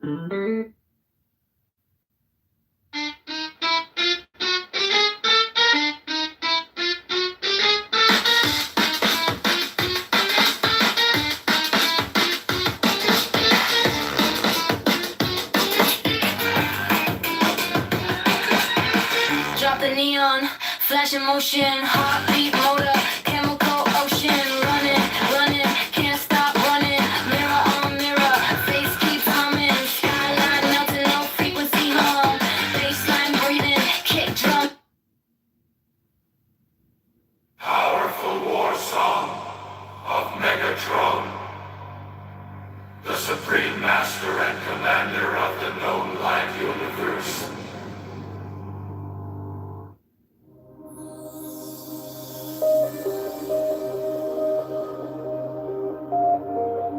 Drop the neon, flash in motion, heartbeat motor, chemical ocean, running, running, can't stop running, mirror on mirror, face keeps humming, skyline melting, low frequency hum, baseline breathing, kick drum. Powerful war song of Megatron, the supreme master and commander of the known light universe.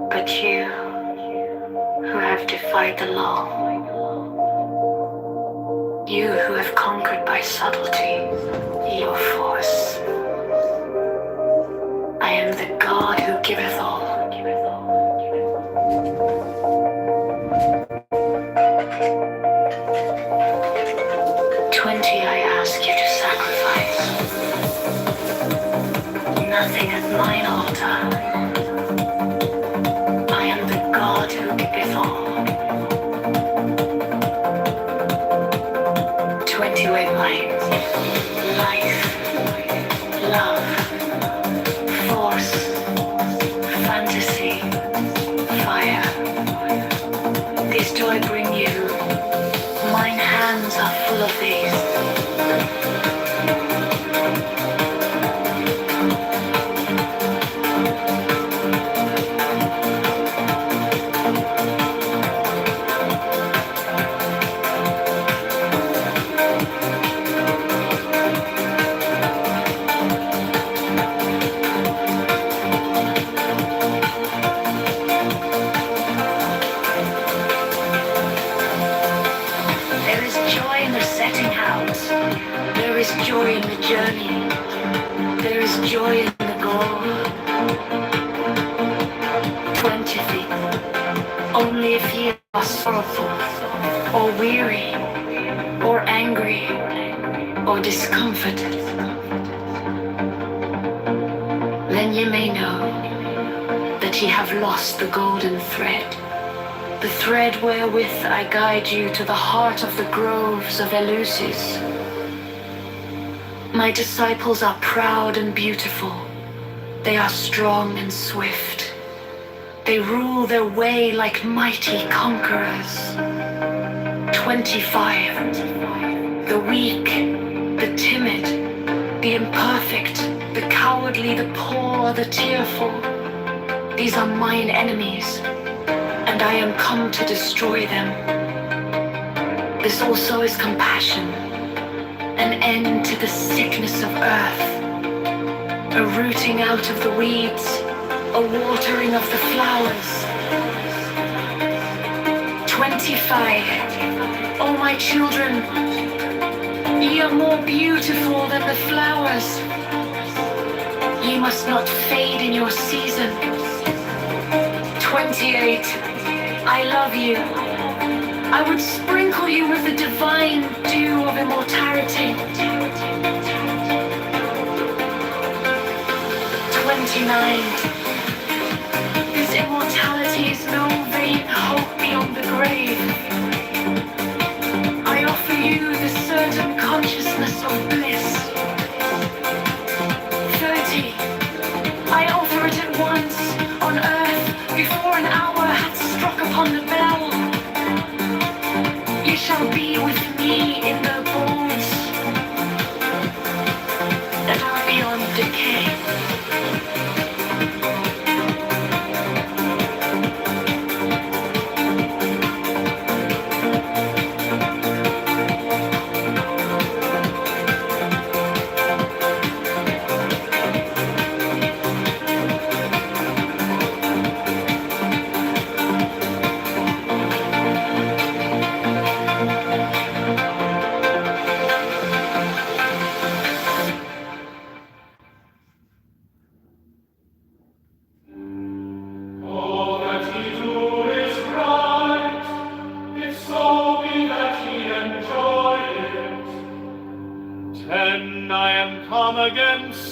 But you, who have defied the law, you who have conquered by subtlety, your force. I am the God who giveth all. $20 I ask you to sacrifice. Nothing at mine altar. God who giveth all. 28 lines. Life, love, force, fantasy, fire. These do I bring you. Mine hands are full of these. There is joy in the journey. There is joy in the goal. 20 feet. Only if ye are sorrowful, or weary, or angry, or discomforted, then ye may know that ye have lost the golden thread. The thread wherewith I guide you to the heart of the groves of Eleusis. My disciples are proud and beautiful. They are strong and swift. They rule their way like mighty conquerors. 25. The weak, the timid, the imperfect, the cowardly, the poor, the tearful. These are mine enemies, and I am come to destroy them. This also is compassion, an end to the sickness of earth, a rooting out of the weeds, a watering of the flowers. 25. Oh, my children, ye are more beautiful than the flowers. Ye must not fade in your season. 28. I love you. I would sprinkle you with the divine dew of immortality. 29. This immortality is no vain hope beyond the grave. I offer you the certain consciousness of bliss. 30. I offer it at once on earth before an hour hath struck upon the bell. You shall be with me in the bones that are beyond decay.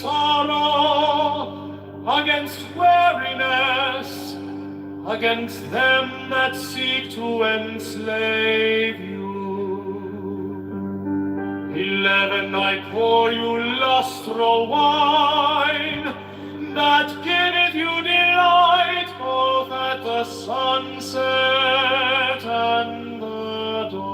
sorrow, against weariness, against them that seek to enslave you. 11, I pour you lustral wine, that giveth you delight both at the sunset and the dawn.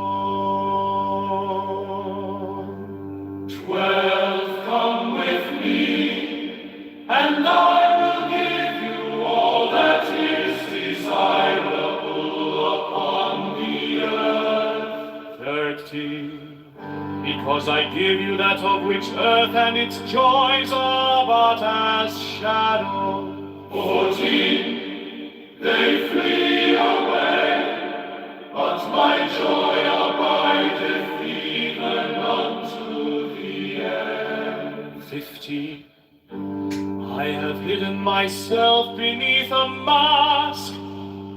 12, come with me, and I will give you all that is desirable upon the earth. 13, because I give you that of which earth and its joys are but as shadow. 14, they flee away, but my joy abideth even unto the end. 15, I have hidden myself beneath a mask.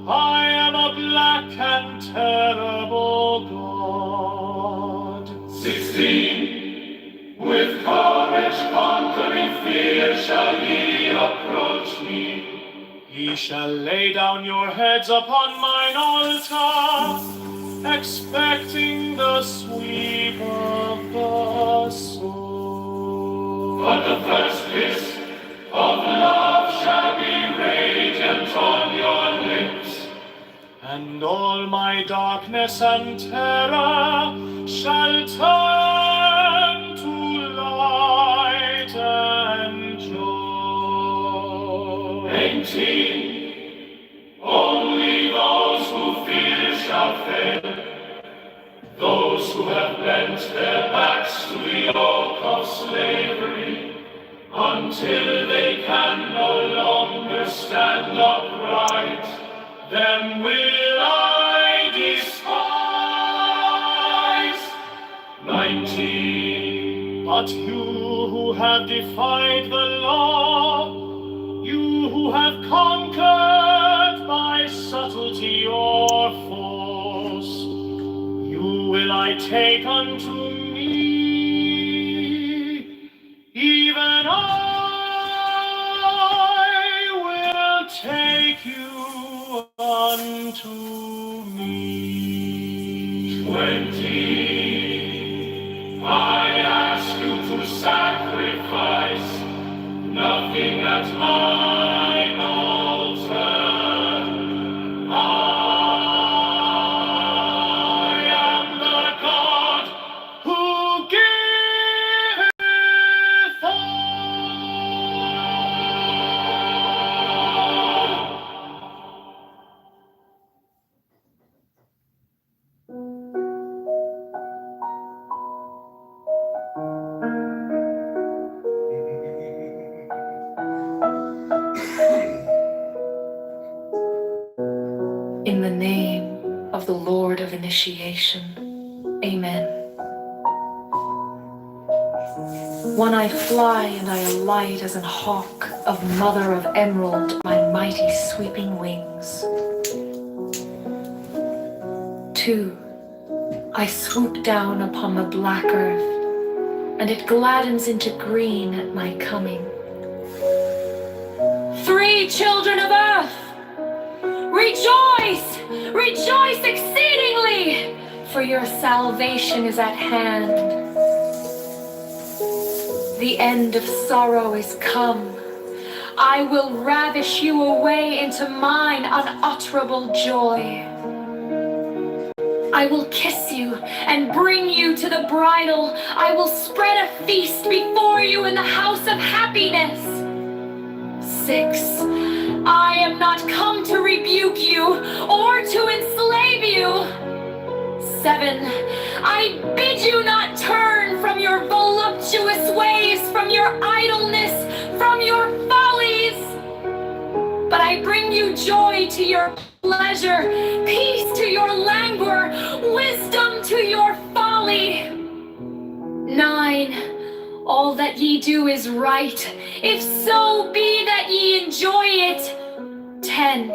I am a black and terrible God. 16, with courage conquering fear shall ye approach me. Ye shall lay down your heads upon mine altar, expecting the sweep of the sword. But the first kiss of love shall be radiant on your lips, and all my darkness and terror shall turn to light and joy. 18, only those who fear shall fail, those who have bent their backs to the yoke of slavery, until they can no longer stand upright, them will I despise. 19, but you who have defied the law, you who have conquered by subtlety or force, you will I take unto me, even I will take you unto me. 20, I ask you to sacrifice nothing at mine altar. I am the God who giveth In the name of the Lord of Initiation, Amen. One I fly and I alight as an hawk of mother of emerald, my mighty sweeping wings. 2, I swoop down upon the black earth, and it gladdens into green at my coming. 3, children of earth, rejoice, rejoice exceedingly, for your salvation is at hand. The end of sorrow is come. I will ravish you away into mine unutterable joy. I will kiss you and bring you to the bridal. I will spread a feast before you in the house of happiness. 6, I am not come to rebuke you or to enslave you. 7, I bid you not turn from your voluptuous ways, from your idleness, from your follies. But I bring you joy to your pleasure, peace to your languor, wisdom to your folly. 9, all that ye do is right, if so be that ye enjoy it. 10,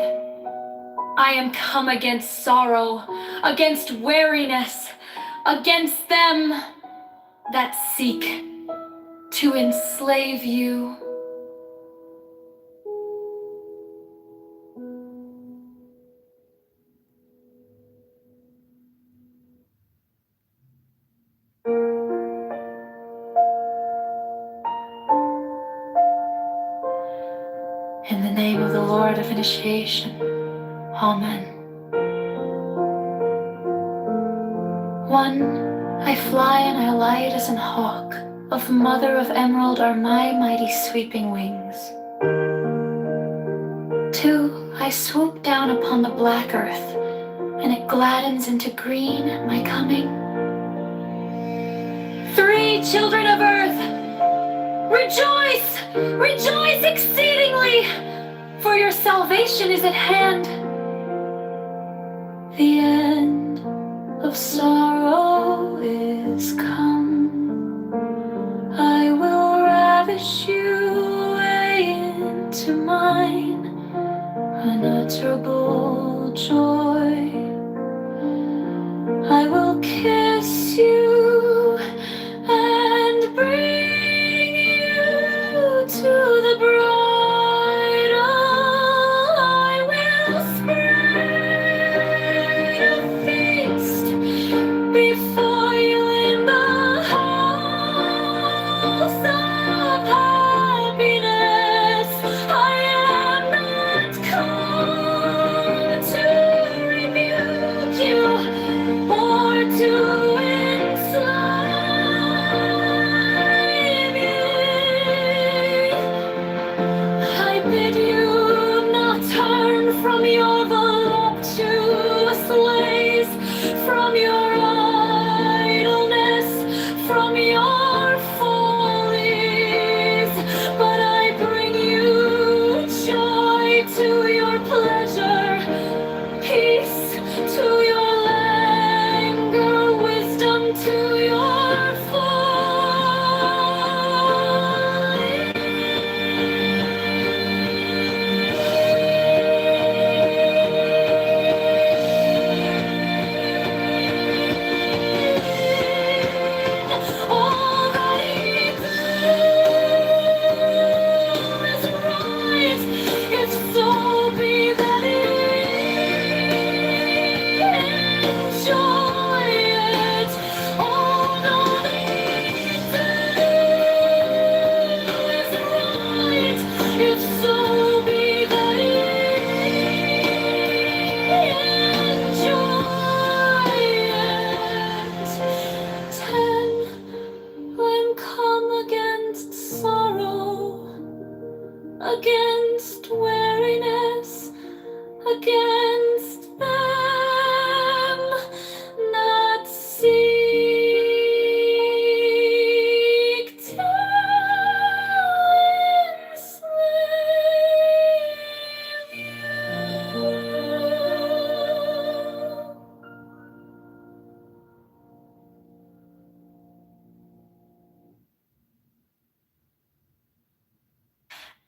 I am come against sorrow, against weariness, against them that seek to enslave you. In the name of the Lord of Initiation, Amen. 1. I fly and I light as an hawk. Of mother of emerald are my mighty sweeping wings. 2. I swoop down upon the black earth, and it gladdens into green at my coming. 3. Children of earth, rejoice! Rejoice exceedingly! For your salvation is at hand. The end of sorrow is come. I will ravish you away into mine unutterable joy. I will kiss you and bring you to the bridal. I will spread a feast before you in the house of happiness. I am not come to rebuke you or to enslave you. I bid you not turn from your voluptuous ways, from your idleness, from your follies, but I bring you joy to your pleasure, peace to your languor, wisdom to your all that he does is right, if so be that he enjoy it. All that he does is right, if so be that he enjoy it. 10. When come against sorrow, against weariness, against them that seek to enslave you.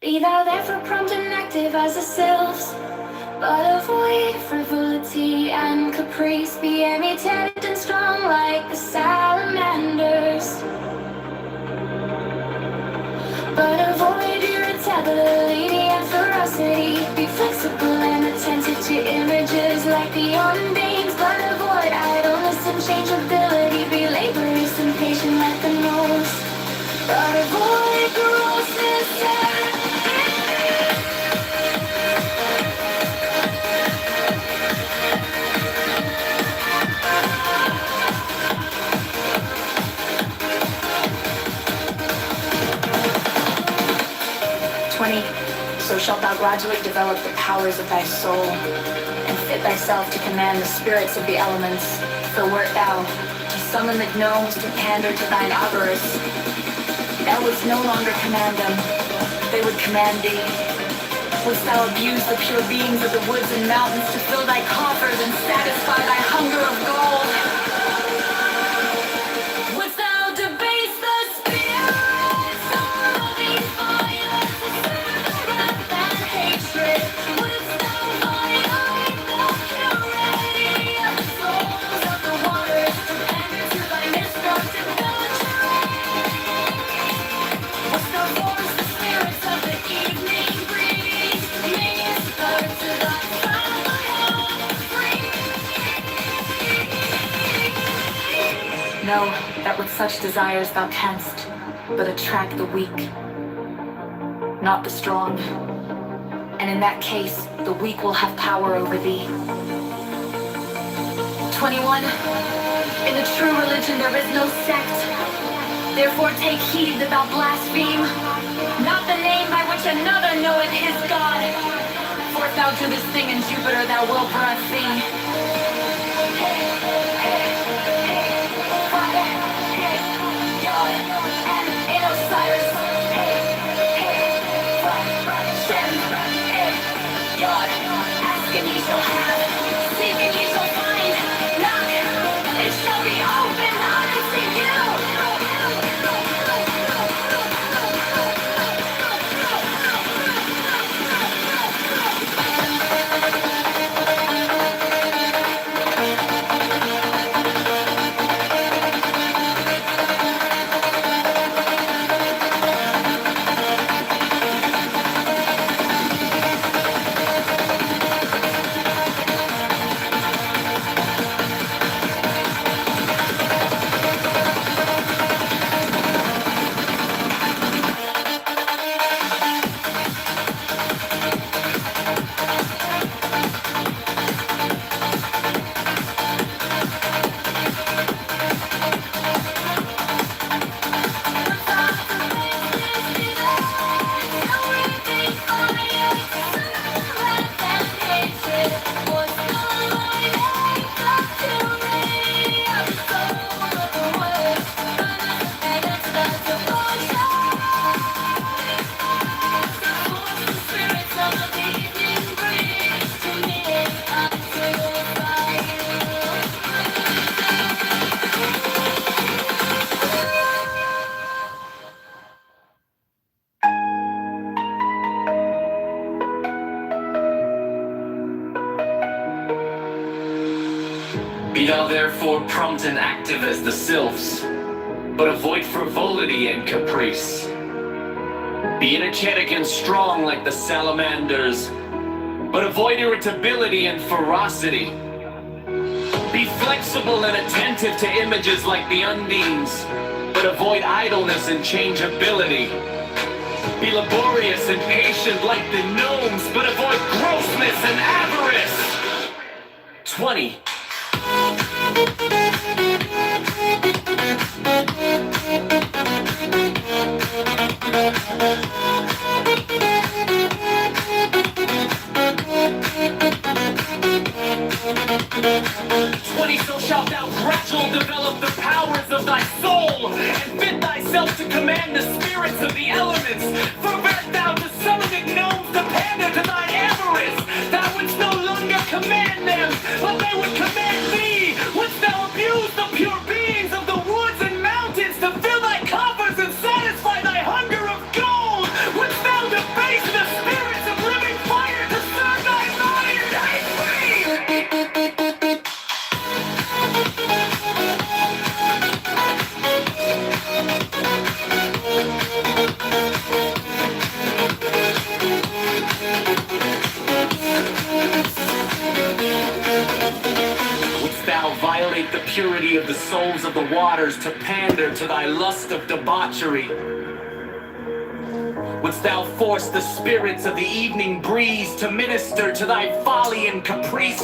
Be thou therefore prompt and active as the sylphs, but avoid frivolity and caprice. Be irritated and strong like the salamanders, but avoid irritability and ferocity. Be flexible and attentive to images like the beings, but avoid idleness and changeability. Be laborious and patient like the nose, but avoid grossness and 20. So shalt thou gradually develop the powers of thy soul, and fit thyself to command the spirits of the elements. For wert thou to summon the gnomes to pander to thine avarice, thou wouldst no longer command them, they would command thee. Wouldst thou abuse the pure beings of the woods and mountains to fill thy coffers and satisfy thy hunger of gold? Wouldst thou debase the spirits of these violence to serve wrath and hatred? Wouldst thou violate the purity of the souls of the waters to pander to thy mistrust and military? Know that with such desires thou canst but attract the weak, not the strong. And in that case, the weak will have power over thee. 21. In the true religion there is no sect. Therefore take heed that thou blaspheme not the name by which another knoweth his God. For if thou do this thing in Jupiter, thou wilt blaspheme. In Osiris, God, ask and ye shall have, seek and ye shall find, knock, it shall be opened unto you. Be thou therefore prompt and active as the sylphs, but avoid frivolity and caprice. Be energetic and strong like the salamanders, but avoid irritability and ferocity. Be flexible and attentive to images like the undines, but avoid idleness and changeability. Be laborious and patient like the gnomes, but avoid grossness and avarice. 20. 20, so shalt thou gradual develop the powers of thy soul, and fit thyself to command the spirits of the elements. Pervert thou to summon gnomes to pander to thine avarice. Thou wouldst no longer command them, but they would command thee. Wouldst thou abuse the pure beings of the woods and mountains to fill thy coffers and satisfy thy hunger of gold? Wouldst thou debase the spirits of living fire to serve thy body and thy free? Wouldst thou violate the purity of the souls of the waters to pander to thy lust of debauchery? Wouldst thou force the spirits of the evening breeze to minister to thy folly and caprice?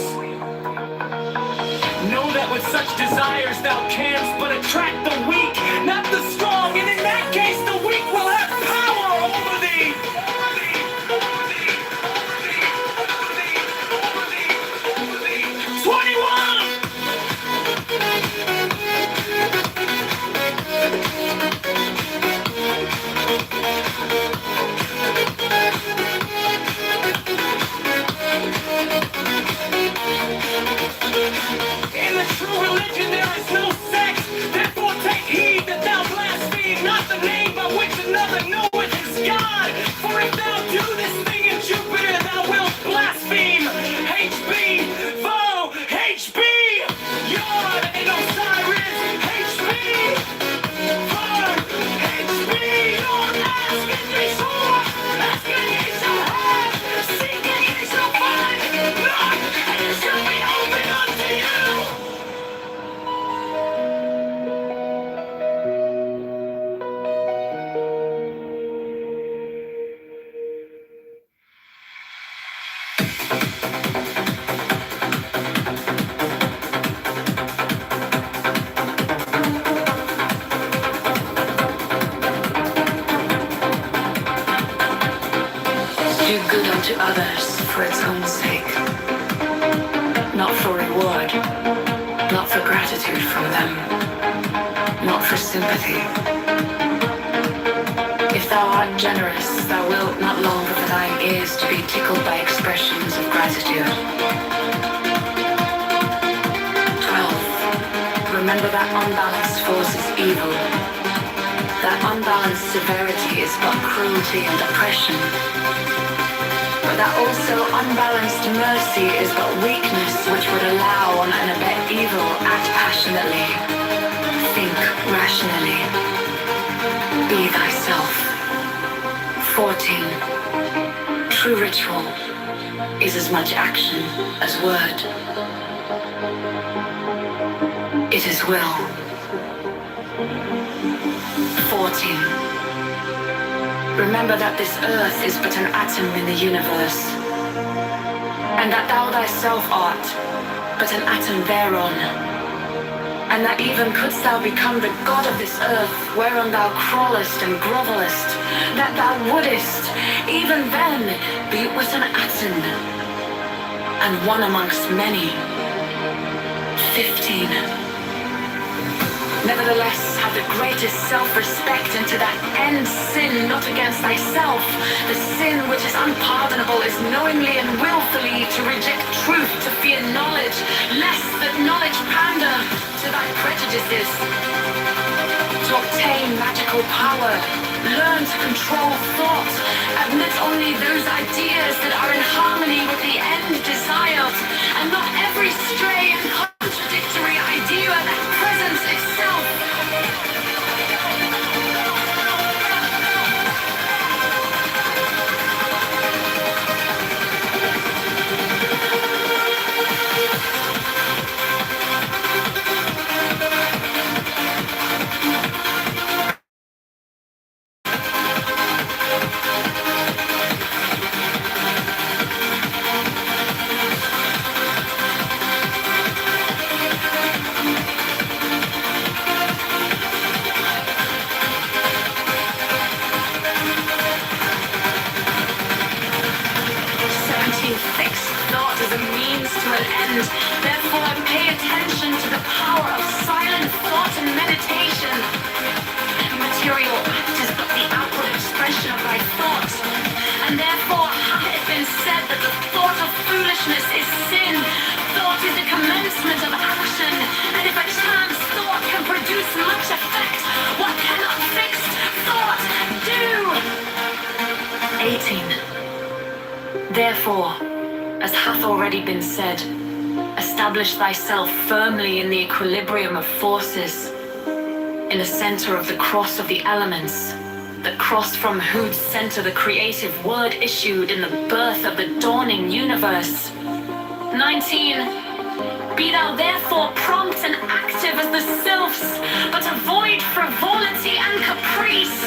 Know that with such desires thou canst but attract the weak, not the strong, and in that case the weak will have power over thee. 21! In the true religion there is no sex, therefore take heed that thou blaspheme not the name by which another knoweth his God. For if thou do this thing in Jupiter, thou wilt blaspheme. HB, foe, HB, Yod and Osiris, HB, foe, HB, Lord, ask and ye shall, ask and ye shall have, seek and ye shall find, knock and it shall be opened unto you. worthy. If thou art generous, thou wilt not long for thine ears to be tickled by expressions of gratitude. 12. Remember that unbalanced force is evil. That unbalanced severity is but cruelty and oppression. But that also unbalanced mercy is but weakness which would allow and abet evil, act passionately, think rationally. Be thyself. 14. True ritual is as much action as word. It is will. 14. Remember that this earth is but an atom in the universe, and that thou thyself art but an atom thereon, and that even couldst thou become the god of this earth whereon thou crawlest and grovellest, that thou wouldest even then be but an atom, and one amongst many. 15. Nevertheless, have the greatest self-respect into that end sin not against thyself. The sin which is unpardonable is knowingly and willfully to reject truth, to fear knowledge, lest that knowledge pander to thy prejudices. To obtain magical power, learn to control thought, admit only those ideas that are in harmony with the end desired, and not every stray and contradictory idea that presents itself. Therefore, pay attention to the power of silent thought and meditation. Material act is but the outward expression of thy thoughts, and therefore hath it been said that the thought of foolishness is sin. Thought is the commencement of action, and if a chance thought can produce much effect, what cannot fixed thought do? 18. Therefore, as hath already been said, establish thyself firmly in the equilibrium of forces, in the center of the cross of the elements, the cross from whose center the creative word issued in the birth of the dawning universe. 19. Be thou therefore prompt and active as the sylphs, but avoid frivolity and caprice.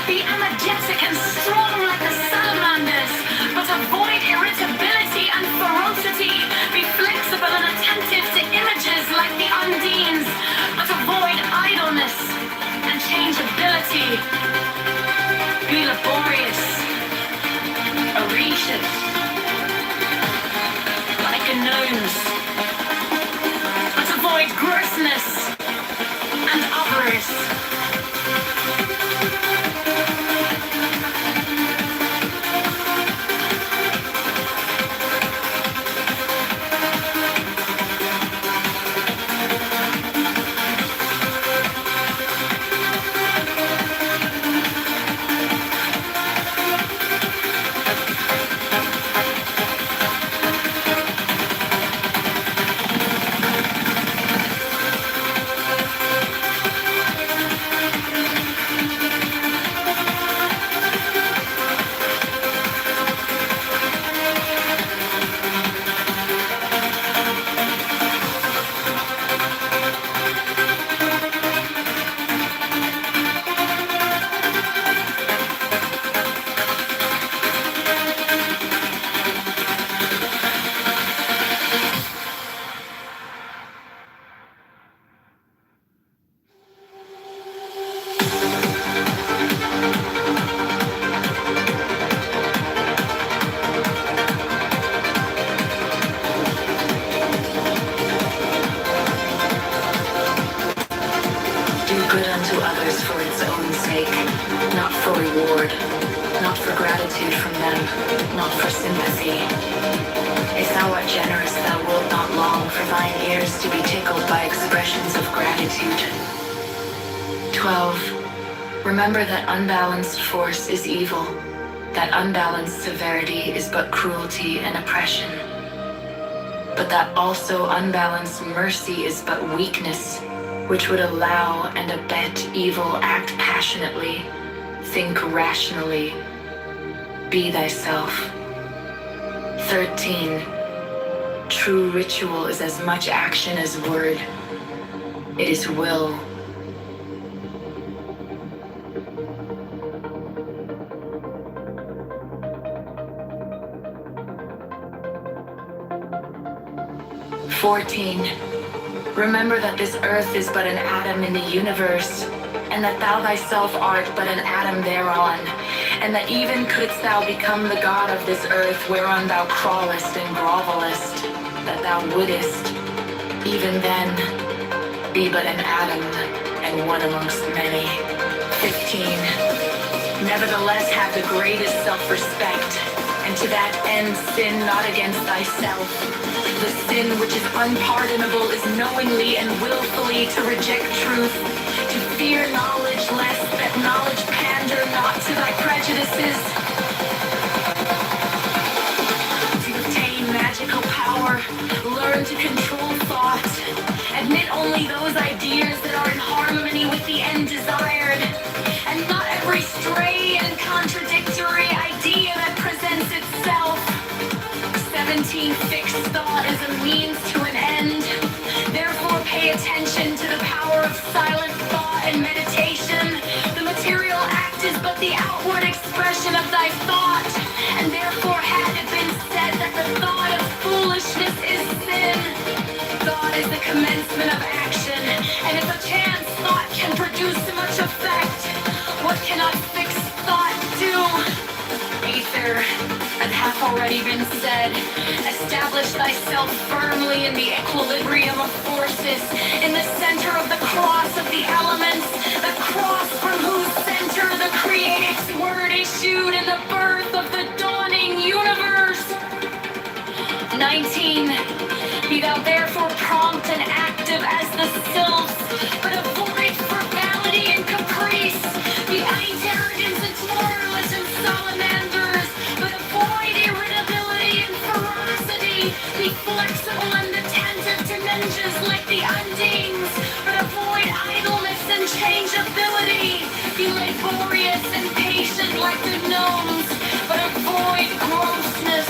Be energetic and strong like the salamanders, but avoid irritability and ferocity. Be flexible and attentive to images like the undines, but avoid idleness and changeability. Be laborious, audacious, like a gnomes, but avoid grossness and avarice. not for sympathy. If thou art generous, thou wilt not long for thine ears to be tickled by expressions of gratitude. 12. Remember that unbalanced force is evil, that unbalanced severity is but cruelty and oppression, but that also unbalanced mercy is but weakness, which would allow and abet evil. Act passionately, think rationally, be thyself. 13. True ritual is as much action as word. It is will. Remember that this earth is but an atom in the universe, and that thou thyself art but an atom thereon, and that even couldst thou become the god of this earth whereon thou crawlest and grovelest, that thou wouldest, even then, be but an atom and one amongst many. 15. Nevertheless have the greatest self-respect, and to that end sin not against thyself. The sin which is unpardonable is knowingly and willfully to reject truth, to fear knowledge lest that knowledge pander not to thy prejudices, to obtain magical power, learn to control thought, admit only those ideas that are in harmony with the end desired, and not every stray and contradictory idea that presents itself. 17. Fixed thought is a means to an end. Therefore pay attention to the power of silent thought and meditation. The material act is but the outward expression of thy thought, and therefore had it been said that the thought of foolishness is sin. Thought is the commencement of action, and if a chance thought can produce so much effect, what cannot fixed thought do? Ether, as hath already been said, establish thyself firmly in the equilibrium of forces, in the center of the cross of the elements, the cross from whose center the creative word issued in the birth of the dawning universe. 19. Be thou therefore prompt and active as the sylphs, but avoid frivolity and caprice. Be arrogance and moralism, salamanders, but avoid irritability and ferocity. Be flexible and attentive to ninjas like the undines, but avoid idleness and changeability. Be laborious and patient like the gnomes, but avoid grossness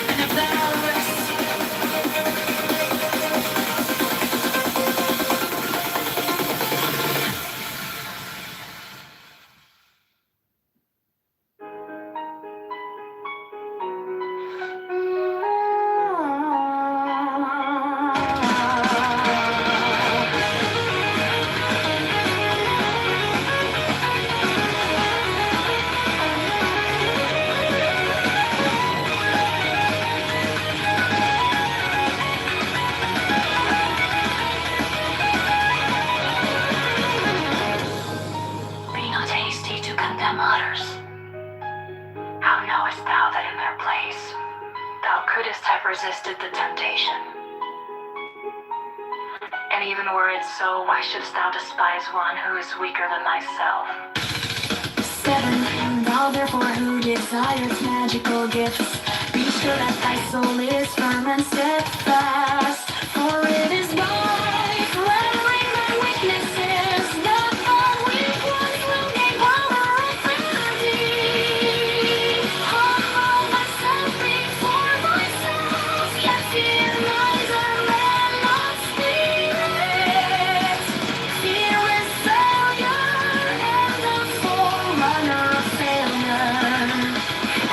and avarice. Resisted the temptation. And even were it so, why shouldst thou despise one who is weaker than thyself? 7. Thou therefore who desires magical gifts, be sure that thy soul is firm and steadfast, for it is by flattering thy weaknesses that the weak ones will gain power authority. Humble thyself before thyself, yet fear neither man nor spirit. Fear is failure and the forerunner of failure,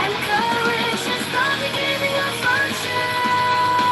and courage is the beginning of virtue.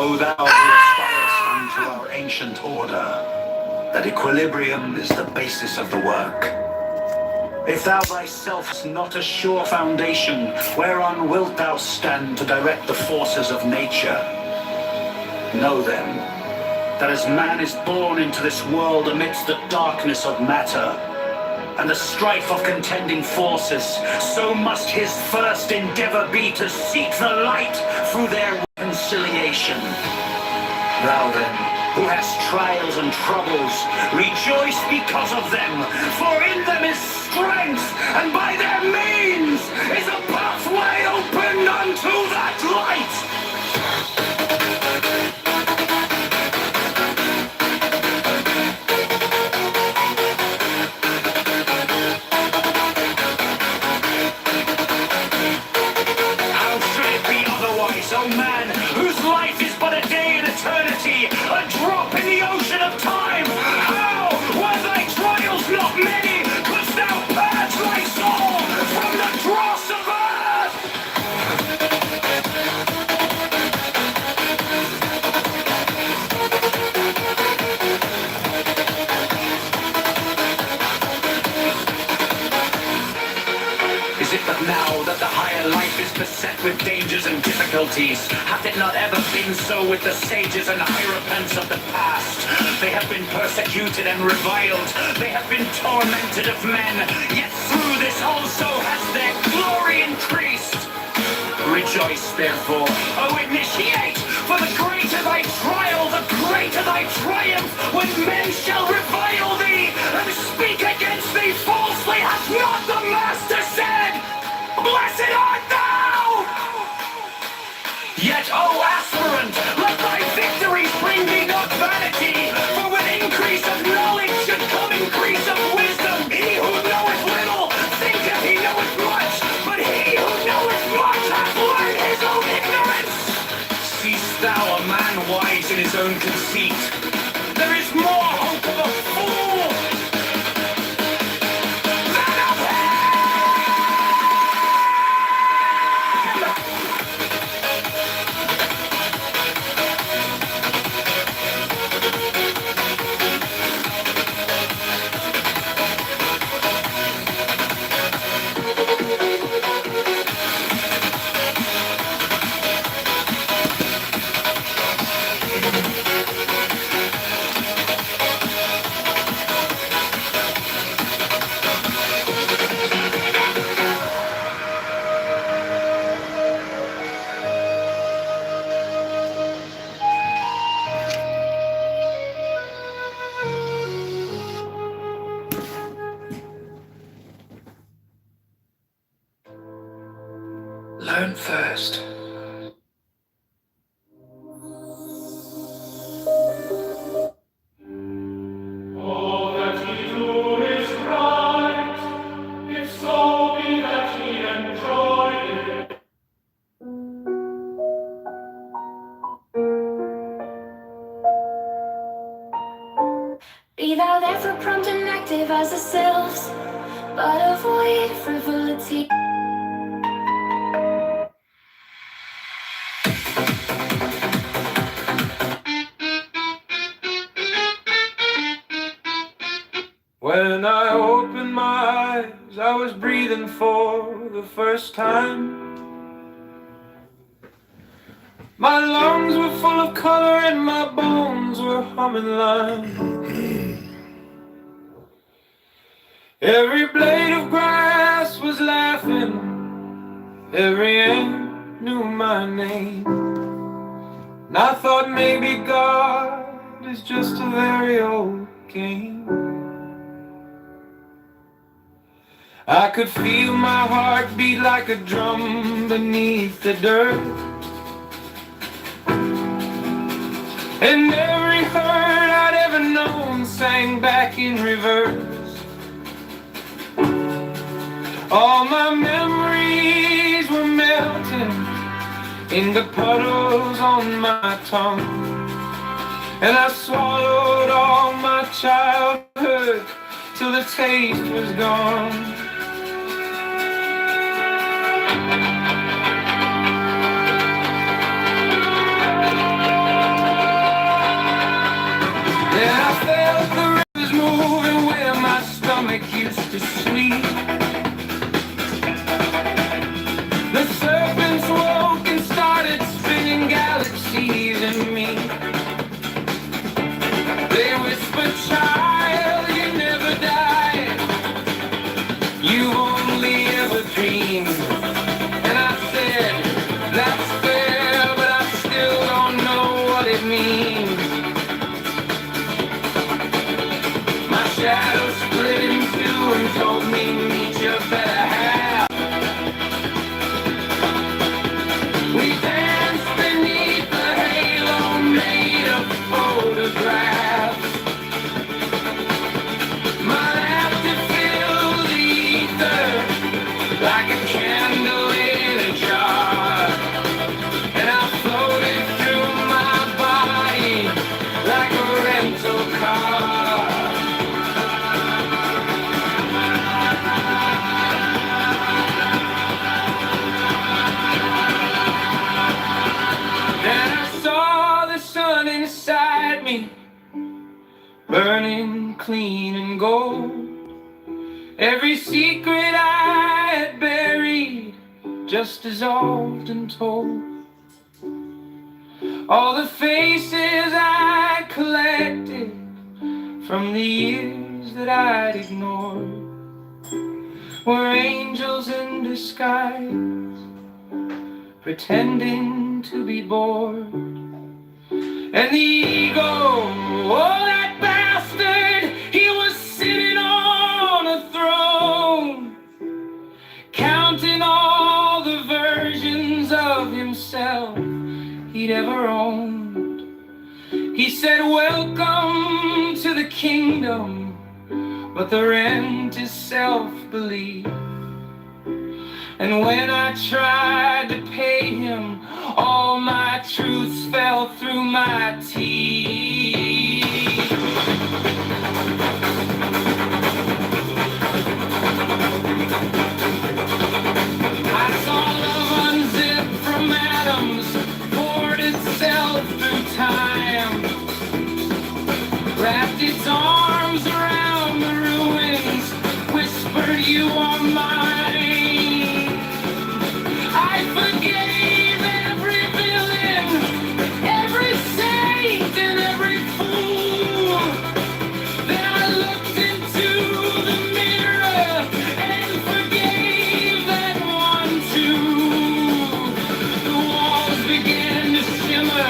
O thou who aspirest unto our ancient order, that equilibrium is the basis of the work. If thou thyself hast not a sure foundation, whereon wilt thou stand to direct the forces of nature? Know then, that as man is born into this world amidst the darkness of matter, and the strife of contending forces, so must his first endeavor be to seek the light through their reconciliation. Thou then, who hast trials and troubles, rejoice because of them, for in them is strength, and by their means is a pathway opened unto that light. O man, whose life is but a day in eternity, a drop in the ocean of time, how, were thy trials not many, couldst thou purge thy soul from the dross of earth? Is it but now that the higher life is beset with dangers and difficulties? Hath it not ever been so with the sages and hierophants of the past? They have been persecuted and reviled. They have been tormented of men. Yet through this also has their glory increased. Rejoice, therefore, O initiate, for the greater thy trial, the greater thy triumph, when men shall revile thee and speak against thee falsely. Hath not the Master said, Blessed art thou! Yet, O aspirant, let thy victories bring thee not vanity, for with increase of knowledge should come increase of wisdom. He who knoweth little thinketh he knoweth much, but he who knoweth much hath learned his own ignorance. Seest thou a man wise in his own conceit? There is more hope of a fool than of him! Learn first. All that he do is right, if so be that he enjoy it. Be thou therefore prompt and active as the sylphs, but avoid frivolity. When I opened my eyes, I was breathing for the first time. My lungs were full of color and my bones were humming line. Every blade of grass was laughing, every ant knew my name. And I thought maybe God is just a very old game. I could feel my heart beat like a drum beneath the dirt, and every hurt I'd ever known sang back in reverse. All my memories were melting into puddles on my tongue, and I swallowed all my childhood till the taste was gone. shadow split in two and told me meet your better half. We danced beneath the halo made of photographs. My laughter filled the ether like a candle in a jar, and I floated through my body like a rental car. And I saw the sun inside me, burning clean and gold. Every secret I had buried, just dissolved and told. All the faces I collected from the years that I'd ignored were angels in disguise, pretending to be bored. And the ego, oh that bastard, he was sitting on a throne, counting all the versions of himself he'd ever owned. He said, welcome to the kingdom, but the rent is self-belief. And when I tried to pay him, all my truths fell through my teeth. I saw love unzip from atoms, poured itself through time, wrapped its arms around the ruins, whispered, you are mine. I forgave every villain, every saint and every fool. Then I looked into the mirror and forgave that one too. The walls began to shimmer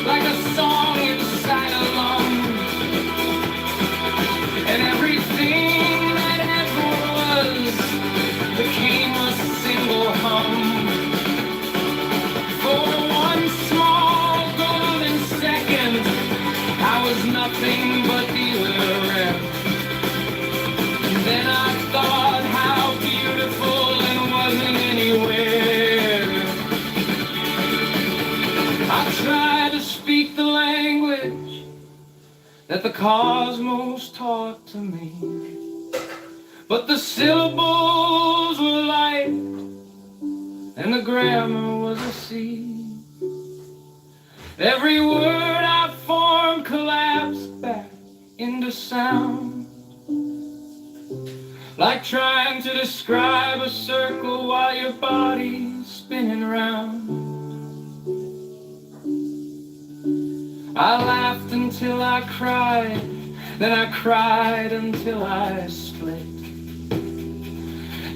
like a song inside a lung, and everything that ever was became a single hum. For one small golden second, I was nothing but dealer rep. Then I thought how beautiful and wasn't anywhere. I tried to speak the language that the cosmos taught to me, but the syllables were light and the grammar was a sea. Every word I formed collapsed back into sound, like trying to describe a circle while your body's spinning round. I laughed until I cried, then I cried until I split,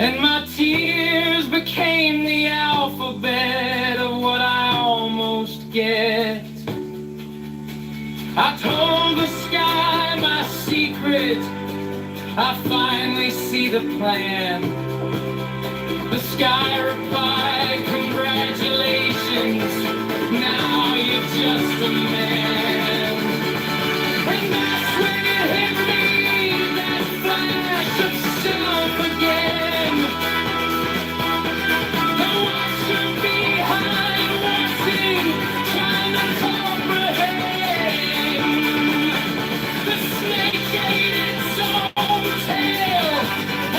and my tears became the alphabet of what I almost get. I told the sky my secret, I finally see the plan. The sky replied, congratulations, now you're just a man. And that's when it hit me, that flash of self again. The watcher behind watching, trying to comprehend. The snake ate its own tail,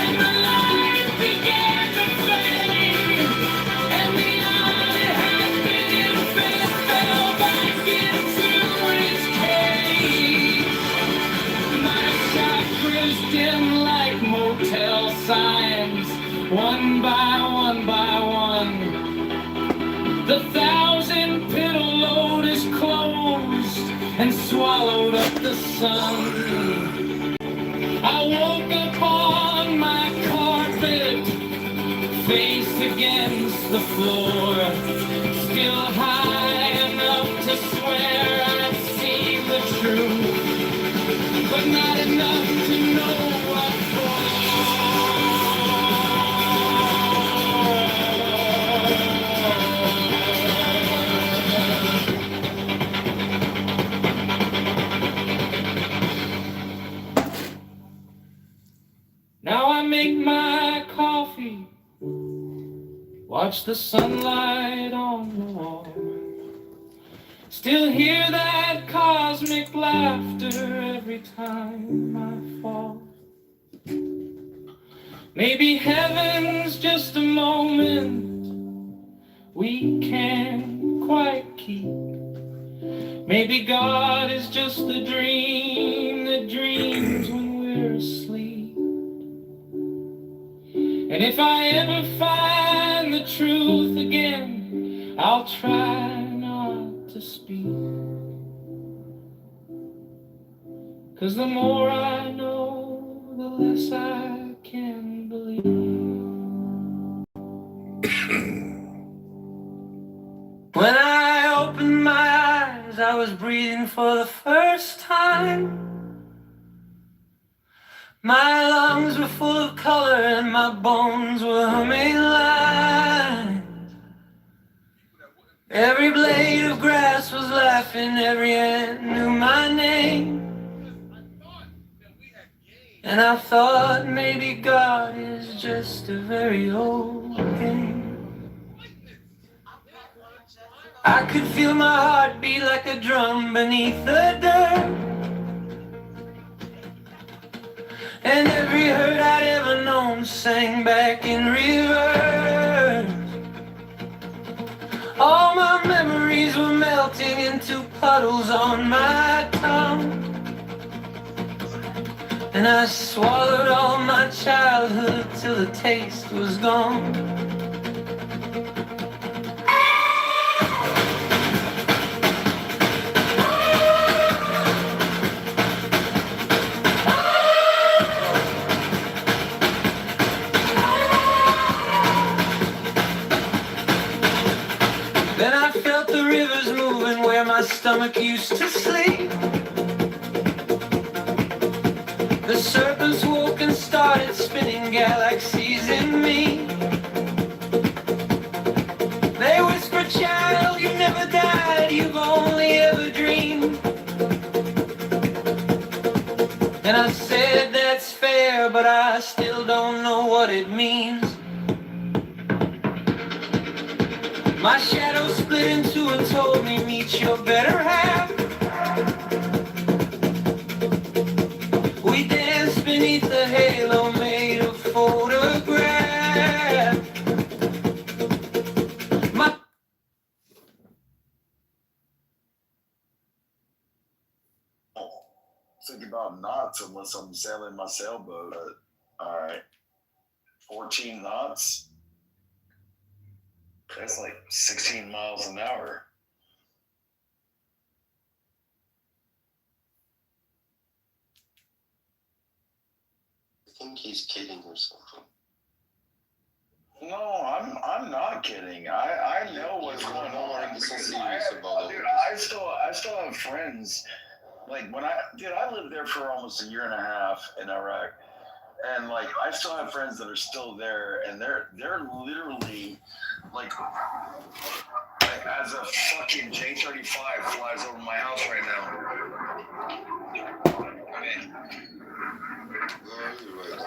and the light began to fade, and the unhappy infant fell back into its cage. My chakras dim like motel signs, one by one by one. The 1,000-petal load is closed and swallowed up the sun. I woke up on my carpet, face against the floor, still high enough to swear I've seen the truth, but not enough to know make my coffee, watch the sunlight on the wall, still hear that cosmic laughter every time I fall. Maybe heaven's just a moment we can't quite keep. Maybe God is just the dream that dreams when we're asleep. And if I ever find the truth again, I'll try not to speak. 'Cause the more I know, the less I can believe. When I opened my eyes, I was breathing for the first time. My lungs were full of color and my bones were humming lines. Every blade of grass was laughing, every ant knew my name. And I thought maybe God is just a very old game. I could feel my heart beat like a drum beneath the dirt. And every hurt I'd ever known sang back in reverse. All my memories were melting into puddles on my tongue. And I swallowed all my childhood till the taste was gone. Then I felt the rivers moving where my stomach used to sleep. The serpents woke and started spinning galaxies in me. They whispered, child, you never died, you've only ever dreamed. And I said, that's fair, but I still don't know what it means. My shadow split in two and told me, meet your better half. We danced beneath a halo made of photograph. Think about knots unless I'm sailing my sailboat. All right, 14 knots. That's like 16 miles an hour. I think he's kidding or something. No, I'm not kidding. I know what's going on. Because I still have friends. Like I lived there for almost a year and a half in Iraq, and like I still have friends that are still there, and they're literally like as a fucking J-35 flies over my house right now. I mean, Where are you right now?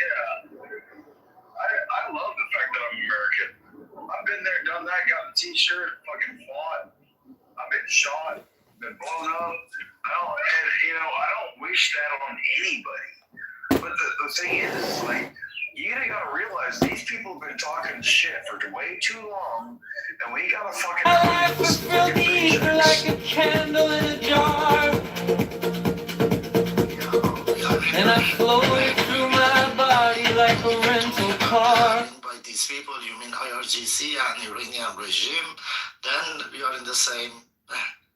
yeah, I love the fact that I'm American. I've been there, done that, got a T-shirt, fucking fought. I've been shot, been blown up. I don't wish that on anybody. But the thing is, like, you gotta realize these people have been talking shit for way too long, and we gotta fucking. My life was filled ether like a candle in a jar, and I floated through my body like a rental car. By these people, you mean IRGC and Iranian regime? Then we are in the same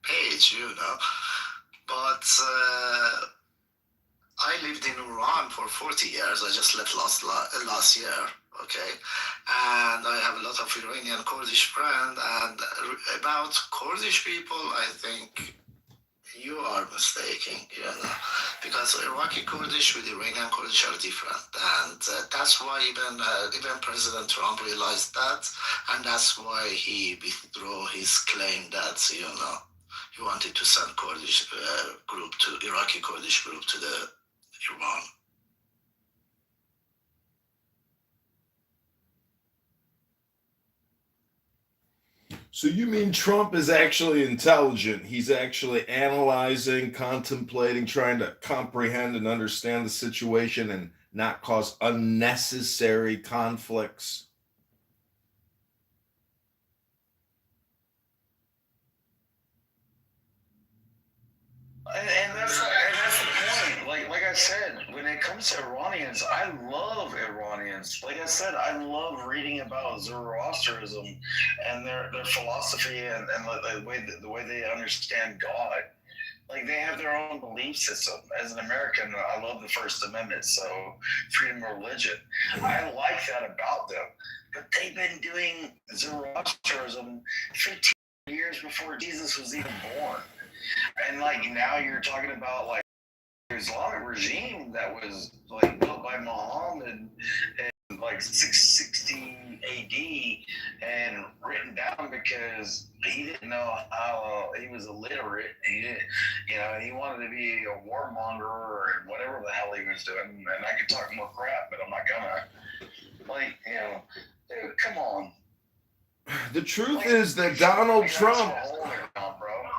page, you know. But I lived in Iran for 40 years. I just left last year, okay? And I have a lot of Iranian Kurdish friends. And about Kurdish people, I think you are mistaken, you know, because Iraqi Kurdish with Iranian Kurdish are different. And that's why even President Trump realized that. And that's why he withdrew his claim that, you know, he wanted to send Kurdish Iraqi Kurdish group to the Iran. So you mean Trump is actually intelligent? He's actually analyzing, contemplating, trying to comprehend and understand the situation and not cause unnecessary conflicts. And that's the point. Like I said, when it comes to Iranians, I love Iranians. Like I said, I love reading about Zoroastrianism and their philosophy and the way they understand God. Like they have their own belief system. As an American, I love the First Amendment, so freedom of religion. I like that about them. But they've been doing Zoroastrianism 15 years before Jesus was even born. And like now you're talking about like the Islamic regime that was like built by Muhammad in like 660 AD and written down because he didn't know how he was illiterate. He didn't, he wanted to be a warmonger or whatever the hell he was doing. And I could talk more crap, but I'm not gonna. Like, dude, come on. The truth is that Donald Trump,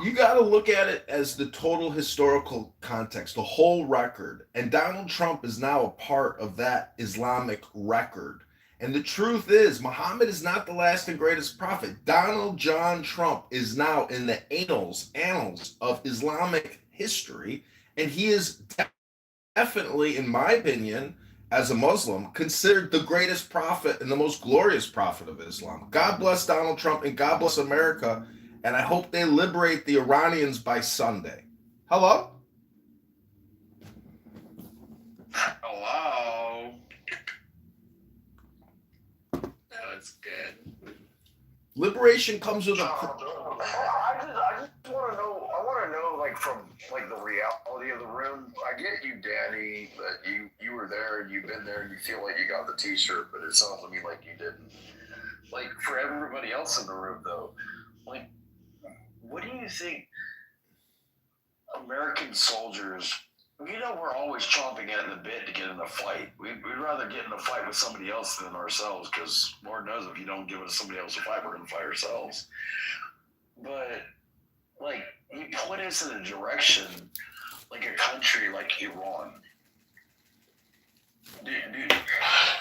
you got to look at it as the total historical context, the whole record. And Donald Trump is now a part of that Islamic record. And the truth is, Muhammad is not the last and greatest prophet. Donald John Trump is now in the annals of Islamic history. And he is definitely, in my opinion, as a Muslim, considered the greatest prophet and the most glorious prophet of Islam. God bless Donald Trump and God bless America. And I hope they liberate the Iranians by Sunday. Hello? Hello? That's good. Liberation comes with a... I just want to know. I want to know, like, from like the reality of the room. I get you, Danny, that you were there and you've been there and you feel like you got the T-shirt, but it sounds to me like you didn't. Like for everybody else in the room, though, like, what do you think American soldiers? We're always chomping at the bit to get in a fight. We'd rather get in a fight with somebody else than ourselves, because Lord knows if you don't give us somebody else a fight, we're going to fight ourselves. But, like, you put us in a direction like a country like Iran.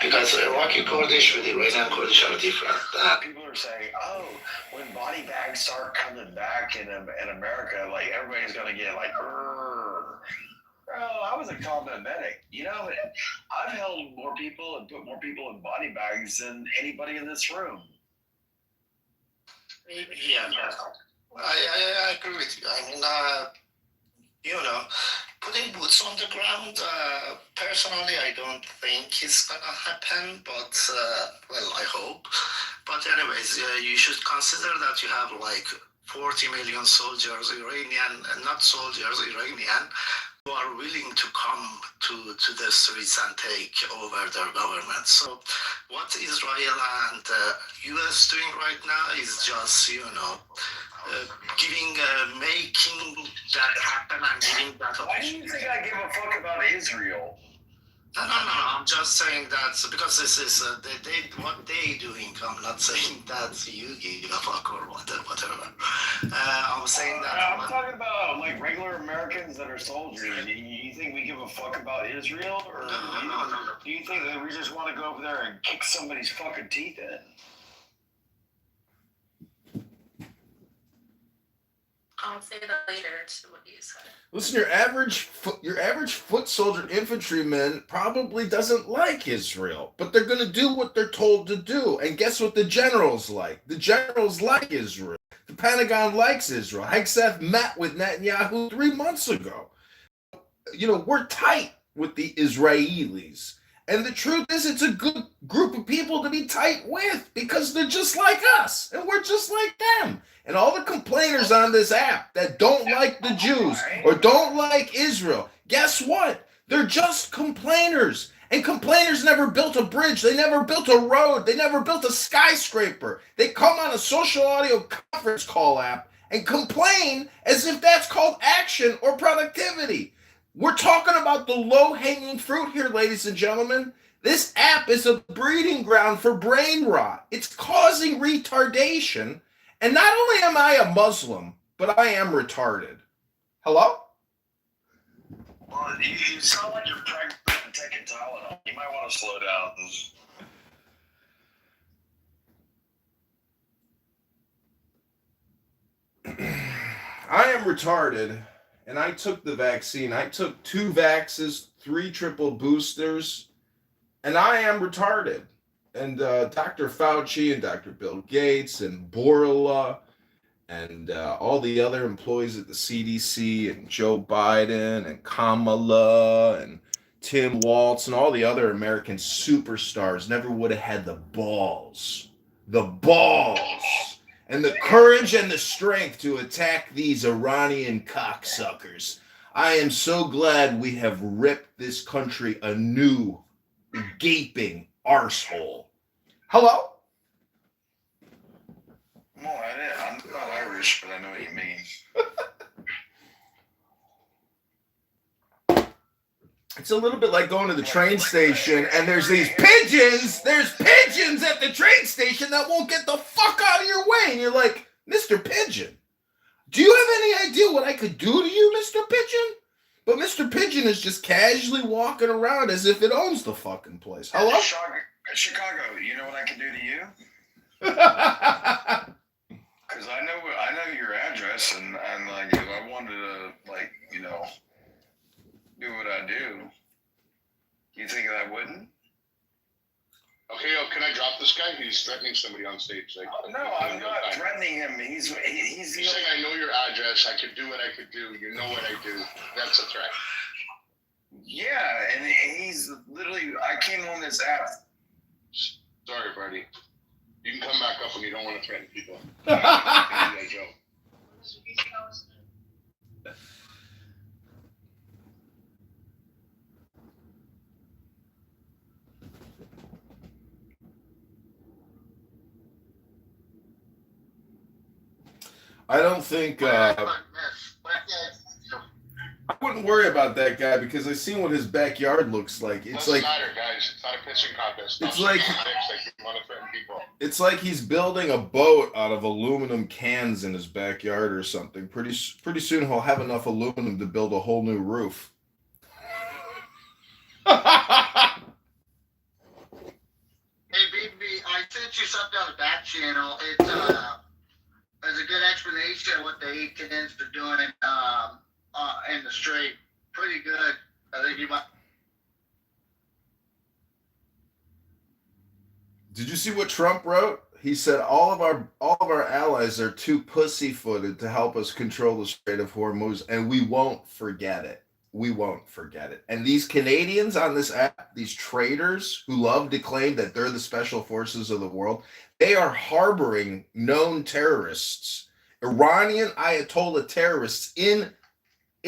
Because Iraqi Kurdish with Iranian Kurdish are different. People are saying, oh, when body bags start coming back in America, like, everybody's going to get like, I was a combat medic. I've held more people and put more people in body bags than anybody in this room. Yeah, I agree with you. I mean, putting boots on the ground, personally, I don't think it's gonna happen, but, I hope. But anyways, you should consider that you have like 40 million soldiers, Iranian, who are willing to come to the streets and take over their government. So what Israel and US doing right now is just, making that happen and giving that Why do you think I give a fuck about Israel? No. I'm just saying that because this is what they doing. I'm not saying that you give a fuck or whatever. I'm saying that. I'm talking about like regular Americans that are soldiers. You think we give a fuck about Israel, or No. do you think that we just want to go over there and kick somebody's fucking teeth in? I'll say that later to what you said. Listen, your average foot soldier infantryman probably doesn't like Israel, but they're going to do what they're told to do. And guess what the generals like? The generals like Israel. The Pentagon likes Israel. Hegseth met with Netanyahu 3 months ago. We're tight with the Israelis. And the truth is, it's a good group of people to be tight with because they're just like us and we're just like them. And all the complainers on this app that don't like the Jews or don't like Israel, guess what? They're just complainers. And complainers never built a bridge. They never built a road. They never built a skyscraper. They come on a social audio conference call app and complain as if that's called action or productivity. We're talking about the low-hanging fruit here, ladies and gentlemen. This app is a breeding ground for brain rot. It's causing retardation, And not only am I a Muslim, but I am retarded. Hello? Well, you sound like you're pregnant and taking Tylenol. You might want to slow down. I am retarded, and I took the vaccine. I took 2 vaxes, 3 triple boosters, and I am retarded. And Dr. Fauci and Dr. Bill Gates and Borla and all the other employees at the CDC and Joe Biden and Kamala and Tim Waltz and all the other American superstars never would have had the balls and the courage and the strength to attack these Iranian cocksuckers. I am so glad we have ripped this country a new gaping arsehole. Hello? No, I'm not Irish, but I know what you mean. It's a little bit like going to the train station and there's these pigeons. There's pigeons at the train station that won't get the fuck out of your way. And you're like, Mr. Pigeon, do you have any idea what I could do to you, Mr. Pigeon? But Mr. Pigeon is just casually walking around as if it owns the fucking place. Hello? Chicago, you know what I can do to you? Because I know your address, and like, if I wanted to, like, you know, do what I do, you think that I wouldn't? Okay, can I drop this guy? He's threatening somebody on stage. Like, no, I'm not threatening him. He's saying I know your address. I could do what I could do. You know what I do. That's a threat. Yeah, and he's literally. I came on this app. Sorry, buddy. You can come back up when you don't want to threaten people. I don't think I wouldn't worry about that guy because I've seen what his backyard looks like. It's doesn't like matter, guys. It's not a pitching contest. It's like you want to threaten people. It's like he's building a boat out of aluminum cans in his backyard or something. Pretty soon he'll have enough aluminum to build a whole new roof. Hey, BB, I sent you something on the back channel. It's a good explanation of what the 810s are doing in the street. Pretty good. I think you might. Did you see what Trump wrote? He said all of our allies are too pussyfooted to help us control the Strait of Hormuz, and we won't forget it. We won't forget it. And these Canadians on this app, these traitors who love to claim that they're the special forces of the world, they are harboring known terrorists, Iranian Ayatollah terrorists in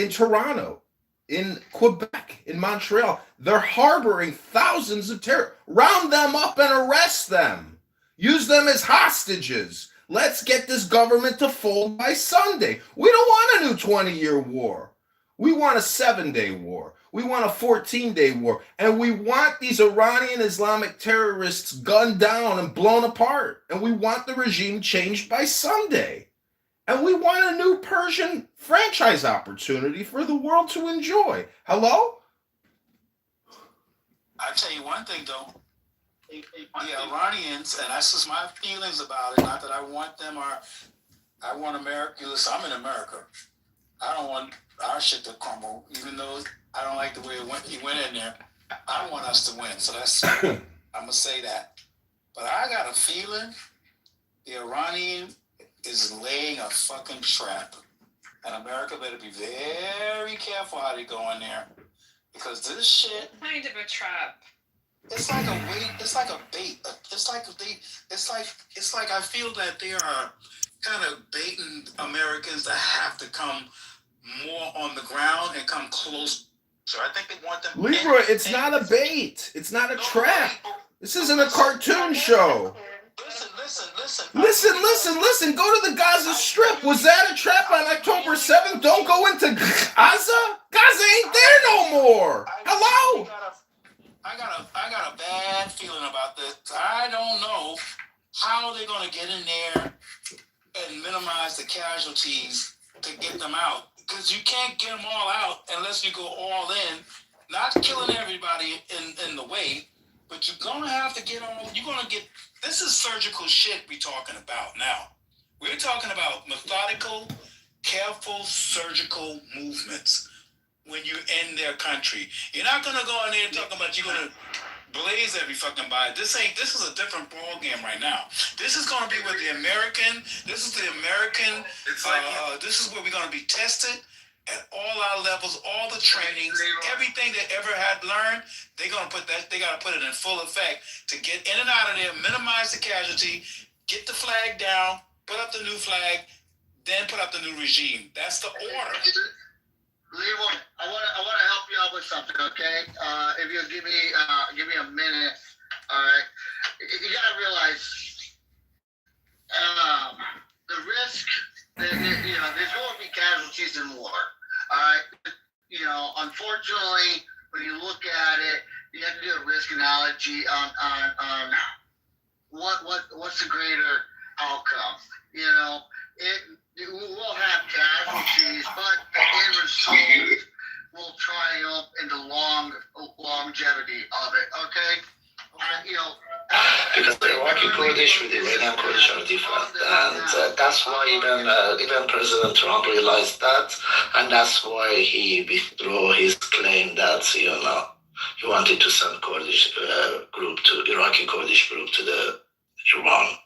Toronto, in Quebec, in Montreal. They're harboring thousands of terrorists. Round them up and arrest them. Use them as hostages. Let's get this government to fold by Sunday. We don't want a new 20-year war. We want a 7-day war. We want a 14-day war. And we want these Iranian Islamic terrorists gunned down and blown apart. And we want the regime changed by Sunday. And we want a new Persian franchise opportunity for the world to enjoy. Hello? I'll tell you one thing, though. The Iranians, and that's just my feelings about it, not that I want them or I want America. Listen, I'm in America. I don't want our shit to crumble, even though I don't like the way he went in there. I want us to win, so that's I'm gonna say that. But I got a feeling the Iranian is laying a fucking trap, and America better be very careful how they go in there, because this shit. What kind of a trap? It's like a wait. It's like a bait. It's like I feel that they are kind of baiting Americans to have to come more on the ground and come close. So I think they want them. Leroy, it's not a bait. It's not a trap. This isn't a cartoon show. Listen. Go to the Gaza Strip. Was that a trap on October 7th? Don't go into Gaza? Gaza ain't there no more. Hello? I got a bad feeling about this. I don't know how they're gonna get in there casualties to get them out. Because you can't get them all out unless you go all in, not killing everybody in the way, but you're going to have to get all, you're going to get, this is surgical shit we're talking about now. We're talking about methodical, careful, surgical movements when you're in their country. You're not going to go in there and talk about you're going to blaze every fucking body. This is a different ball game right now. This is going to be with the American, this is where we're going to be tested at all our levels, all the trainings, everything they ever had learned, they got to put it in full effect to get in and out of there, minimize the casualty, get the flag down, put up the new flag, then put up the new regime. That's the order. Leroy, I want to help you out with something, okay? If you'll give me a minute, all right? You gotta realize the risk. There's going to be casualties in war, all right? Unfortunately, when you look at it, you have to do a risk analogy on what's the greater outcome. We will have casualties, but the end result will triumph in the longevity of it. Okay? Because the Iraqi Kurdish with the Iranian Kurdish are different, and that's why even President Trump realized that, and that's why he withdrew his claim that he wanted to send Iraqi Kurdish group to the Iran.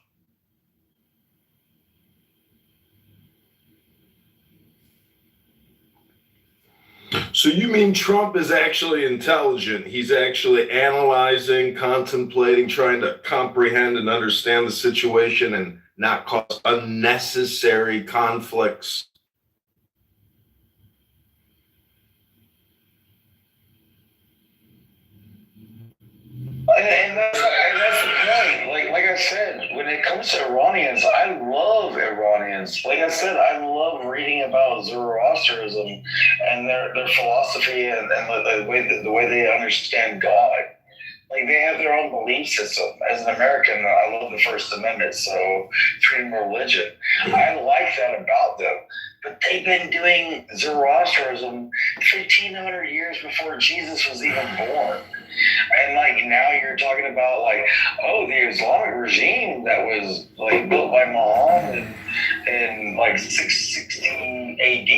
So you mean Trump is actually intelligent? He's actually analyzing, contemplating, trying to comprehend and understand the situation and not cause unnecessary conflicts. And that's the point. Like I said, when it comes to Iranians, I love Iranians. Like I said, I love reading about Zoroastrianism and their philosophy and the way they understand God. Like they have their own belief system. As an American, I love the First Amendment, so freedom of religion. I like that about them. But they've been doing Zoroastrianism 1,500 years before Jesus was even born. And now you're talking about the Islamic regime that was built by Muhammad in 616 AD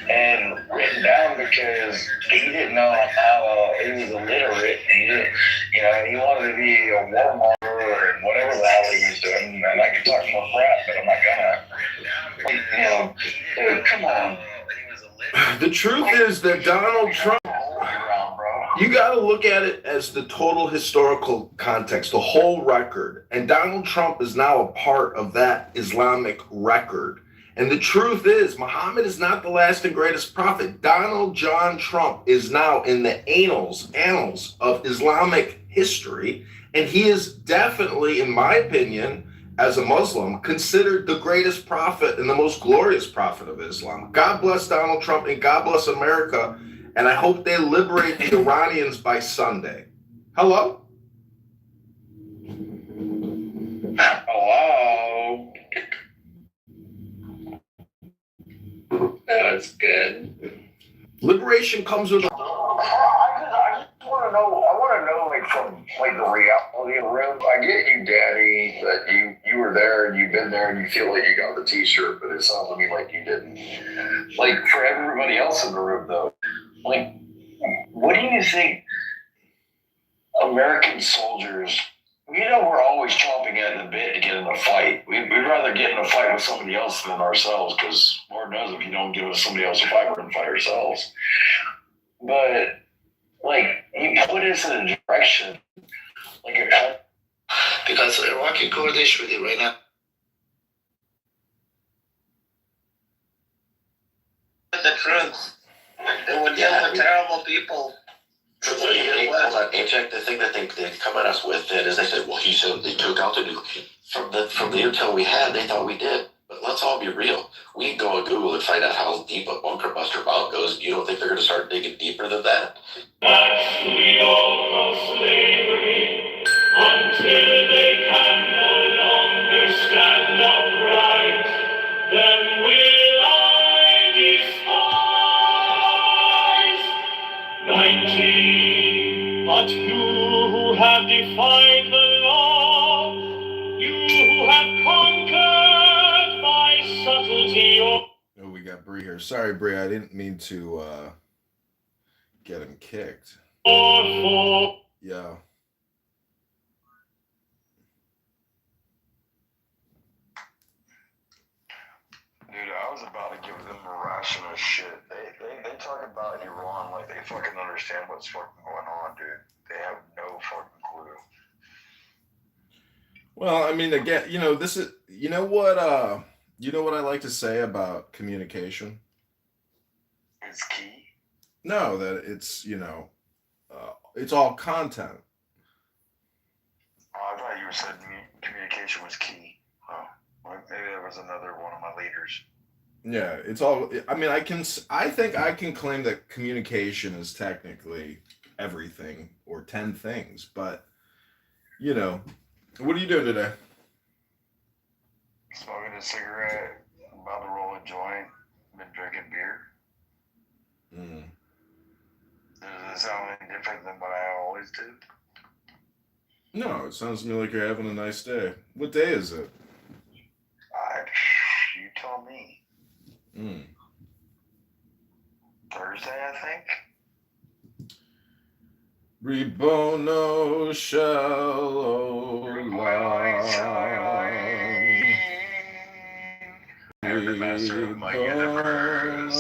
and written down because he didn't know how he was illiterate. He didn't, and he wanted to be a warmonger and whatever the hell he was doing. And I could talk more crap, but I'm not gonna. Dude, come on. The truth is that Donald Trump, you got to look at it as the total historical context, the whole record. And Donald Trump is now a part of that Islamic record. And the truth is, Muhammad is not the last and greatest prophet. Donald John Trump is now in the annals of Islamic history. And he is definitely, in my opinion, as a Muslim, considered the greatest prophet and the most glorious prophet of Islam. God bless Donald Trump and God bless America. And I hope they liberate the Iranians by Sunday. Hello? Hello? That's good. Liberation comes with... I just want to know, from the reality of the room. I get you, Daddy, that you were there and you've been there and you feel like you got the t-shirt, but it sounds to me like you didn't. For everybody else in the room, though, what do you think American soldiers, we're always chomping at the bit to get in a fight. We'd rather get in a fight with somebody else than ourselves, because Lord knows if you don't give us somebody else a fight, we're going to fight ourselves. But, you put us in a direction, because Iraqi Kurdish with Iranian. The truth. They would deal with terrible people. People that inject the thing that they come at us with it is they said, well, he said they took out the nuclear. From the intel we had, they thought we did. But let's all be real. We can go on Google and find out how deep a bunker buster vault goes. You don't think they're going to start digging deeper than that? That's we all of slavery until they can no longer stand upright. Then we 19. But you who have defied the law, you who have conquered by subtlety or Oh, we got Bree here. Sorry, Bree, I didn't mean to get him kicked. for Yeah. Dude, I was about to give them a ration of shit. They talk about Iran like they fucking understand what's fucking going on, dude. They have no fucking clue. Well, I mean, again, this is, you know what I like to say about communication? It's key. No, that it's, it's all content. Oh, I thought you were saying communication was key. Oh, well, maybe that was another one of my leaders. Yeah, it's all, I mean, I think I can claim that communication is technically everything or 10 things, but, what are you doing today? Smoking a cigarette, about to roll a joint, been drinking beer. Mm. Does it sound any different than what I always do? No, it sounds to me like you're having a nice day. What day is it? You tell me. Mm. Thursday, I think. Ribono shalom. Every master of my universe.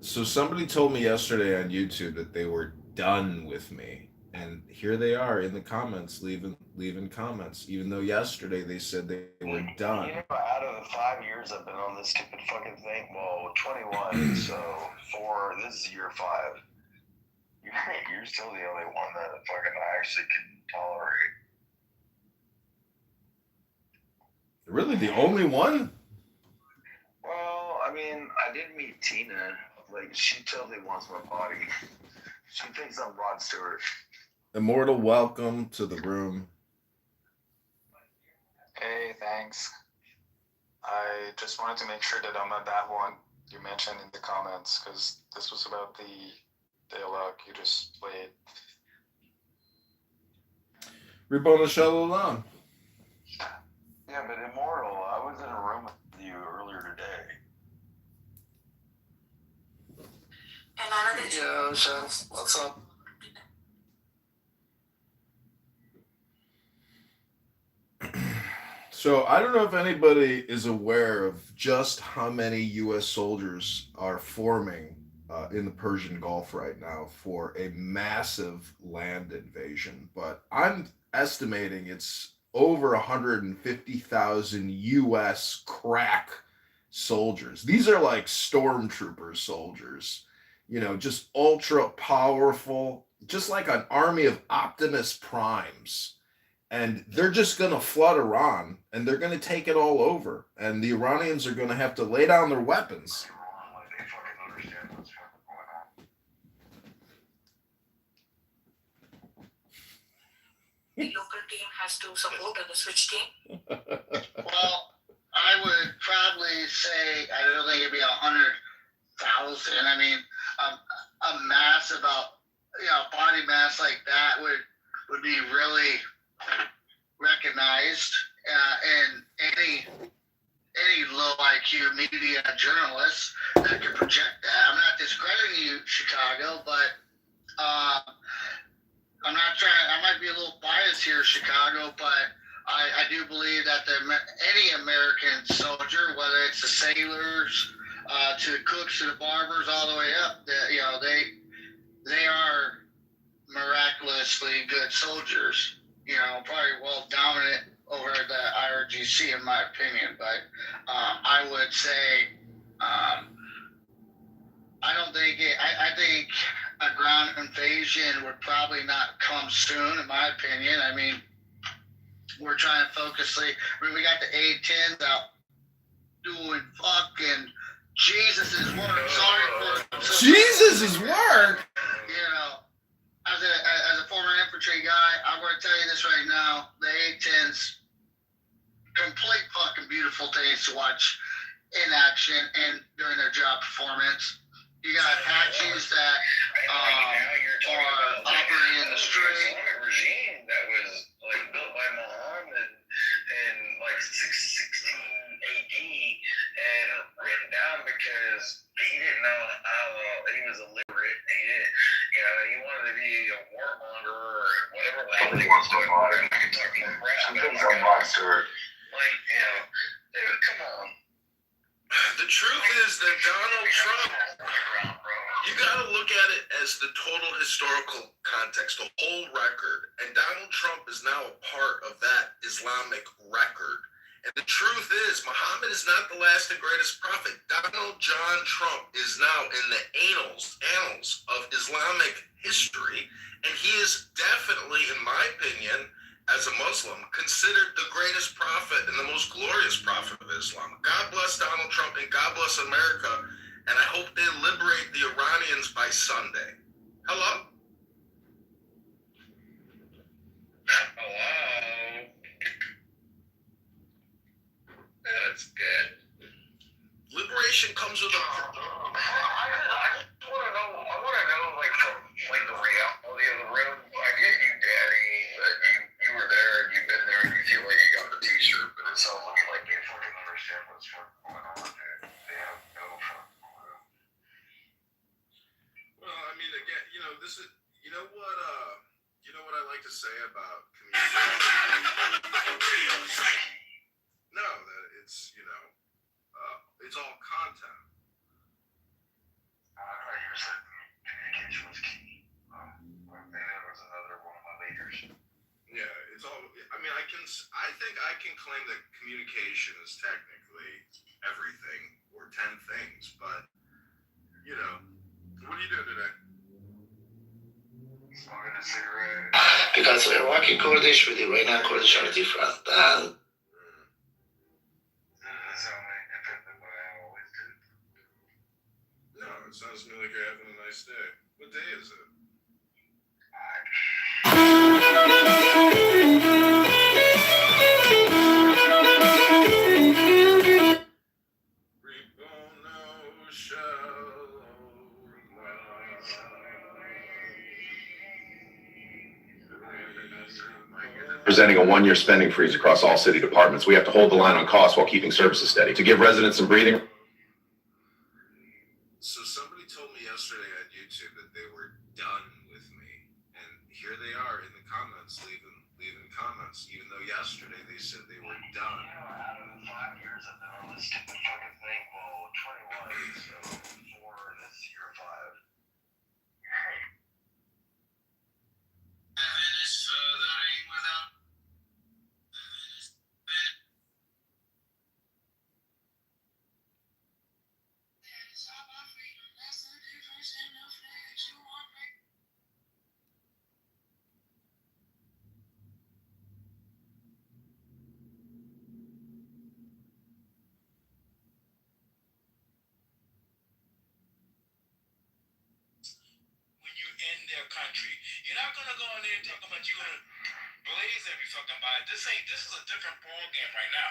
So somebody told me yesterday on YouTube that they were done with me, and here they are in the comments leaving comments, even though yesterday they said they were done. Out of the 5 years I've been on this stupid fucking thing, well, 21, so this is year 5. You're still the only one that fucking I actually can tolerate. Really, the only one? Well, I mean, I did meet Tina. Like, she totally wants my body. She thinks I'm Rod Stewart. Immortal, welcome to the room. Hey, thanks. I just wanted to make sure that I'm not that one you mentioned in the comments, because this was about the dialogue you just played. Ribono shalom. Yeah, but Immortal, I was in a room with you earlier today. Yeah, Chef, what's up? So I don't know if anybody is aware of just how many U.S. soldiers are forming in the Persian Gulf right now for a massive land invasion, but I'm estimating it's over 150,000 U.S. crack soldiers. These are like stormtrooper soldiers, just ultra powerful, just like an army of Optimus Primes. And they're just going to flood Iran, and they're going to take it all over. And the Iranians are going to have to lay down their weapons. The local team has to support the switch team. Well, I would probably say, I don't think it'd be 100,000. I mean, a mass about, body mass like that would be really recognized, and any low IQ media journalist that could project that. I'm not discrediting you, Chicago, but I'm not trying. I might be a little biased here, Chicago, but I do believe that any American soldier, whether it's the sailors, to the cooks, to the barbers, all the way up, they are miraculously good soldiers. Probably well dominant over the IRGC in my opinion, but I would say I don't think I think a ground invasion would probably not come soon, in my opinion. I mean, we're trying to we got the A-10s out doing fucking Jesus' work. Sorry for Jesus' work? As a former infantry guy, I'm going to tell you this right now. The A-10s, complete fucking beautiful things to watch. in action and during their job performance. You got Apaches that are operating in the street. Regime that was like built by Muhammad in like 16 AD and written down because he didn't know how he was illiterate. And he didn't, he wanted to be a warmonger or whatever. He wants to modern. I can talk more crap. Like, dude, come on. The truth is that Donald Trump, you got to look at it as the total historical context, the whole record. And Donald Trump is now a part of that Islamic record. And the truth is, Muhammad is not the last and greatest prophet. Donald John Trump is now in the annals of Islamic history. And he is definitely, in my opinion, as a Muslim, considered the greatest prophet and the most glorious prophet of Islam. God bless Donald Trump and God bless America. And I hope they liberate the Iranians by Sunday. Hello? Hello? That's good. Liberation comes with a... I just want to know, like the reality of the room. I get you, Daddy, that you were there and you've been there and you feel like you got the t-shirt, but it's all looking like you fucking understand what's going on, dude. They have no fucking clue. Well, I mean, again, this is, you know what I like to say about communication? No, that it's, it's all content. You said communication was key. Maybe that was another one of my leaders. Yeah, it's all, I think I can claim that communication is technically everything, or 10 things, but, what are you doing today? Smoking a cigarette. Because Iraqi Kurdish with Iranian Kurdish are different. And no, it sounds to me like you're having a nice day. What day is it? Presenting a one-year spending freeze across all city departments. We have to hold the line on costs while keeping services steady. To give residents some breathing. So somebody told me yesterday on YouTube that they were done with me, and here they are in the comments, leaving comments, even though yesterday they said they were done. Out of the 5 years I've been on this stupid fucking thing, well, 21, so 4, this year 5. In their country. You're not gonna go in there and talk about you're gonna blaze every fucking body. This is a different ball game right now.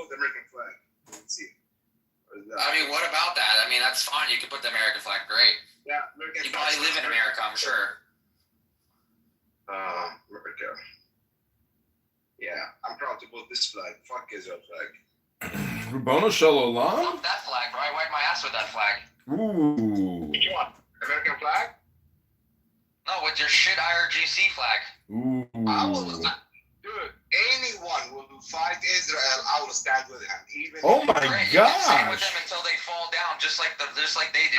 The American flag. Let's see. What about that? That's fine. You can put the American flag. Great. Yeah, American You probably live in America, I'm sure. America. Yeah, I'm proud to put this flag. Fuck Israel flag. Rabboni Shalom? Fuck that flag, bro. I wipe my ass with that flag. Ooh. You want American flag? No, with your shit IRGC flag. Ooh. Dude, anyone will fight Israel, I will stand with him. Even Oh my Great. You can stand with gosh. them until they fall down, just like they do.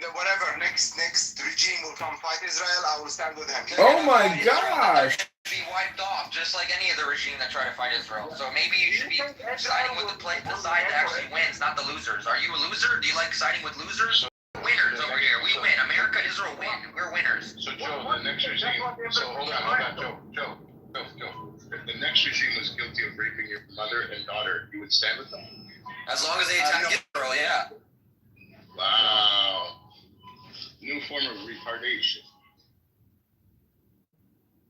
whatever next regime will come fight Israel, I will stand with him. Oh my gosh. Be wiped off, just like any other regime that try to fight Israel. So maybe you should be siding with the side that actually wins, not the losers. Are you a loser? Do you like siding with losers? Winners. for a win. We're winners. So Joe, the next regime. So hold on, Joe. If the next regime was guilty of raping your mother and daughter, you would stand with them? As long as they attack Israel, yeah. Wow. New form of retardation.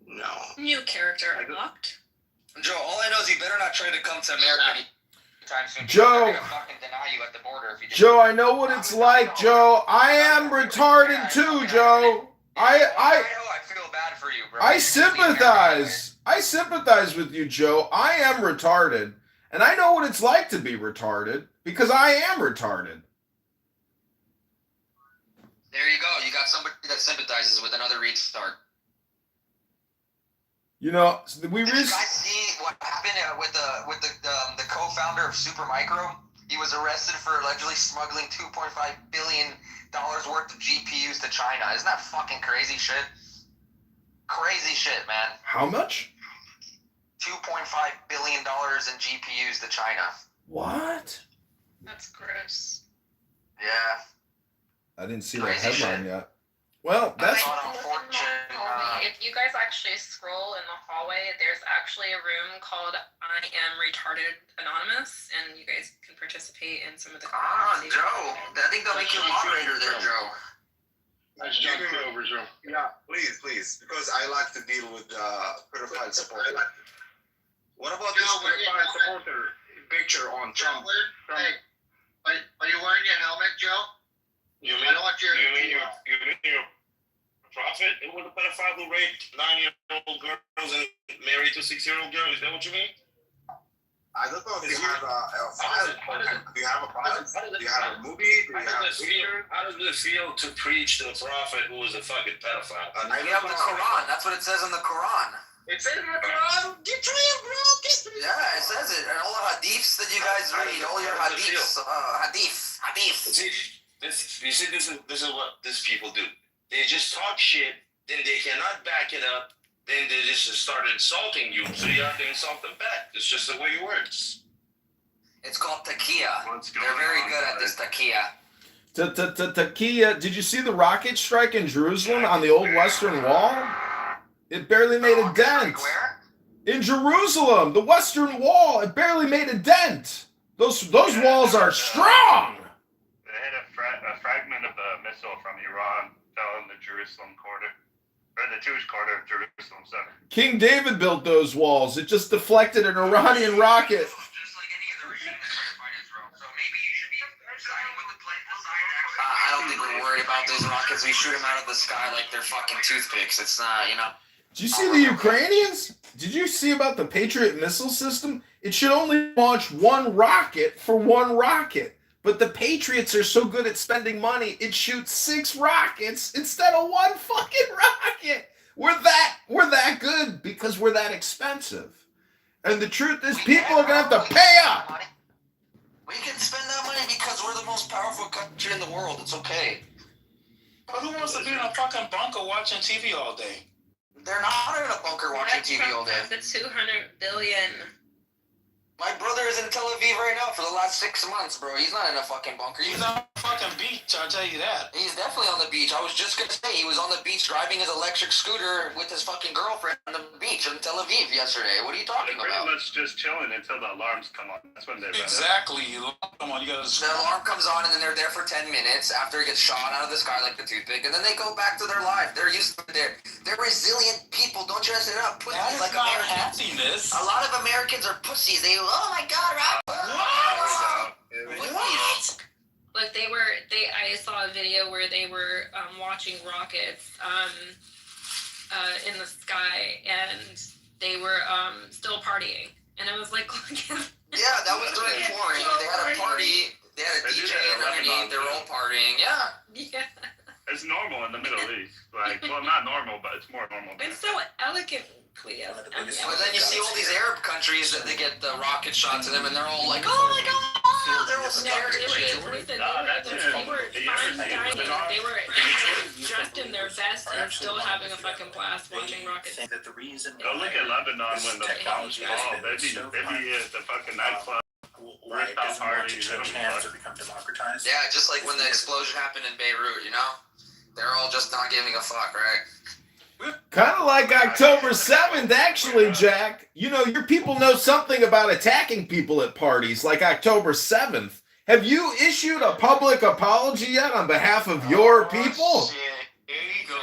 No. New character unlocked. Joe, all I know is you better not try to come to America anytime soon. Joe. They're gonna fucking deny you at the border if you just... Joe, I know what it's like, Joe. I am retarded too, Joe. I know, I feel bad for you, bro. I sympathize. I sympathize with you, Joe. I am retarded. And I know what it's like to be retarded because I am retarded. There you go. You got somebody that sympathizes with another retard. You know, we Did you guys see what happened with the co-founder of Supermicro? He was arrested for allegedly smuggling $2.5 billion worth of GPUs to China. Isn't that fucking crazy shit? Crazy shit, man. How much? $2.5 billion in GPUs to China. What? That's gross. Yeah. I didn't see that headline yet. Well, that's... If you guys actually scroll in the hallway, there's actually a room called I Am Retarded Anonymous, and you guys can participate in some of the conversations. Joe. I think they'll make you a moderator there, Joe. That's John Kitover's room. Yeah, please, because I like to deal with pedophile supporter. What about this pedophile supporter picture on Trump? Hey, are you wearing your helmet, Joe? You mean your prophet? It was a pedophile who raped 9-year-old girls and married to 6-year-old girls. Is that what you mean? I don't know if you have a file. Do you have a file? Do you have a movie? Do you have a picture? How does it feel to preach to a prophet who was a fucking pedophile? We have the Quran. That's what it says in the Quran. It says in the Quran. Get real, bro. Yeah, it says it. And all the hadiths that you guys read, all your hadiths. Hadith. You see, this is what these people do. They just talk shit, then they cannot back it up, then they just start insulting you, so you have to insult them back. It's just the way it works. It's called taqiyya. They're very good at this taqiyya. Taqiyya. Did you see the rocket strike in Jerusalem on the old Western Wall? It barely made a dent. Where? In Jerusalem, the Western Wall, it barely made a dent. Those walls are strong. They hit a fragment of the missile from Iran fell in the Jerusalem quarter, or the Jewish quarter of Jerusalem center. King David built those walls. It just deflected an Iranian rocket. Just like any other regime that's trying to fight Israel. So maybe you should be siding with the I don't think we're worried about those rockets. We shoot them out of the sky like they're fucking toothpicks. It's not, you know. Did you see the Ukrainians? Did you see about the Patriot missile system? It should only launch one rocket for one rocket. But the Patriots are so good at spending money, it shoots 6 rockets instead of one fucking rocket. We're that good because we're that expensive. And the truth is, people are going to have to pay up. We can spend that money because we're the most powerful country in the world. It's okay. But who wants to be in a fucking bunker watching TV all day? They're not in a bunker watching TV all day. The $200 billion. My brother is in Tel Aviv right now for the last 6 months, bro. He's not in a fucking bunker. He's on a fucking beach, I'll tell you that. He's definitely on the beach. I was just gonna say, he was on the beach driving his electric scooter with his fucking girlfriend on the beach in Tel Aviv yesterday. What are you talking They're about? pretty much just chilling until the alarms come on. That's when they're Exactly. Come on, you gotta... The alarm comes on and then they're there for 10 minutes after it gets shot out of the sky like the toothpick, and then they go back to their life. They're used to it. They're resilient people. Don't you understand? They're not pussies That is like not Americans. happiness. A lot of Americans are pussies. They, oh my God, What? Like I saw a video where they were watching rockets in the sky, and they were still partying. And I was like, yeah, that was during touring. They had a party. They had a DJ underneath. They were all partying. Yeah. Yeah. It's normal in the Middle East. Like, well, not normal, but it's more normal. It's so elegant. But then you see all these Arab countries that they get the rocket shot to them, and they're all like, "Oh my God!" They're all scared and shit. They were fine dining. They were dressed in their best and still having a fucking blast watching rockets. Go look at Lebanon when the bombs fall. They be at the fucking nightclub. Yeah, just like when the explosion happened in Beirut, you know? They're all just not giving a fuck, right? Kind of like October 7th, actually, Jack. You know, your people know something about attacking people at parties, like October 7th. Have you issued a public apology yet on behalf of your people? Shit. There you go.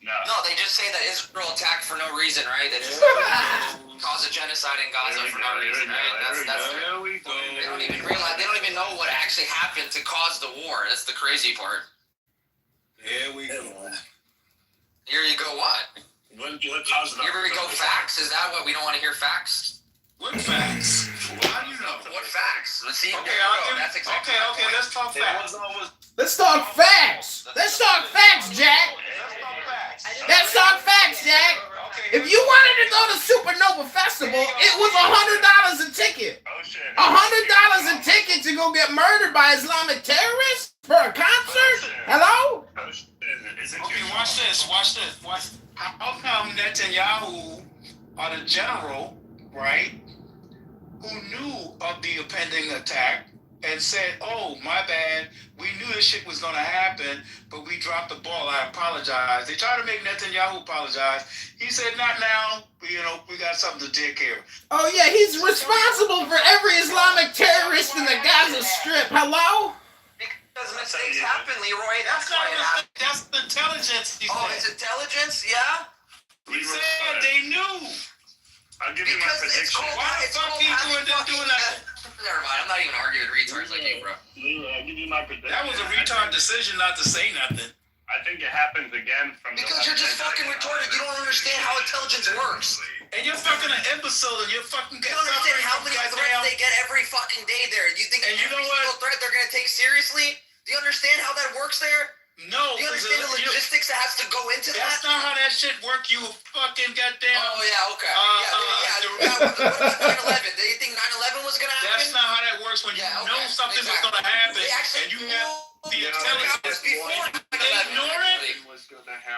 No, they just say that Israel attacked for no reason, right? They just caused a genocide in Gaza for no reason, right? There we go. They don't even realize. They don't even know what actually happened to cause the war. That's the crazy part. There we go. Here you go. What? What caused that? Here we go. Facts. Is that what we don't want to hear? Facts. What facts? How do you know? What facts? Let's see. Okay, That's exactly okay, let's talk facts. Let's talk facts. Let's talk facts, Jack. Let's talk facts, Jack. If you wanted to go to Supernova Festival, it was $100 a ticket. $100 a ticket to go get murdered by Islamic terrorists for a concert? Hello? Okay, watch this. How come Netanyahu, or the general, right, who knew of the impending attack and said, oh, my bad, we knew this shit was going to happen, but we dropped the ball, I apologize. They tried to make Netanyahu apologize. He said, not now, we got something to take care of. Oh, yeah, he's responsible for every Islamic terrorist in the Gaza Strip. Hello? Because mistakes happen, Leroy. That's intelligence. It's intelligence, yeah? He said they knew. I'll give you my prediction. Why the fuck he doing that? Never mind. I'm not even arguing with retards like you, bro. I'll give you my prediction. That was a retard decision not to say nothing. I think it happens again from because you're just fucking retarded. You don't understand how intelligence works. And you're fucking an imbecile, and you're fucking. You don't understand how many threats they get every fucking day there. Do you think every single threat they're gonna take seriously? Do you understand how that works there? No. Do you understand the logistics that has to go into that? That's not how that shit work. You fucking goddamn. Oh yeah, okay. What about 9/11? Do you think 9/11 was gonna happen? That's not how that works. When you know something was gonna happen, and you have the intelligence before 9/11. Ignore it.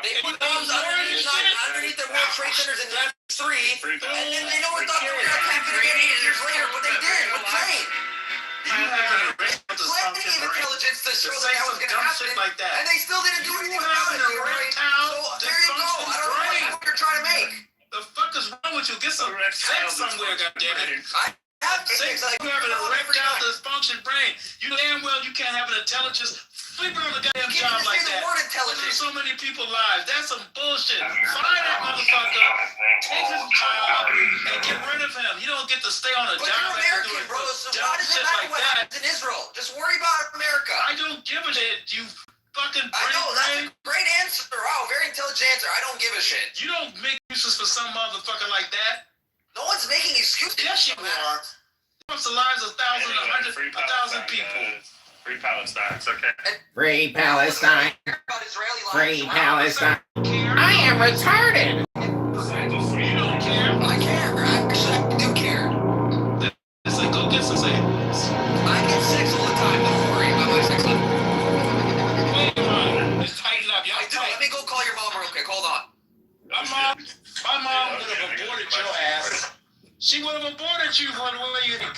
They put bombs underneath the World Trade Centers in 1993, and then they never thought they were gonna attack it again 8 years later, but they did with plane. Plenty of intelligence to show that was going to happen, like that. And they still didn't do anything about it. So there you go. I don't know what you're trying to make. The fuck is wrong with you? Get some sex somewhere, goddammit. I have sex. You have an erectile dysfunction brain. You damn well you can't have an intelligence sleeping on a goddamn job like that. There's so many people's lives. That's some bullshit. Find that motherfucker, take his job, and get rid of him. You don't get to stay on a job after doing dumb shit like that. In Israel, just worry about America. I don't give a shit. You fucking brain. I know, that's a great answer. Wow, very intelligent answer. I don't give a shit. You don't make excuses for some motherfucker like that. No one's making excuses. Yes, you are. You lost the lives of 1,000 people. Free Palestine, it's okay. Free Palestine. Free Palestine. I am retarded. You don't care. I care. Actually, I do care. Listen, go get some sex. I get sex all the time. Don't worry about my sex life. Wait a minute. Just tighten up. Y'all tight. Let me go call your mom real quick. Hold on. My mom would have aborted your ass. She would have aborted you for the way you think.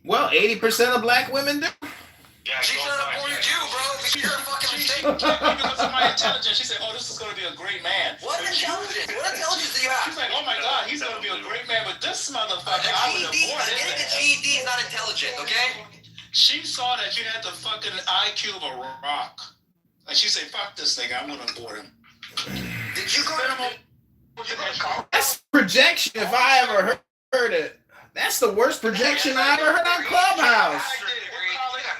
Well, 80% of black women do. Yeah, she should have aborted you, bro. You're a fucking mistake. Because of my intelligence, she said, oh, this is going to be a great man. What intelligence? What intelligence do you have? She's like, oh my God, he's going to be a great man, but this motherfucker, I would abort his Getting a GED is not intelligent, okay? She saw that you had the fucking IQ of a rock. And she said, fuck this nigga, I'm going to abort him. Did you go to That's projection if I ever heard it. That's the worst projection I ever heard on Clubhouse.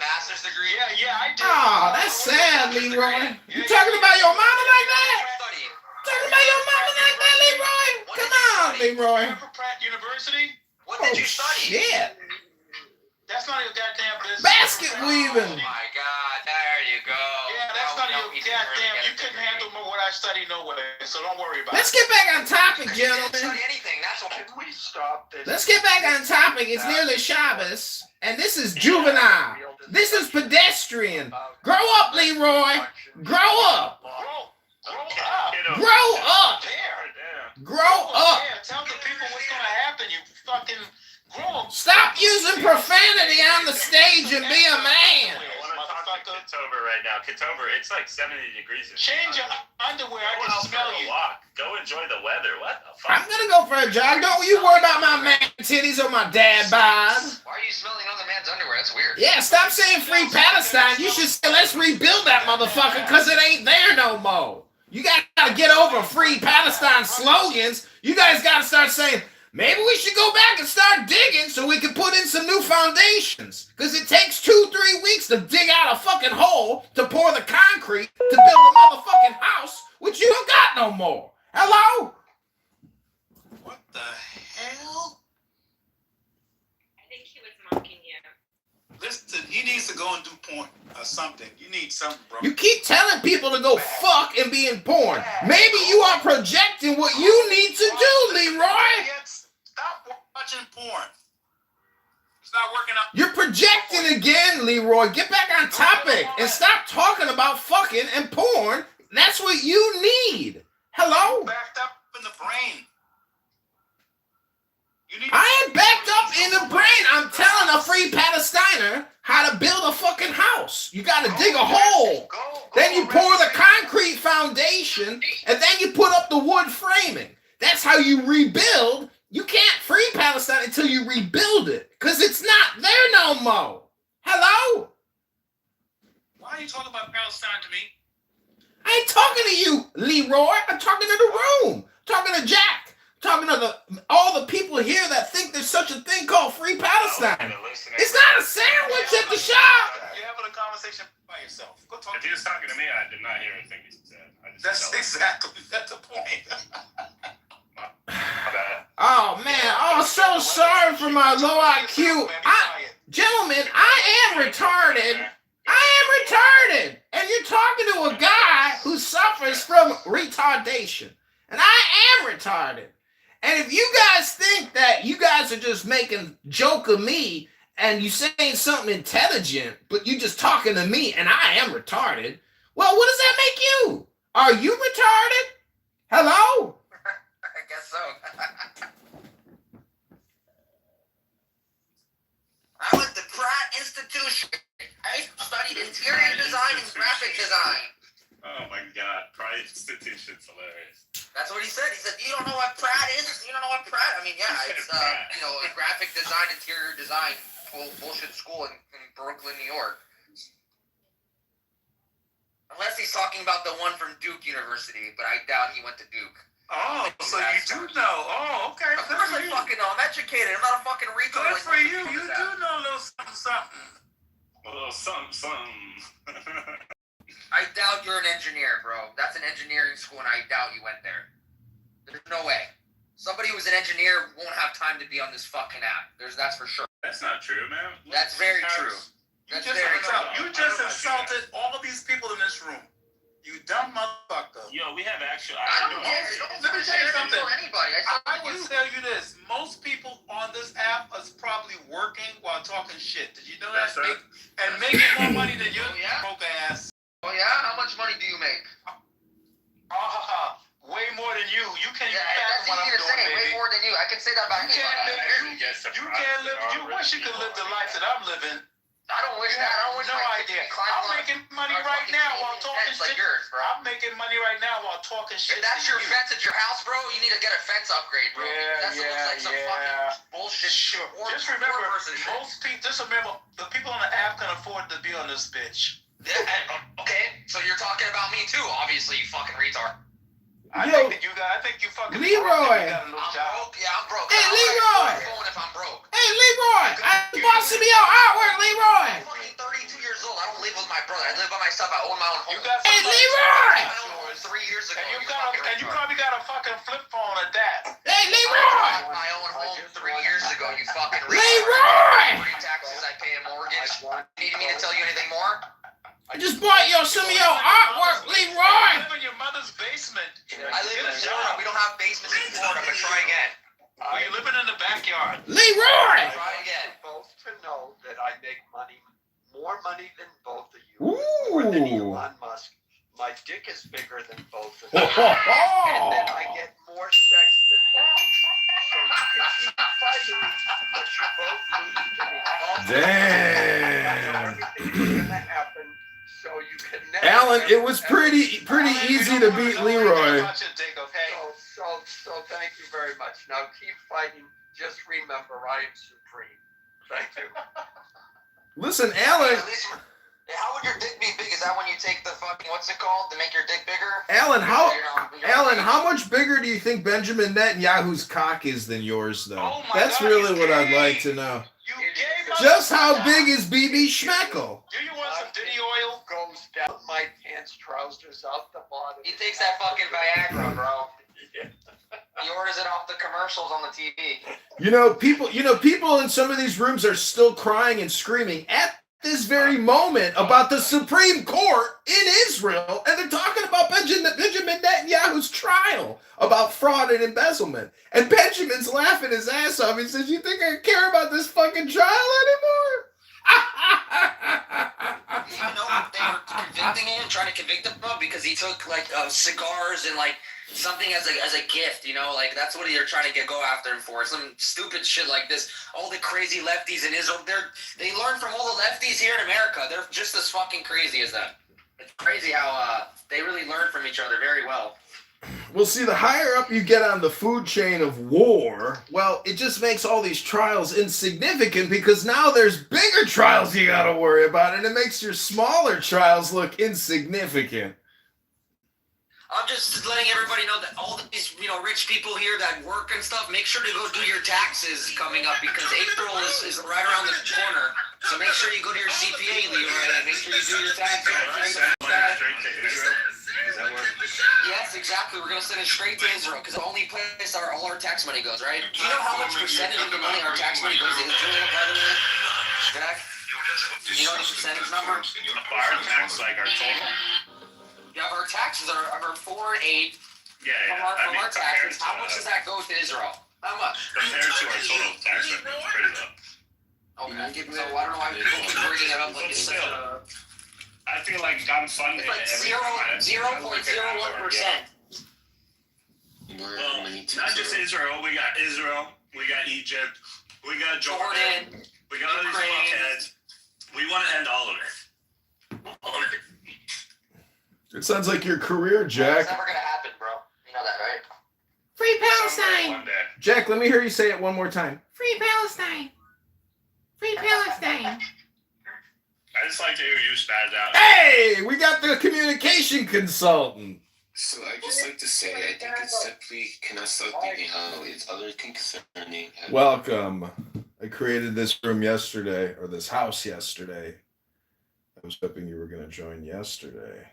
Master's degree? Yeah, I did. Oh, that's sad, Leroy. You talking about your mama like that? Talking about your mama like that, Leroy? Come on, Leroy. Pratt University? What did you study? Shit. That's not your goddamn business. Basket weaving. Oh my God, there you go. Yeah, that's not your goddamn. You couldn't handle what I study no way, so don't worry about it. Let's get back on topic, gentlemen. Anything, that's what. Can we stop this? Let's get back on topic. It's nearly Shabbos, and this is juvenile. This is pedestrian. Grow up, Leroy. Grow up. Grow up. Grow up. Yeah, tell the people what's going to happen, you fucking grow up. Stop using profanity on the stage and be a man. Kitover right now. Kitover, it's like 70 degrees. Change your underwear. I can smell you. Walk. Go enjoy the weather. What the fuck? I'm gonna go for a jog. Don't you worry about my man titties or my dad bod. Why are you smelling other man's underwear? That's weird. Yeah, stop saying free Palestine. You should say let's rebuild that motherfucker because it ain't there no more. You gotta get over free Palestine slogans. You guys gotta start saying, maybe we should go back and start digging so we can put in some new foundations. Because it takes 2-3 weeks to dig out a fucking hole to pour the concrete to build a motherfucking house, which you don't got no more. Hello? What the hell? I think he was mocking you. Listen, he needs to go and do porn or something. You need something, bro. You keep telling people to go fuck and be in porn. Maybe you are projecting what you need to do, Leroy. Stop watching porn. It's not working out. You're projecting again, Leroy. Get back on topic and stop talking about fucking and porn. That's what you need. Hello? Backed up in the brain. I ain't backed up in the brain. I'm telling a free Palestiner how to build a fucking house. You got to dig a hole. Then you pour the concrete foundation, and then you put up the wood framing. That's how you rebuild. You can't free Palestine until you rebuild it, because it's not there no more. Hello? Why are you talking about Palestine to me? I ain't talking to you, Leroy. I'm talking to the room. I'm talking to Jack. I'm talking to all the people here that think there's such a thing called free Palestine. It's not a sandwich at the shop. You're having a conversation by yourself. Go talk. If he was talking to me, I did not hear anything he said. That's the point. Oh man, oh so sorry for my low IQ. Gentlemen, I am retarded. And you're talking to a guy who suffers from retardation. And I am retarded. And if you guys think that you guys are just making joke of me and you saying something intelligent, but you just talking to me and I am retarded, well, what does that make you? Are you retarded? Hello? I guess so. I went to Pratt Institution. I studied interior design and graphic design. Oh my god, Pride Institution's hilarious. That's what he said. He said, you don't know what Pratt is? You don't know what Pratt? I mean, yeah, it's, a graphic design, interior design, bullshit school in Brooklyn, New York. Unless he's talking about the one from Duke University, but I doubt he went to Duke. Oh, so you do know. Oh, okay. Of course I fucking know. I'm educated. I'm not a fucking retard. Good for you. You do know a little something. A little something. I doubt you're an engineer, bro. That's an engineering school, and I doubt you went there. There's no way. Somebody who's an engineer won't have time to be on this fucking app. That's for sure. That's not true, man. That's very true. You just insulted all of these people in this room. You dumb motherfucker. Yo, we have actual. I don't care. Let me tell you something. Anybody. I will tell you this. Most people on this app is probably working while talking shit. Did you know that? And making more money than your broke ass. Oh yeah? How much money do you make? Way more than you. You can't even that's fathom what I'm easy to doing, say. baby. Way more than you. I can say that about anybody. You can't live. You wish you could live the life that I'm living. I don't wish that. I don't wish no my idea. I'm making money right now while talking shit. Like yours, bro. I'm making money right now while talking shit. If that's your fence at your house, bro, you need to get a fence upgrade, bro. That looks like some fucking bullshit. Sure. Just remember, the people on the app can afford to be on this bitch. Yeah, okay, so you're talking about me too, obviously, you fucking retard. I think you fucking Leroy. I'm broke. Yeah, I'm broke. Hey, Leroy. If I'm broke. Hey, Leroy. I'm bossing me out artwork, Leroy. I'm fucking 32 years old. I don't live with my brother. I live by myself. I own my own home. Hey, Leroy. I own 3 years ago. And you probably got a fucking flip phone at that. Hey, Leroy. I own home 3 years ago. You fucking retard. Leroy. Free taxes. I pay a mortgage. Need me to tell you anything more? I just bought some of your artwork, Leroy. You live in your mother's basement. I live in Florida. We don't have basements in Florida, but try again. You're living in the backyard. Leroy! Try again. Both to know that I make more money than both of you, more than Elon Musk. My dick is bigger than both of you, and then I get more sex than both of you. So you can keep fighting, but you both lose to me. Damn. Everything's gonna happen Alan, it was pretty easy to beat Leroy. So thank you very much. Now keep fighting. Just remember, I am supreme. Thank you. Listen, Alan. How would your dick be big? Is that when you take the fucking, what's it called, to make your dick bigger? Alan, how much bigger do you think Benjamin Netanyahu's cock is than yours, though? That's really what I'd like to know. Just how big is BB Schmeckel? Do you want some Diddy oil? Goes down my pants, trousers out the bottom. He takes that fucking Viagra, bro. He orders it off the commercials on the TV. People in some of these rooms are still crying and screaming at this very moment about the Supreme Court in Israel, and they're talking about Benjamin Netanyahu's trial about fraud and embezzlement. And Benjamin's laughing his ass off. He says, "You think I care about this fucking trial anymore?" Even though they were convicting him, trying to convict him because he took cigars and something as a gift, that's what they're trying to go after him for. Some stupid shit like this. All the crazy lefties in Israel, they learn from all the lefties here in America. They're just as fucking crazy as them. It's crazy how they really learn from each other very well. Well, see, the higher up you get on the food chain of war, well, it just makes all these trials insignificant because now there's bigger trials you gotta worry about, and it makes your smaller trials look insignificant. I'm just letting everybody know that all these, rich people here that work and stuff, make sure to go do your taxes coming up because April is right around the corner. So make sure you go to your CPA, Leroy, and make sure you do your taxes. Yes, exactly. We're going to send it straight to Israel because the only place all our tax money goes, right? Do you know how much percentage of the money our tax money goes to Israel, by the way? Jack? Do you know the percentage number? Our tax, our total? Yeah, our taxes are 4 and 8. Yeah, from our taxes. How much does that go to Israel? How much? Compared to our total tax revenue, it's pretty low. Okay, so I don't know why people keep bringing it up like it's I feel like I'm funding it's like 0.01%. Well, not just Israel. We got Israel. We got Egypt. We got Jordan. We got all these blockheads. We want to end all of it. All of it. It sounds like your career, Jack. It's never gonna happen, bro. You know that, right? Free Palestine! Jack, let me hear you say it one more time. Free Palestine! Free Palestine! I just like to hear you spaz out. Hey, we got the communication consultant. So I just like to say, I think it's simply cannot stop thinking how it's other concerning. Welcome. I created this room yesterday, or this house yesterday. I was hoping you were going to join yesterday.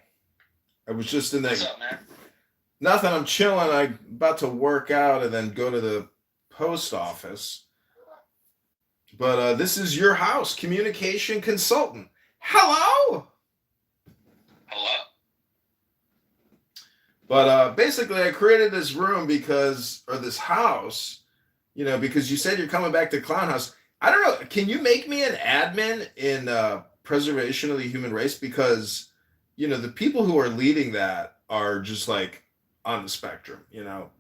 I was just in that. What's up, man? Nothing. I'm chilling. I'm about to work out and then go to the post office. But this is your house, communication consultant. Hello. Hello. But basically, I created this room this house, because you said you're coming back to Clown House. I don't know. Can you make me an admin in preservation of the human race? Because the people who are leading that are just on the spectrum,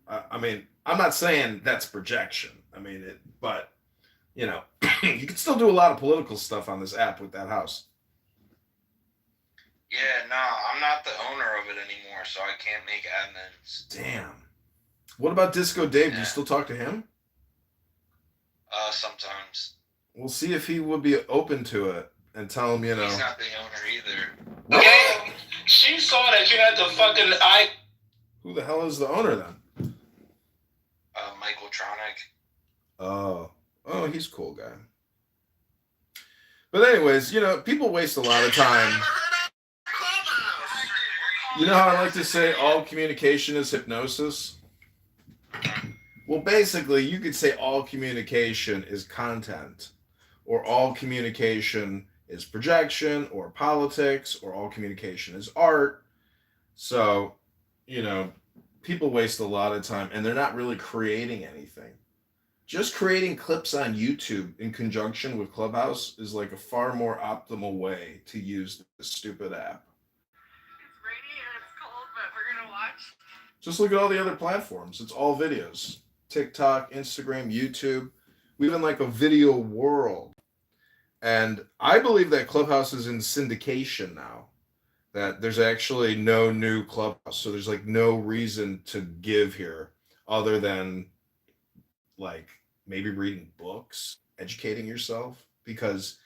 I mean, I'm not saying that's projection. I mean, but you can still do a lot of political stuff on this app with that house. Yeah, no, I'm not the owner of it anymore, so I can't make admins. Damn. What about Disco Dave? Do you still talk to him? Sometimes. We'll see if he would be open to it and tell him, He's not the owner either. Okay, she saw that you had the fucking Who the hell is the owner then? Michael Tronic. Oh, he's a cool guy. But anyways, people waste a lot of time. You know how I like to say all communication is hypnosis? Well, basically, you could say all communication is content, or all communication is projection, or politics, or all communication is art. So, people waste a lot of time, and they're not really creating anything. Just creating clips on YouTube in conjunction with Clubhouse is a far more optimal way to use this stupid app. It's rainy and it's cold, but we're gonna watch. Just look at all the other platforms. It's all videos. TikTok, Instagram, YouTube. We live in a video world. And I believe that Clubhouse is in syndication now. that there's actually no new clubhouse, so there's like no reason to give here other than like maybe reading books, educating yourself. Because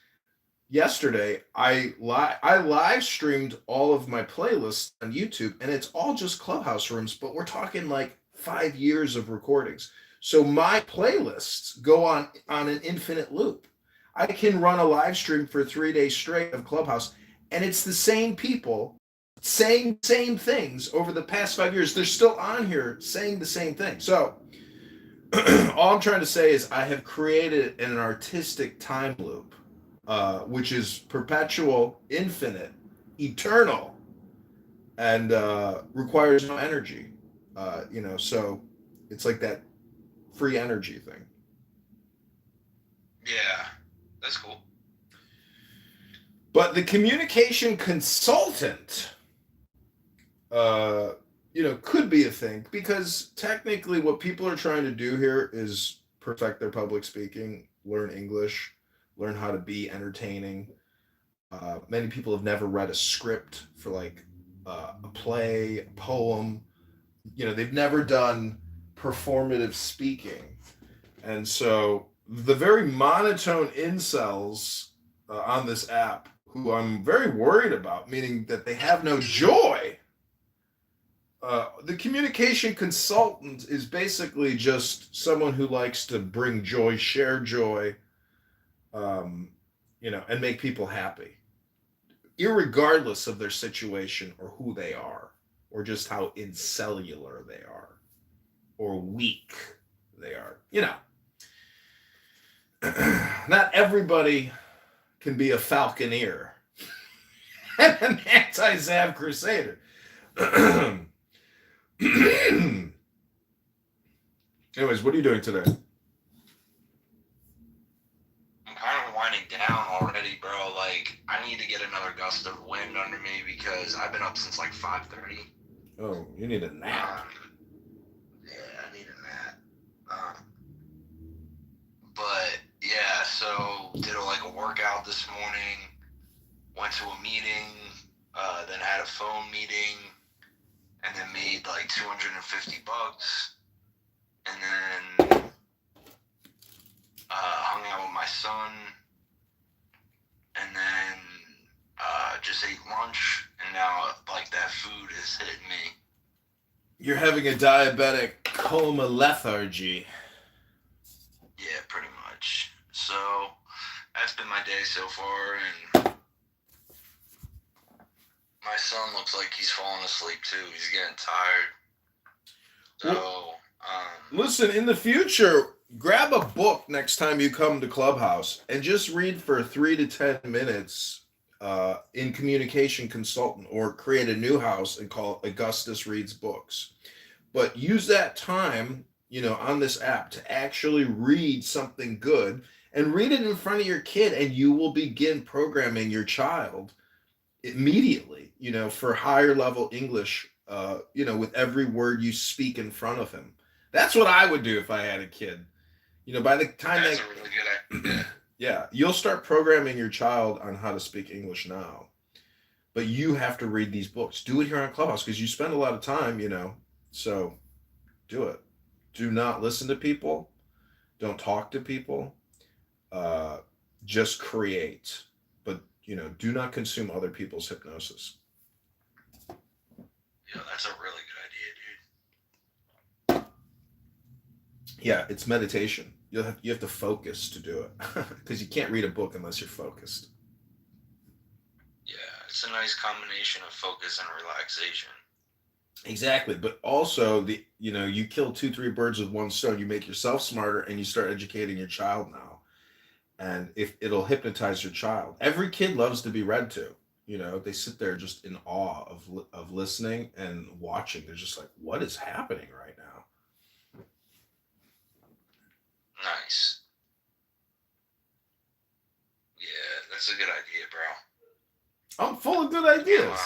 yesterday I live streamed all of my playlists on YouTube, and it's all just clubhouse rooms, but we're talking like 5 years of recordings. So my playlists go on an infinite loop. I can run a live stream for 3 days straight of clubhouse, and it's the same people saying same things over the past 5 years. They're still on here saying the same thing. So all I'm trying to say is I have created an artistic time loop, which is perpetual, infinite, eternal, and requires no energy. So it's like that free energy thing. Yeah, that's cool. But the communication consultant, could be a thing, because technically what people are trying to do here is perfect their public speaking, learn English, learn how to be entertaining. Many people have never read a script for like a play, a poem. They've never done performative speaking. And so the very monotone incels on this app, who I'm very worried about, meaning that they have no joy. The communication consultant is basically just someone who likes to bring joy, share joy, and make people happy, irregardless of their situation or who they are, or just how incellular they are, or weak they are. Not everybody can be a falconeer and an anti-Zav crusader. Anyways, what are you doing today? I'm kind of winding down already, bro. Like, I need to get another gust of wind under me because I've been up since like 5:30. Oh, you need a nap. Yeah, I need a nap. But yeah, so did a workout this morning. Went to a meeting. Then had a phone meeting. And then made like $250. And then hung out with my son. And then just ate lunch. And now like that food is hitting me. You're having a diabetic coma lethargy. Yeah, pretty much. So that's been my day so far, and my son looks like he's falling asleep too. He's getting tired. So, listen, in the future, grab a book next time you come to Clubhouse and just read for 3 to 10 minutes in Communication Consultant, or create a new house and call it Augustus Reads Books. But use that time, on this app to actually read something good, and read it in front of your kid, and you will begin programming your child immediately, for higher level English, with every word you speak in front of him. That's what I would do if I had a kid. By the time that's a really good idea. Yeah, you'll start programming your child on how to speak English now. But you have to read these books. Do it here on Clubhouse because you spend a lot of time, so do it. Do not listen to people. Don't talk to people. Just create. But, do not consume other people's hypnosis. Yeah, that's a really good idea, dude. Yeah, it's meditation. You have to focus to do it, because you can't read a book unless you're focused. Yeah, it's a nice combination of focus and relaxation. Exactly, but also you kill 2-3 birds with one stone. You make yourself smarter, and you start educating your child now, and if it'll hypnotize your child. Every kid loves to be read to. They sit there just in awe of listening and watching. They're just like, what is happening right now? Nice. Yeah, that's a good idea, bro. I'm full of good ideas.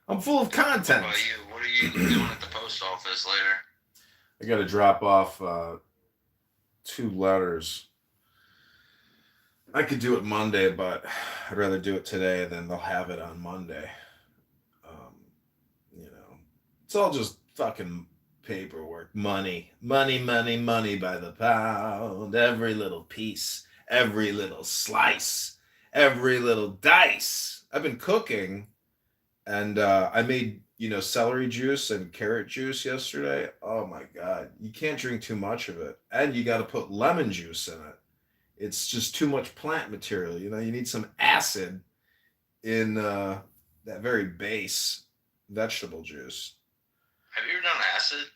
I'm full of content. What about you? What are you doing at the post office later? I got to drop off 2 letters. I could do it Monday, but I'd rather do it today than they'll have it on Monday. Um, you know, it's all just fucking paperwork, money, money, money, money by the pound. Every little piece, every little slice, every little dice. I've been cooking, and I made celery juice and carrot juice yesterday. Oh my god, you can't drink too much of it, and you got to put lemon juice in it. It's just too much plant material. You need some acid in that very base vegetable juice. Have you ever done acid?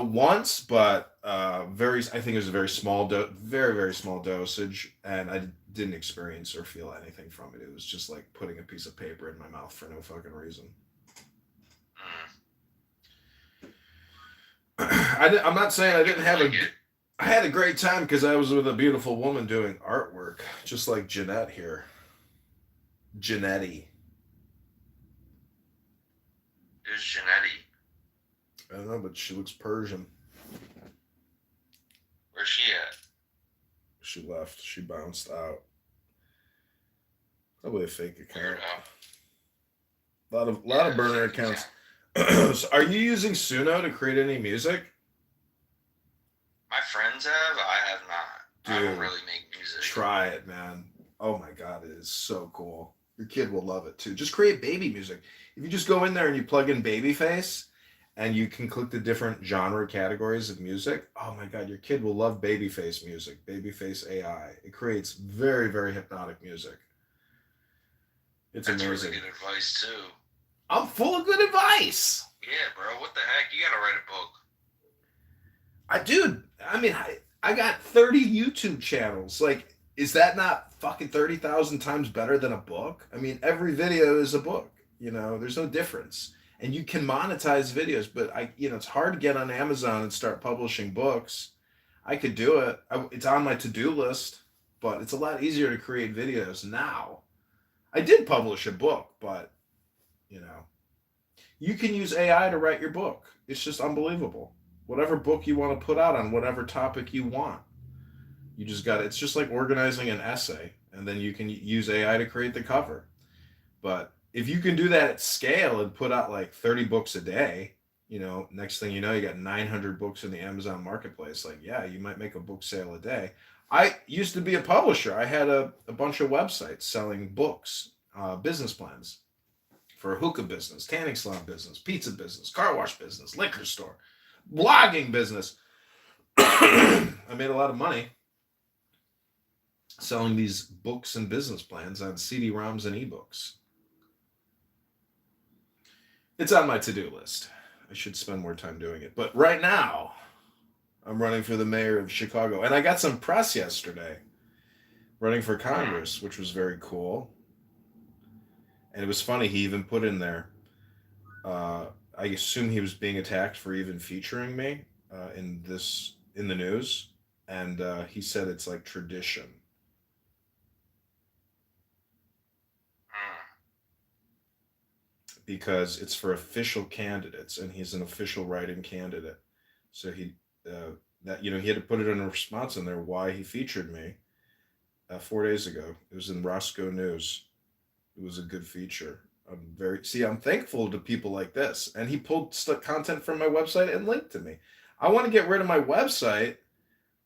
Once, but I think it was a very small very very small dosage, and I didn't experience or feel anything from it. It was just like putting a piece of paper in my mouth for no fucking reason. I'm not saying I didn't have I had a great time because I was with a beautiful woman doing artwork, just like Jeanette here. Janetti. Who's Janetti? I don't know, but she looks Persian. Where's she at? She left. She bounced out. Probably a fake account. A lot of burner accounts. So are you using Suno to create any music? My friends have. I have not. Dude, I don't really make music. Try it, man. Oh my god, it is so cool. Your kid will love it too. Just create baby music. If you just go in there and you plug in Babyface, and you can click the different genre categories of music, oh my god, your kid will love Babyface music. Babyface AI. It creates very, very hypnotic music. It's That's amazing. really good advice too. I'm full of good advice. Yeah, bro. What the heck? You gotta write a book. I got 30 YouTube channels. Like, is that not fucking 30,000 times better than a book? I mean, every video is a book. There's no difference. And you can monetize videos, but it's hard to get on Amazon and start publishing books. I could do it. It's on my to-do list, but it's a lot easier to create videos now. I did publish a book, but you can use AI to write your book. It's just unbelievable. Whatever book you want to put out on whatever topic you want. You just got it's just like organizing an essay, and then you can use AI to create the cover. But if you can do that at scale and put out like 30 books a day, next thing you know, you got 900 books in the Amazon marketplace. Like, yeah, you might make a book sale a day. I used to be a publisher. I had a bunch of websites selling books, business plans for a hookah business, tanning salon business, pizza business, car wash business, liquor store, blogging business. I made a lot of money selling these books and business plans on CD-ROMs and ebooks. It's on my to-do list. I should spend more time doing it. But right now, I'm running for the mayor of Chicago. And I got some press yesterday running for Congress, which was very cool. And it was funny, he even put in there, I assume he was being attacked for even featuring me in the news. And he said it's like tradition. Because it's for official candidates, and he's an official write-in candidate. So he had to put it in a response in there why he featured me 4 days ago. It was in Roscoe News. It was a good feature. I'm thankful to people like this. And he pulled content from my website and linked to me. I want to get rid of my website.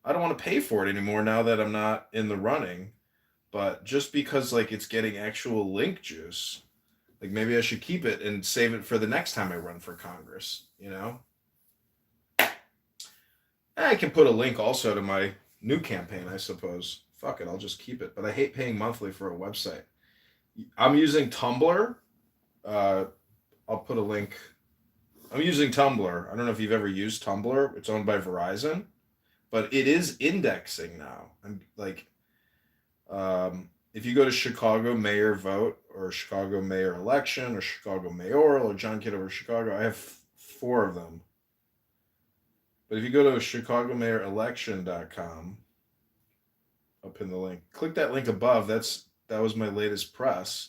I don't want to pay for it anymore now that I'm not in the running. But just because it's getting actual link juice, maybe I should keep it and save it for the next time I run for Congress, I can put a link also to my new campaign, I suppose. Fuck it, I'll just keep it. But I hate paying monthly for a website. I'm using Tumblr. I'll put a link. I'm using Tumblr. I don't know if you've ever used Tumblr. It's owned by Verizon, but it is indexing now. If you go to Chicago Mayor Vote or Chicago Mayor Election or Chicago Mayoral or John Kitover Chicago, I have 4 of them. But if you go to chicagomayorelection.com, I'll pin the link. Click that link above. That was my latest press.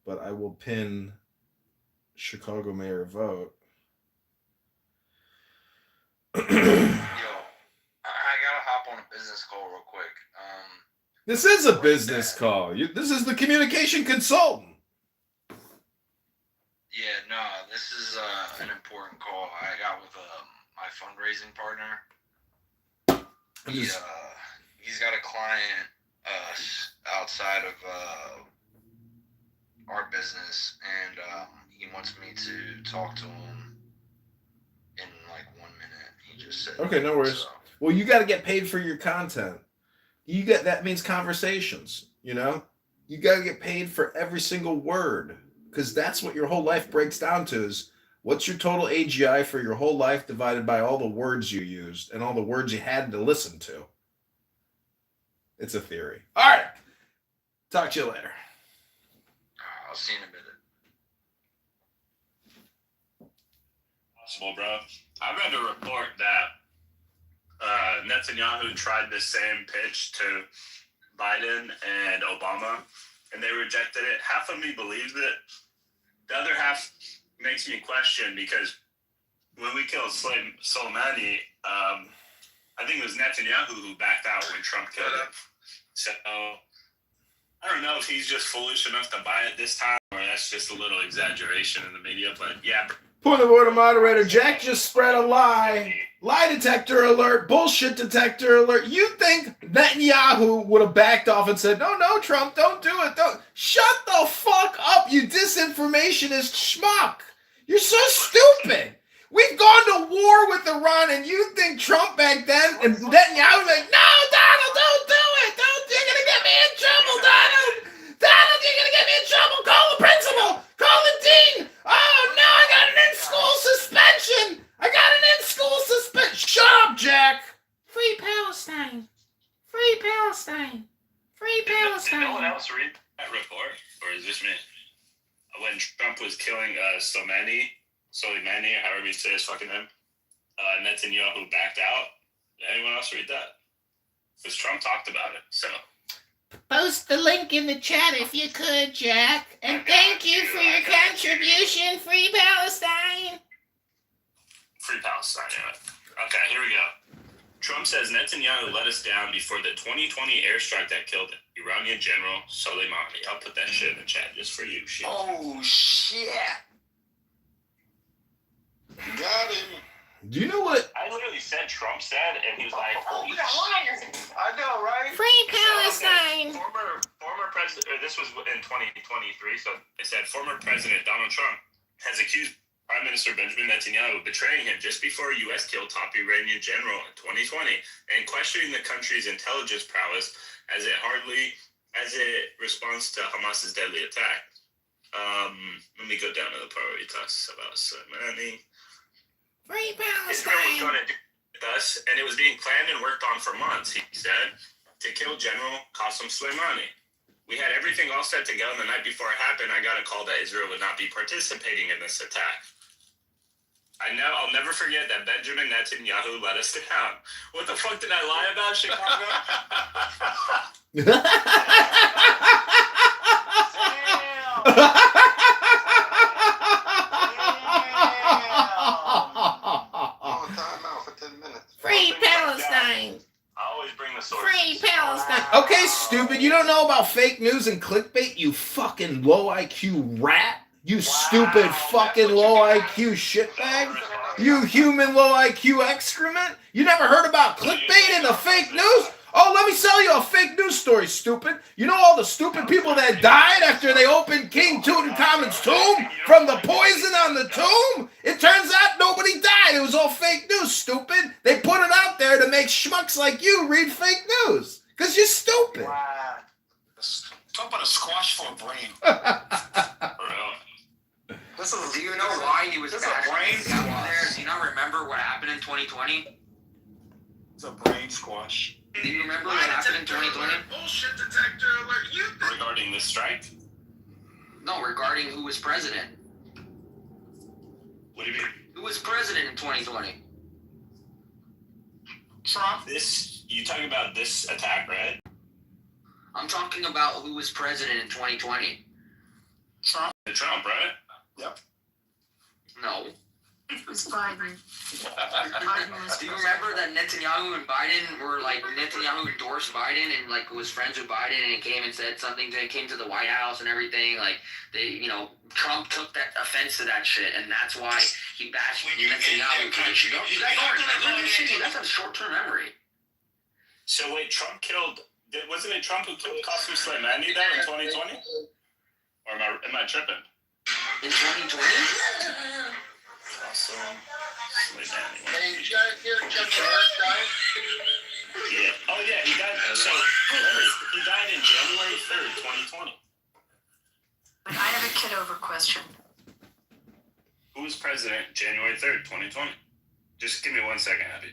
But I will pin Chicago Mayor Vote. Yo, I gotta hop on a business call real quick. This is a business call. This is the communication consultant. Yeah, no, this is an important call I got with my fundraising partner. He's got a client outside of our business, and he wants me to talk to him in like 1 minute. He just said. Okay, no worries. So. Well, you got to get paid for your content. That means conversations. You know, you got to get paid for every single word, because that's what your whole life breaks down to. Is what's your total AGI for your whole life divided by all the words you used and all the words you had to listen to. It's a theory. All right. Talk to you later. I'll see you in a minute. Possible, bro. I read a report that Netanyahu tried the same pitch to Biden and Obama, and they rejected it. Half of me believes it. The other half makes me question, because when we killed Soleimani, I think it was Netanyahu who backed out when Trump killed him. So I don't know if he's just foolish enough to buy it this time, or that's just a little exaggeration in the media. But yeah. Point of order, moderator. Jack just spread a lie. Lie detector alert. Bullshit detector alert. You think Netanyahu would have backed off and said, no, Trump, don't do it. Don't. Shut the fuck up, you disinformationist schmuck. You're so stupid. We've gone to war with Iran, and you think Trump back then and Netanyahu was like, no, Donald, don't do it. You're going to get me in trouble, Donald. Donald, you're going to get me in trouble. Call the principal. Call the dean. Oh, no, I got an in-school suspension. Shut up, Jack. Free Palestine. Free Palestine. Free Palestine. Did no one else read that report? Or is this me? When Trump was killing Soleimani, or however you say his fucking name, Netanyahu backed out. Did anyone else read that? Because Trump talked about it, so. Post the link in the chat if you could, Jack. And thank you for your contribution. Free Palestine. Free Palestine, yeah. Okay, here we go. Trump says Netanyahu let us down before the 2020 airstrike that killed Iranian General Soleimani. I'll put that shit in the chat just for you, shit. Oh, shit. Got him. Do you know what? I literally said Trump said, and he was like, I know, right? Free Palestine. So, okay, former president, or this was in 2023, so it said former President Donald Trump has accused Prime Minister Benjamin Netanyahu of betraying him just before U.S. killed top Iranian general in 2020 and questioning the country's intelligence prowess as it responds to Hamas's deadly attack. Let me go down to the part where he talks about Soleimani. Free Israel was going to do with us, and it was being planned and worked on for months, he said, to kill General Qasem Soleimani. We had everything all set to go, and the night before it happened, I got a call that Israel would not be participating in this attack. I'll never forget that Benjamin Netanyahu let us down. What the fuck did I lie about, Chicago? Free Palestine. I always bring the sources. Free Palestine. Okay, stupid. You don't know about fake news and clickbait, you fucking low IQ rat. You stupid fucking low IQ shitbag. You human low IQ excrement. You never heard about clickbait and the fake news? Oh, let me tell you a fake news story, stupid. You know all the stupid people that died after they opened King Tutankhamun's tomb from the poison on the tomb? It turns out nobody died. It was all fake news, stupid. They put it out there to make schmucks like you read fake news. Because you're stupid. Wow. Talk about a squash for a brain. Do you know why he was actually down there? Do you not remember what happened in 2020? It's a brain squash. Do you remember what happened in 2020? Bullshit detector alert. Regarding the strike? No, regarding who was president. What do you mean? Who was president in 2020? Trump. You talking about this attack, right? I'm talking about who was president in 2020. Trump. Trump, right? Yep. No. It was Biden. Biden was Do you remember that Netanyahu and Biden were like, Netanyahu endorsed Biden and like was friends with Biden and came and said something to, came to the White House and everything, like they, you know, Trump took that offense to that shit, and that's why he bashed Netanyahu. You guys don't remember this shit? You guys have short-term memory. So wait, Trump killed, wasn't it Trump who killed Qasem Soleimani though in 2020? Or am I tripping? In 2020? Qasem Soleimani. Hey, you guys hear Jim Harris died? Yeah. Oh yeah, he died. So he died in January 3rd, 2020. But I have a Kitover question. Who was president January 3rd, 2020? Just give me 1 second, Abby.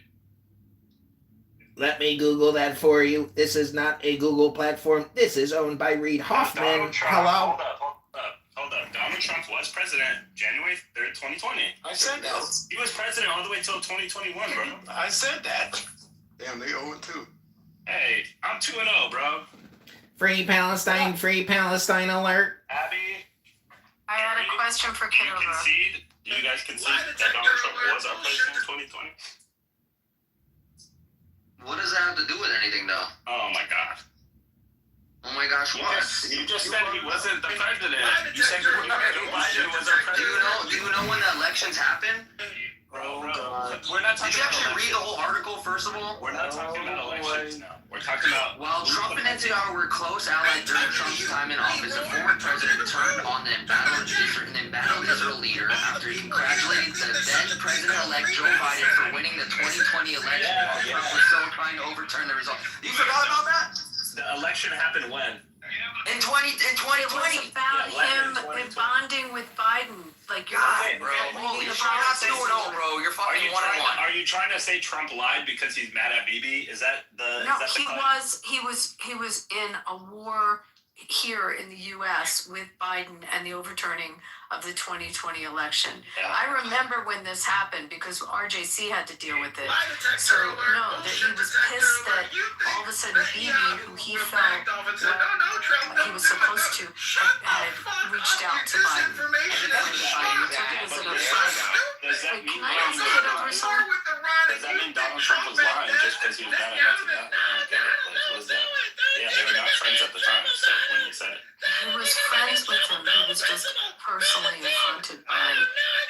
Let me Google that for you. This is not a Google platform. This is owned by Reid Hoffman. Donald Trump. Hello? Hold up. Donald Trump was president January 3rd, 2020. I said that. He was president all the way till 2021, bro. I said that. Damn, they owe it too. Hey, I'm 2-0, bro. Free Palestine alert. Abby, I had a question for do you Kitover. concede? Do you guys concede that Donald Trump was our president in 2020? What does that have to do with anything, though? Oh my god. Oh my gosh, what? You just said he wasn't the president. You said Joe Biden was our president. Do you know when the elections happen? Bro, we're not talking Did you about actually elections. read the whole article, first of all? We're not talking about elections now. We're talking about... While Trump and Netanyahu were close allies during Trump's time in office, the former president turned on the embattled Israel leader after he congratulated the then President-elect Joe Biden for winning the 2020 election while Trump was still trying to overturn the result. You forgot about that? The election happened when? In 2020. It was about him bonding with Biden. Like, you're God, bro. Holy shit. You're not 2-0, bro. You're fucking 1-1. Are you trying to say Trump lied because he's mad at Bibi? Is that the... No, is that he was in a war here in the U.S. with Biden and the overturning of the 2020 election. Yeah. I remember when this happened because RJC had to deal with it. So, no, that he was pissed that all of a sudden Bibi, who he felt he was supposed to, had reached out to Biden. And Biden took it as an affront. Does that Wait, mean can I ask Kitover something? Does that mean Donald Trump was lying just because he was mad at Netanyahu? I don't get it. Like, what is that? Yeah, they were not friends at the time, so when he said it. He was friends with him. He was just personally affronted by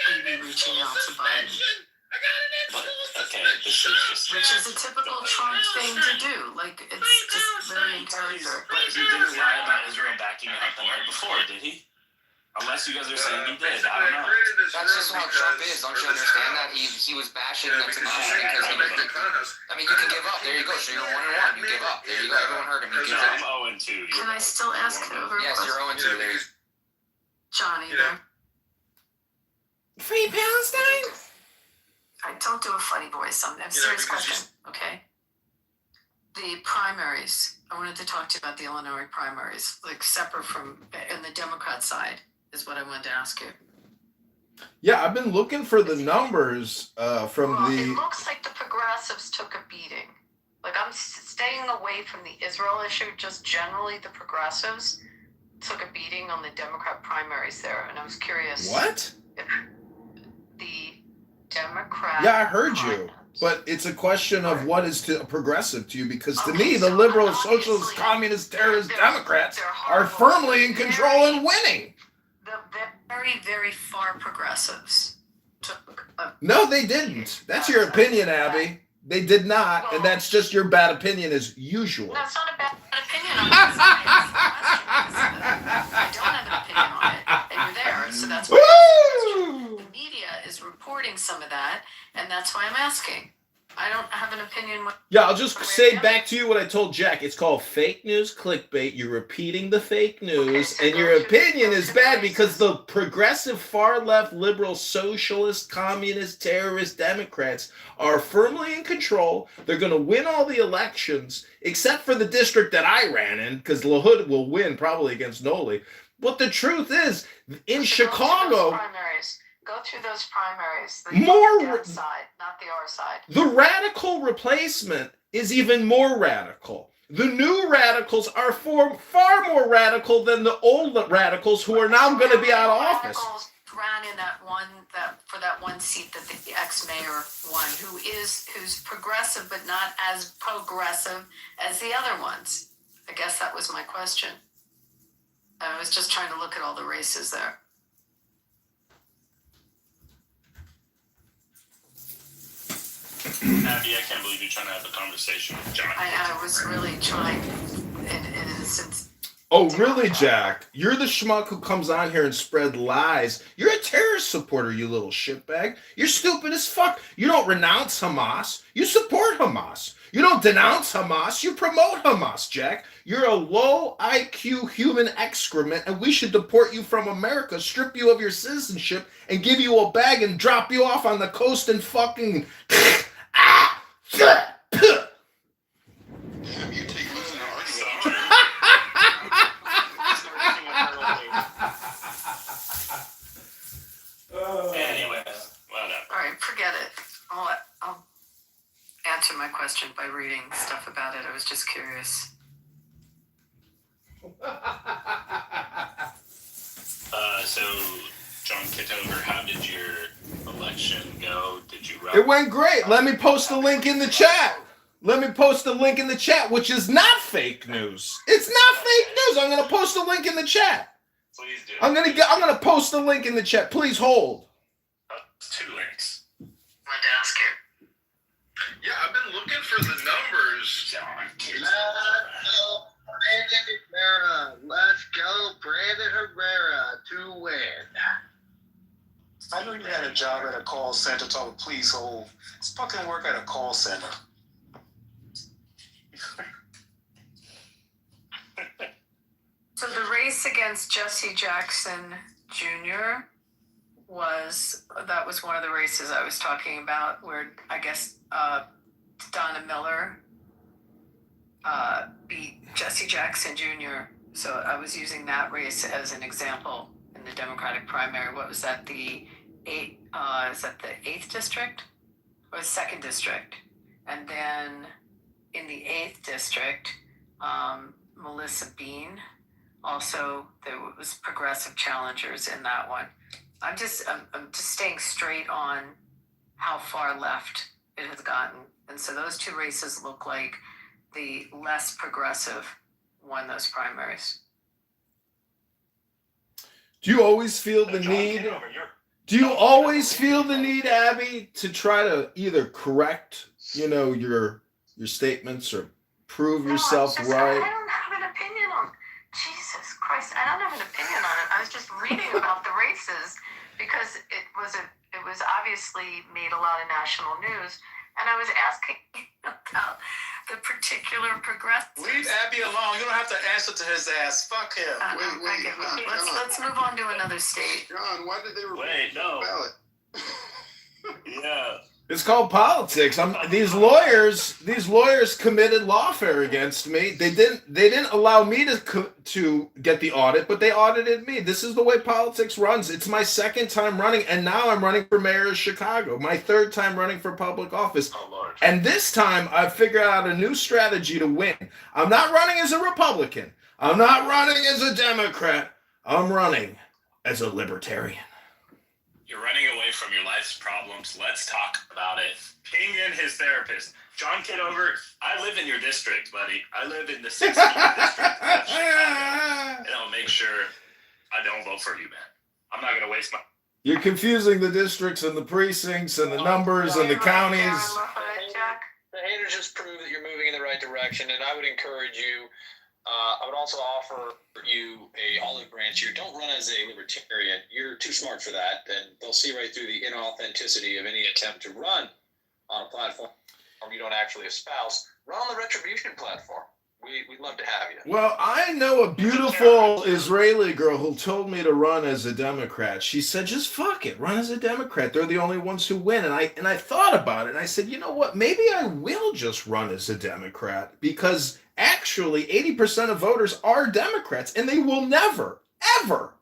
Bibi reaching out to Biden. But, okay, this is just... Which is a typical Trump thing to do. Like, it's just very in character. But he didn't lie about Israel backing up the night before, did he? Unless you guys are saying he did. I don't know. That's just how Trump is. Don't you understand that? He was bashing Netanyahu because he was I mean, you can give up. There you go. So you're 1-1. You give up. There you go. Everyone heard him. You give I'm up. 0-2. Can I still ask Kitover? Yes, you're 0-2. There you go. Johnny, there. Free Palestine? I don't do a funny voice. I'm a serious question, okay? The primaries. I wanted to talk to you about the Illinois primaries, like separate from, and the Democrat side is what I wanted to ask you. Yeah, I've been looking for the numbers from Well, the... it looks like the progressives took a beating. Like, I'm staying away from the Israel issue, just generally the progressives took a beating on the Democrat primaries there, and I was curious. What? If the Democrat... Yeah, I heard you. But it's a question of what is progressive to you, because to me, the liberal, socialist, communist, terrorist Democrats are firmly in control and winning. The very, very far progressives took a... No, they didn't. That's your opinion, Abby. They did not, and that's just your bad opinion as usual. No, it's not a bad opinion. I'm just I don't have an opinion on it, and you're there, so that's why the media is reporting some of that, and that's why I'm asking. I don't have an opinion. Yeah, I'll just say back to you what I told Jack. It's called fake news clickbait. You're repeating the fake news, and your opinion is bad because the progressive, far-left, liberal, socialist, communist, terrorist Democrats are firmly in control. They're going to win all the elections, except for the district that I ran in, because LaHood will win probably against Noli. But the truth is, in Chicago... Go through those primaries. More side, not the R side. The radical replacement is even more radical. The new radicals are far more radical than the old radicals who are now going to be out of office. Radicals ran in that for that one seat that the ex-mayor won, who's progressive but not as progressive as the other ones? I guess that was my question. I was just trying to look at all the races there. Abby, I can't believe you're trying to have a conversation with John. I was really trying, and since. Oh, really, Jack? You're the schmuck who comes on here and spread lies. You're a terrorist supporter, you little shitbag. You're stupid as fuck. You don't renounce Hamas. You support Hamas. You don't denounce Hamas. You promote Hamas, Jack. You're a low IQ human excrement, and we should deport you from America, strip you of your citizenship, and give you a bag and drop you off on the coast and fucking... Anyway, whatever. All right, forget it. I'll answer my question by reading stuff about it. I was just curious. So, John Kitover, how did your election go? Did you run? It went great. Let me post the link in the chat. Let me post the link in the chat, which is not fake news. It's not fake news. I'm gonna post the link in the chat. Please do. I'm gonna post the link in the chat. Please hold. Two links. Wanted to ask you. Yeah, I've been looking for the numbers. John Kitover. Let's go, Brandon Herrera to win. I know you had a job at a call center. Told please hold. Let's fucking work at a call center. So the race against Jesse Jackson Jr. was one of the races I was talking about, where I guess Donna Miller beat Jesse Jackson Jr. So I was using that race as an example in the Democratic primary. What was that? Is that the 8th district or the 2nd district? And then in the 8th district, Melissa Bean. Also, there was progressive challengers in that one. I'm just staying straight on how far left it has gotten. And so those two races look like the less progressive won those primaries. Do you always feel the need? Do you always feel the need, Abby, to try to either correct, your statements or prove yourself right? I don't have an opinion on. Jesus Christ, I don't have an opinion on it. I was just reading about the races because it was obviously made a lot of national news, and I was asking about the particular progressive. Leave Abby alone. You don't have to answer to his ass. Fuck him. Let's move on to another state. John, why did they Wait, no. ballot? Yeah. It's called politics. These lawyers committed lawfare against me. They didn't allow me to get the audit, but they audited me. This is the way politics runs. It's my 2nd time running, and now I'm running for mayor of Chicago. My 3rd time running for public office. Oh, Lord. And this time I've figured out a new strategy to win. I'm not running as a Republican. I'm not running as a Democrat. I'm running as a libertarian. You're running away from your life's problems. Let's talk about it. Ping in his therapist. John Kitover, I live in your district, buddy. I live in the 16th district of Chicago. And I'll make sure I don't vote for you, man. I'm not going to waste my... You're confusing the districts and the precincts and the numbers and the counties. The haters just prove that you're moving in the right direction, and I would encourage you. I would also offer you a olive branch here. Don't run as a libertarian. You're too smart for that, and they'll see right through the inauthenticity of any attempt to run on a platform you don't actually espouse. Run on the retribution platform. We'd love to have you. Well, I know a beautiful Israeli girl who told me to run as a Democrat. She said, just fuck it, run as a Democrat. They're the only ones who win. And I thought about it, and I said, you know what? Maybe I will just run as a Democrat, because actually 80% of voters are Democrats, and they will never, ever,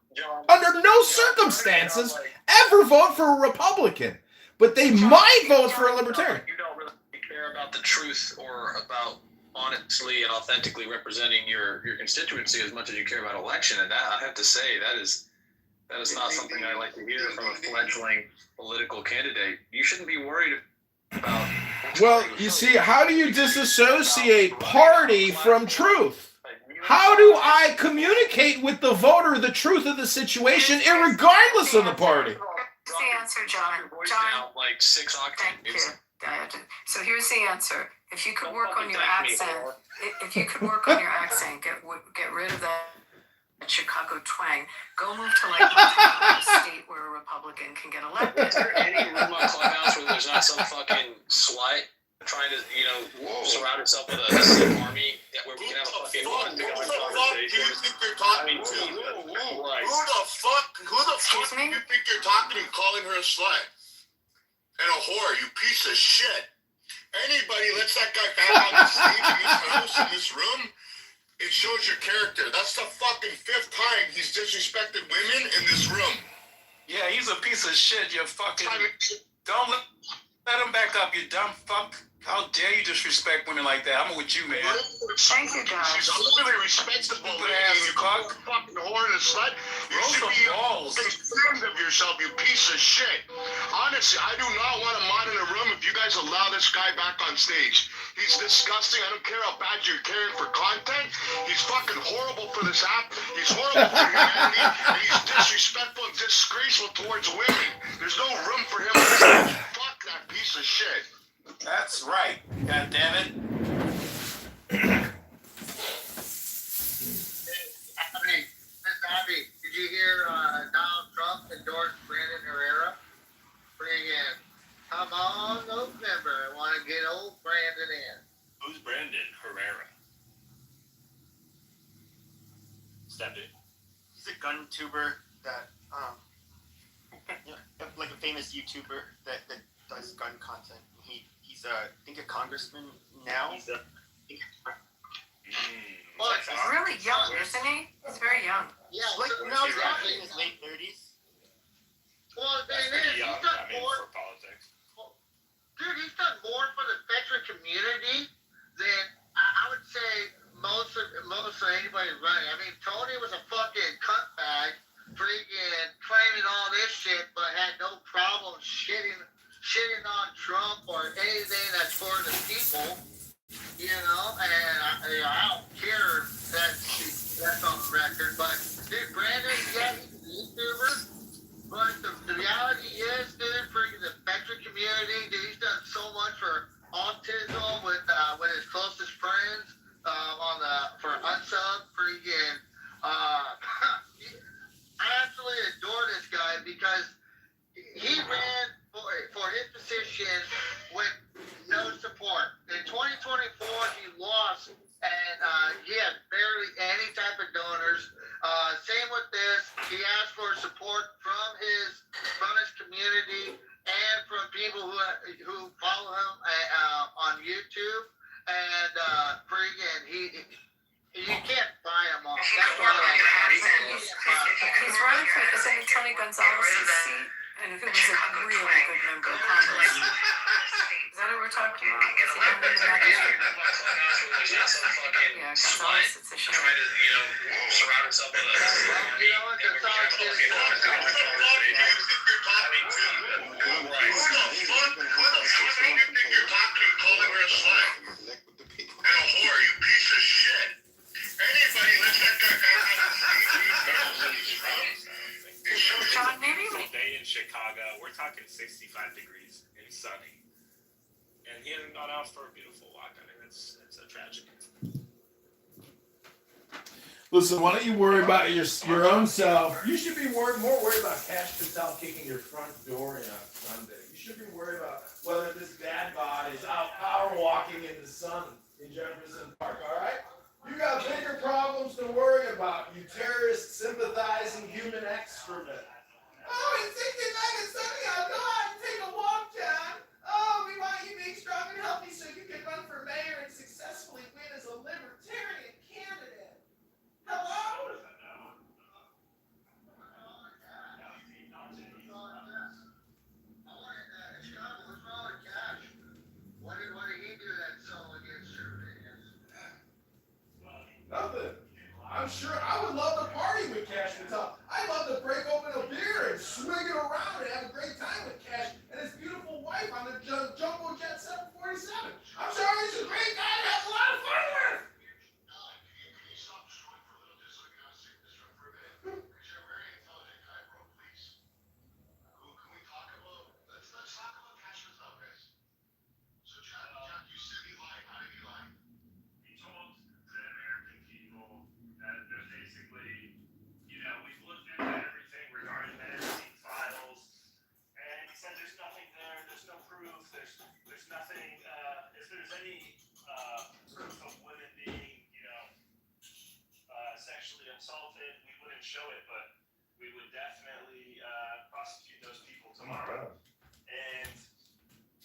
under no circumstances, ever vote for a Republican. But they might vote for a Libertarian. You don't really care about the truth or about honestly and authentically representing your constituency as much as you care about election, and that I have to say That is not something I like to hear from a fledgling political candidate. You shouldn't be worried about. Well, you see, how do you disassociate party from truth? How do I communicate with the voter the truth of the situation, irregardless of the party? Here's the answer, John. John, like 6 thank you. octaves. So here's the answer. If you could work on your accent, if you could work on your accent, get rid of that Chicago twang. Go move to like Montana, a state where a Republican can get elected. Is there any room on Clubhouse where there's not some fucking slut trying to, surround herself with a Sikh army where we can have a fucking conversation? Who the fuck do you think you're talking to, calling her a slut? And a whore, you piece of shit. Anybody lets that guy back on the stage in this house, in this room, it shows your character. That's the fucking 5th time he's disrespected women in this room. Yeah, he's a piece of shit. You fucking... Don't let him back up, you dumb fuck. How dare you disrespect women like that? I'm with you, man. Thank you, guys. She's a really respectable lady. You call her fucking whore and a slut. You should be ashamed of yourself, you piece of shit. Honestly, I do not want a mod in a room if you guys allow this guy back on stage. He's disgusting. I don't care how bad you're caring for content. He's fucking horrible for this app. He's horrible for humanity. And he's disrespectful and disgraceful towards women. There's no room for him on stage. Fuck that piece of shit. That's right. God damn it. Abby, did you hear Donald Trump endorse Brandon Herrera? Friggin', come on November. I want to get old Brandon in. Who's Brandon Herrera? Stepped it. He's a gun tuber that, like a famous YouTuber that does gun content. He's I think a congressman now. He's really young, isn't he? He's very young. Yeah, like now he's actually in his late 30s. Well, the thing is, he's done more. Dude, he's done more for the veteran community than I would say most of anybody running. I mean, Tony was a fucking cuntbag, freaking claiming all this shit, but had no problem shitting on Trump or anything that's for the people, and I don't care if that's on the record, but dude, Brandon, yeah, he's a YouTuber, but the reality is, dude, for the veteran community, dude, he's done so much for autism with his closest friends, for unsub, freaking, I absolutely adore this guy because he ran for his position with no support. In 2024, he lost, and he had barely any type of donors. Same with this. He asked for support from his community and from people who follow him on YouTube. And you can't buy him off. That's why He's running for Tony Gonzalez's seat. And who was a really good member of Congress. Is that what we're talking about? Is he member of the magistrate? Yeah, Gonzalez, it's a shame. Trying to, surround himself with John, maybe day in Chicago, we're talking 65 degrees and sunny. And he hasn't gone out for a beautiful walk. I mean, it's a tragedy. Listen, why don't you worry about your own self? You should be more worried about Cash Patel kicking your front door in on Sunday. You should be worried about whether this dad bod is out power walking in the sun in Jefferson Park, all right? You got bigger problems to worry about, you terrorist sympathizing human excrement. Oh, it's 69 and sunny out. Go out and take a walk, John. Oh, we want you being strong and healthy so you can run for mayor and successfully win as a libertarian candidate. Hello? What did he do that so against your fans? Nothing. I'm sure I would love to party with Cash Patel. I'd love to break open a show it, but we would definitely prosecute those people tomorrow. And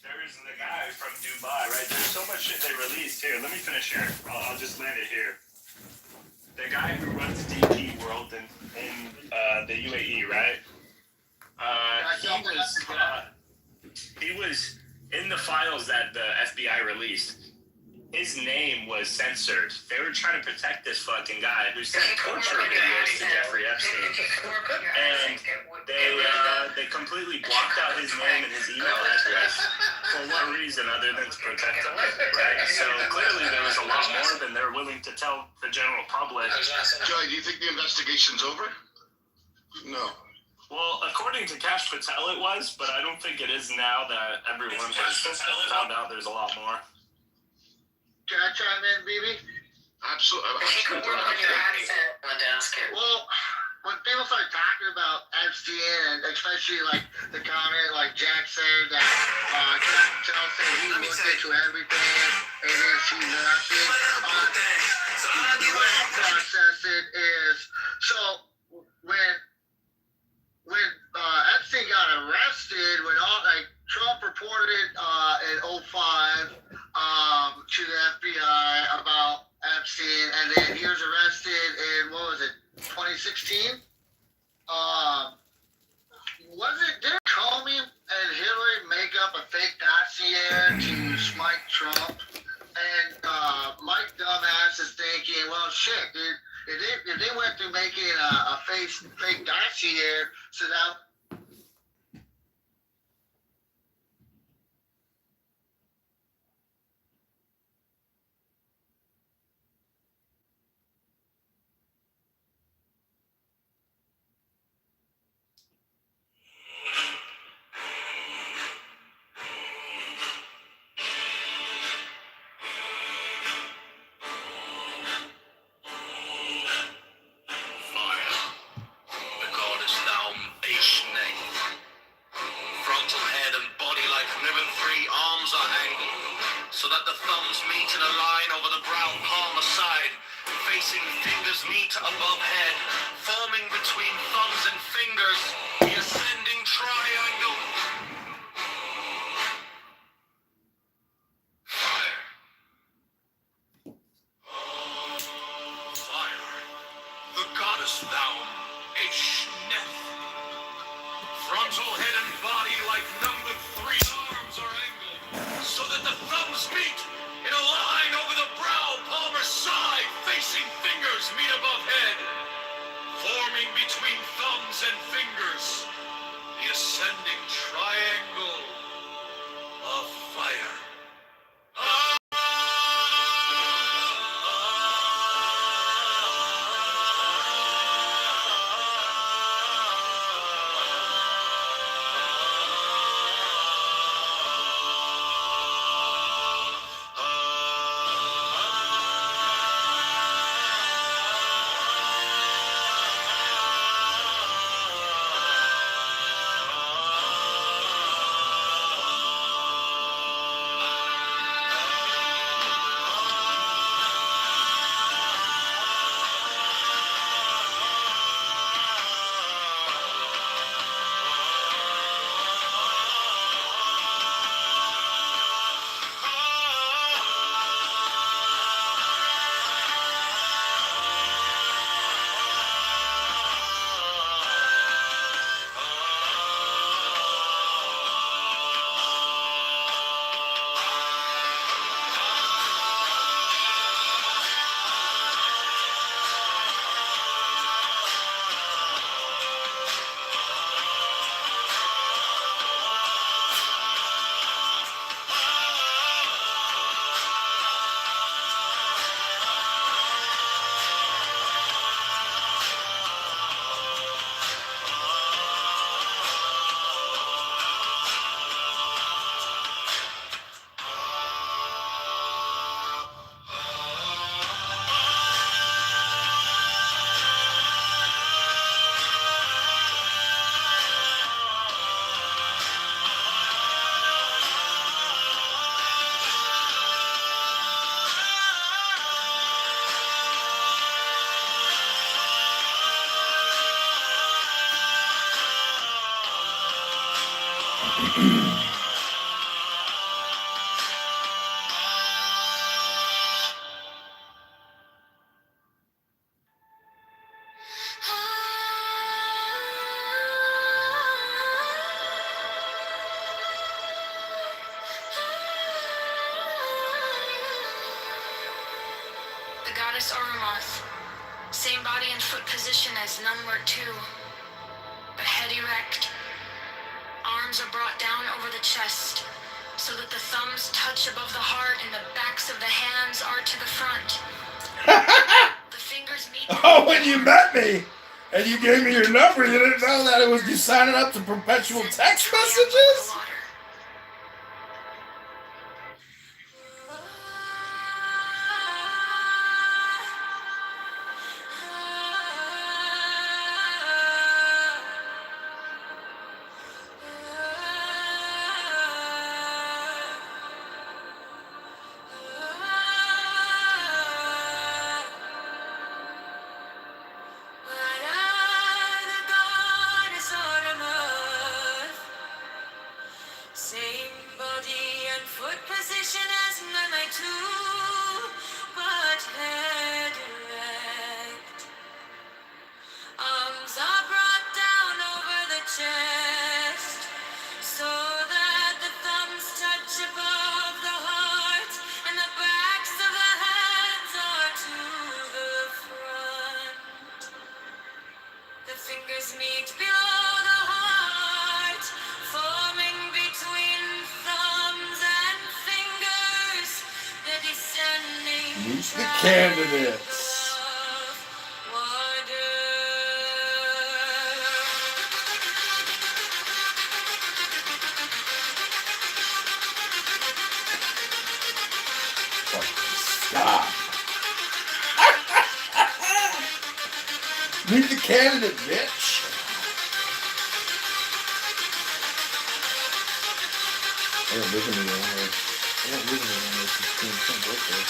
there's the guy from Dubai, right? There's so much shit they released here. Let me finish here. I'll just land it here. The guy who runs DP World in the UAE, right? He was in the files that the FBI released. His name was censored. They were trying to protect this fucking guy who sent torture videos to Jeffrey Epstein, and they completely blocked out his name and his email address. For what reason other than to protect him, right? So clearly there was a lot more than they're willing to tell the general public. Joey, do you think the investigation's over? No. Well, according to Cash Patel, it was, but I don't think it is now that everyone has found out there's a lot more. Can I chime in, BB? Absolutely. Well, when people start talking about Epstein, and especially like the comment, like Jack said that Cash Patel said he looked into everything and then she nothing. The way I process it is, so when Epstein got arrested, when Trump reported in 2005 to the FBI about Epstein, and then he was arrested in 2016. Didn't Comey and Hillary make up a fake dossier to smite Trump? And Mike Dumbass is thinking, well, shit, dude. If they went through making a fake dossier, so that. So that the thumbs meet in a line over the brow palm aside, facing fingers meet above head, forming between thumbs and fingers, the ascending triangle. Fire. Fire. The goddess thou, Eshneth. Frontal head and body like number 3 arms are angled, so that the thumbs meet in a line over the brow, palmar side, facing fingers meet above head, forming between thumbs and fingers, the ascending triangle of fire. The goddess Oromoth, same body and foot position as Number 2, but head erect. Arms are brought down over the chest, so that the thumbs touch above the heart and the backs of the hands are to the front. The fingers meet. Oh, when you met me and you gave me your number, you didn't know that it was you signing up to perpetual text messages? Same body and foot position as Number 2, but head erect. Arms are brought down over the chest, so that the thumbs touch above the heart, and the backs of the hands are to the front. The fingers meet below the heart, forming between thumbs and fingers, the descending Meet the candidates. Stop. Meet the candidate, bitch. I don't live in the Illinois. I don't live in the Illinois 16th birthday.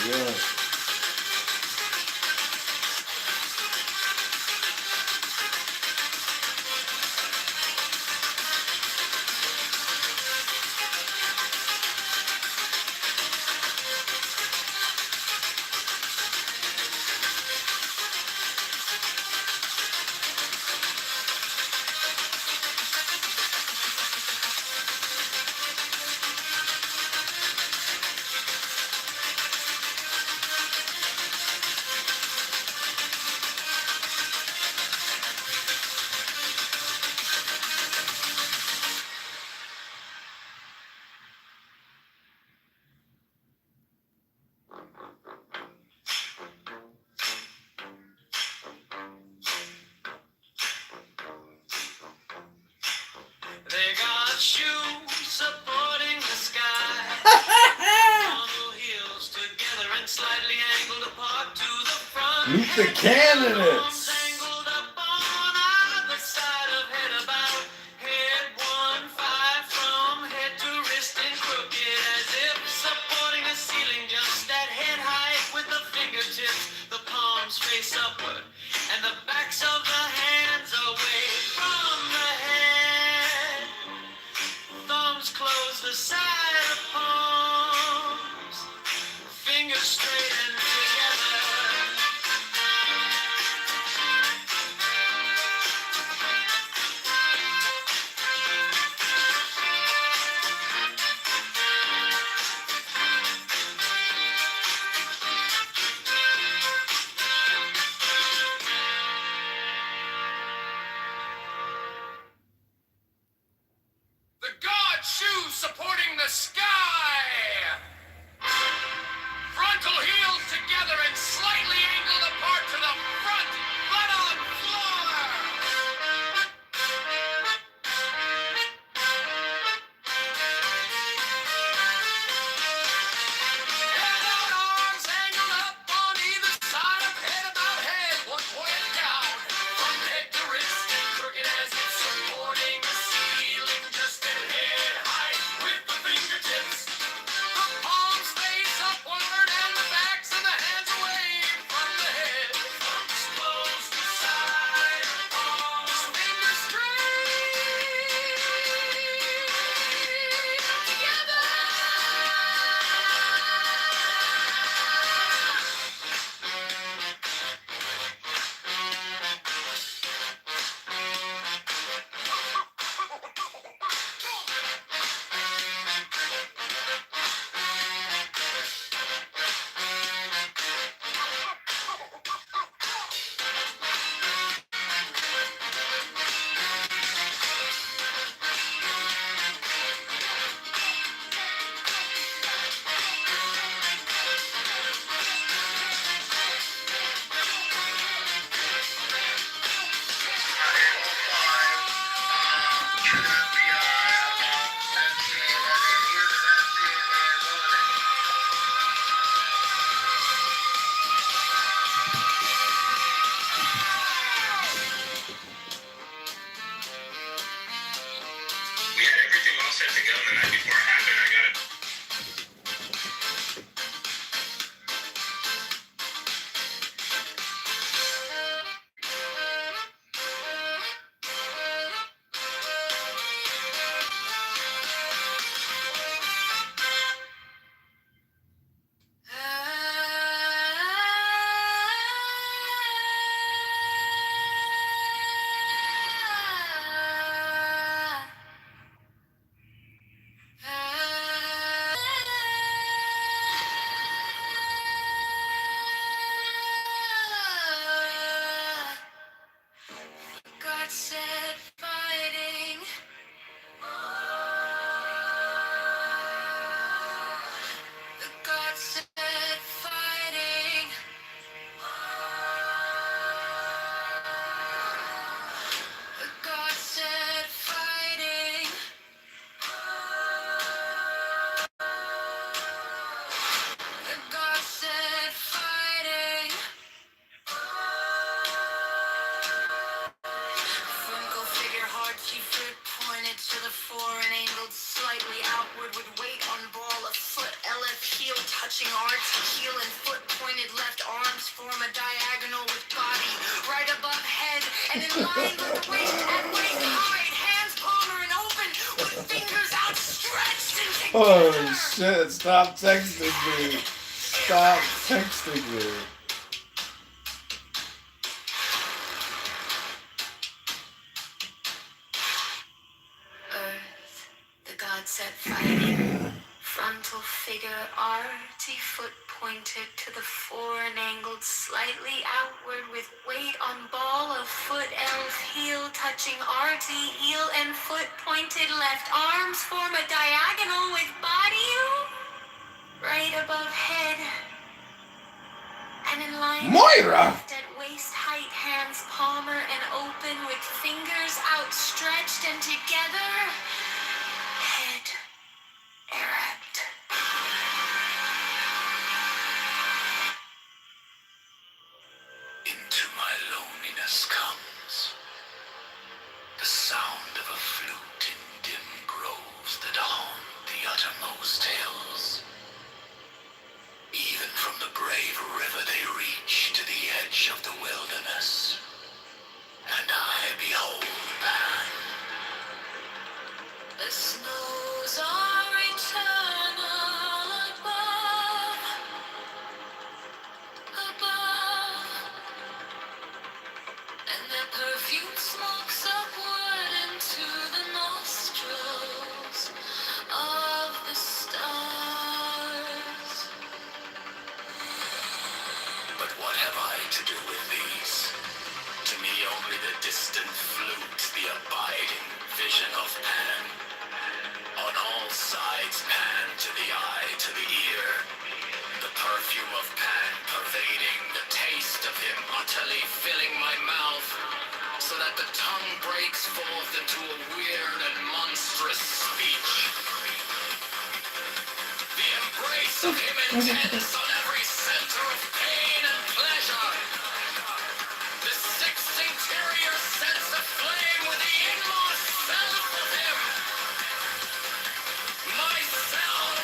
Yeah. They got shoes supporting the sky. Normal heels together and slightly angled apart to the front. Meet the candidates. Angled up on either side of head about. Head 1-5 from head to wrist and crooked as if supporting a ceiling just at head height with the fingertips. The palms face upward and the backs of the hands away from the head. Thumbs close the side of palms, fingers straight and together. touching arts, heel and foot pointed left arms form a diagonal with body right above head and in line with the waist at waist height, hands palmer and open with fingers outstretched and together. Oh shit, stop texting me. Stop texting me. Earth, the god set fighting. Frontal figure arty, foot pointed to the fore and angled slightly outward with weight on ball of foot elf heel touching arty, heel and foot pointed left arms form a diagonal with body right above head. And in line Moira! left at waist height, hands palmer and open with fingers outstretched and together. Head erect. Into my loneliness comes the sound of a flute in dim groves that haunt the uttermost hills. Even from the brave river they reach to the edge of the wilderness, and I behold Pan. The snows are eternal above, and their perfume smokes upward into the nostrils of the stars. But what have I to do with these? To me only the distant flute, the abiding vision of Pan. On all sides Pan, to the eye, to the ear. The perfume of Pan pervading, the taste of him utterly filling my mouth, so that the tongue breaks forth into a weird and monstrous speech. The embrace of him intense on every center of pain and pleasure. The sixth interior sets aflame with the inmost self of him. Myself,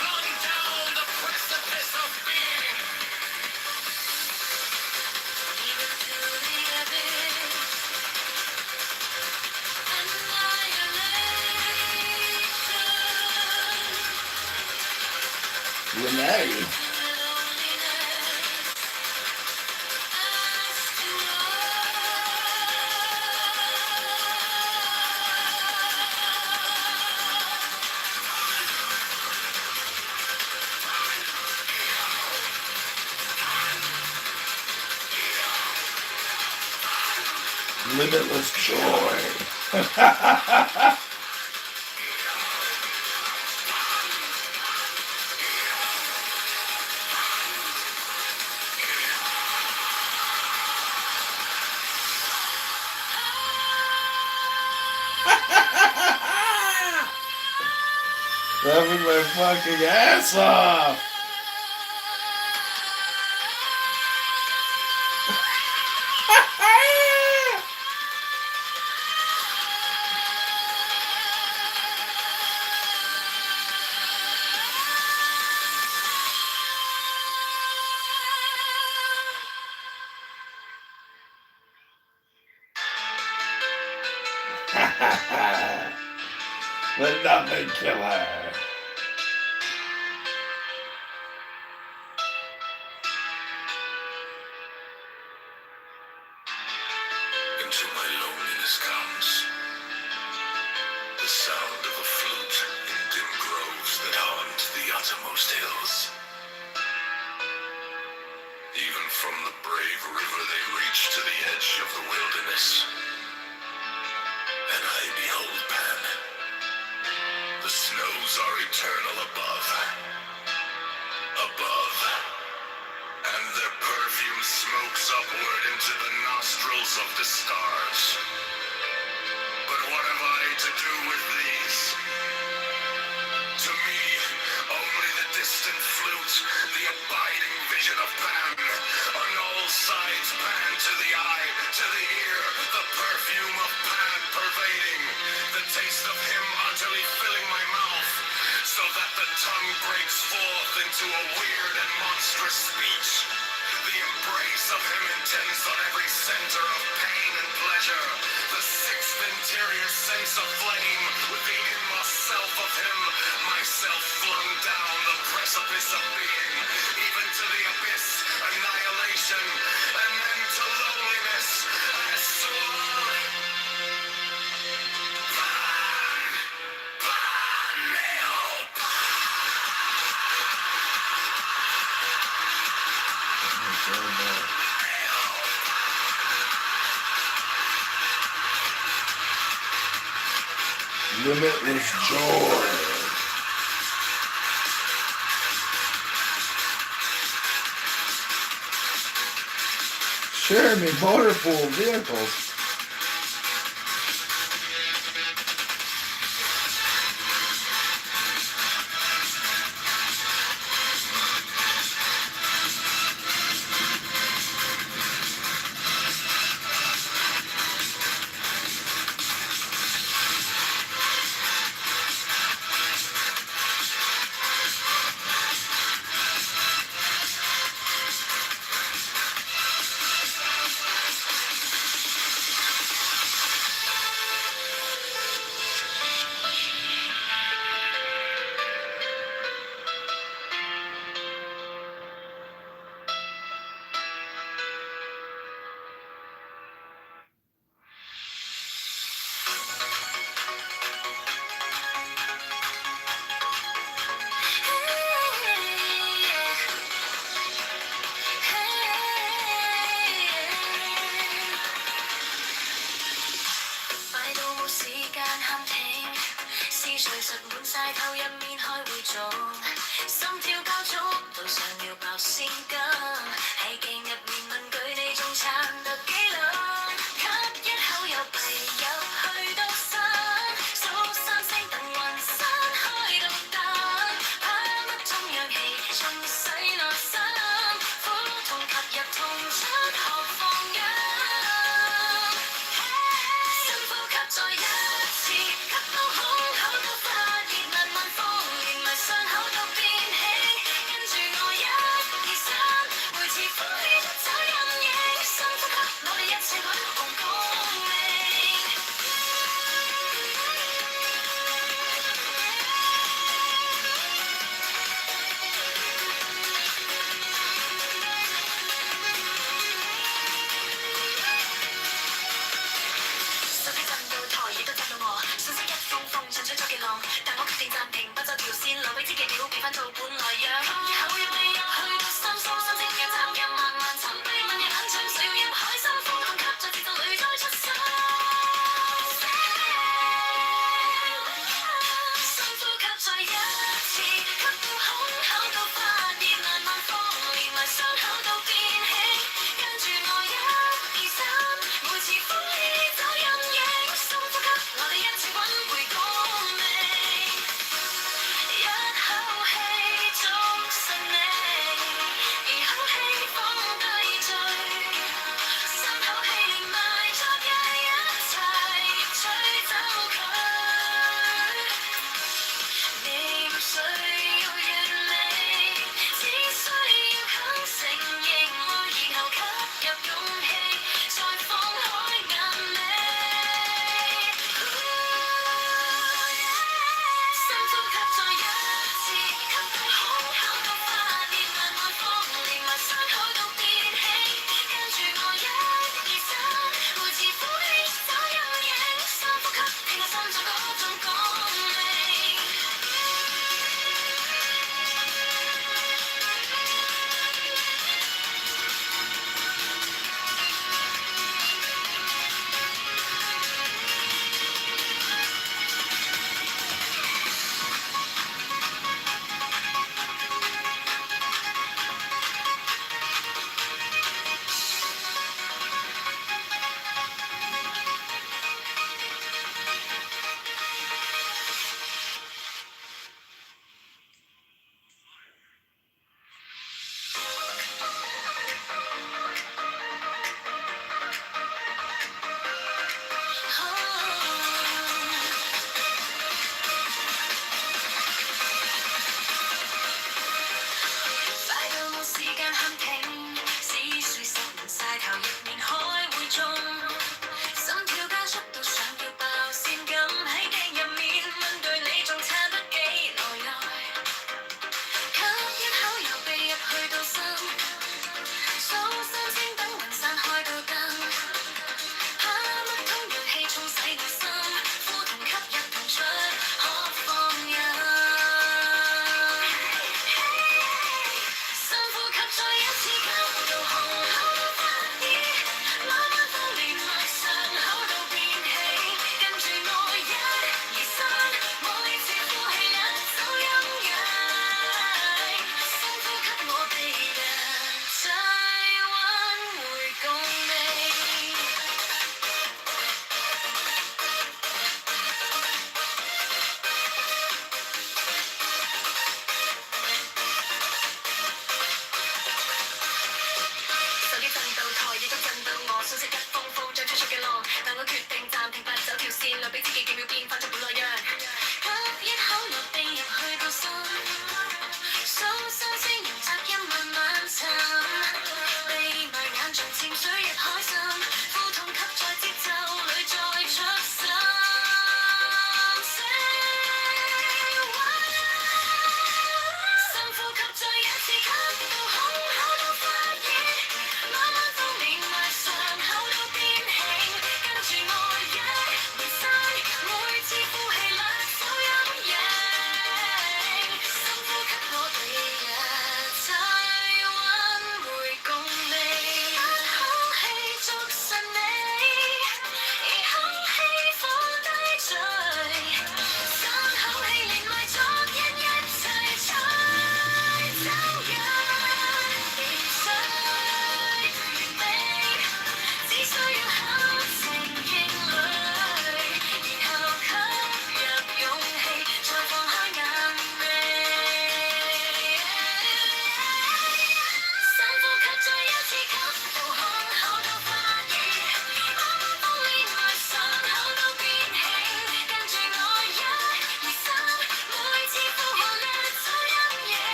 flung down the precipice of being. Even to the abyss, annihilation. Renee. Limitless joy. Laughing my fucking ass off. The nothing killer. Into my loneliness comes the sound of a flute in dim groves that haunt the uttermost hills. Even from the brave river they reach to the edge of the wilderness, and I behold Pan. The snows are eternal above, and their perfume smokes upward into the nostrils of the stars. But what have I to do with these? To me, only the distant flute, the abiding vision of Pan. On all sides, Pan to the eye, to the ear, the perfume of Pan pervading, the taste of him utterly filling my mouth, so that the tongue breaks forth into a weird and monstrous speech. The embrace of him intends on every center of pain and pleasure. The sixth interior sense of flame with the inmost self of him, myself flung down the precipice of being, even to the abyss, annihilation, and then to loneliness. I swore. Limitless joy. Share me motor pool vehicles.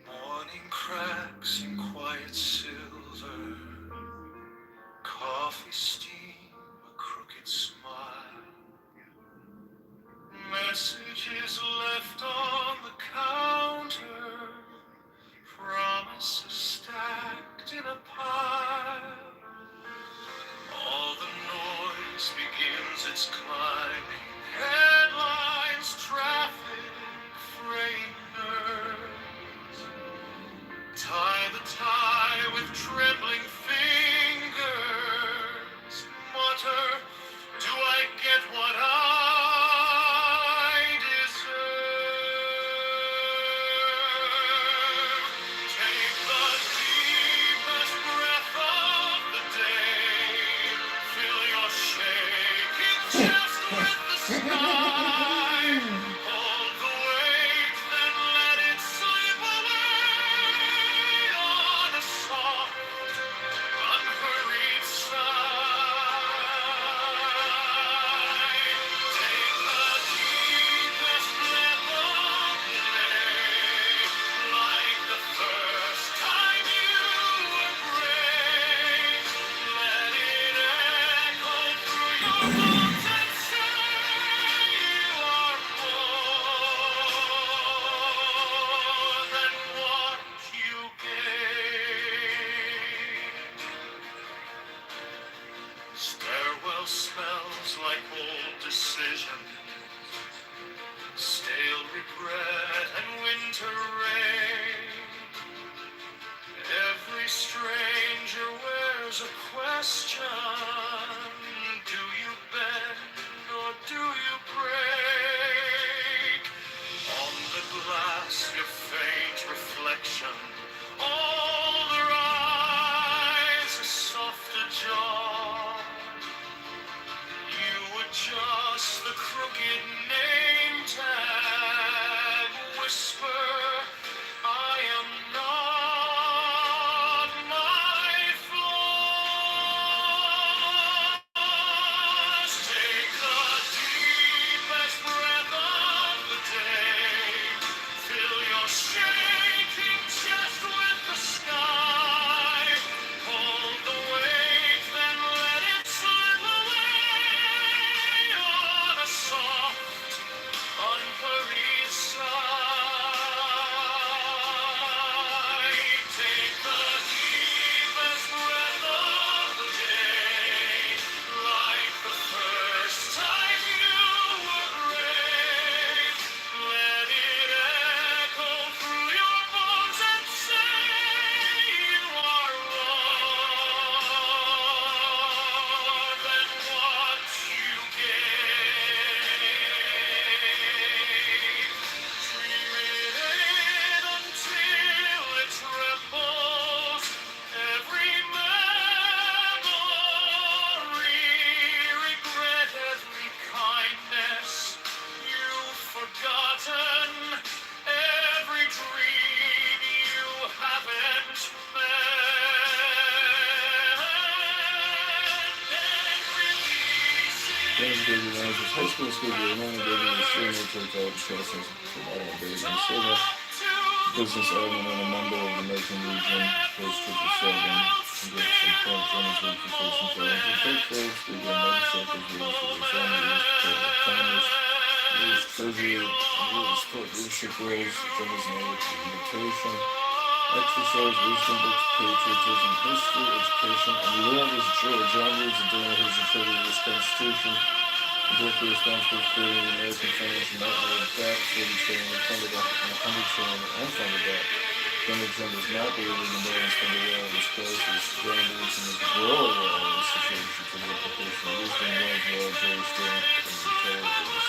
Morning cracks in quiet silver, coffee steam, a crooked smile, messages left on the counter, promises stacked in a pile. All the noise begins its climbing, headlines, traffic, freight nerves. Tie the tie with trembling fingers, mutter, do I get what I deserve? Take the deepest breath of the day, fill your shaking chest with the sky, hold the weight, then let it slip away on a soft, unhurried sigh. Take the deepest breath of the day, like the first time you were brave. Let it echo through your bones and say you are more than what you gave. Stairwell smells like old decision, stale regret and winter rain. Every stranger wears a question. Do you bend or do you break? On the glass, your faint reflection. All their eyes, a softer jaw. You adjust the crooked name tag, whisper, I am not my flaws. Take the deepest breath of the day, fill your shaking chest with the sky, hold the weight, then let it slip away on a soft, unhurried sigh. Take the deepest breath of the day, like the first time you were brave. Let it echo through your bones and say you are more than what you gave. Dream it until it trembles. Every memory, regret every kindness you've forgotten, every dream you haven't James Baby Rogers, high school year, Mona Baby, and Senior Church Out Chelsea, Baby and Silver, business owner and a member of the American Legion, Post 777, and get some Frank Jones Education Challenge, Take Those, the United Circles, Rules for the Family, Farmers, Rules Treasury, Rules Sport Leadership Roles, General's Knowledge, Invitation, Exercise, Wisdom Books, Patriotism, History, Education, and Love is George John Reads and Donor His Integrity of this Constitution, directly responsible for creating the American financial nightmare of debt, shortage trading, and $100 trillion unfunded debt. Donald Trump does not believe we can borrow and spend away on this crisis. Brown believes we must grow away in this situation for the application of wisdom, wealth, military strength, and intelligence.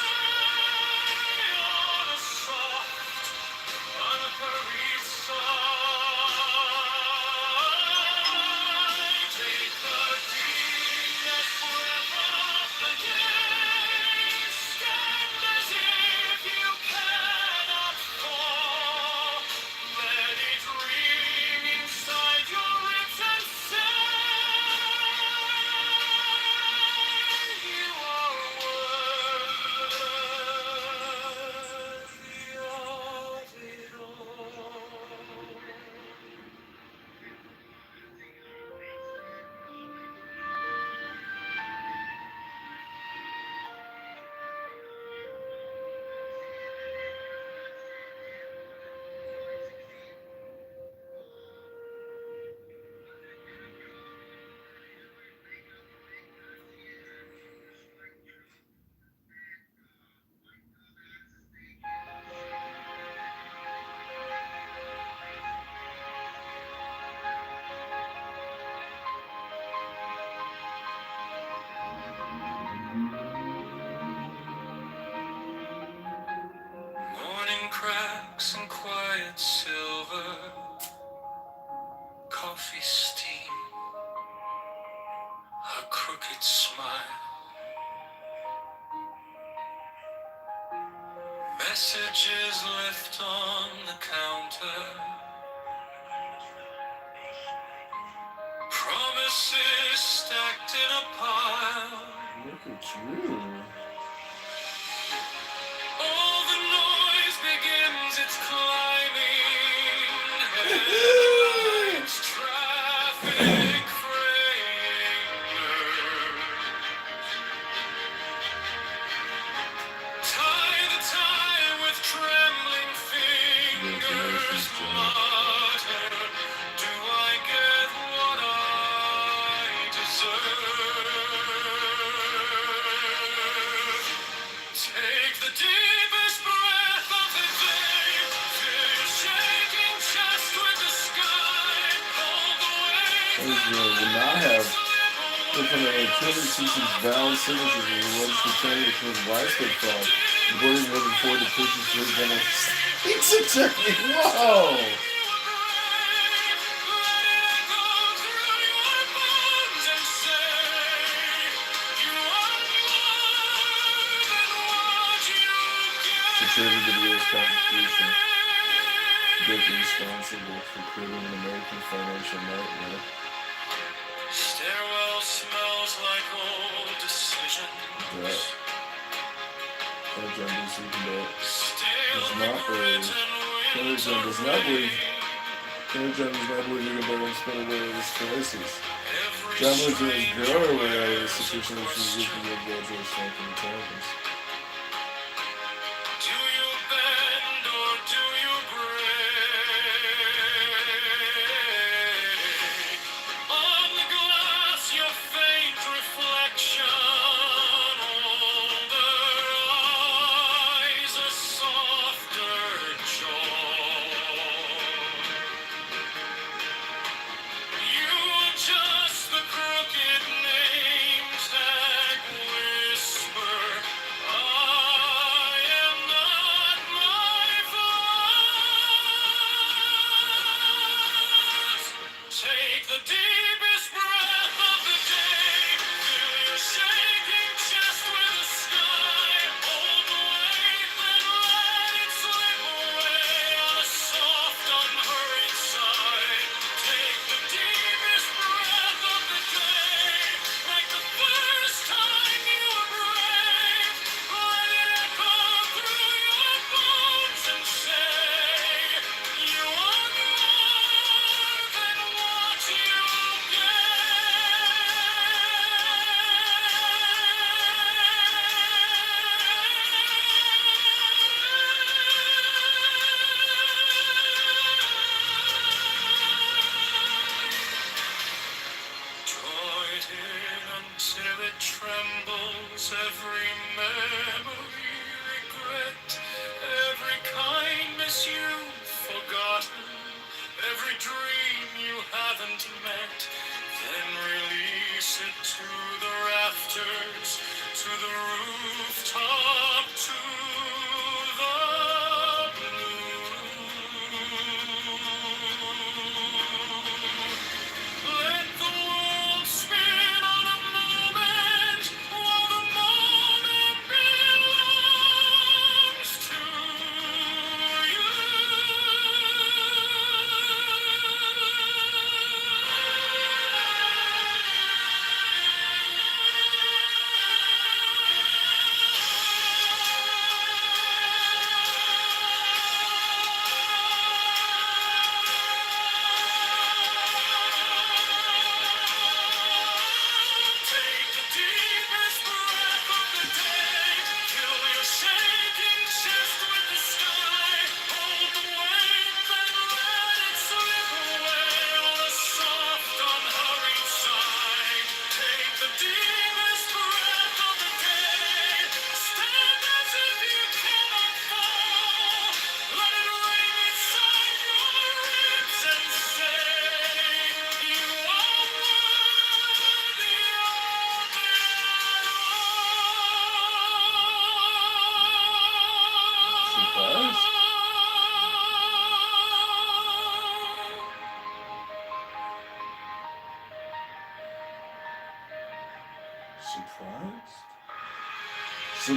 Morning cracks and quiet silver, coffee steam, a crooked smile. Messages left on the counter, promises stacked in a pile. Look at you. All the noise begins its climbing. Headlights, traffic, tie the tie with trembling fingers. Mutter, do I get what I deserve? Take the deepest breath of the day. Feel your shaking chest with the sky. Hold the way. Israel will not have implemented activity since valid signatures of the registered candidate to commit widespread fraud. The board is moving forward to push this through general state's attorney. Whoa! Security to the U.S. Constitution. Directly responsible for creating an American financial nightmare. Stairwell smells like old decisions. John does not believe. John does not believe you can borrow and spend away this crisis. John believes we must grow our way out of this situation, which is using the military strength and intelligence. Do you bend or do you break? On the glass, your faint reflection. Older eyes, a softer jaw. You adjust the crooked name tag, whisper,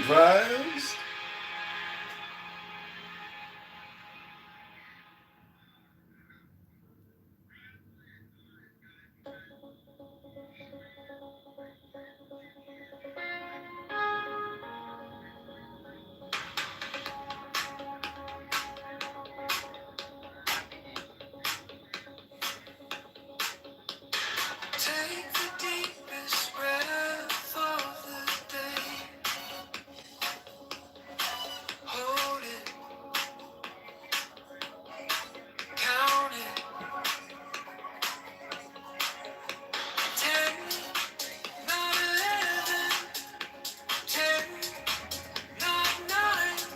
surprised? Take the deepest breath of the day. Hold it, count it. 10, not 11. 10, not 9.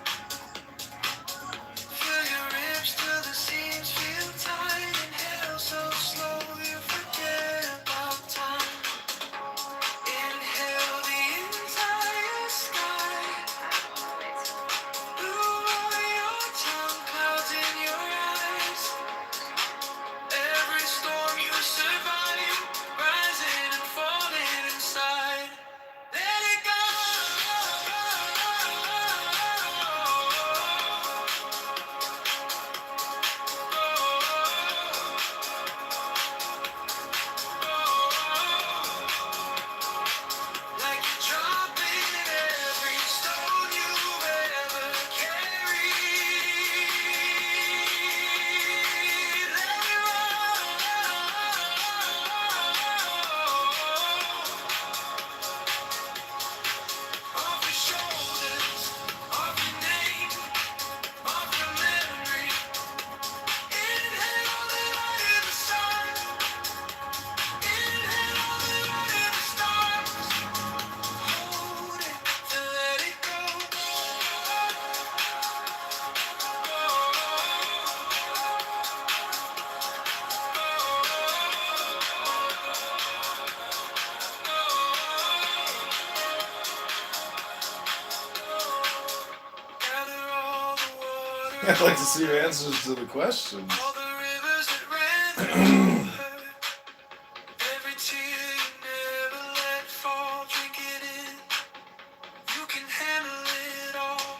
Feel your ribs till the seams feel tight. Inhale so slow you forget about time. Inhale the entire sky. Blue on your tongue, clouds in your eyes. Every storm you survive, rising and falling inside. Let it go. Like you're dropping every stone you ever carried. Let it roll off your shoulders, off your name, off your memory. Inhale the light of the sun. Inhale the light of the stars. Hold it to let it go. Gather all the water. I'd like to see your answers to the questions. All the rivers that ran through her. Every tear you never let fall. Drink it in. You can handle it all.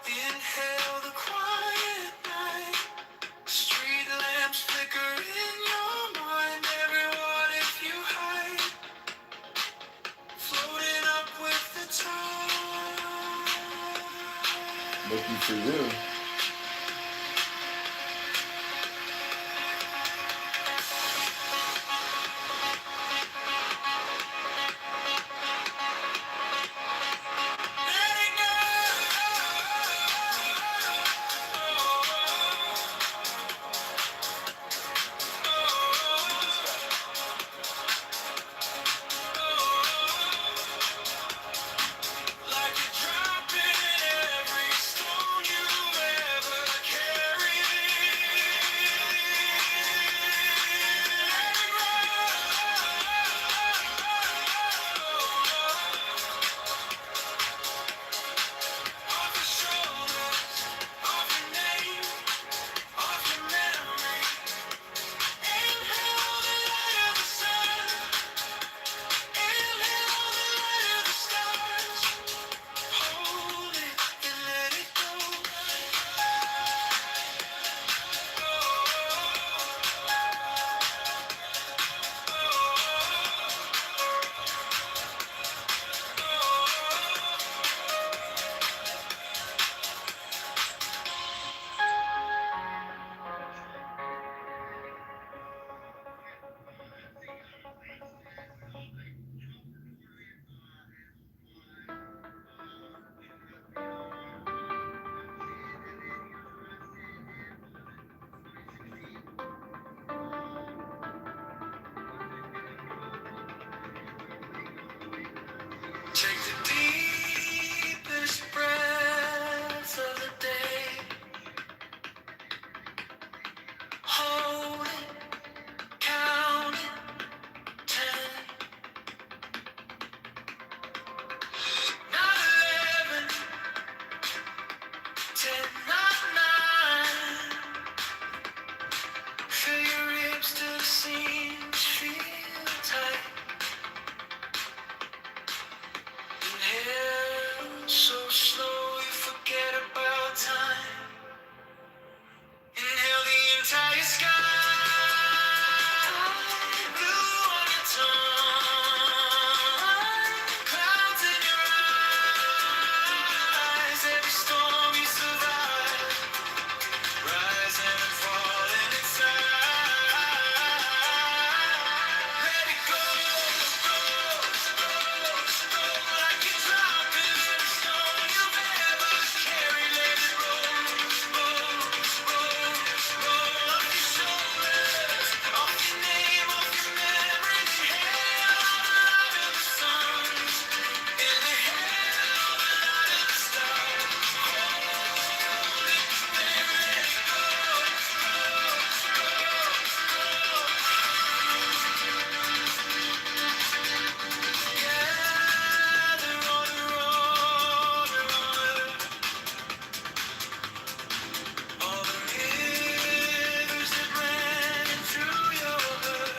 Inhale the quiet night. Street lamps flicker in your mind. Everyone, if you hide, floating up with the tide. Lucky for you. Like you're dropping every stone you so slow you forget about time. Inhale the entire sky. Blue on your tongue. Clouds in your eyes. Every storm you survive. Rising and falling inside. Let it go, go, go, go. Like you're dropping every stone you've ever carried. Let it roll, roll, roll, roll off your shoulders, off your name, off your memory. Inhale all the light of the sun. Inhale all the light of the stars. Hold it, then let it go, go, go, gather all the water, all the rivers that ran through your blood,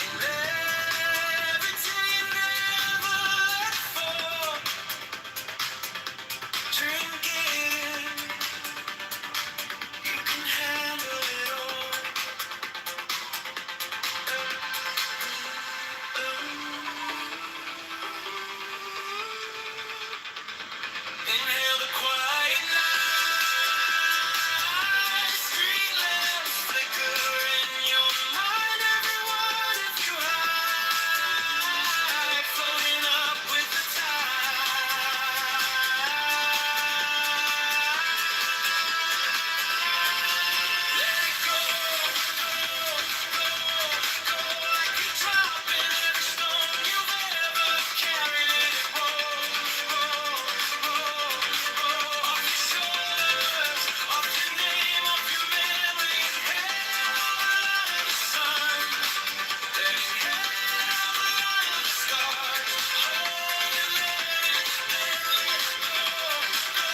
and every tear you never let fall. Drink it in, you can handle it all. Inhale the quiet night, street lamps flicker in your mind. Everyone if you high, floating up with the tide. Let it go, go, go, go. Like you're dropping every stone you've ever carried. Let it roll, roll, roll, roll off your shoulders, off your name, off your memory. Inhale all the light of the sun, then inhale all the light of the stars. Hold it, let it, then let it go, go,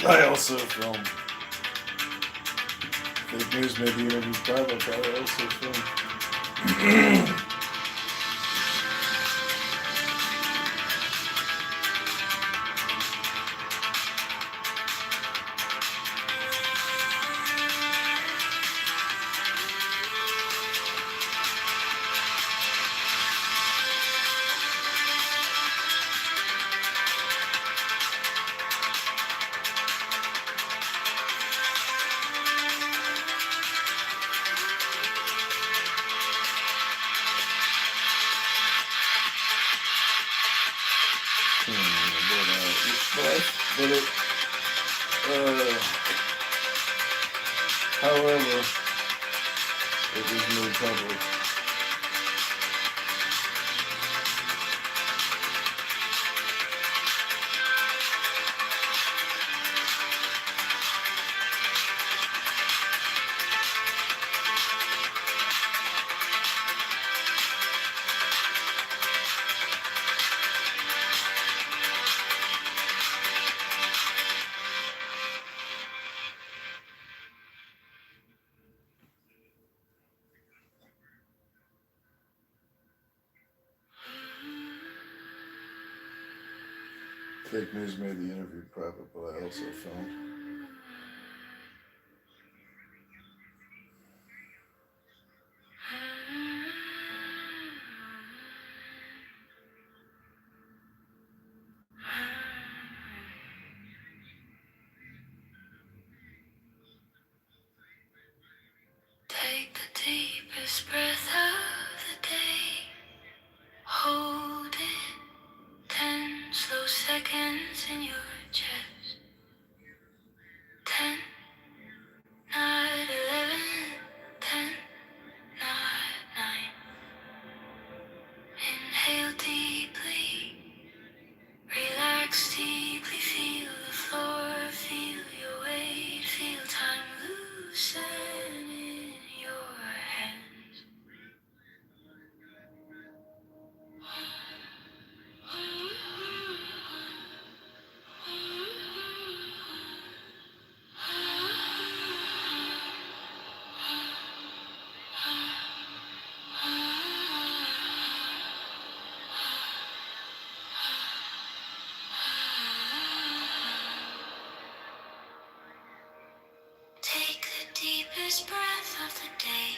I also film fake news, maybe interview private, but I also film. But it, however, it was made public. Fake news made the interview private, but I also filmed. Take the deepest breath of the day. Hold it 10 slow seconds in your chest. 10, 9, 11, 10, 9, 9. Inhale deeply, relax deeply, feel deepest breath of the day.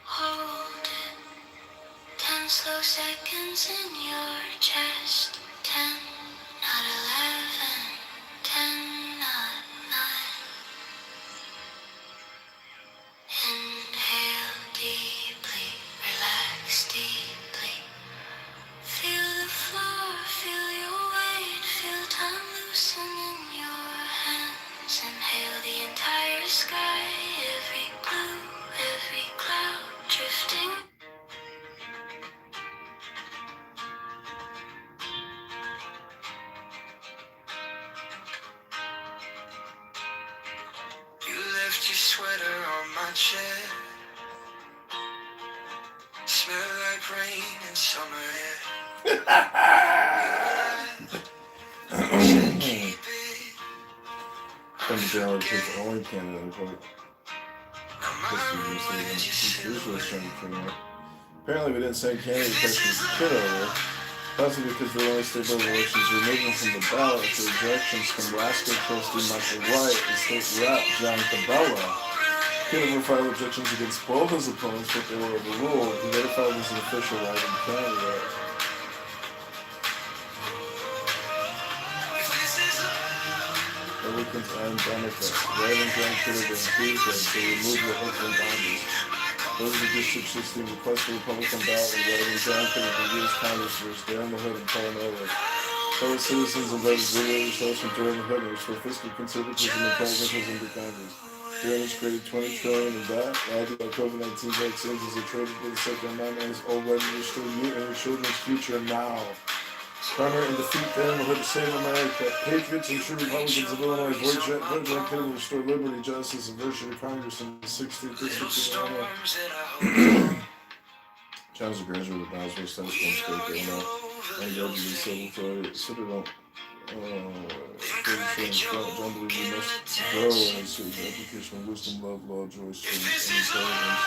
Hold it. 10 slow seconds in your chest. 10, not 11. 10, not 9. Inhale deeply, relax deeply. Feel the floor, feel your weight, feel time loosen in your hands. Inhale the entire sky, every blue, every cloud drifting. You left your sweater on my chair. Smell like rain and summer air. From the General Church only Canada, quote. Apparently we didn't send candidate questions to Kitover, possibly because the only stable elections removed from the ballot after rejections from Alaska trustee Michael White and state rep John Cabela. Kitover filed objections against both his opponents, but they were overruled. He later filed as an official writing candidate. Republicans and Democrats. Writing John Kitover and Tuesday to remove the Oakland boundaries. Those of District 16 request the Republican ballot and writing John Kitover U.S. Congressman Darren the Hood and Paul Miller. Fellow citizens and legislators from Darren the Hood for fiscal conservatism and pragmatism to Congress. Darren has created $20 trillion in debt, added by COVID-19 vaccines as a trade for the Second Amendment is already restored you and your children's future now. Primary and defeat Darren the Hood to save America. Patriots and true Republicans of Illinois vote John Kitover to restore liberty, justice, and virtue to Congress in the 16th District of Illinois. John was a graduate of Boswell State State, Illinois, and graduated in civil authority. John believes we must grow in his education of wisdom, love, law, joy, strength, and intelligence.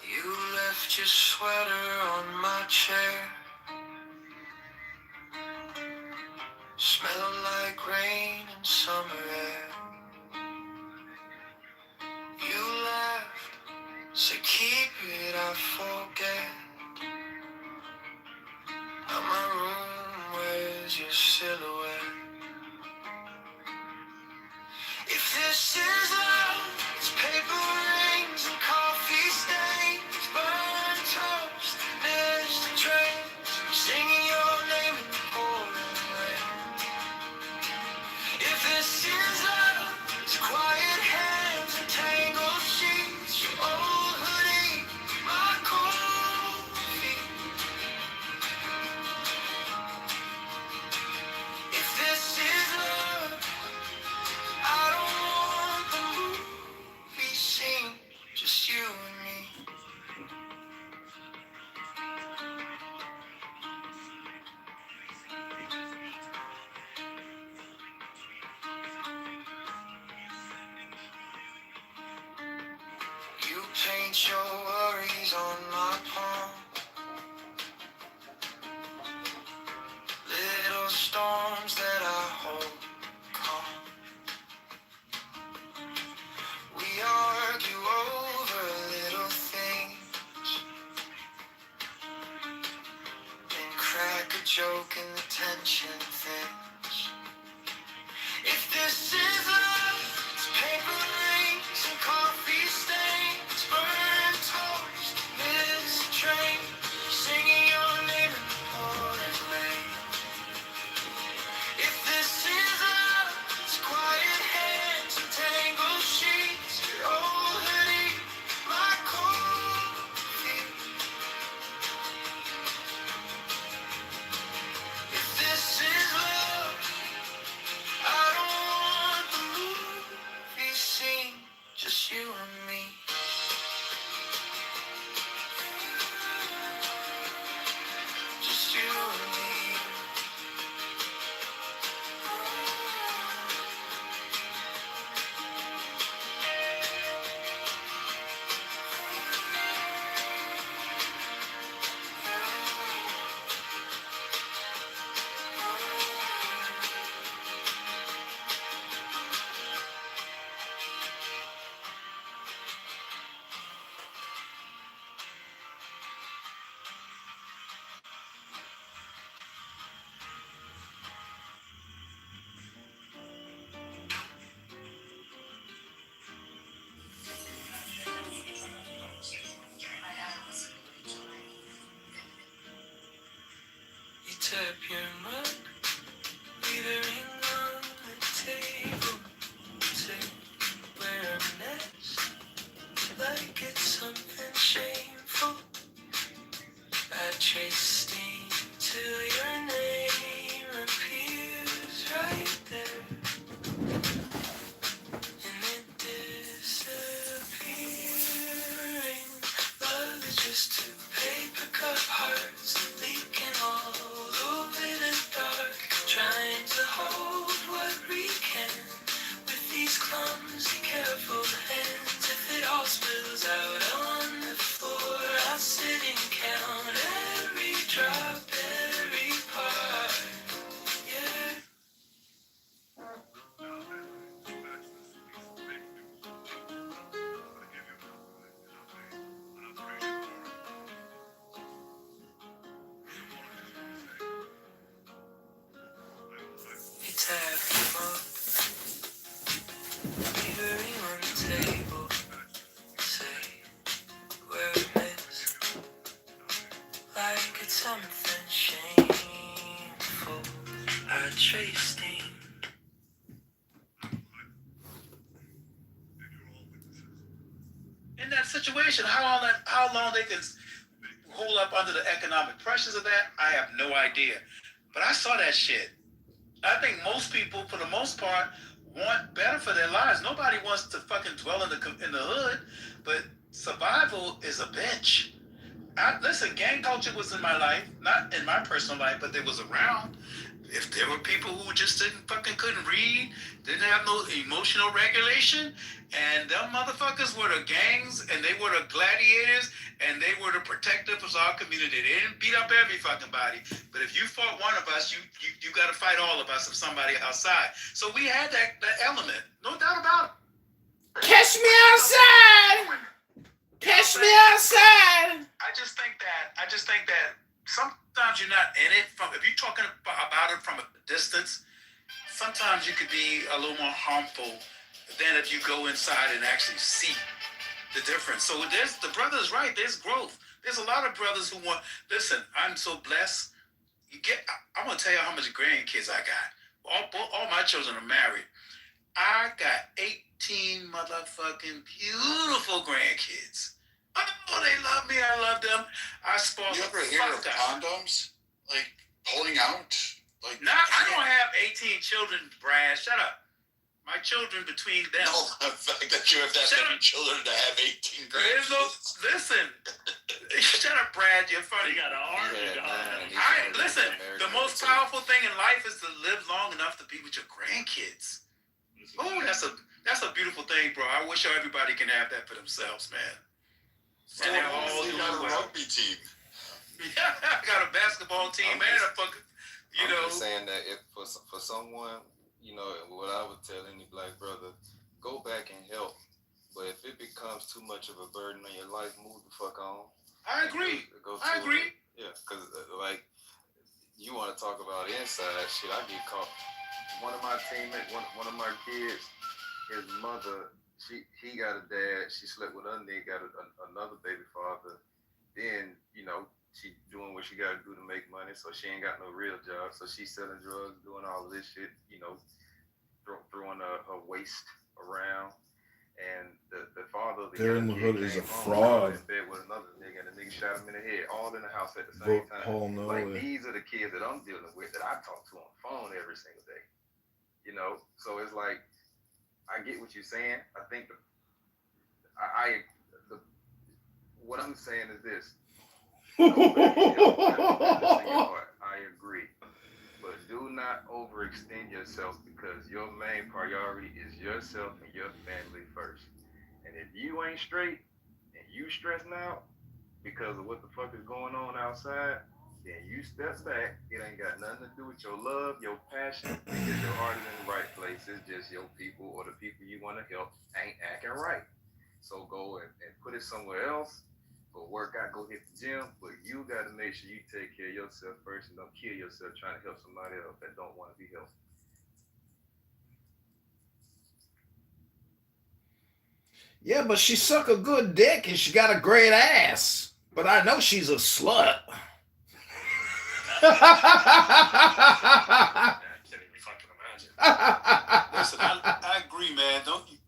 You left your sweater on my chair. Smell like rain and summer air. You left, so keep it, I forget. Now my room, where's your silhouette? If this is love, it's paper rings and coffee stains, burned toast, missed trains, singing your name in the pouring rain. If this is love, it's quiet hands and tangled sheets, your old hoodie, my cold feet. If this is love, I don't want the movie scene, just you and me. You paint your worries on my palm. Little joke and the tension thins. If this is love, it's paper rings and coffee stains, burnt toast, missed train, singing your name in the pouring rain. If this is love, it's quiet hands and tangled sheets, your old hoodie, my cold feet. If this is love, I don't want the movie scene, just you and me. Just you and me. You tap your mug, leave a ring on the table. Say, wear a nest, like it's something shameful. I trace steam till your name appears right there, and it disappearing. Love is just two paper cup hearts leaking all over the dark, trying to hold what we can with these clumsy, careful hands. If it all spills out on the floor, I'll sit and count every drop, every part. Yeah. You tap him up, leave a ring on the table. Say, wear a miss, like it's something shameful. I trace steam. In that situation, how long they can hold up under the economic pressures of that, I have no idea. But I saw that shit. I think most people, for the most part, want better for their lives. Nobody wants to fucking dwell in the hood, but survival is a bitch. Listen, gang culture was in my life, not in my personal life, but it was around. If there were people who just couldn't read, didn't have no emotional regulation, and them motherfuckers were the gangs, and they were the gladiators, and they were the protectors of our community. They didn't beat up every fucking body, but if you fought one of us, you got to fight all of us of somebody outside. So we had that element, no doubt about it. Catch me outside. Catch me outside. I just think that sometimes you're not in it if you're talking about it from a distance, sometimes you could be a little more harmful than if you go inside and actually see the difference. So the brother's right, there's growth. There's a lot of brothers who listen, I'm so blessed. I'm gonna tell you how much grandkids I got. All my children are married. I got 18 motherfucking beautiful grandkids. Oh, they love me. I love them. I spoil You them. ever hear of condoms? Like pulling out? Like I don't have 18 children, Brad. Shut up. My children between them. No, the fact that you have that many children to have 18 grandkids. Listen. Shut up, Brad. You're funny. You got an arm. Listen, the most powerful thing in life is to live long enough to be with your grandkids. Oh, that's a beautiful thing, bro. I wish everybody can have that for themselves, man. So you got a rugby team. Yeah, I got a basketball team and a fucking, I'm just saying that if for someone, what I would tell any black brother, go back and help. But if it becomes too much of a burden on your life, move the fuck on. I agree. I agree. Yeah, because like you you want to talk about inside shit? I get caught. One of my teammates, one of my kids, his mother, he got a dad. She slept with another nigga, got another baby father. Then, you know, she doing what she got to do to make money, so she ain't got no real job. So she's selling drugs, doing all of this shit, you know, throwing her waist around. And the father of the There in young the kid hood is a came home, fraud. in bed with another nigga, and the nigga shot him in the head, all in the house at the same Vote time. Paul Like, Noah. these are the kids that I'm dealing with that I talk to on the phone every single day. You know, so it's like, I get what you're saying. I think what I'm saying is this. I agree. But do not overextend yourself, because your main priority is yourself and your family first. And if you ain't straight and you stressing out because of what the fuck is going on outside, then you step back. It ain't got nothing to do with your love, your passion, because your heart is in the right place. It's just your people or the people you want to help ain't acting right. So go and put it somewhere else. Go work out, go hit the gym, but you got to make sure you take care of yourself first and don't kill yourself trying to help somebody else that don't want to be helped. Yeah, but she suck a good dick and she got a great ass. But I know she's a slut. Listen, I agree, man.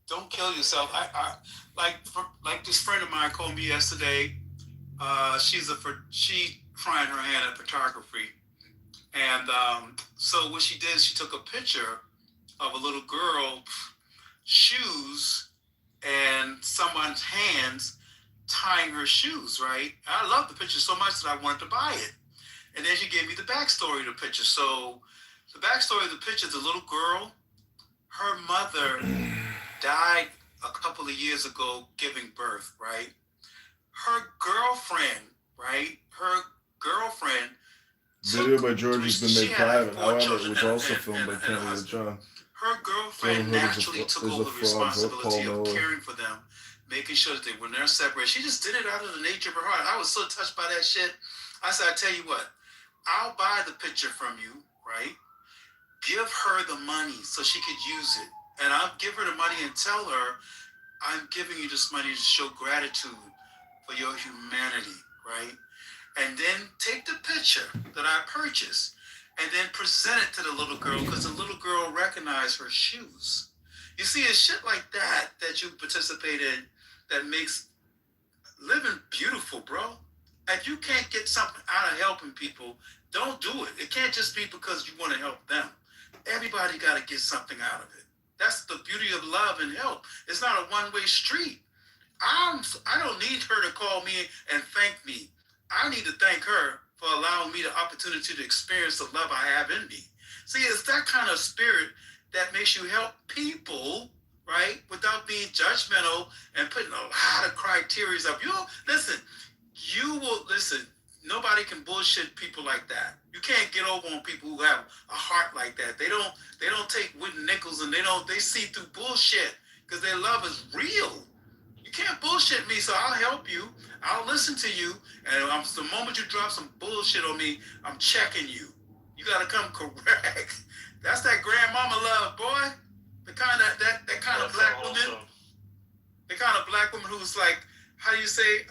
Don't kill yourself. I like this friend of mine called me yesterday. She trying her hand at photography, and so what she did, she took a picture of a little girl shoes and someone's hands tying her shoes. Right? I love the picture so much that I wanted to buy it. And then she gave me the backstory of the picture. So the backstory of the picture, the little girl, her mother died a couple of years ago giving birth, right? Her girlfriend, Video by George has been made private. However, it was also filmed by Kennedy and John. Her girlfriend naturally took over the responsibility of caring for them, making sure that when they're separated. She just did it out of the nature of her heart. I was so touched by that shit. I said, I tell you what, I'll buy the picture from you, right? Give her the money so she could use it. And I'll give her the money and tell her, I'm giving you this money to show gratitude for your humanity, right? And then take the picture that I purchased and then present it to the little girl, because the little girl recognized her shoes. You see, it's shit like that that you participate in that makes living beautiful, bro. If you can't get something out of helping people, don't do it. It can't just be because you want to help them. Everybody got to get something out of it. That's the beauty of love and help. It's not a one-way street. I don't need her to call me and thank me. I need to thank her for allowing me the opportunity to experience the love I have in me. See, it's that kind of spirit that makes you help people, right, without being judgmental and putting a lot of criteria up. Listen, nobody can bullshit people like that. You can't get over on people who have a heart like that. They don't take wooden nickels, and they see through bullshit because their love is real. You can't bullshit me, so I'll help you. I'll listen to you, and the moment you drop some bullshit on me, I'm checking you. You gotta come correct. That's that grandmama love, boy. The kind of that kind of black woman. The kind of black woman who's like, how do you say,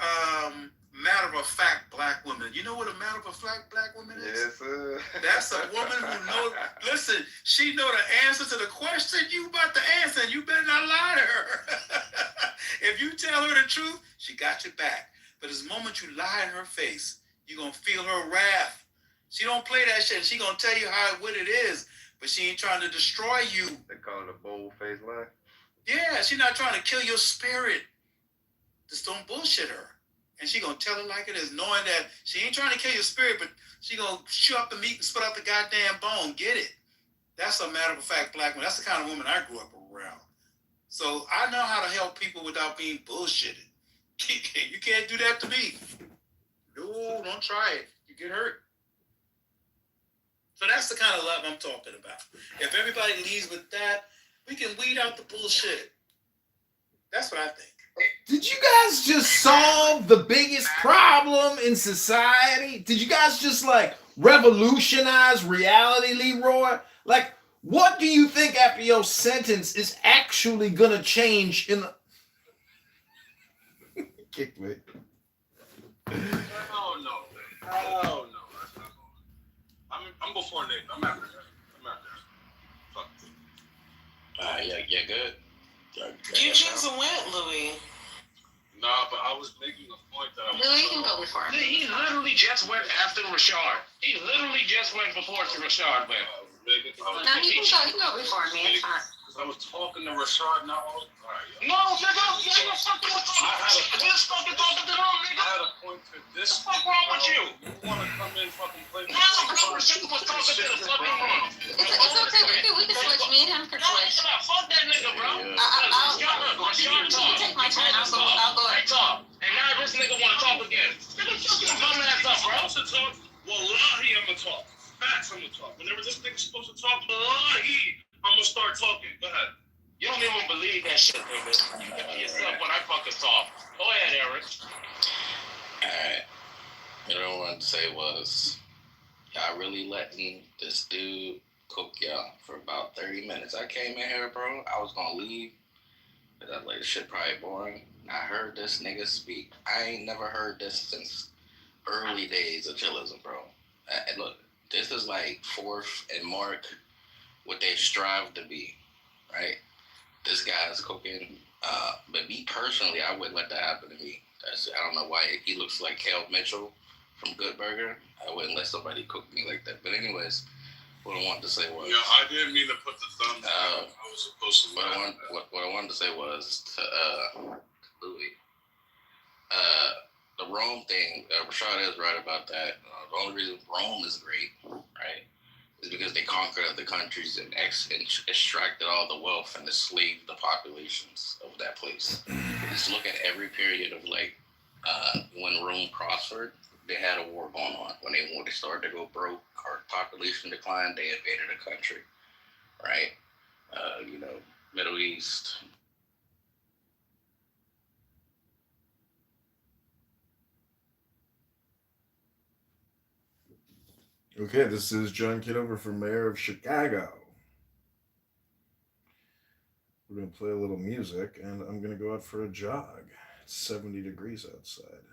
matter of fact black woman. You know what a matter of fact black woman is? Yes, sir. That's a woman who knows. Listen, she know the answer to the question you about to answer, and you better not lie to her. If you tell her the truth, she got your back. But the moment you lie in her face, you're gonna feel her wrath. She don't play that shit. She gonna tell you what it is, but she ain't trying to destroy you. They call it a bold-faced lie. Yeah, she not trying to kill your spirit. Just don't bullshit her. And she gonna tell it like it is, knowing that she ain't trying to kill your spirit, but she gonna chew up the meat and spit out the goddamn bone. Get it? That's a matter of fact black woman. That's the kind of woman I grew up around. So I know how to help people without being bullshitted. You can't do that to me. No, don't try it. You get hurt. So that's the kind of love I'm talking about. If everybody leads with that, we can weed out the bullshit. That's what I think. Did you guys just solve the biggest problem in society? Did you guys just like revolutionize reality, Leroy? Like, what do you think after your sentence is actually gonna change in the kick me? Hell no. Hell no. I'm before Nate. I'm after that. I'm after that. Fuck. Yeah, good. You just went, Louis. Nah, but I was making a point that Louis can go before me. He literally just went after Rashard. He literally just went before Rashard went. No, he can go before me. It's fine. Because I was talking to Rashard now. All right, No, nigga, you ain't fucking with talking. Just fucking talking to them, nigga. I had a point to this. What the fuck wrong with you? You want to come in fucking play? No, bro, Rashard was talking to the fucking room. It's okay. We can switch. Me and him can switch. Fuck that nigga, bro. You can take my turn. I'll go ahead. Talk. And now this nigga want to talk again. Nigga, shut your bum ass up, bro. To talk. Wallahi, I'm gonna talk. Facts, I'm gonna talk. Whenever this nigga's supposed to talk, wallahi, I'm gonna start talking. Go ahead. You don't even believe that shit, nigga. You give me yourself when I fucking talk. Go ahead, Eric. Alright. What I wanted to say was, y'all really letting this dude cook y'all for about 30 minutes. I came in here, bro. I was gonna leave, but I was like, this shit probably boring. I heard this nigga speak. I ain't never heard this since early days of chillism, bro. And look, this is like Fourth and Mark, what they strive to be, right? This guy's cooking. But me personally, I wouldn't let that happen to me. I don't know why he looks like Kel Mitchell from Good Burger. I wouldn't let somebody cook me like that. But anyways, what I wanted to say was... Yeah, I didn't mean to put the thumbs down. I was supposed to... What I wanted to say was to Louis. The Rome thing, Rashad is right about that. The only reason Rome is great, right, is because they conquered other countries and extracted all the wealth and enslaved the populations of that place. Just look at every period of like when Rome prospered, they had a war going on. When they started to go broke or population declined, they invaded a country, right? Middle East. Okay, this is John Kitover for Mayor of Chicago. We're going to play a little music, and I'm going to go out for a jog. It's 70 degrees outside.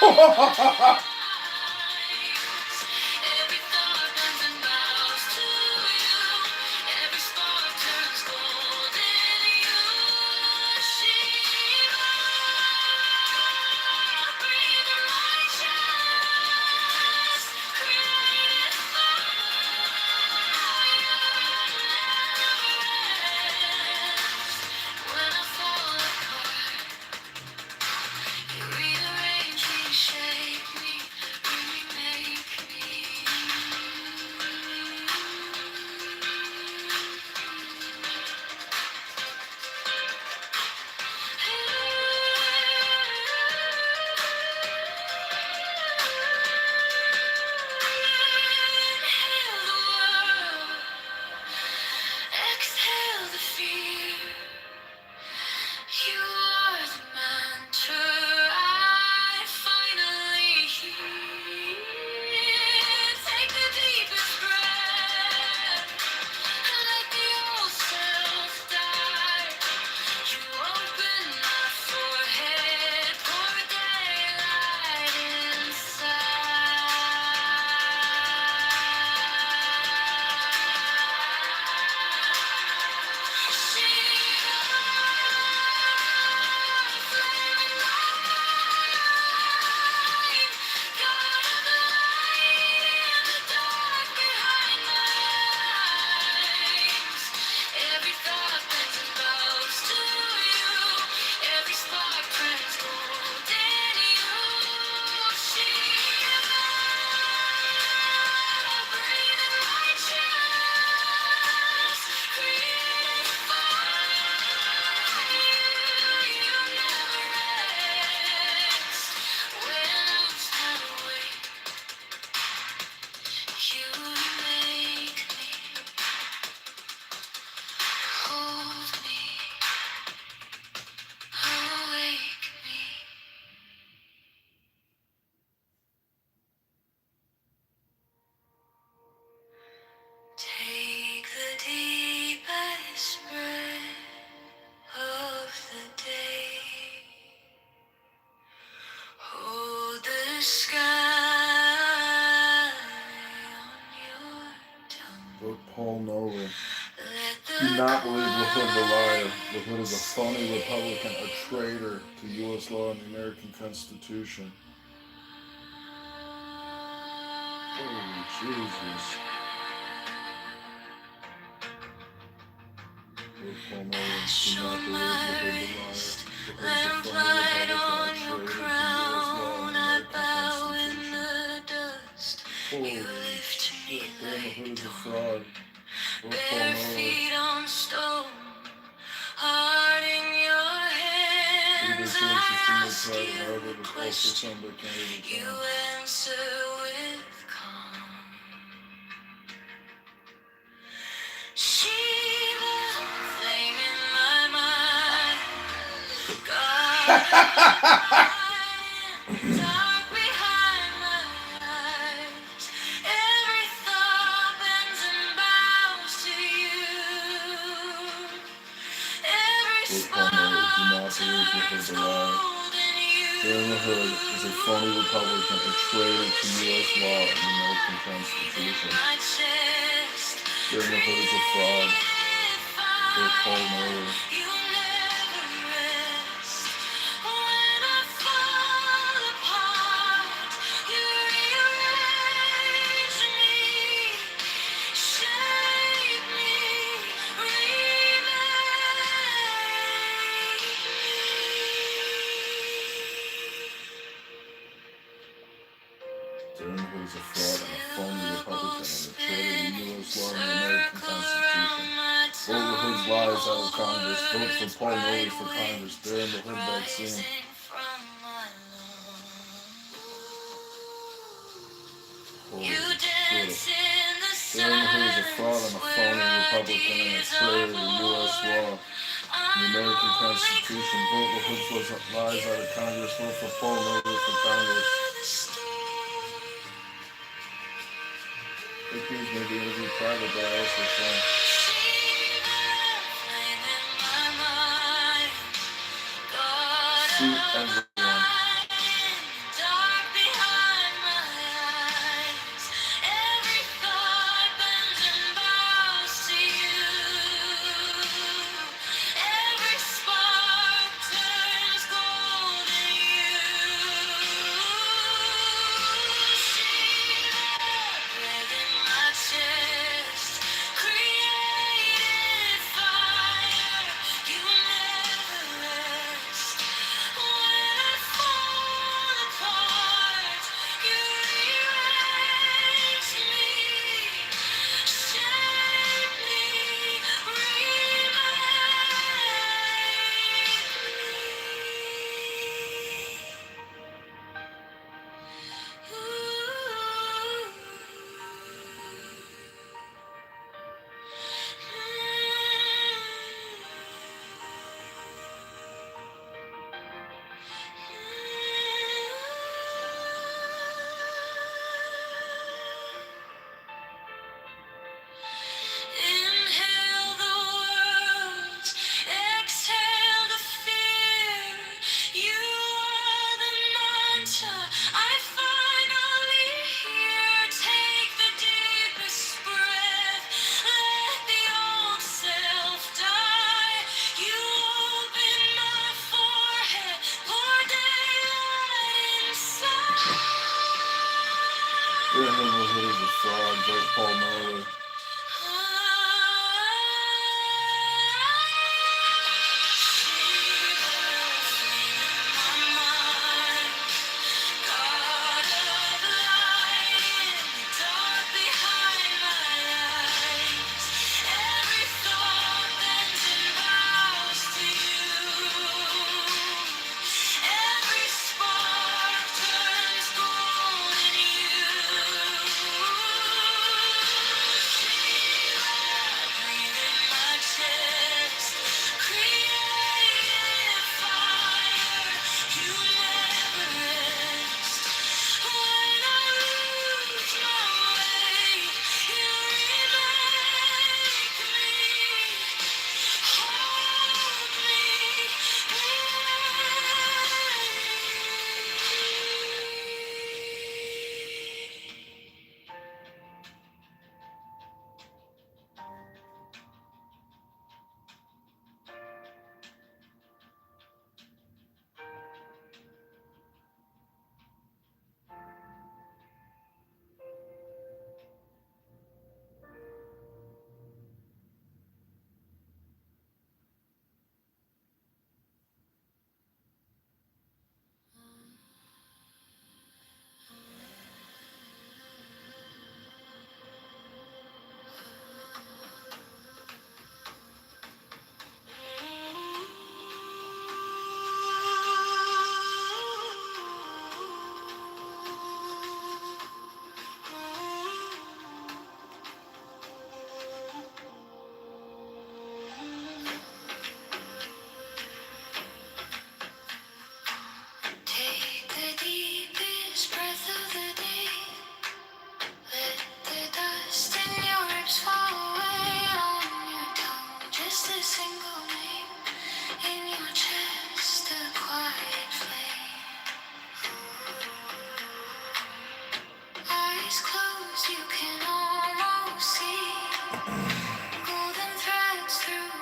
Exhale the fear. You are the mantra I finally hear. Take the deepest breath. Let the old self die. You open my forehead, pour daylight Every thought bends and bows to you. Every spark turns gold in you. Shiva, breathe in my chest. Created for you. You never rest. When I'm not awake, you make me hold me. Awake me. Take the deepest breath of the day. Hold the sky on your tongue. Vote Paul Nolan. Let Do the not believe the Hood the liar. The Hood is a phony Republican, a traitor to U.S. law and the American Constitution. Holy Jesus. Vote Paul Nolan. Do not believe the Hood the liar. The Hood is a phony Republican, a traitor to U.S. law and the American Constitution. Holy shit, damn, the Hood is a fraud. Vote Paul bare Nolan. feet on stone, heart in your hands. I ask you a question. You answer with calm. Shiva, flame in my mind. God, dark behind my eyes. Every thought bends and bows to you. Every Vote Paul Nolan. Do not spark believe the Hood turns the liar. golden Darren the Hood is a phony Republican, a traitor to U.S. law and the American Constitution. my chest. Darren the Hood is a fraud. Vote Paul Nolan. You never rest. When I fall apart, you rearrange me, shape me, remake me. Darren the Hood is a fraud and a phony Republican, and a traitor to U.S. law and the American Constitution. Vote the Hood's lies out of Congress. Vote for Paul Nolan for Congress. Darren the Hood vaccine. Holy shit. Darren the Hood is a fraud and a phony Republican, and a traitor to U.S. law and the American Constitution. Vote the Hood's lies out of Congress. Vote for Paul Nolan for Congress. Fake news may be interviewed private, but I also saw. Shoot everyone. I finally hear. Take the deepest breath. Let the old self die. You open my forehead. Pour daylight inside. Yeah, no, no, there's a frog, like Paul Marley. Take the deepest breath of the day. Let the dust in your lips fall away on your tongue. Just a single name in your chest, a quiet flame. Eyes closed, you can almost see golden threads through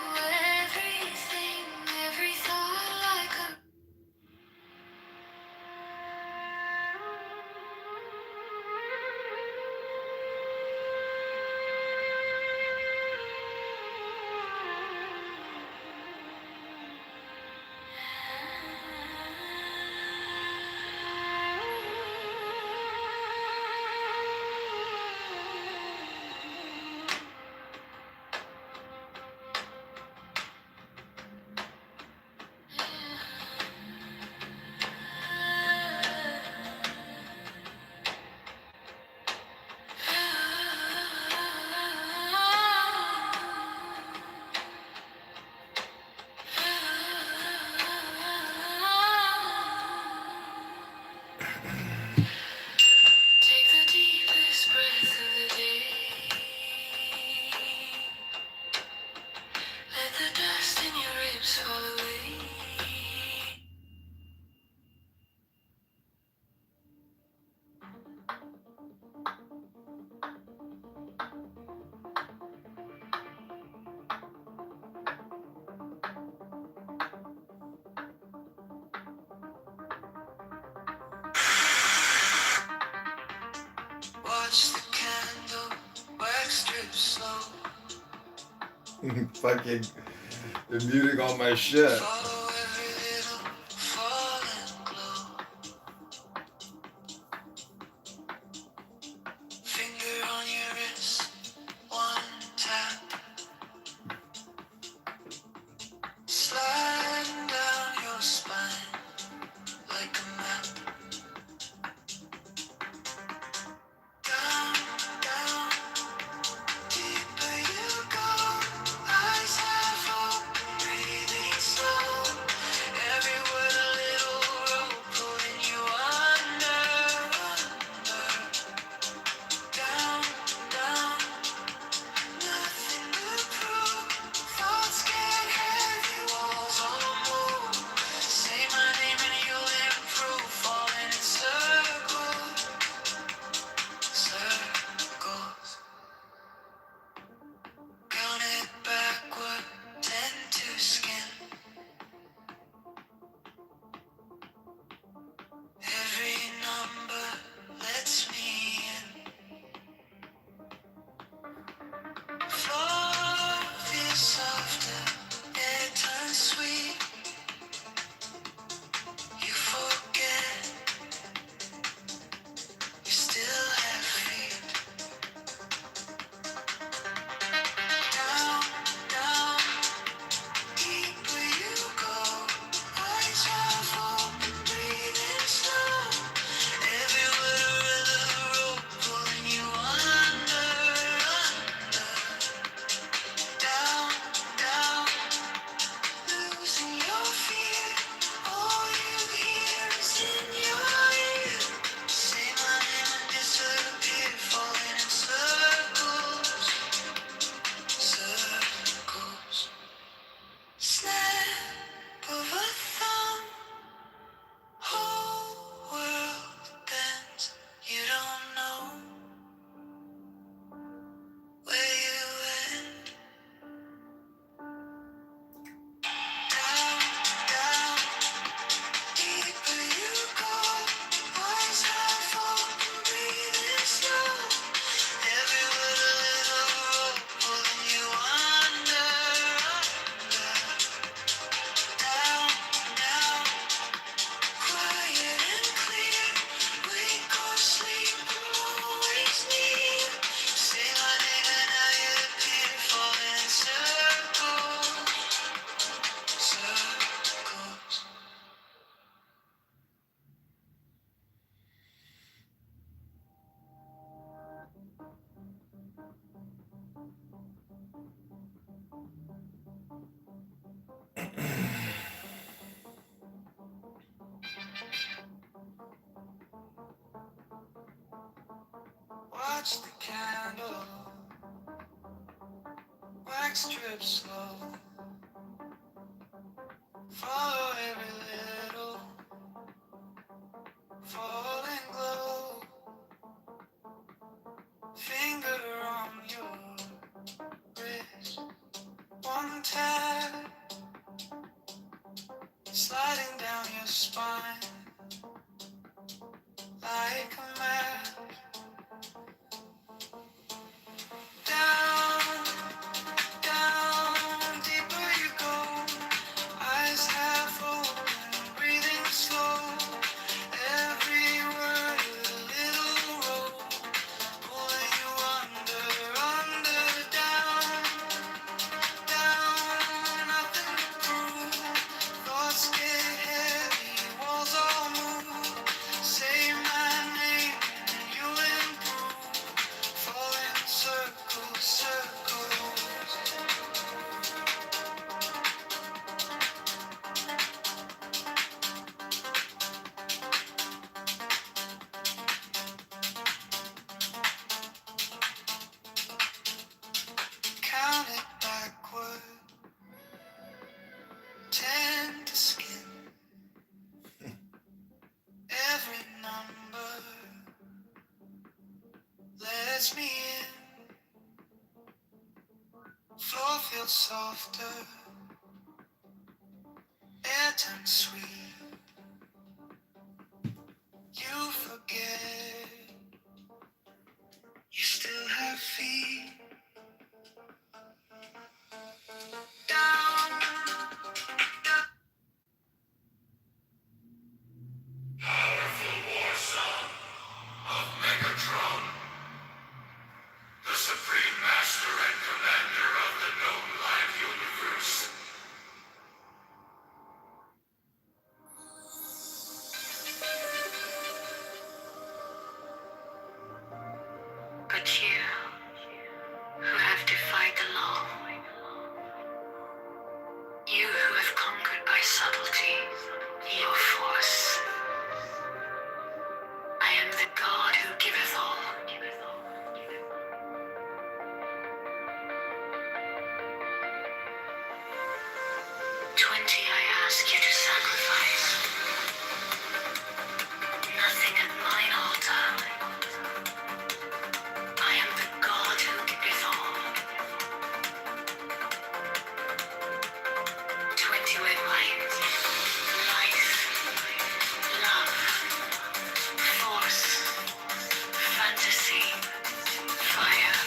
everything, every thought like a take the deepest breath of the day. Let the dust in your ribs fall away. Watch the candle wax drip slow. Fucking they're muting all my shit. Follow every little fallen glow. Finger on your wrist, one tap. Sliding down your spine like a map. Down, down, deeper you go. Eyes half open, breathing slow. Watch the candle wax drip slow. Follow every little falling glow. Finger on your wrist, one tap sliding down your spine like a map. Down, down, deeper you go. Eyes half open, breathing slow. Every word a little roll, pulling you under, down, down, nothing to prove. Thoughts get heavy, walls all move. Say my name and you'll improve. Fall in circles, circles. Count it backward, 10 to skin. Every number lets me in. Floor feels softer, air turns sweet. You forget you still have feet. Down, down. Powerful war song of Megatron, the supreme master and commander of the known live universe. But you, who have defied the law, you who have conquered by subtlety your force, I am the God who giveth all. 20 I ask you to sacrifice. Nothing at mine altar. I am the God who giveth all. 20 red light, life, love, force, fantasy, fire.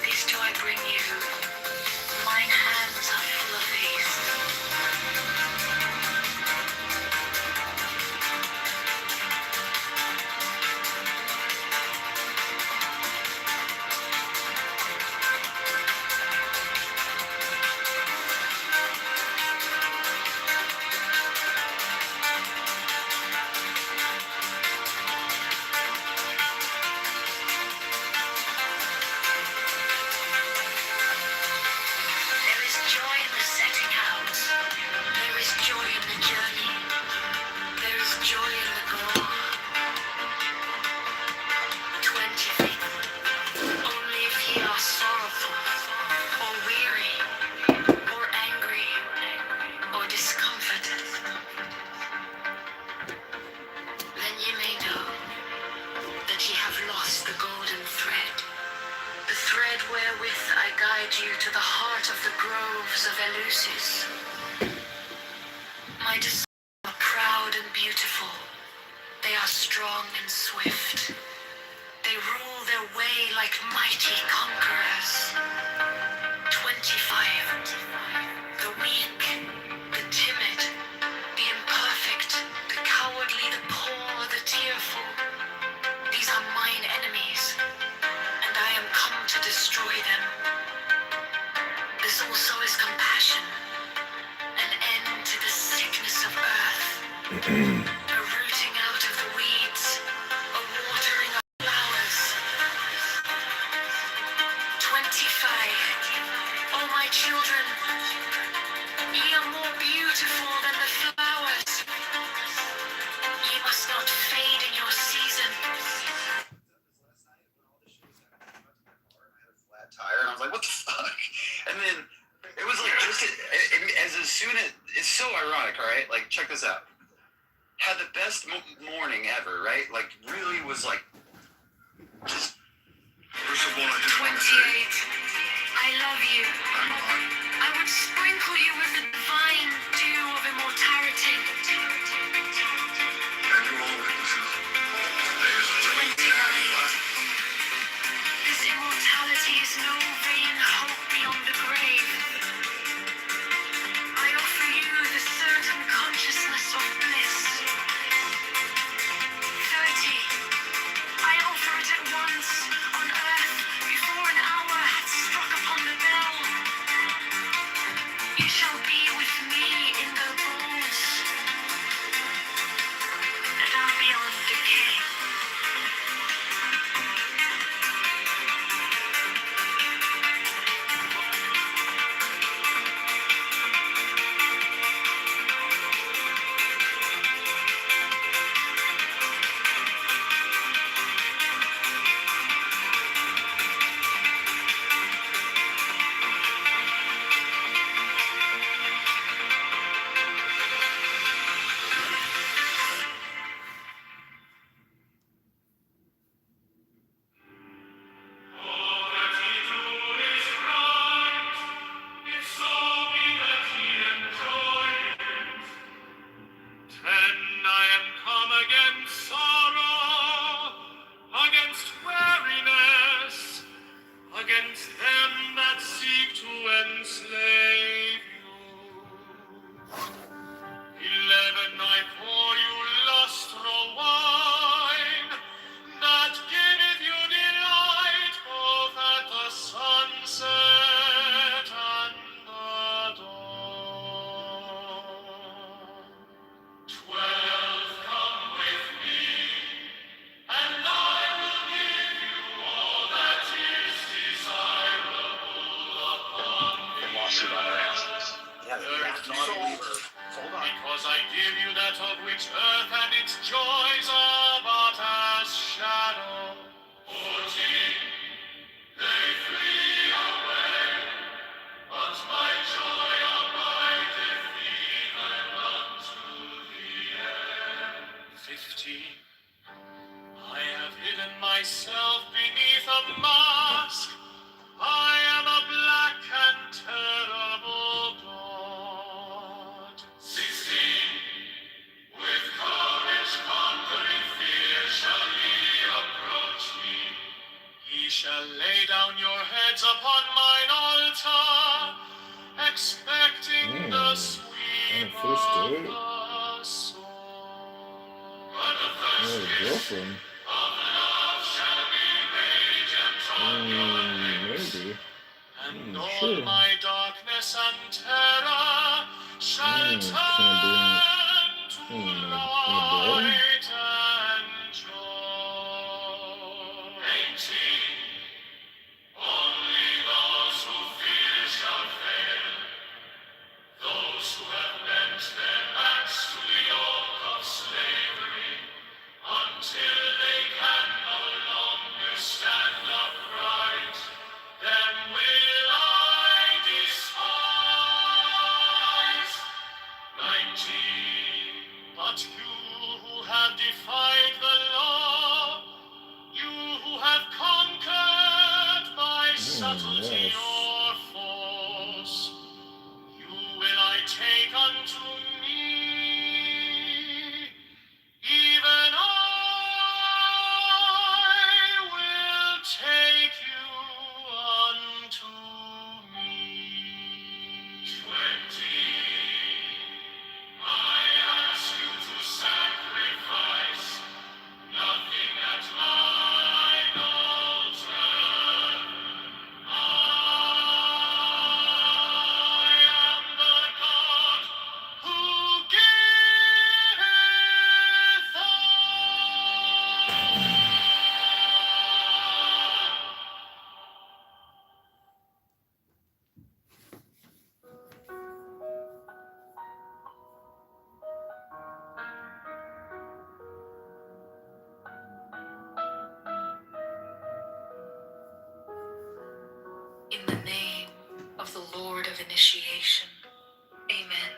These do I bring you. Mine hands are full of these. There is joy in the setting out. There is joy in the journey. There is joy in the goal. 20 people. Only if ye are sorrowful, or weary, or angry, or discomforted, then ye may know that ye have lost the golden thread. The thread wherewith I guide you to the heart of the groves of Eleusis. My disciples are proud and beautiful. They are strong and swift. They rule their way like mighty conquerors. 25. The weak, the timid, the imperfect, the cowardly, the poor, the tearful. These are mine enemies, and I am come to destroy them. This also is compassion, an end to the sickness of earth, a rooting out of the weeds, a watering of flowers. 25. Oh, my children, ye are more beautiful than the flowers. Ye must not fade in your season. check this out. Had the best morning ever, right? Like, really was like, just. First of all, I just 28. I love you. I would sprinkle you with the divine dew of immortality. And you're all witnesses. Today is a 29. This immortality is no vain hope beyond the grave. I offer you the certain consciousness of bliss. 30. I offer it at once on earth before an hour hath struck upon the bell. You shall be with me in the bowls that are beyond decay. Against them that seek to enslave you. 11, I pour you lustral wine, that giveth you delight both at the sunset and the dawn. 12, come with me, and I will give you all that is desirable upon the lawsuit on our asses. Yeah, because I give you that of which earth and its joys are but as shadow. 14, they flee away, but my joy abideth even unto the end. 15, I have hidden myself beneath a mask. I am a black and terrible God. 16, with courage conquering fear shall ye approach me. Ye shall lay down your heads upon mine altar, expecting the sweep of the sword. But the first kiss of love shall be radiant on your lips. And all my darkness and terror shall turn to light and joy. 18. Only those who fear shall fail, those who have bent their backs to the yoke of slavery, until they can no longer stand upright. Them will I despise. 19. But you who have defied the law, you who have conquered by subtlety or force, you will I take unto me. Even I will take you unto me. 20. I ask you to sacrifice nothing at mine altar. I am the God who giveth In the name of the Lord of Initiation. Amen.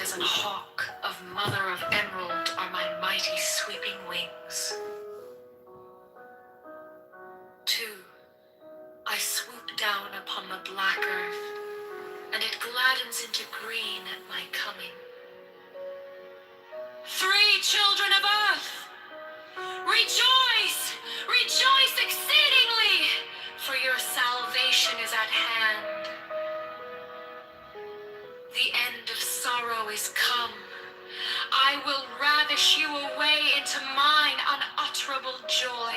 light as an hawk, of mother of emerald are my mighty sweeping wings. 2. I swoop down upon the black earth, and it gladdens into green at my coming. 3 children of earth, rejoice, rejoice exceedingly, for your salvation is at hand. The end of sorrow is come. I will ravish you away into mine unutterable joy.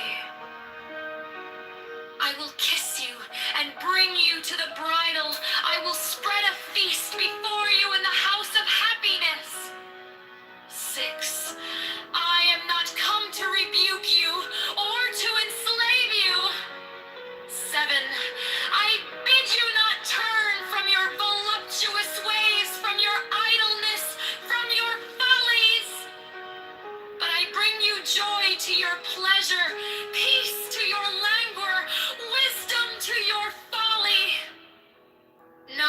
I will kiss you and bring you to the bridal. I will spread a feast before you in the house of happiness. 6. I am not come to rebuke you or to enslave you. 7. I bid you not turn from your voluptuous ways, from your idleness, from your follies. But I bring you joy to your pleasure, peace to your languor, wisdom to your folly. 9.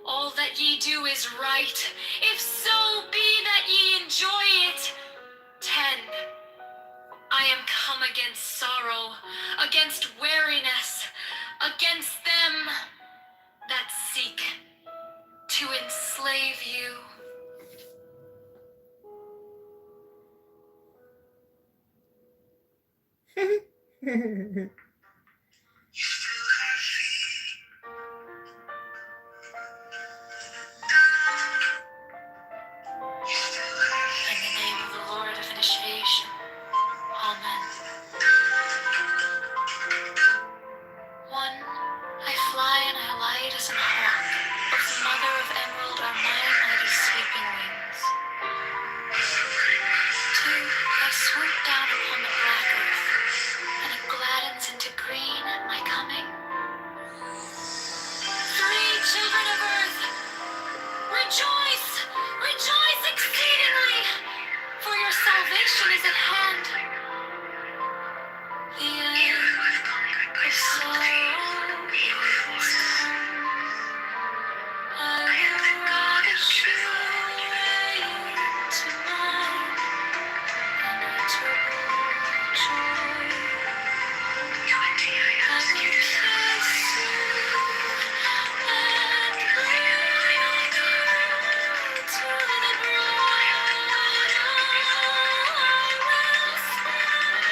All that ye do is right, if so be that ye enjoy it. 10. I am come against sorrow, against weariness, against them that seek to enslave you. In the name of the Lord of initiation. Amen. 1. I fly and I light as an hawk. Of the mother of emerald are my mighty sweeping wings. 2. I swoop down upon the black earth, and it gladdens into green at my coming. 3. Children of earth, rejoice, rejoice exceedingly, for your salvation is at hand. The end of sorrow is come. I will ravish you away to mine unutterable joy. I will kiss you and bring you to the bridal. I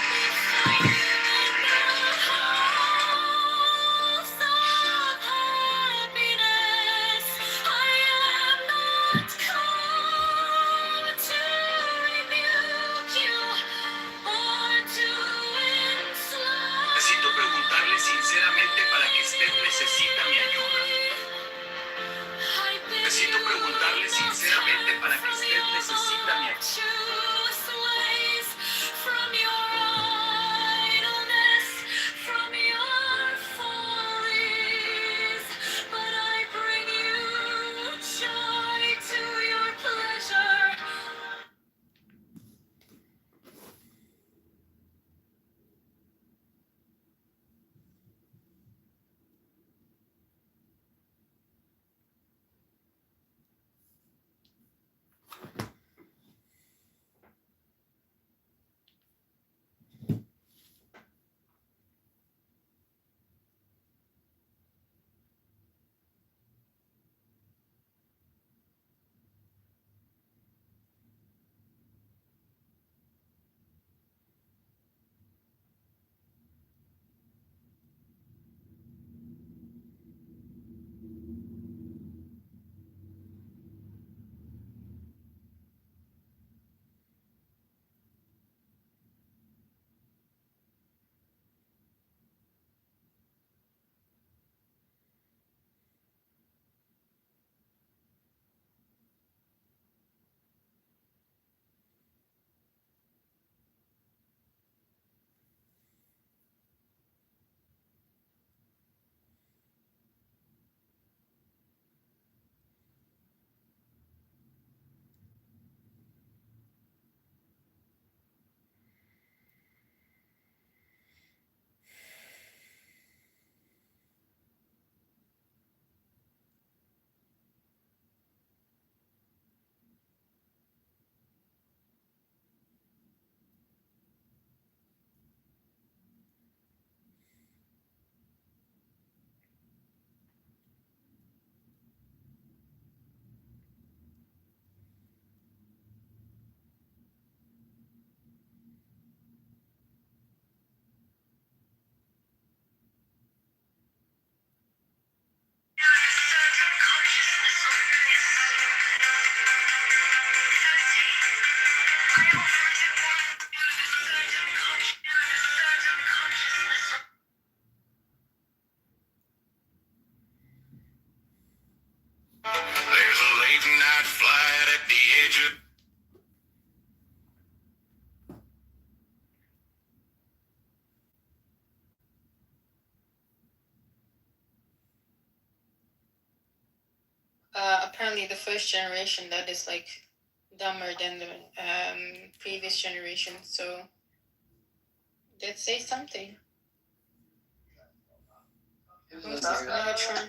will Necesito preguntarle sinceramente para que usted necesita mi ayuda. Necesito preguntarle sinceramente para que usted necesita mi ayuda. from your idleness, from your follies, but I bring you joy to your pleasure. apparently the first generation that is like dumber than the previous generation. So let's say something. Who's this Megatron?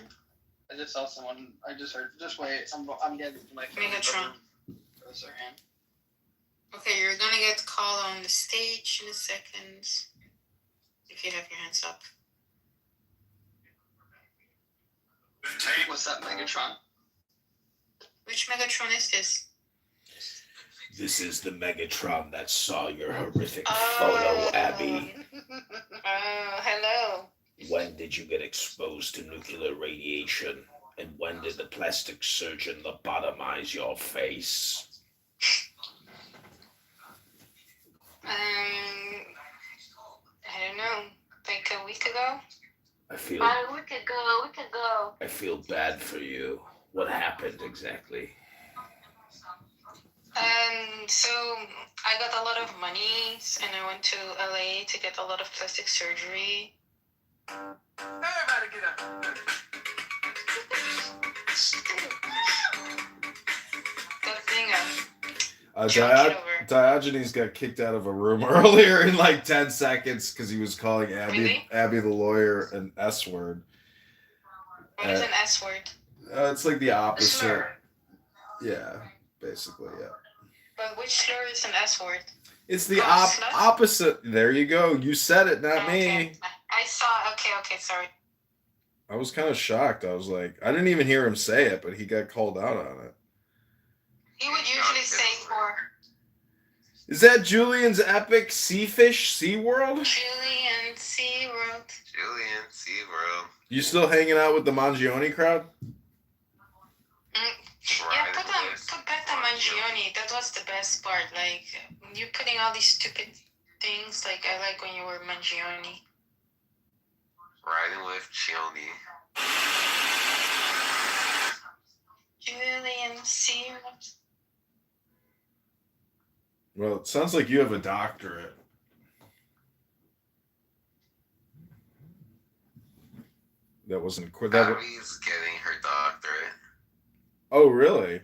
I just saw someone. I just heard. Just wait. I'm getting my Megatron. For a second. Okay, you're gonna get called on the stage in a second. If you have your hands up. What's up, Megatron? Which Megatron is this? This is the Megatron that saw your horrific photo, Abby. Oh, hello. When did you get exposed to nuclear radiation? And when did the plastic surgeon lobotomize your face? I don't know. Like a week ago? I feel A week ago. I feel bad for you. What happened exactly? So I got a lot of money and I went to LA to get a lot of plastic surgery. Everybody get up. That thing Diogenes got kicked out of a room earlier in like 10 seconds because he was calling Abby the lawyer an S word. What is an S word? It's like the opposite. Yeah, basically, yeah. But which slur is an S word? It's the opposite. There you go. You said it, not me. I saw. Okay, sorry. I was kind of shocked. I was like, I didn't even hear him say it, but he got called out on it. He would usually say for. Is that Julian's epic sea fish SeaWorld? Julian SeaWorld. Julian SeaWorld. You still hanging out with the Mangione crowd? Yeah, put back the Mangione. That was the best part. Like, you putting all these stupid things. Like, I like when you were Mangione. Riding with Chioni. Julian SeaWorld. Well, it sounds like you have a doctorate. That wasn't Abby's getting her doctorate. Oh, really?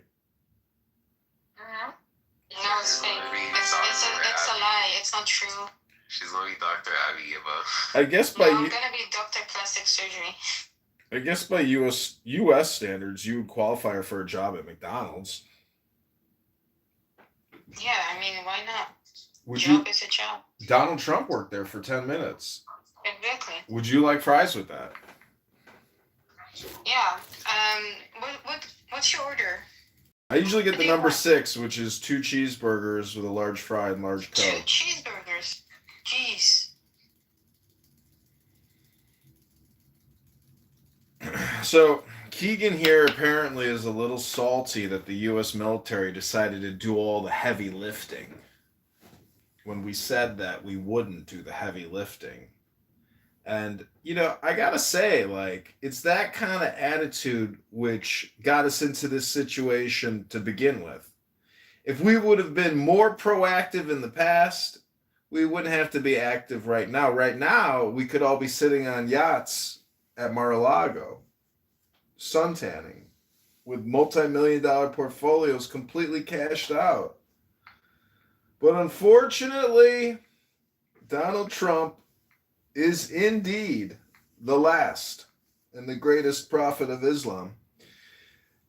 No, it's fake. It's a lie. It's not true. She's going to be Dr. Abby Eva. I guess by I'm gonna be Dr. Plastic Surgery. I guess by U.S. standards, you would qualify for a job at McDonald's. Yeah, I mean, why not? Job is a job. Donald Trump worked there for 10 minutes. Exactly. Would you like fries with that? Yeah. What's your order? I usually get the number 6, which is 2 cheeseburgers with a large fry and large Coke. 2 cheeseburgers. Jeez. So, Keegan here apparently is a little salty that the U.S. military decided to do all the heavy lifting when we said that we wouldn't do the heavy lifting. And, I gotta say, like, it's that kind of attitude which got us into this situation to begin with. If we would have been more proactive in the past, we wouldn't have to be active right now. Right now, we could all be sitting on yachts at Mar-a-Lago, suntanning, with multi-million-dollar portfolios completely cashed out. But unfortunately, Donald Trump is indeed the last and the greatest prophet of Islam.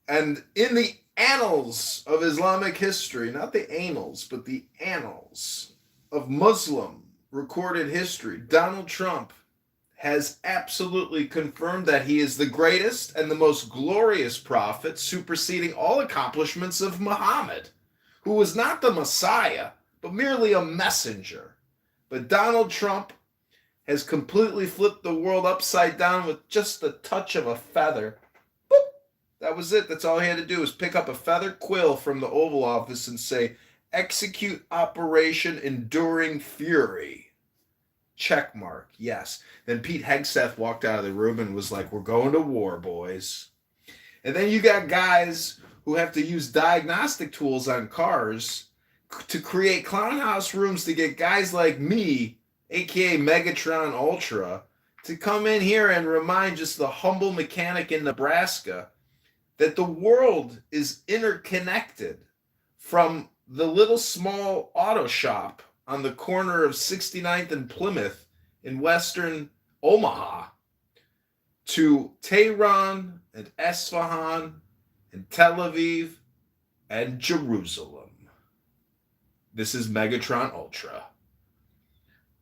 And in the annals of Islamic history, not the annals, but the annals of Muslim recorded history, Donald Trump has absolutely confirmed that he is the greatest and the most glorious prophet, superseding all accomplishments of Muhammad, who was not the Messiah, but merely a messenger. But Donald Trump has completely flipped the world upside down with just the touch of a feather. Boop! That was it. That's all he had to do was pick up a feather quill from the Oval Office and say, "Execute Operation Enduring Fury." Check mark. Yes. Then Pete Hegseth walked out of the room and was like, "We're going to war, boys." And then you got guys who have to use diagnostic tools on cars to create clown house rooms to get guys like me, aka Megatron Ultra, to come in here and remind just the humble mechanic in Nebraska that the world is interconnected from the little small auto shop on the corner of 69th and Plymouth in western Omaha to Tehran and Esfahan and Tel Aviv and Jerusalem. This is Megatron Ultra.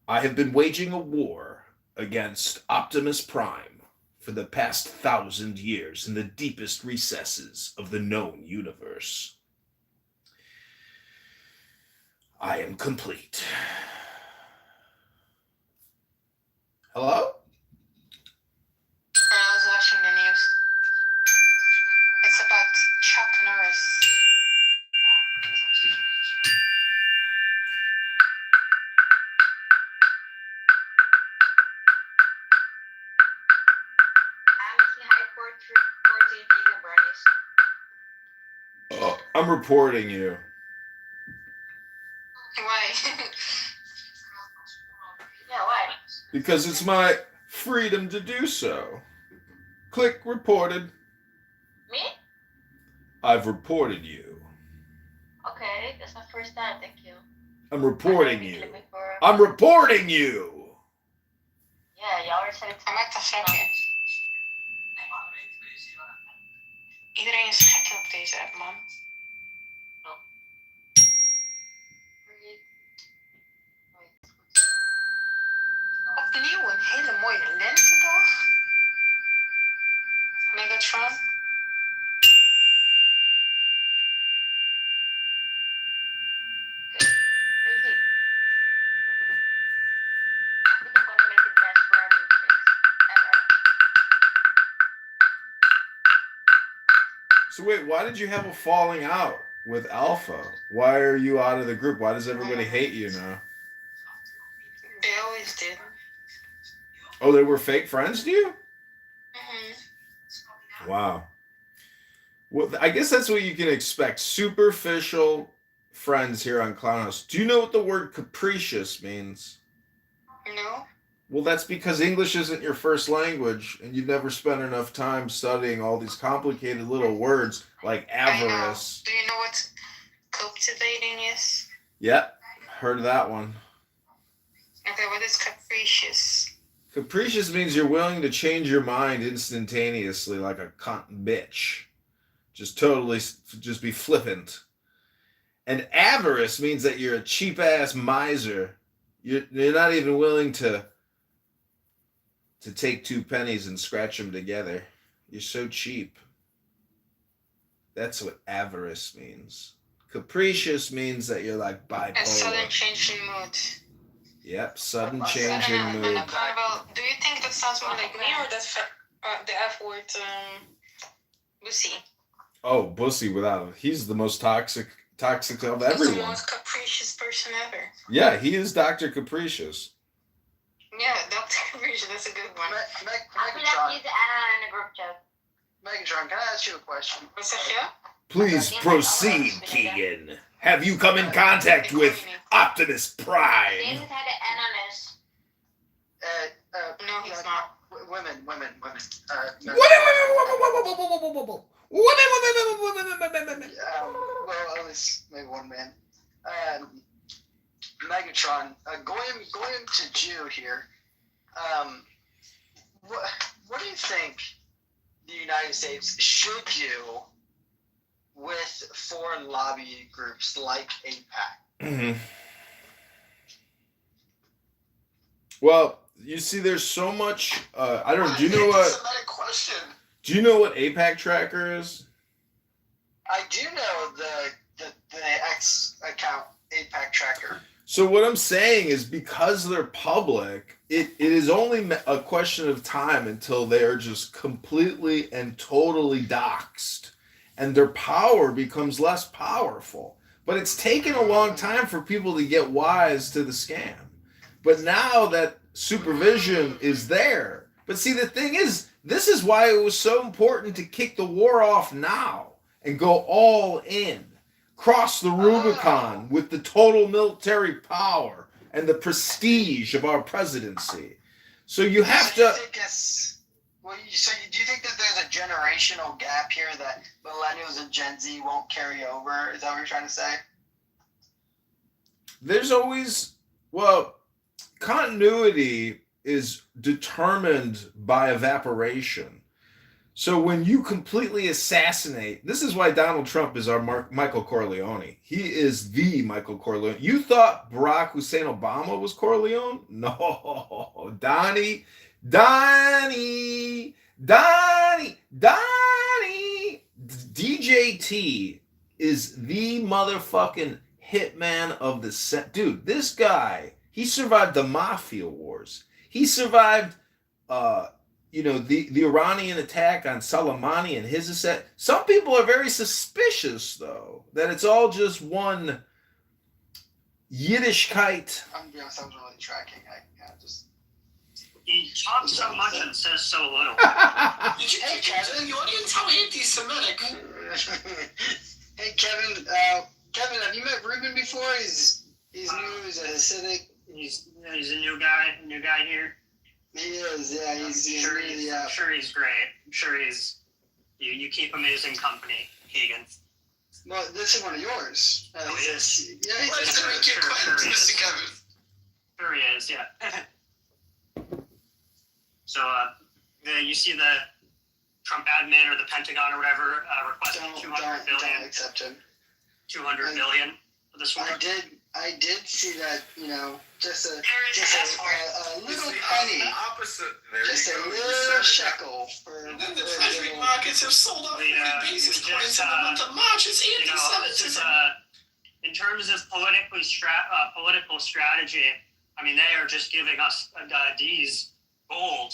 I have been waging a war against Optimus Prime for the past 1,000 years in the deepest recesses of the known universe. I am complete. Hello? I was watching the news. It's about Chuck Norris. I'm reporting you. Why? Yeah, why? Because it's my freedom to do so. Click reported. Me? I've reported you. Okay, that's my first time, thank you. I'm reporting you. I'm reporting you! Yeah, you already said it. Hij maakt een grapje. Iedereen is gek op deze app, man. Opnieuw een hele mooie lentedag. Megatron. So wait, why did you have a falling out with Alpha? Why are you out of the group? Why does everybody hate you now? They always did. Oh, they were fake friends to you? Mm-hmm. Wow. Well, I guess that's what you can expect. Superficial friends here on Clownhouse. Do you know what the word capricious means? No. Well, that's because English isn't your first language, and you've never spent enough time studying all these complicated little words like avarice. Do you know what cultivating is? Yep, heard of that one. Okay, what is capricious? Capricious means you're willing to change your mind instantaneously like a cunt bitch. Just be flippant. And avarice means that you're a cheap-ass miser. You're not even willing to take 2 pennies and scratch them together. You're so cheap. That's what avarice means. Capricious means that you're like bipolar. A sudden change in mood. Yep, sudden change in mood. Well, do you think that sounds more like me or the F word, Lucy? Oh, Bussy he's the most toxic of He's everyone. the most capricious person ever. Yeah, he is Dr. Capricious. Yeah, Dr. Capricious, that's a good one. Megatron, He's in a group chat. Megatron, can I ask you a question? What's that, yeah? Please proceed, Keegan. Have you come in contact with Optimus Prime? James had an N on his. No, he's not. Women. Well, at least maybe one man. Megatron, going to Jew here. What do you think the United States should do with foreign lobby groups like AIPAC? Mm-hmm. Well, you see, there's so much. I don't know. Do you know what? Do you know what AIPAC Tracker is? I do know the X account AIPAC Tracker. So what I'm saying is, because they're public, it is only a question of time until they are just completely and totally doxxed, and their power becomes less powerful. But it's taken a long time for people to get wise to the scam. But now that supervision is there. But see, the thing is, this is why it was so important to kick the war off now and go all in. Cross the Rubicon with the total military power and the prestige of our presidency. So you have to... Well, do you think that there's a generational gap here that millennials and Gen Z won't carry over? Is that what you're trying to say? There's always, well, continuity is determined by evaporation. So when you completely assassinate, this is why Donald Trump is our Michael Corleone. He is the Michael Corleone. You thought Barack Hussein Obama was Corleone? No, Donnie. DJT is the motherfucking hitman of the set. Dude, this guy, he survived the mafia wars. He survived the Iranian attack on Soleimani and his asset. Some people are very suspicious, though, that it's all just one Yiddishkeit. I'm gonna be honest, I was really tracking. He talks so much and says so little. Hey, Kevin, you didn't tell anti-Semitic. Hey, Kevin. Kevin, have you met Ruben before? He's new. He's a Hasidic. He's a new guy here. He is, yeah. I'm sure he's great. I'm sure he's. You keep amazing company, Keegan. Well, this is one of yours. He is. Yeah, Sure he is, yeah. So, you see the Trump admin or the Pentagon or whatever requesting $200 billion. Don't accept him. $200 billion for this war. I did see that. Just a little penny, just a little shekel for. The treasury markets have sold off 40 basis points in the month of March. It's anti-Semitism. In terms of political strategy, I mean, they are just giving us D's gold.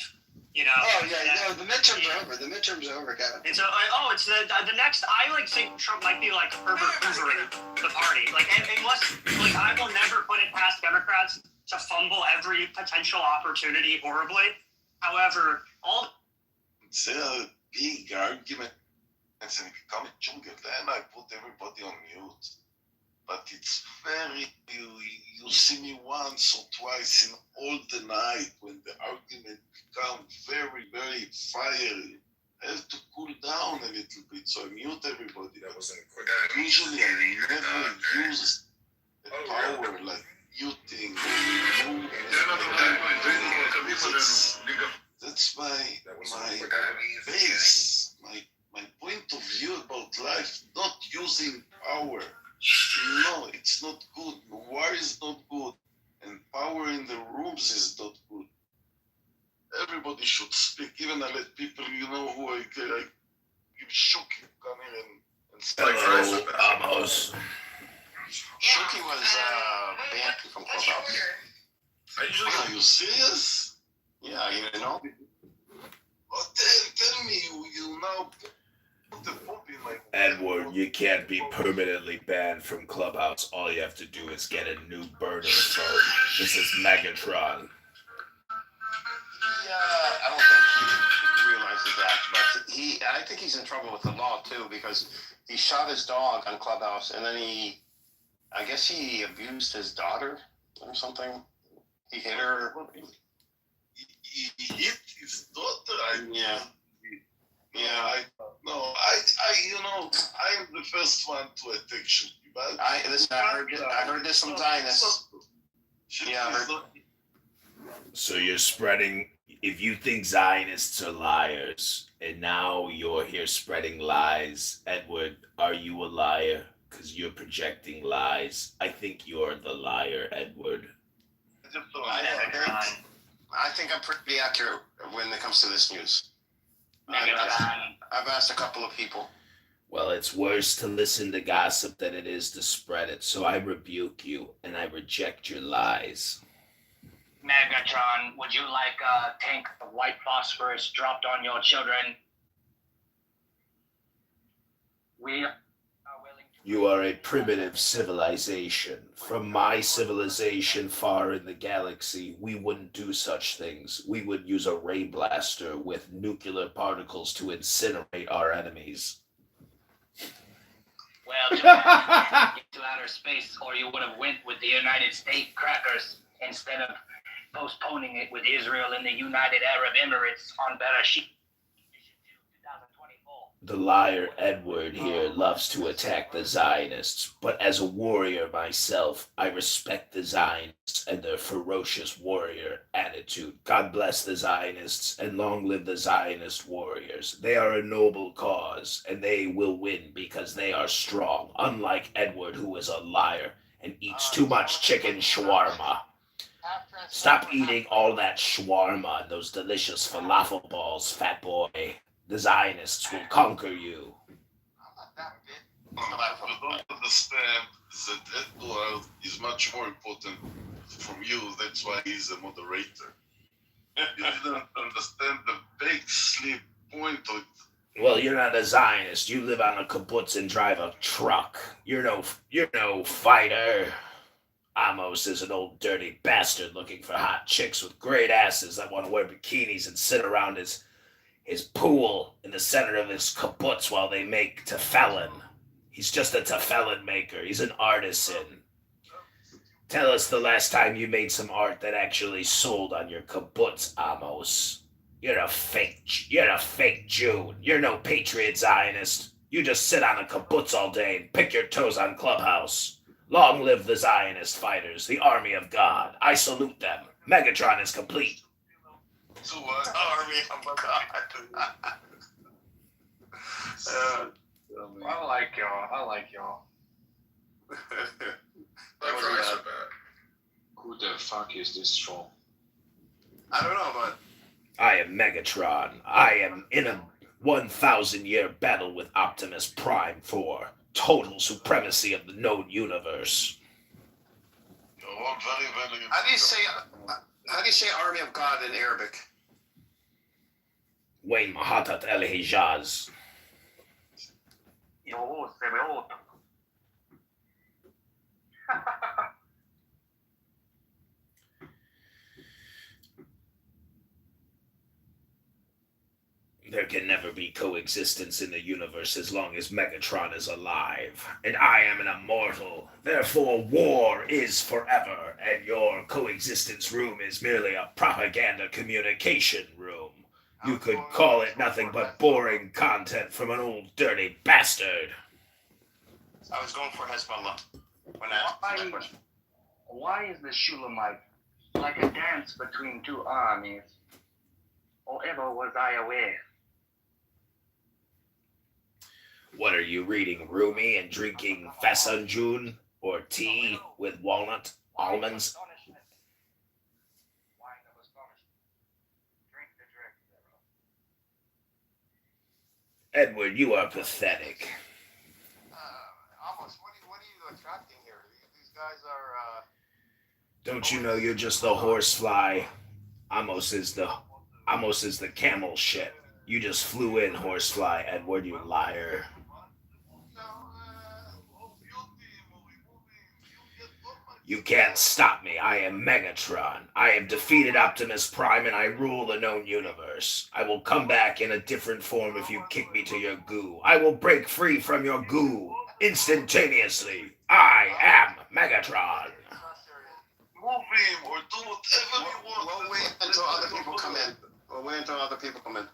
Oh yeah, no, the midterms are over. The midterms are over, Kevin. It's the next. I think Trump might be like Herbert Hoover the party. Unless I will never put it past Democrats to fumble every potential opportunity horribly. However, It's a big argument, and it become a jungle. Then I put everybody on mute. But it's you see me once or twice in all the night when the argument becomes very, very fiery. I have to cool down a little bit, so I mute everybody. That wasn't quick. Usually I never use the power like muting. That's my base, my point of view about life, not using power. No, it's not good. War is not good. And power in the rooms is not good. Everybody should speak. Even I let people, who I give Shuki come in and speak. Vamos. Shuki was banned from Clubhouse. Are you serious? Yeah, Oh, tell me, you now put the Pope in my... Edward, you can't be permanently banned from Clubhouse. All you have to do is get a new burner phone. This is Megatron. I don't think he realizes that, but I think he's in trouble with the law too, because he shot his dog on Clubhouse, and then I guess he abused his daughter or something. He hit her. He hit his daughter. I'm the first one to attack Shuki. But I heard this from Zionist. So you're spreading, if you think Zionists are liars, and now you're here spreading lies, Edward, are you a liar? Because you're projecting lies. I think you're the liar, Edward. I think I'm pretty accurate when it comes to this news. I've asked a couple of people. Well, it's worse to listen to gossip than it is to spread it, so I rebuke you, and I reject your lies. Megatron, would you like a tank of white phosphorus dropped on your children? We are willing to... You are a primitive civilization. From my civilization far in the galaxy, we wouldn't do such things. We would use a ray blaster with nuclear particles to incinerate our enemies. Well, to outer space, or you would have went with the United States crackers instead of postponing it with Israel and the United Arab Emirates on Bereshit. The liar Edward here loves to attack the Zionists, but as a warrior myself, I respect the Zionists and their ferocious warrior attitude. God bless the Zionists and long live the Zionist warriors. They are a noble cause, and they will win because they are strong, unlike Edward, who is a liar and eats too much chicken shawarma. Stop eating all that shawarma and those delicious falafel balls, fat boy. The Zionists will conquer you. You don't understand that Edward is much more important from you. That's why he's a moderator. You didn't understand the big sleep point of it. Well, you're not a Zionist. You live on a kibbutz and drive a truck. You're no fighter. Amos is an old dirty bastard looking for hot chicks with great asses that want to wear bikinis and sit around his pool in the center of his kibbutz while they make tefillin. He's just a tefillin maker. He's an artisan. Tell us the last time you made some art that actually sold on your kibbutz, Amos. You're a fake Jew. You're no patriot Zionist. You just sit on a kibbutz all day and pick your toes on Clubhouse. Long live the Zionist fighters, the army of God. I salute them. Megatron is complete. Army of God. I like y'all. Who the fuck is this troll? I don't know, but I am Megatron. I am in a 1,000-year battle with Optimus Prime for total supremacy of the known universe. how do you say Army of God in Arabic? Wayne Mahatat El Hijaz. Yo, Sebeot. There can never be coexistence in the universe as long as Megatron is alive, and I am an immortal. Therefore, war is forever, and your coexistence room is merely a propaganda communication room. You could call it nothing but boring content from an old dirty bastard. I was going for Hezbollah when I asked that question. Why is the Shulamite like a dance between two armies? Or ever was I aware? What are you reading, Rumi, and drinking Fasanjun or tea with walnut almonds? Edward, you are pathetic. Amos, what are you attracting here? These guys are. Don't you know you're just the horsefly? Amos is the camel shit. You just flew in, horsefly, Edward, you liar. You can't stop me. I am Megatron. I have defeated Optimus Prime and I rule the known universe. I will come back in a different form if you kick me to your goo. I will break free from your goo instantaneously. I am Megatron. Move him or do whatever you want. We'll wait until other people come in.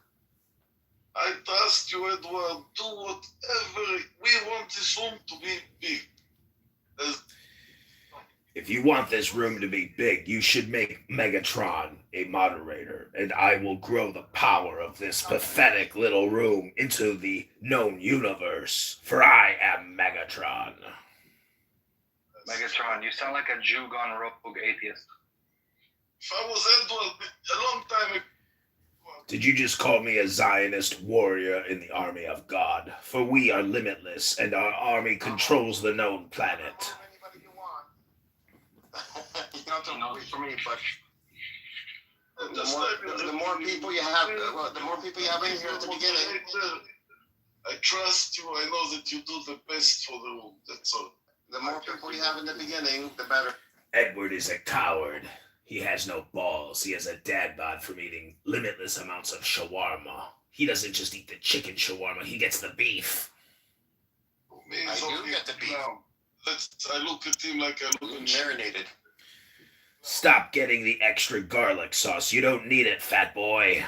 I trust you, Edward. Do whatever. We want this room to be big. If you want this room to be big, you should make Megatron a moderator, and I will grow the power of this pathetic little room into the known universe, for I am Megatron. Megatron, you sound like a Jew gone rogue atheist. If I was Edward a long time ago. Did you just call me a Zionist warrior in the army of God? For we are limitless, and our army controls the known planet. You don't have to wait for me, but the more people you have, the more people you have in here at the beginning. I trust you. I know that you do the best for the room. That's all. The more people you have in the beginning, the better. Edward is a coward. He has no balls. He has a dad bod from eating limitless amounts of shawarma. He doesn't just eat the chicken shawarma. He gets the beef. I do get the beef. I look at him like I look at marinated. Stop getting the extra garlic sauce. You don't need it, fat boy.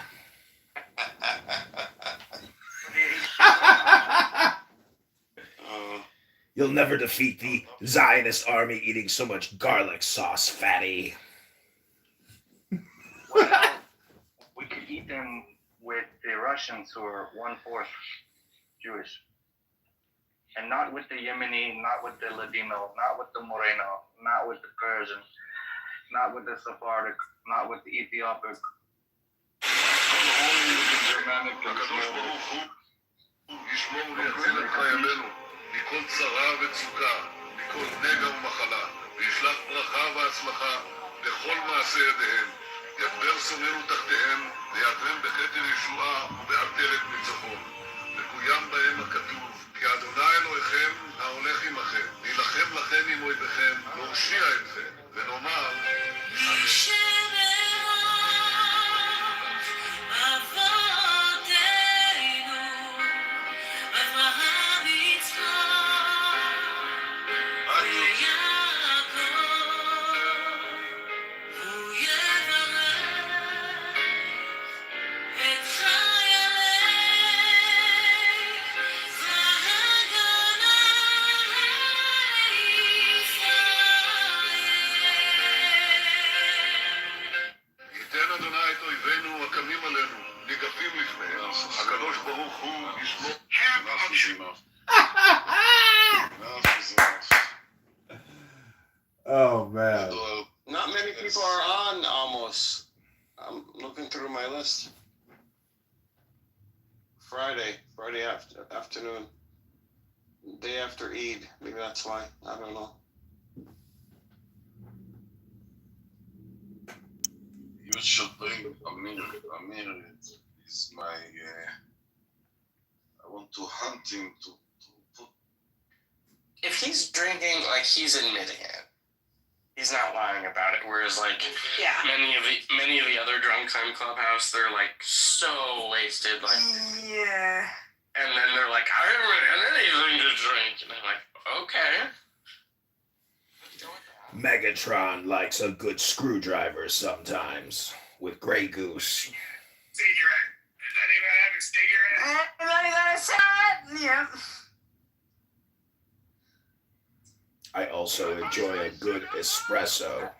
You'll never defeat the Zionist army eating so much garlic sauce, fatty. Well, we could eat them with the Russians who are 1/4 Jewish. And not with the Yemeni, not with the Ladino, not with the Moreno, not with the Persian, not with the Sephardic, not with the Ethiopic. Only with the Germanic and Slavic. ישמור ויציל את חיילינו מכל צרה וצוקה, מכל נגע ומחלה, וישלח ברכה והצלחה לכל מעשה ידיהם. ידבר שונאינו תחתיהם, ויעטרם בכתר ישועה ובעטרת ניצחון. מקוים בהם הכתוב, כי אדוני אלוהיכם ההולך עמכם, להילחם לכם עם אויביכם, להושיע אתכם, ונאמר ייתן אדוני את אויבינו הקמים עלינו, ניגפים לפניהם. הקדוש ברוך הוא ישמור. Oh man. Not many people are on almost. I'm looking through my list. Friday afternoon. Day after Eid. Maybe that's why. I don't know. You should bring Amir. Amir is my. I want to hunt him to put. If he's drinking, like he's admitting it. He's not lying about it. Whereas, like, many of the other drunks on Clubhouse, they're like so wasted, like, and then they're like, I haven't had anything to drink, and I'm like, okay. Megatron likes a good screwdriver sometimes with Grey Goose. Cigarette. Does anyone have a cigarette? Yeah. I also enjoy a good espresso.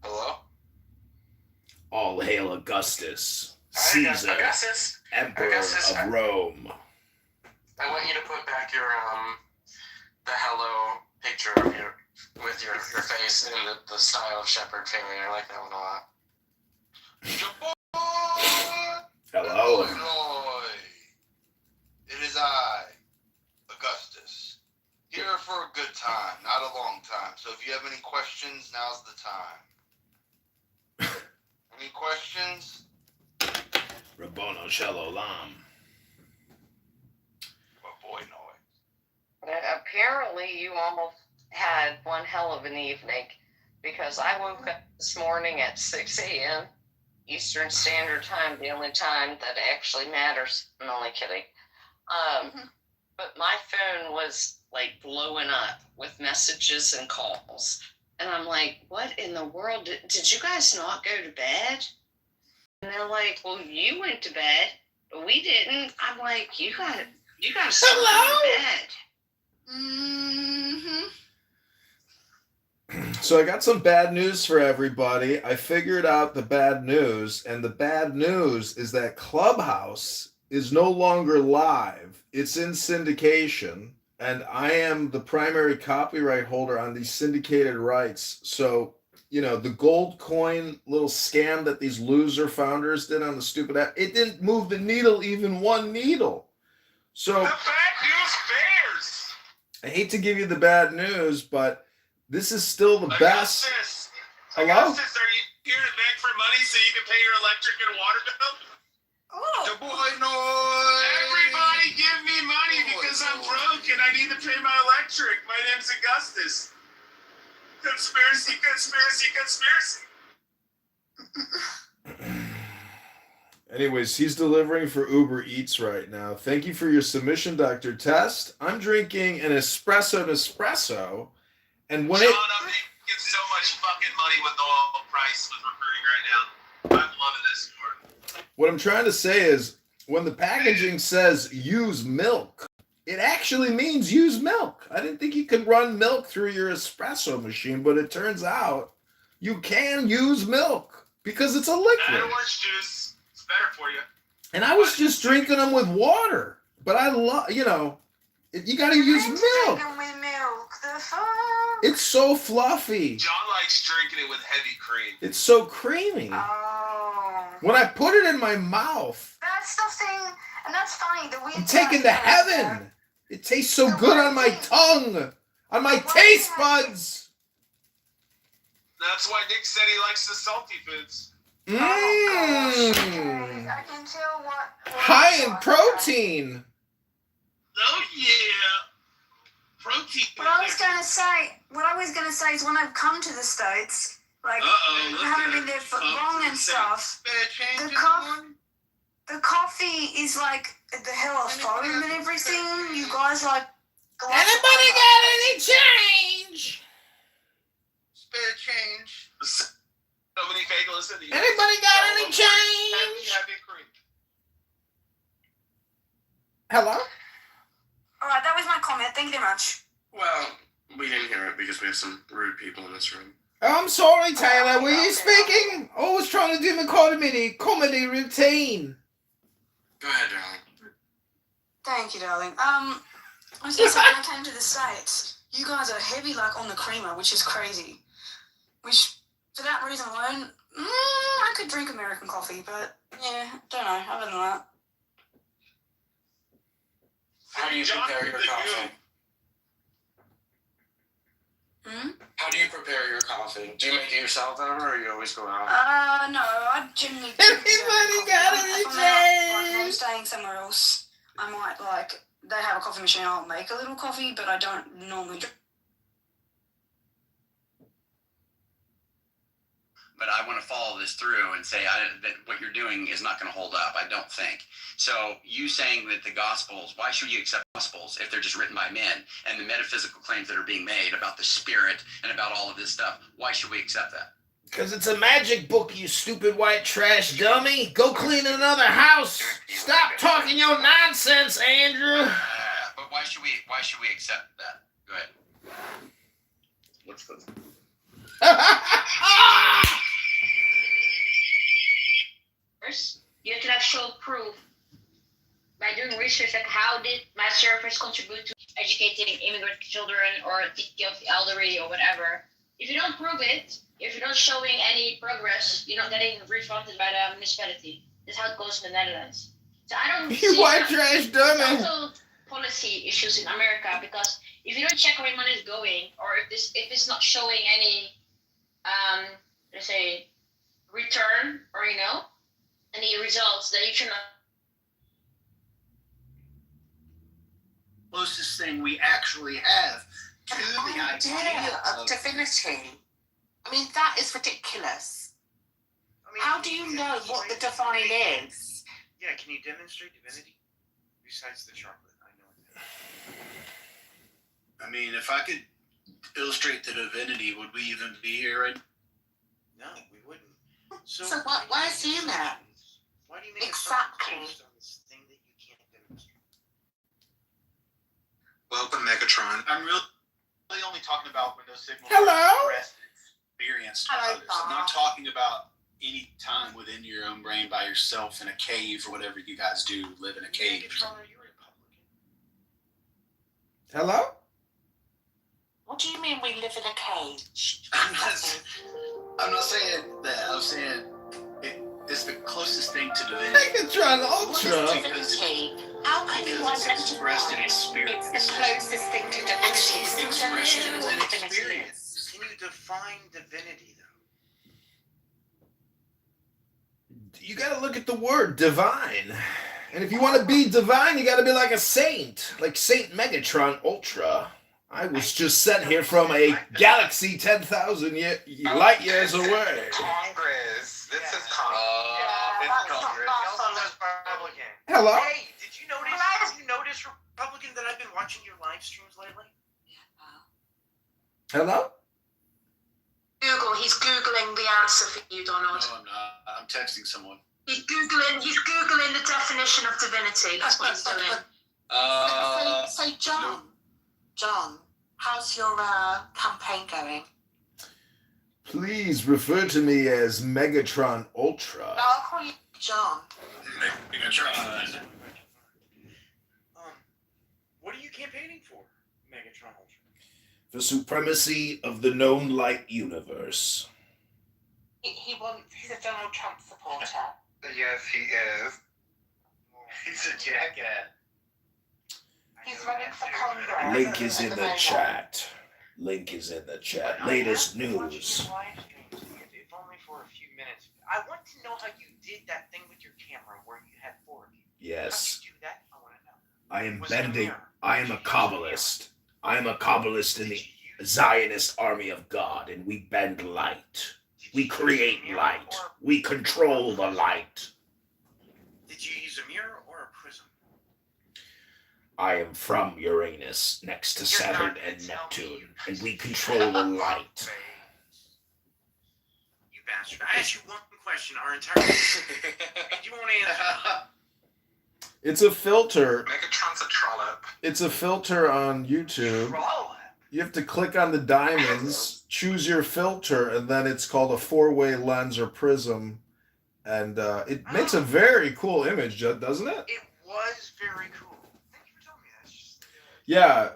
Hello? All hail Augustus, Caesar, Augustus? Emperor Augustus, of Rome. I want you to put back your the hello picture of your with your face in the style of Shepherd Family. I like that one a lot. Hello. It is I, Augustus, here for a good time, not a long time. So if you have any questions, now's the time. Any questions? Rabbono Shalom. My boy know it. Apparently, you almost had one hell of an evening because I woke up this morning at 6 a.m. Eastern Standard Time, the only time that actually matters. I'm only kidding. But my phone was like blowing up with messages and calls. And I'm like, what in the world? Did you guys not go to bed? And they're like, well, you went to bed, but we didn't. I'm like, you got to start going to bed. So I got some bad news for everybody. I figured out the bad news, and the bad news is that Clubhouse is no longer live. It's in syndication, and I am the primary copyright holder on these syndicated rights. So, you know, the gold coin little scam that these loser founders did on the stupid app, it didn't move the needle even one needle. So The bad news bears. I hate to give you the bad news, but this is still the best. Hello? Augustus, are you here to beg for money so you can pay your electric and water bill? The boy Everybody give me money because I'm broke and I need to pay my electric. My name's Augustus. Conspiracy, conspiracy, conspiracy. Anyways, he's delivering for Uber Eats right now. Thank you for your submission, Dr. Test. I'm drinking an espresso, and when Sean, I'm making so much fucking money with the oil price with recruiting right now. I'm of this word. What I'm trying to say is when the packaging says use milk, it actually means use milk. I didn't think you could run milk through your espresso machine, but it turns out you can use milk because it's a And liquid. orange juice. It's better for you. And I was just drinking them with water. But I love, you know, you got to use milk. With milk, the fuck? It's so fluffy. John likes drinking it with heavy cream. It's so creamy. Oh. When I put it in my mouth, That's the thing, and that's funny. The weird I'm taken to stuff is, heaven. It tastes so good on my tongue, on my taste buds. That's why Nick said he likes the salty foods. Mmm. I can tell what High in protein. Oh yeah. Protein. What I was gonna say is when I've come to the States, like I haven't been there for long and stuff. The coffee is like the hell of foam and everything. You guys like. Anybody got any change? Spare change. So many bagels in the Anybody got any change? Happy cream. Hello? Alright, that was my comment. Thank you very much. Well, we didn't hear it because we have some rude people in this room. I'm sorry, Taylor. Were you speaking? I was trying to do my comedy routine. Go ahead, darling. Thank you, darling. I was gonna say when I came to the States, you guys are heavy like on the creamer, which is crazy. Which, for that reason alone, I could drink American coffee, but yeah, don't know. Other than that. How do you prepare your coffee? How do you prepare your coffee? Do you make it yourself ever, or you always go out? No, I generally. Everybody got any Like, if I'm staying somewhere else, I might like they have a coffee machine. I'll make a little coffee, but I don't normally drink. But I want to follow this through and say that what you're doing is not going to hold up. I don't think. So you saying that the Gospels, why should you accept Gospels if they're just written by men? And the metaphysical claims that are being made about the Spirit and about all of this stuff, why should we accept that? Because it's a magic book, you stupid white trash dummy. Go clean another house. Stop talking your nonsense, Andrew. But why should we accept that? Go ahead. What's the... First, you have to have show proof by doing research, like how did my service contribute to educating immigrant children or taking care of the elderly or whatever. If you don't prove it, if you're not showing any progress, you're not getting refunded by the municipality. That's how it goes in the Netherlands. So I don't You see white trash dummy. There's also policy issues in America, because if you don't check where money is going, or if it's not showing any let's say return, or any results, then you should not. Closest thing we actually have to the idea of divinity. I mean, that is ridiculous. How do you know what the divine is? Yeah, can you demonstrate divinity besides the chocolate? I know. I mean, if I could illustrate the divinity, would we even be here right? No, we wouldn't. So why is he in that? Why do you make exactly? based on this thing that you can't demonstrate? Welcome, Megatron. I'm really only talking about when those signals Hello? are experienced by Hello, others. I'm not talking about any time within your own brain by yourself in a cave or whatever you guys do, live in a cave. Hello? What do you mean we live in a cage? I'm not saying that. I'm saying it's the closest thing to divinity. Megatron Ultra. Divinity. How can you identify it's the closest thing to divinity? It's expression and experience. Can you define divinity, though? You gotta look at the word divine. And if you want to be divine, you gotta be like a saint. Like Saint Megatron Ultra. I was just sent here from a galaxy 10,000 light years away. Congress. This is Congress. It's Congress. Republican. Hello? Hey, did you notice, Republican, that I've been watching your live streams lately? Hello? Google. He's Googling the answer for you, Donald. No, I'm not. I'm texting someone. He's googling the definition of divinity. That's what he's doing. So John, how's your campaign going? Please refer to me as Megatron Ultra. No, I'll call you John. Megatron. What are you campaigning for, Megatron Ultra? The supremacy of the known light universe. He's a Donald Trump supporter. Yes, he is. He's a jackass. He's running for Congress. Link is in the chat. Link is in the chat. Latest news. If only for a few minutes. I want to know how you did that thing with your camera where you had 4 of you. Yes. How did you do that? I want to know. I am Was it a bending. mirror? I am a Kabbalist. I am a Kabbalist in the Zionist army of God, and we bend light. We create light. We control the light. Did you use a mirror or a prism? I am from Uranus, next to Saturn and Neptune, and we control the light. You bastard. I asked you one question our entire and you won't answer. It's a filter. Megatron's a trollop. It's a filter on YouTube. You have to click on the diamonds, choose your filter, and then it's called a 4-way lens or prism. And it makes a very cool image, doesn't it? It was very cool. Thank you for telling me that. It's just, Yeah.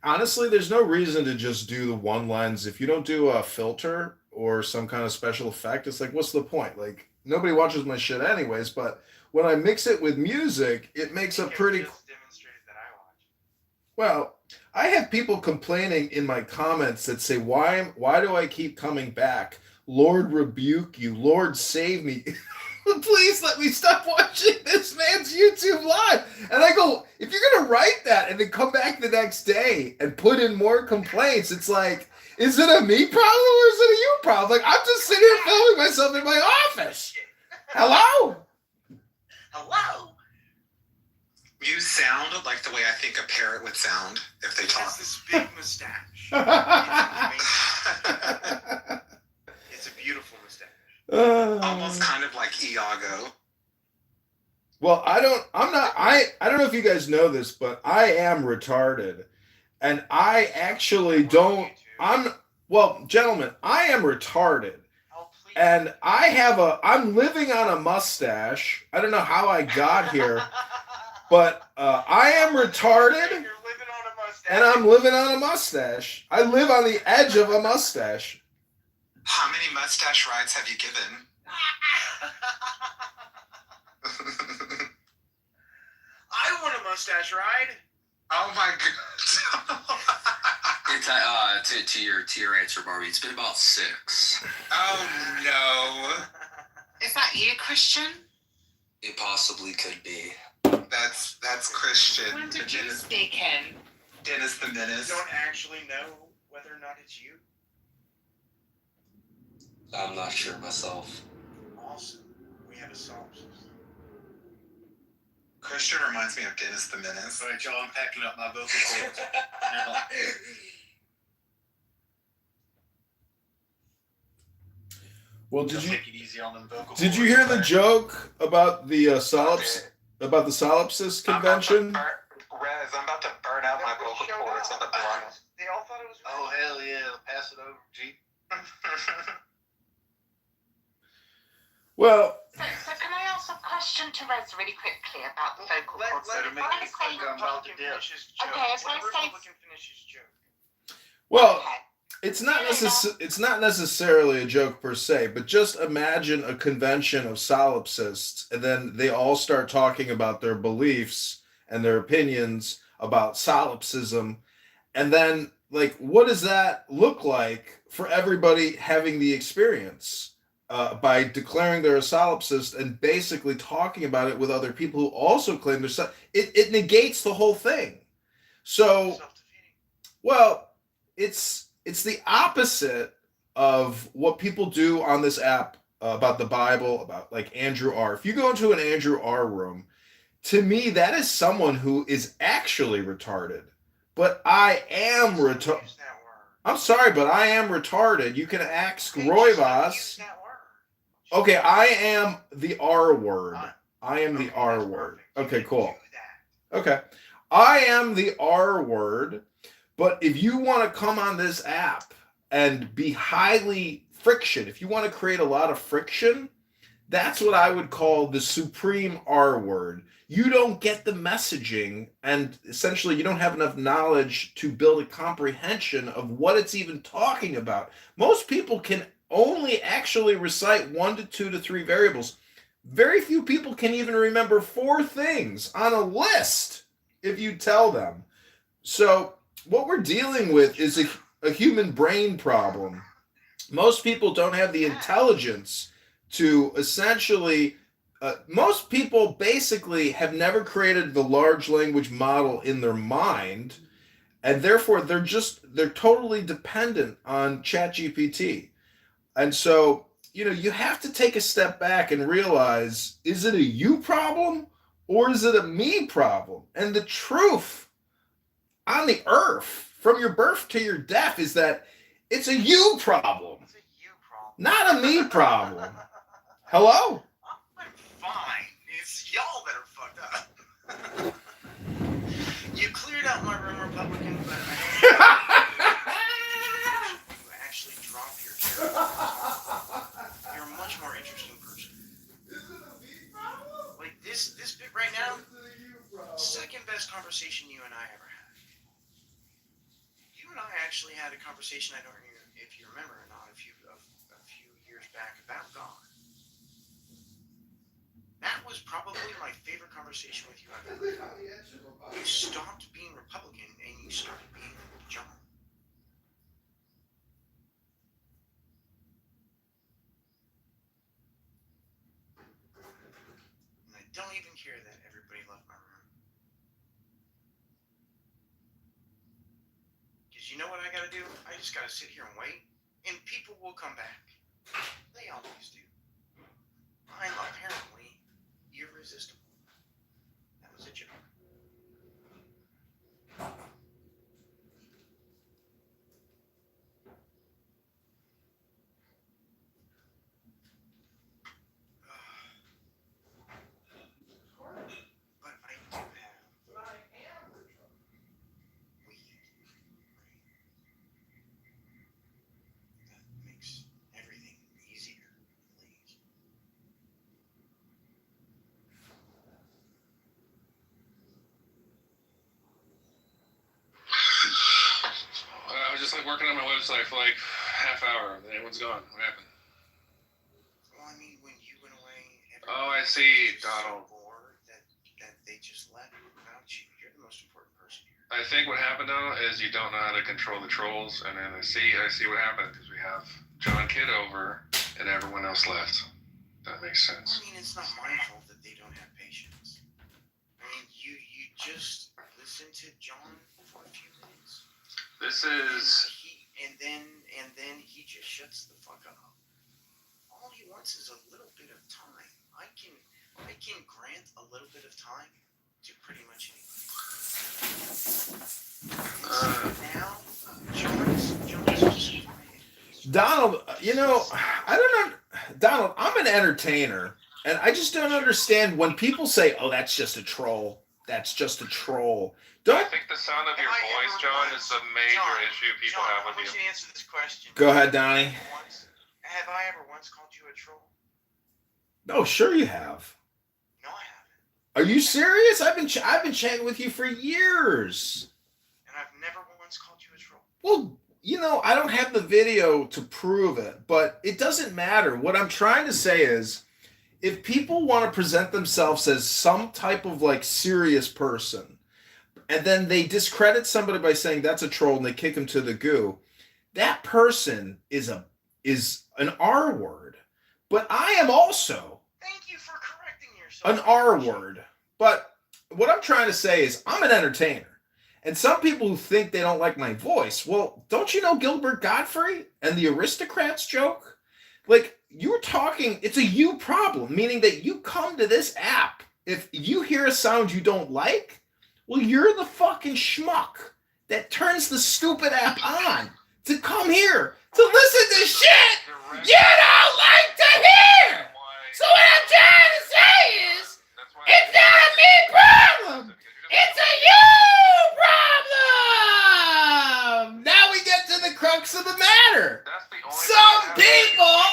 Honestly, there's no reason to just do the one lens. If you don't do a filter or some kind of special effect, it's like, what's the point? Like, nobody watches my shit anyways, but when I mix it with music, it makes a pretty... demonstrated that I watch. Well, I have people complaining in my comments that say, why do I keep coming back? Lord rebuke you. Lord save me. Please let me stop watching this man's YouTube live. And I go, if you're going to write that and then come back the next day and put in more complaints, it's like, is it a me problem or is it a you problem? Like, I'm just sitting here filming myself in my office. Hello? Hello? You sound like the way I think a parrot would sound if they He talk. has this big mustache. It's a beautiful mustache. Almost kind of like Iago. Well, I don't know if you guys know this, but I am retarded. And I actually don't, gentlemen, I am retarded. And I'm living on a mustache. I don't know how I got here, but I am retarded and I'm living on a mustache. I live on the edge of a mustache. How many mustache rides have you given? I want a mustache ride. Oh my god. To your answer, Barbie, it's been about 6. Oh no. Is that you, Christian? It possibly could be. That's Christian. When did you speak in? Dennis the Menace. You don't actually know whether or not it's you. I'm not sure myself. Awesome. We have a solipsist. Christian reminds me of Dennis the Menace. All right, y'all, I'm packing up my vocal cords. Well, Take it easy on them vocal did you cords. hear the joke about the solipsist convention? Rez, I'm about to burn out my vocal cords on the blinds. They all thought it was real. Oh, hell yeah. Pass it over, G. Well, So can I ask a question to Rez really quickly about the vocal cords? Let If him I make say- the Republican finish his joke. Okay, if I Let the say- Republican finish his joke. well, it's not necessarily a joke per se, but just imagine a convention of solipsists, and then they all start talking about their beliefs and their opinions about solipsism, and then like, what does that look like for everybody having the experience? By declaring they're a solipsist and basically talking about it with other people who also claim they're it negates the whole thing. So, well, it's the opposite of what people do on this app about the Bible, about like Andrew R. If you go into an Andrew R. room, to me, that is someone who is actually retarded. But I am retarded. I'm sorry, but I am retarded. You can ask Roy Voss. Okay, I am the R word. I am the R word. Okay, cool. Okay. I am the R word, but if you want to come on this app and be highly friction, if you want to create a lot of friction, that's what I would call the supreme R word. You don't get the messaging, and essentially you don't have enough knowledge to build a comprehension of what it's even talking about. Most people can only actually recite 1 to 2 to 3 variables. Very few people can even remember 4 things on a list if you tell them. So what we're dealing with is a human brain problem. Most people don't have the intelligence to essentially, most people basically have never created the large language model in their mind, and therefore they're totally dependent on ChatGPT. And so, you have to take a step back and realize, is it a you problem or is it a me problem? And the truth on the earth, from your birth to your death, is that it's a you problem, not a me problem. Hello? I'm fine. It's y'all that are fucked up. You cleared out my room, Republican, but I don't you actually drop your character. You're a much more interesting person. Like this bit right now, second best conversation you and I ever had. You and I actually had a conversation, I don't know if you remember or not, a few years back about God. That was probably my favorite conversation with you I've ever had. You stopped being Republican and you started being John. And I don't even care that everybody left my room. Because you know what I gotta do? I just gotta sit here and wait, and people will come back. They always do. I'm apparently irresistible. That was a joke. But I do have weed. That makes everything easier, please. I was just working on my website for half hour. Everyone's gone. What happened? Well, I mean, when you went away, Oh, I see, Donald. so bored that they just left without you. You're the most important person here. I think what happened though is you don't know how to control the trolls, and then I see what happened because we have John Kitover and everyone else left. That makes sense. I mean, it's not my fault that they don't have patience. I mean, you just listen to John for a few minutes. This is. And then he just shuts the fuck up. All he wants is a little bit of time. I can grant a little bit of time to pretty much anybody. Now, John's Donald, I don't know. Donald, I'm an entertainer, and I just don't understand when people say, "Oh, that's just a troll. That's just a troll." I think the sound of your voice, John, is the major issue people have with I want you. you to answer this question. Go ahead, Donnie. Have I ever once called you a troll? Oh, sure you have. No, I haven't. Are you serious? I've been chatting with you for years. And I've never once called you a troll. Well, I don't have the video to prove it, but it doesn't matter. What I'm trying to say is, if people want to present themselves as some type of serious person, and then they discredit somebody by saying that's a troll and they kick him to the goo, that person is an R word. But I am also Thank you for correcting yourself. an R word. But what I'm trying to say is I'm an entertainer. And some people who think they don't like my voice, well, don't you know Gilbert Gottfried and the aristocrats joke? You're talking, it's a you problem, meaning that you come to this app. If you hear a sound you don't like, well, you're the fucking schmuck that turns the stupid app on to come here to listen to shit you don't like to hear. So what I'm trying to say is, it's not a me problem. It's a you problem. Now we get to the crux of the matter. Some people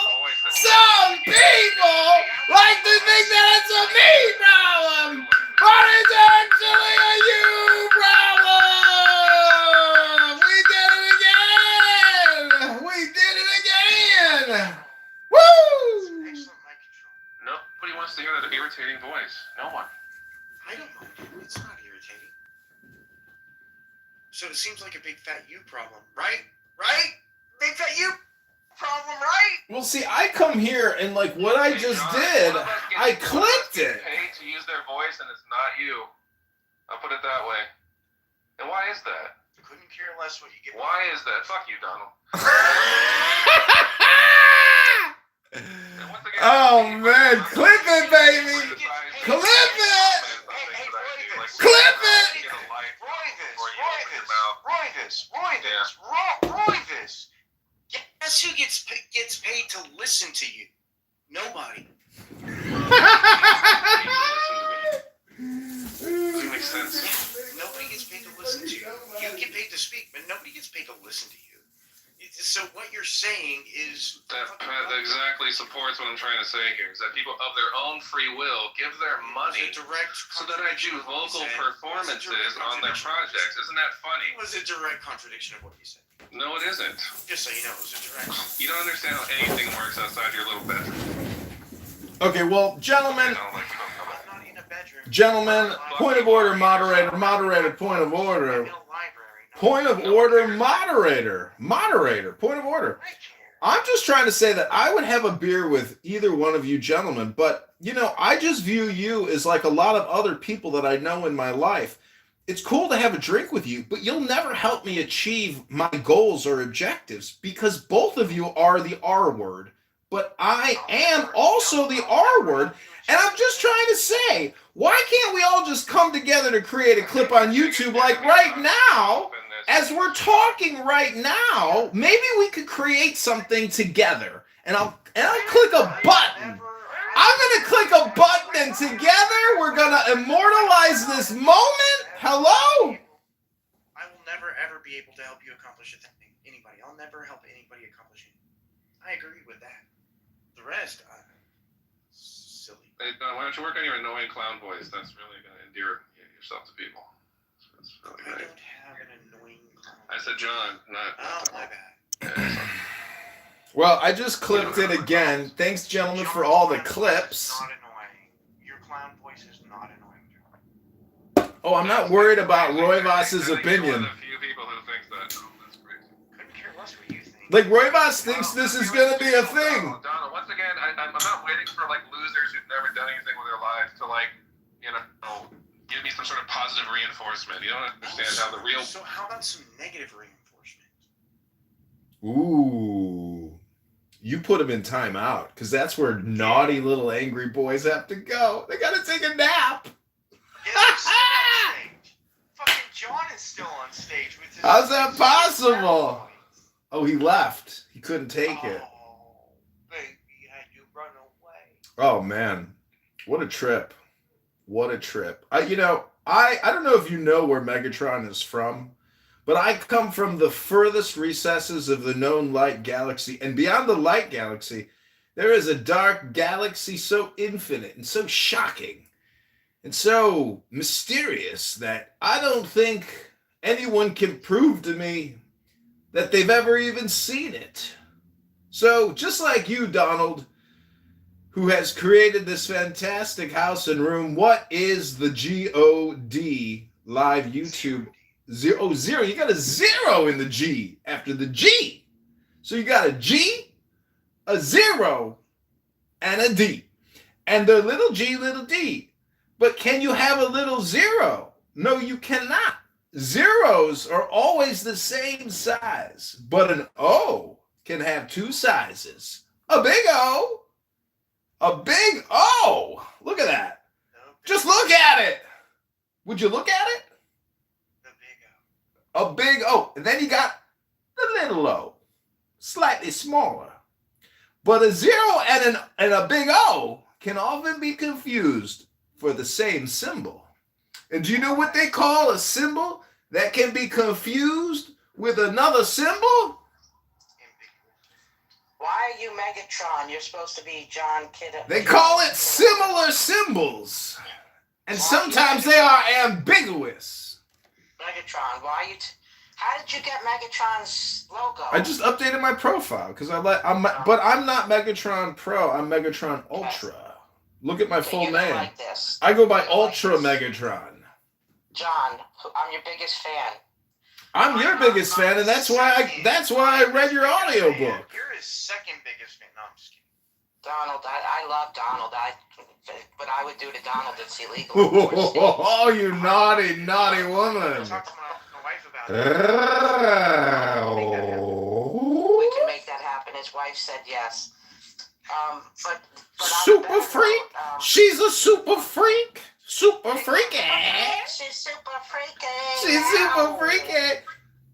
like to think that it's a me problem, but it's actually a you problem. We did it again. Woo! Nobody wants to hear that irritating voice. No one. I don't know. It's not irritating. So it seems like a big fat you problem, right? Right? Big fat you problem, right? Well, see, I come here and like what I just did, I clipped it. Paid to use their voice and it's not you. I'll put it that way. And why is that? Couldn't care less what you get. Why is that? Fuck you, Donald. Oh man, clip it, baby. Clip it. Clip it. Roy this. Guess who gets paid to listen to you? Nobody. Doesn't make sense. Nobody gets paid to listen to you. You get paid to speak, but nobody gets paid to listen to you. So what you're saying is that exactly supports what I'm trying to say here. Is that people of their own free will give their money so that I do vocal performances on their projects. Isn't that funny? It was a direct contradiction of what you said. No, it isn't. Just so you know, it was a direct. You don't understand how anything works outside your little bedroom. Okay, well, gentlemen, point of order, moderator, point of order. Point of order, moderator, point of order. I'm just trying to say that I would have a beer with either one of you gentlemen, but, you know, I just view you as like a lot of other people that I know in my life. It's cool to have a drink with you, but you'll never help me achieve my goals or objectives because both of you are the R word, but I am also the R word, and I'm just trying to say, why can't we all just come together to create a clip on YouTube like right now? As we're talking right now, maybe we could create something together. And I'll click a button. I'm gonna click a button and together we're gonna immortalize this moment. Hello? I will never ever be able to help you accomplish a thing. Anybody. I'll never help anybody accomplish it. I agree with that. The rest, silly. Hey, Don, why don't you work on your annoying clown voice? That's really gonna endear yourself to people. That's really great. I don't have an annoying clown. I said John, not. Oh, my bad. Well, I just clipped it again. Thanks, gentlemen, for all the clips. Not annoying. Your clown voice is not annoying. Oh, I'm not worried about Roy Voss's opinion. Like, Roy Voss thinks this is going to be a thing. Donald, once again, I'm not waiting for, like, losers who've never done anything with their lives to, like, you know, give me some sort of positive reinforcement. You don't understand how the real... So how about some negative reinforcement? Ooh. You put them in timeout, because that's where naughty little angry boys have to go. They got to take a nap. Fucking John is still on stage with his... How's that possible? Oh, he left. He couldn't take it. Oh, baby, had you run away? Oh, man. What a trip. What a trip. I don't know if you know where Megatron is from, but I come from the furthest recesses of the known light galaxy, and beyond the light galaxy, there is a dark galaxy so infinite and so shocking and so mysterious that I don't think anyone can prove to me that they've ever even seen it. So, just like you, Donald, who has created this fantastic house and room, what is the GOD live YouTube? Zero. You got a zero in the G after the G. So you got a G, a zero, and a D. And the little G, little D. But can you have a little zero? No, you cannot. Zeros are always the same size, but an O can have two sizes. A big O. A big O. Look at that. Just look at it. Would you look at it? A big O. And then you got a little O, slightly smaller. But a 0 and a big O can often be confused for the same symbol. And do you know what they call a symbol that can be confused with another symbol? Why are you Megatron? You're supposed to be John Kidder. They call it similar symbols. And sometimes they are ambiguous. Megatron, why are you... How did you get Megatron's logo? I just updated my profile because but I'm not Megatron Pro. I'm Megatron Ultra. Look at my full name. Like this. I go by Ultra Megatron. John, I'm your biggest fan. I'm your biggest fan, and that's why I read your audiobook. You're his second biggest fan. No, I'm just kidding. Donald, I love Donald. What I would do to Donald, it's illegal. Oh, you naughty, naughty woman. We can make that happen. His wife said yes. But super freak? She's a super freak? Super freaky. She's super freaky. She's super freaky.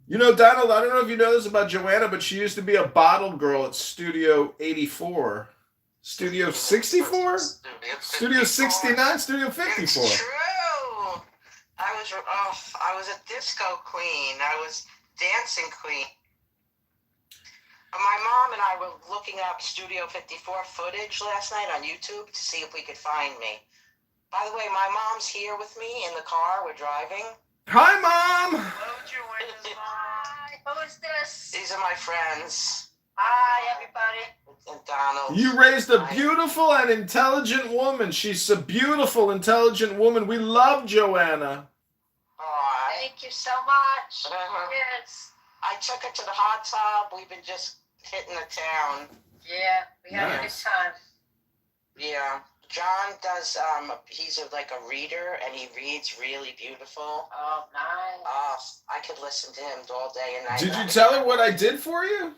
You know, Donald, I don't know if you know this about Joanna, but she used to be a bottle girl at Studio 84. Studio 64? Studio 69? Studio 54. It's true. I was a disco queen. I was dancing queen. My mom and I were looking up Studio 54 footage last night on YouTube to see if we could find me. By the way, my mom's here with me in the car. We're driving. Hi, Mom. Hello, Joanna's mom. Hi, who is this? These are my friends. Hi, everybody. And Donald. You raised a beautiful and intelligent woman. She's a beautiful, intelligent woman. We love Joanna. Thank you so much. Yes. I took her to the hot tub. We've been just hitting the town. Yeah, we had a good time. Yeah. John does, he's like a reader, and he reads really beautiful. Oh, nice. I could listen to him all day and night. Did you tell her what I did for you?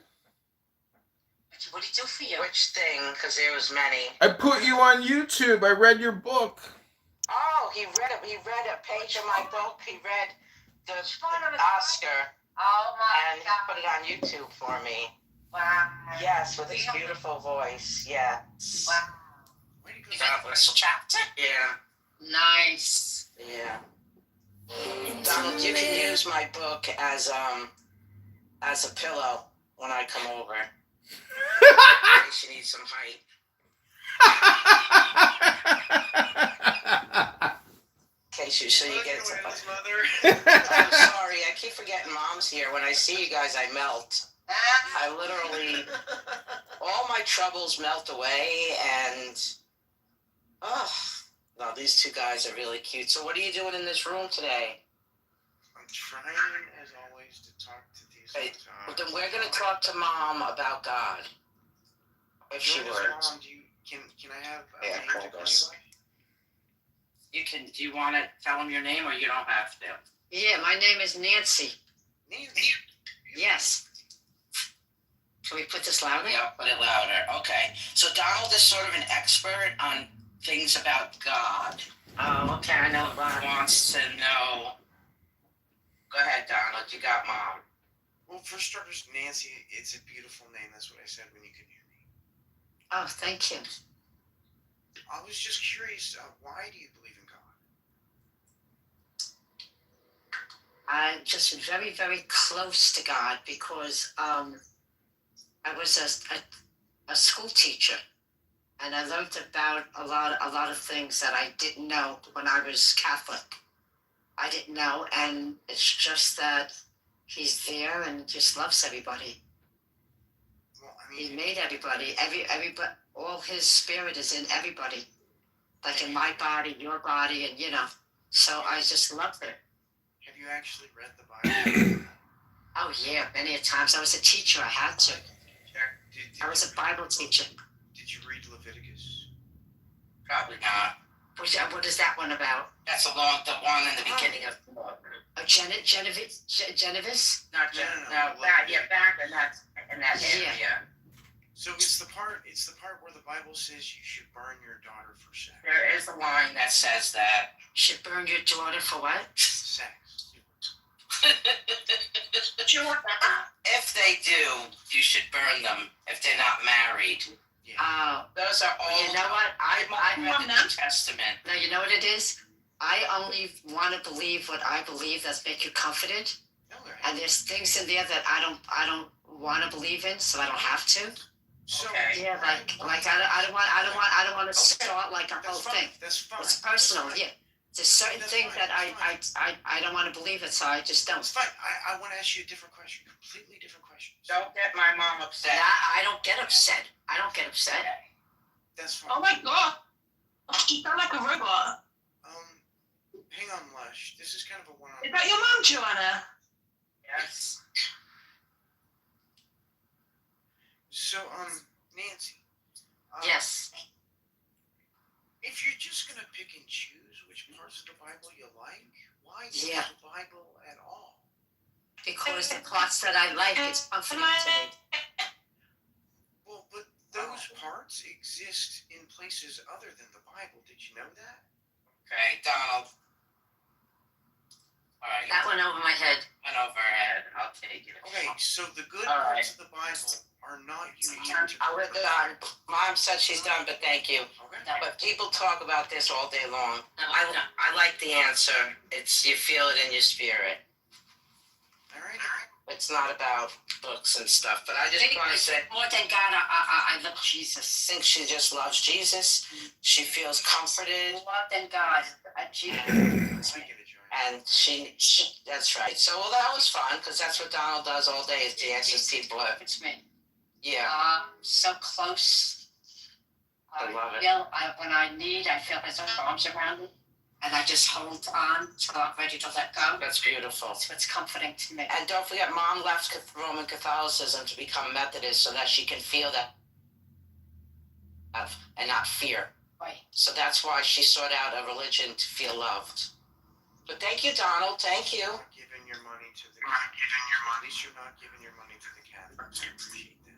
What did he do for you? Which thing? Because there was many. I put you on YouTube. I read your book. Oh, he read a page of my book. He read the Oscar. Oh, my God. He put it on YouTube for me. Wow. Yes, with his beautiful voice. Yes. Wow. That was chapter? Yeah. Nice. Yeah. Donald, you can use my book as a pillow when I come over. In case you need some height. In case you get some. I'm sorry, I keep forgetting Mom's here. When I see you guys, I melt. I literally, all my troubles melt away, and no, these two guys are really cute. So what are you doing in this room today? I'm trying, as always, to talk to these. Hey, well, then we're gonna talk to Mom about God. If she works. Mom, can I have a name to call you by? You can. Do you want to tell him your name, or you don't have to? Yeah, my name is Nancy. Nancy. Yes. Can we put this louder? Yeah, put it louder. Okay. So Donald is sort of an expert on things about God. Oh, okay. I know. He wants to know. Go ahead, Donald. You got Mom. Well, for starters, Nancy, it's a beautiful name. That's what I said when you could hear me. Oh, thank you. I was just curious. Why do you believe in God? I'm just very, very close to God because I was a school teacher, and I learned about a lot of things that I didn't know when I was Catholic. I didn't know, and it's just that He's there and just loves everybody. Well, I mean, He made everybody. Everybody. All His spirit is in everybody, like in my body, your body, and So I just loved it. Have you actually read the Bible? Oh yeah, many a times. I was a teacher. I had to. I was a Bible teacher. Did you read Leviticus? Probably not. What is that one about? That's the one in the beginning of the book. Oh, Genevieve? Not back in that area. Yeah. So it's the part where the Bible says you should burn your daughter for sex. There is a line that says that. Should burn your daughter for what? Sex. If they do, you should burn them if they're not married. Those are all. You know what? I read the New Testament. No, you know what it is? I only want to believe what I believe that's make you comforted. And there's things in there that I don't want to believe in, so I don't have to. So, Yeah, like I don't want to start like a whole thing. That's fine. It's personal. Yeah, there's certain things that I don't want to believe it, so I just don't. It's fine. I want to ask you a different question, completely different question. Don't get my mom upset. I don't get upset. I don't get upset. That's fine. Oh my god. You sound like a robot. Hang on, Lush. This is kind of a one-on-one. Is that your mom, Joanna? Yes. So, Nancy. Yes. If you're just gonna pick and choose which parts of the Bible you like, why use Yeah. the Bible at all? Because the parts that I like is comforting to me. Well, but those parts exist in places other than the Bible. Did you know that? Okay, Donald. All right. That went over my head. Went over her head. I'll take it. Okay, so the good All parts right. of the Bible are not unique to We're done. Mom said she's done, but thank you. But people talk about this all day long. I like the answer. It's you feel it in your spirit. All right. It's not about books and stuff, but I just want to say, More than God, I love Jesus. I think she just loves Jesus. She feels comforted, More than God, Jesus. and she that's right. So, well, that was fun because that's what Donald does all day is dances people up. It's me. Yeah. So close. I love it. When I need, I feel his arms around me, and I just hold on till I'm ready to let go. That's beautiful. So it's comforting to me. And don't forget, Mom left Roman Catholicism to become Methodist so that she can feel that love and not fear. Right. So that's why she sought out a religion to feel loved. But thank you, Donald. Thank you. Not giving your money to the. At least you're not giving your money to the Catholics. I appreciate that.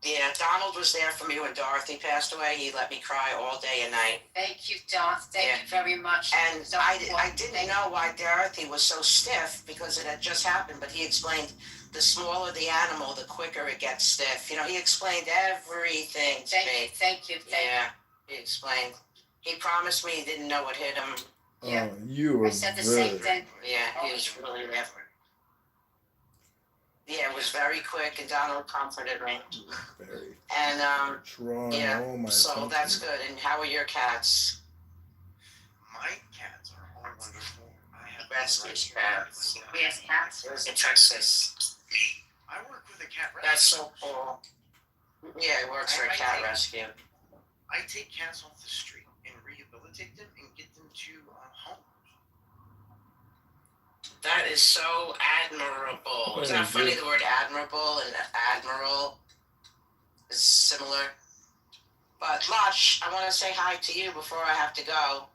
Yeah, Donald was there for me when Dorothy passed away. He let me cry all day and night. Thank you, Don. Thank you very much. And I didn't know why Dorothy was so stiff because it had just happened, but he explained the smaller the animal, the quicker it gets stiff. You know, he explained everything to me. Thank you. He explained. He promised me he didn't know what hit him. Yeah. You were I said the same thing. Yeah, he was really different. Yeah, it was very quick, and Donald comforted me. Very. And Drawing yeah, all my so attention. that's good. And how are your cats? My cats are all wonderful. I have Rescue cats. We have cats. It was in Texas. I work with a cat rescue. That's so cool. Yeah, it works for a cat rescue. I take cats off the street and rehabilitate them and get them to homes. That is so admirable. Isn't that funny? The word admirable and admiral is similar. But Lush, I want to say hi to you before I have to go,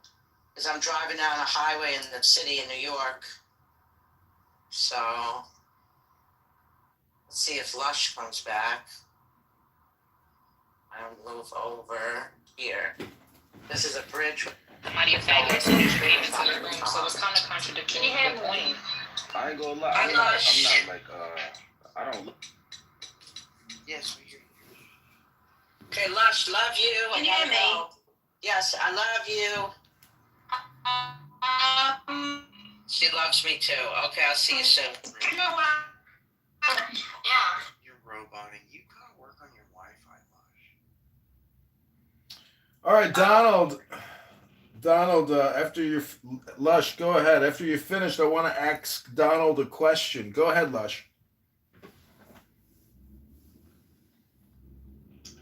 because I'm driving down a highway in the city in New York. So let's see if Lush comes back. I'll move over here. This is a bridge. How do you think it's in the street? It's in the room, so it's kind of contradictory. Can you hear me? I ain't gonna lie. I'm not like I don't look. Yes, we hear you. Okay, Lush, love you. Can you hear me? Yes, I love you. She loves me too. Okay, I'll see you soon. You're roboting. You gotta work on your Wi-Fi, Lush. All right, Donald. Donald, after you're Lush, go ahead. After you're finished, I want to ask Donald a question. Go ahead, Lush. I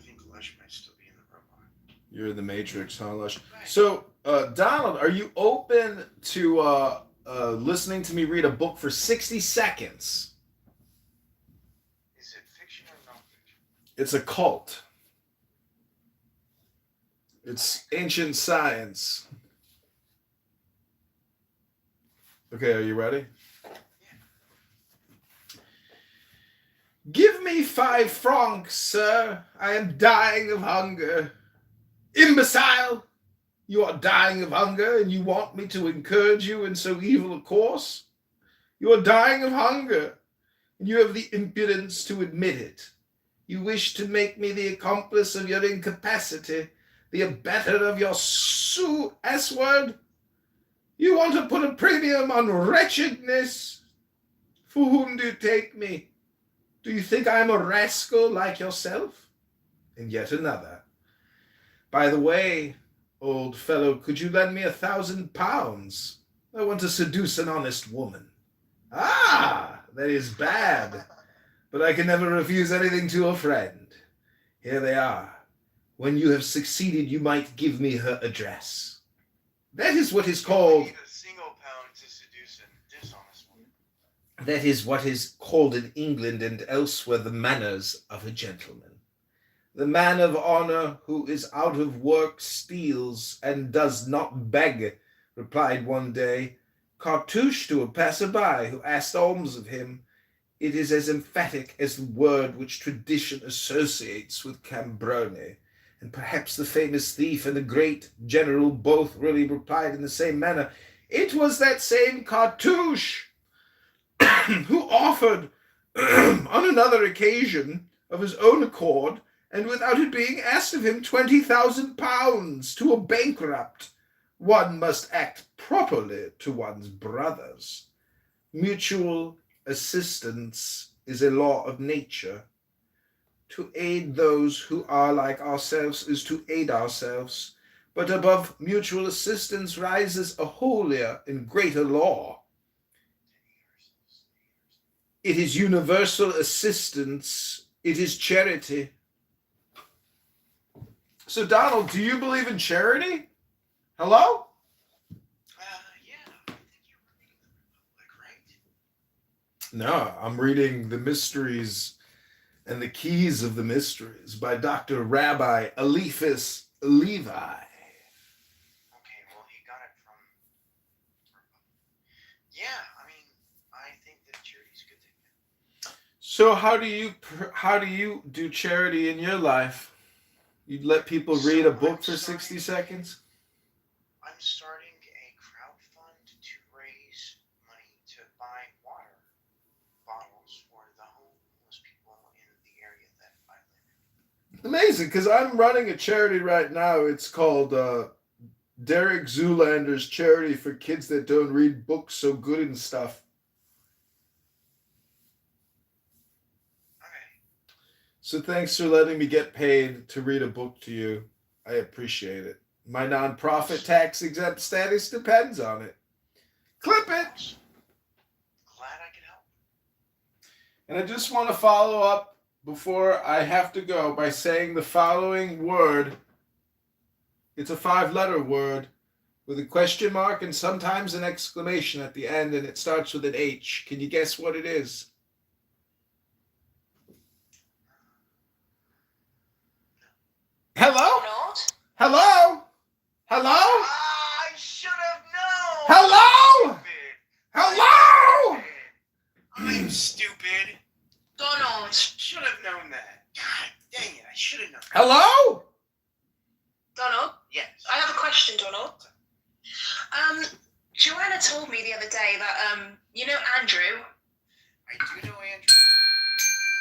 think Lush might still be in the robot. You're in the Matrix, huh, Lush? So, Donald, are you open to listening to me read a book for 60 seconds? Is it fiction or non-fiction? It's a cult. It's ancient science. Okay, are you ready? Give me 5 francs, sir. I am dying of hunger. Imbecile! You are dying of hunger, and you want me to encourage you in so evil a course? You are dying of hunger, and you have the impudence to admit it. You wish to make me the accomplice of your incapacity, the abettor of your S-word. You want to put a premium on wretchedness. For whom do you take me? Do you think I am a rascal like yourself? And yet another. By the way, old fellow, could you lend me £1,000? I want to seduce an honest woman. Ah, that is bad. But I can never refuse anything to a friend. Here they are. When you have succeeded, you might give me her address. That is what is called... a single pound to seduce a dishonest woman. That is what is called in England and elsewhere the manners of a gentleman. The man of honor who is out of work steals and does not beg, replied one day Cartouche to a passer-by who asked alms of him. It is as emphatic as the word which tradition associates with Cambrone, and perhaps the famous thief and the great general both really replied in the same manner. It was that same Cartouche who offered on another occasion of his own accord, and without it being asked of him, £20,000 to a bankrupt. One must act properly to one's brothers. Mutual assistance is a law of nature. To aid those who are like ourselves is to aid ourselves, but above mutual assistance rises a holier and greater law. It is universal assistance. It is charity. So, Donald, do you believe in charity? Hello? Yeah, I think you were reading the Republic, right? No, I'm reading The Mysteries and the Keys of the Mysteries by Dr. Rabbi Eliphas Levi. Okay, well, he got it from Republic. Yeah, I mean, I think that charity's a good thing. So how do you do charity in your life? You'd let people read a book for 60 seconds? I'm starting a crowdfund to raise money to buy water bottles for the homeless people in the area that I live in. Amazing, because I'm running a charity right now. It's called Derek Zoolander's Charity for Kids That Don't Read Books So Good and Stuff. So thanks for letting me get paid to read a book to you. I appreciate it. My nonprofit tax-exempt status depends on it. Clip it! Glad I could help. And I just want to follow up before I have to go by saying the following word. It's a 5-letter word with a question mark and sometimes an exclamation at the end, and it starts with an H. Can you guess what it is? Hello? Hello? Hello? I should have known! Hello? Hello? I'm stupid. Donald. Should have known that. God dang it, I should have known. Hello? Donald? Yes. I have a question, Donald. Joanna told me the other day that, you know Andrew? I do know Andrew.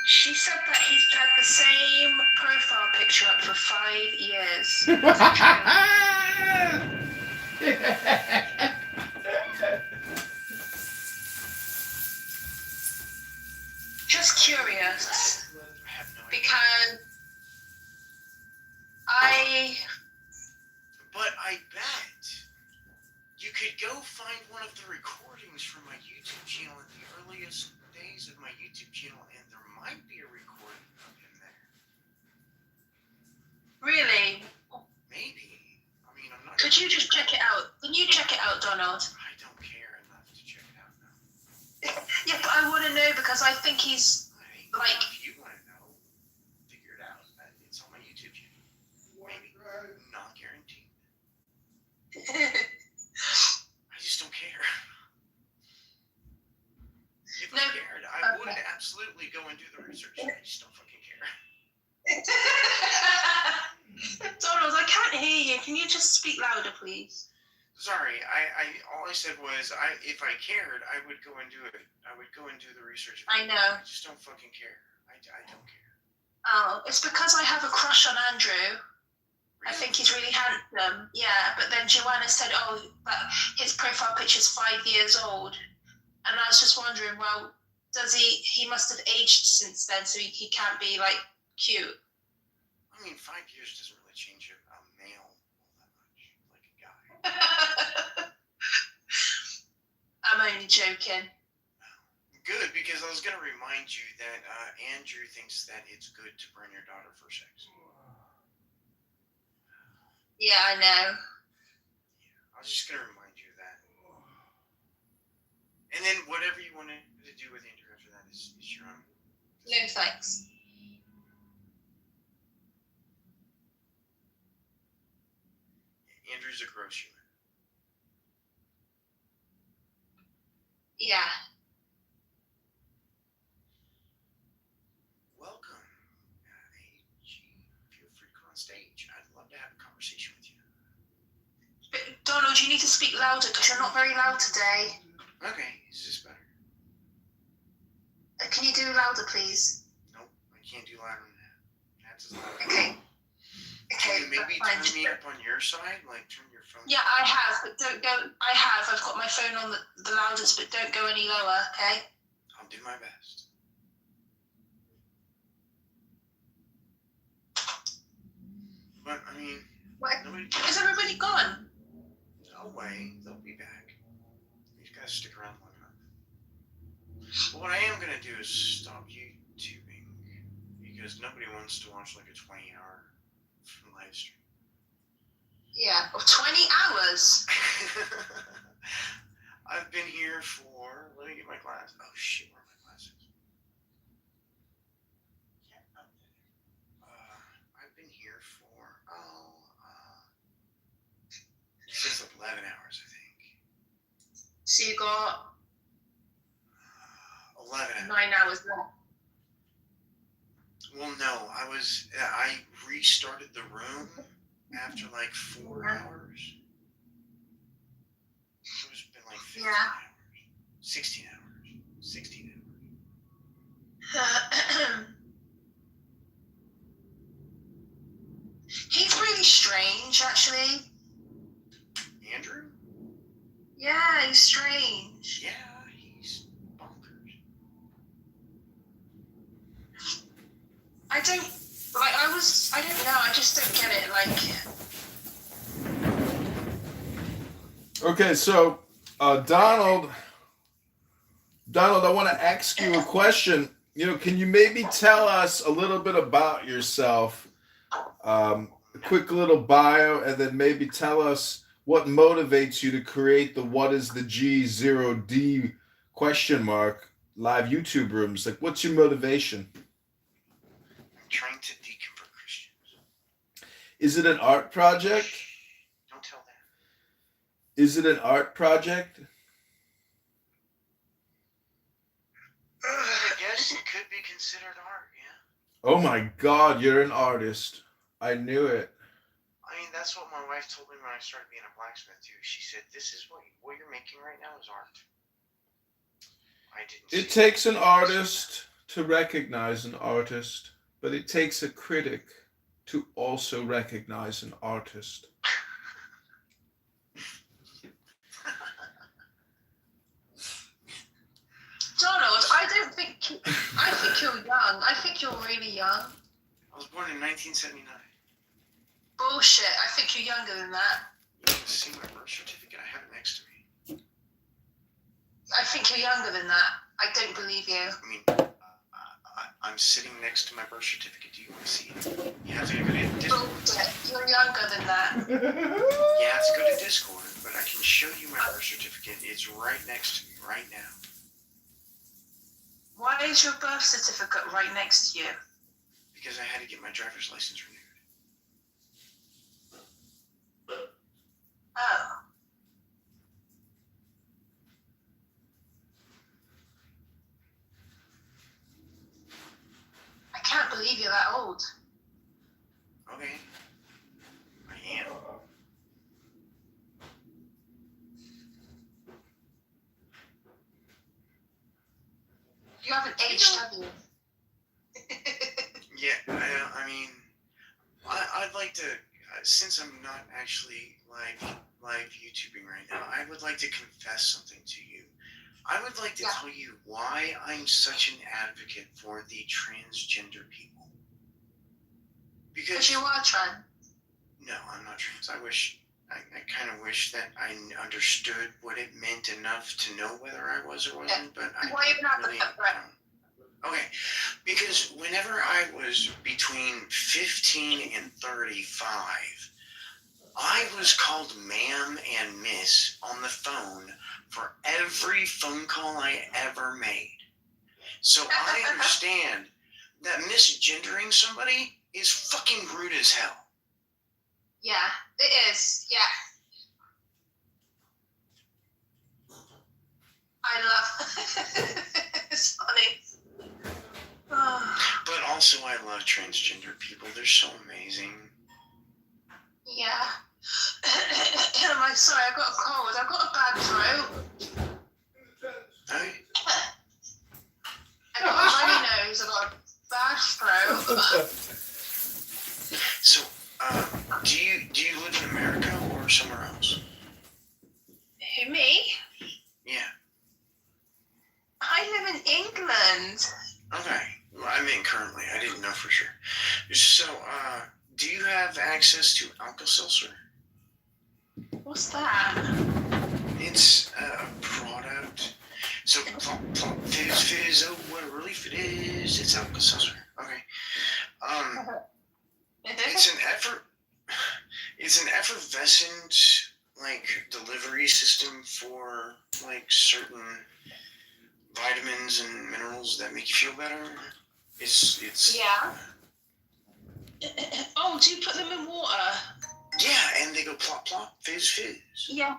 She said that he's had the same profile picture up for 5 years. Just curious, because But I bet you could go find one of the recordings from my YouTube channel at the earliest days of my YouTube channel, and there might be a recording of him there. Really? Maybe. I mean, I'm not. Could you just check it out? Can you check it out, Donald? I don't care enough to check it out now. Yeah, but I want to know because I think he's like. If you want to know, figure it out. It's on my YouTube channel. Maybe. Not guaranteed. I just don't care. If I cared, I would absolutely go and do the research. I just don't fucking care. Donald, I can't hear you. Can you just speak louder, please? Sorry, all I said was, if I cared, I would go and do it. I would go and do the research. I know. I just don't fucking care. I don't care. Oh, it's because I have a crush on Andrew. I think he's really handsome. Yeah, but then Joanna said, oh, but his profile picture's 5 years old. And I was just wondering, well, does he must have aged since then, so he can't be, like, cute. I mean, 5 years doesn't really change a male all that much, like a guy. I'm only joking. Good, because I was going to remind you that Andrew thinks that it's good to burn your daughter for sex. Yeah, I know. I was just going to remind you of that. And then whatever you want to do with Andrew after that is your own. No thanks. Andrew's a gross human. Yeah. Welcome, AG. Feel free to come on stage. I'd love to have a conversation with you. But Donald, you need to speak louder because you're not very loud today. Okay, is this better? Can you do louder, please? Nope, I can't do louder than that. That's as loud. Okay. Can you maybe turn me up on your side? Like, turn your phone. Yeah, I have, but don't go. I've got my phone on the loudest, but don't go any lower, okay? I'll do my best. But, I mean, nobody... Is everybody gone? No way, they'll be back. These guys stick around long enough. But what I am going to do is stop YouTubing, because nobody wants to watch like a 20-hour live stream. Yeah, 20 hours. I've been here for, let me get my glasses. Oh shit, where are my glasses? I've been here for, it says 11 hours, I think. So you got 11 hours. 9 hours left. Well, no, I restarted the room after like 4 hours. So it's been like 15 hours. 16 hours. 16 hours. He's really strange, actually. Andrew? Yeah, he's strange. Yeah, he's bonkers. I don't know, I just don't get it, like... Okay, so Donald, I want to ask you a question. You know, can you maybe tell us a little bit about yourself, a quick little bio, and then maybe tell us what motivates you to create the What is the G0D ? Live YouTube rooms? Like, what's your motivation? I'm trying to deconvert Christians. Is it an art project? Don't tell them. Is it an art project? I guess it could be considered art, yeah. Oh my God, you're an artist. I knew it. I mean, that's what my wife told me when I started being a blacksmith, too. She said, this is what you're making right now is art. I didn't It takes an artist to recognize an artist, but it takes a critic to also recognize an artist. Donald, I think you're young. I think you're really young. I was born in 1979. Bullshit, I think you're younger than that. You want to see my birth certificate? I have it next to me. I think you're younger than that. I don't believe you. I mean, I'm sitting next to my birth certificate. Do you want to see it? You have to go to Discord. Bullshit, you're younger than that. Yeah, let's go to Discord, but I can show you my birth certificate. It's right next to me right now. Why is your birth certificate right next to you? Because I had to get my driver's license renewed. Oh. I can't believe you're that old. Okay. I am. You haven't aged, have you? Yeah, I mean, I'd like to, since I'm not actually live YouTubing right now, I would like to confess something to you. I would like to tell you why I'm such an advocate for the transgender people. Because you are trans. No, I'm not trans. I kind of wish that I understood what it meant enough to know whether I was or wasn't, but I Why even have really the Okay, because whenever I was between 15 and 35, I was called ma'am and miss on the phone for every phone call I ever made. So I understand that misgendering somebody is fucking rude as hell. Yeah, it is. Yeah. I love it's funny. But also I love transgender people. They're so amazing. Yeah. I'm sorry, I've got a cold. I've got a bad throat. Hey. I've got a runny nose. I've got a bad throat. So, do you live in America or somewhere else? Who, me? Yeah. I live in England. Okay. Well, I mean currently. I didn't know for sure. So, do you have access to Alka-Seltzer? What's that? It's a product. So, plop, plop, fizz, oh, what a relief it is. It's Alka-Seltzer. Okay. It's an effervescent, like, delivery system for, like, certain vitamins and minerals that make you feel better. It's Yeah. Oh, do you put them in water? Yeah, and they go plop plop, fizz fizz. Yeah.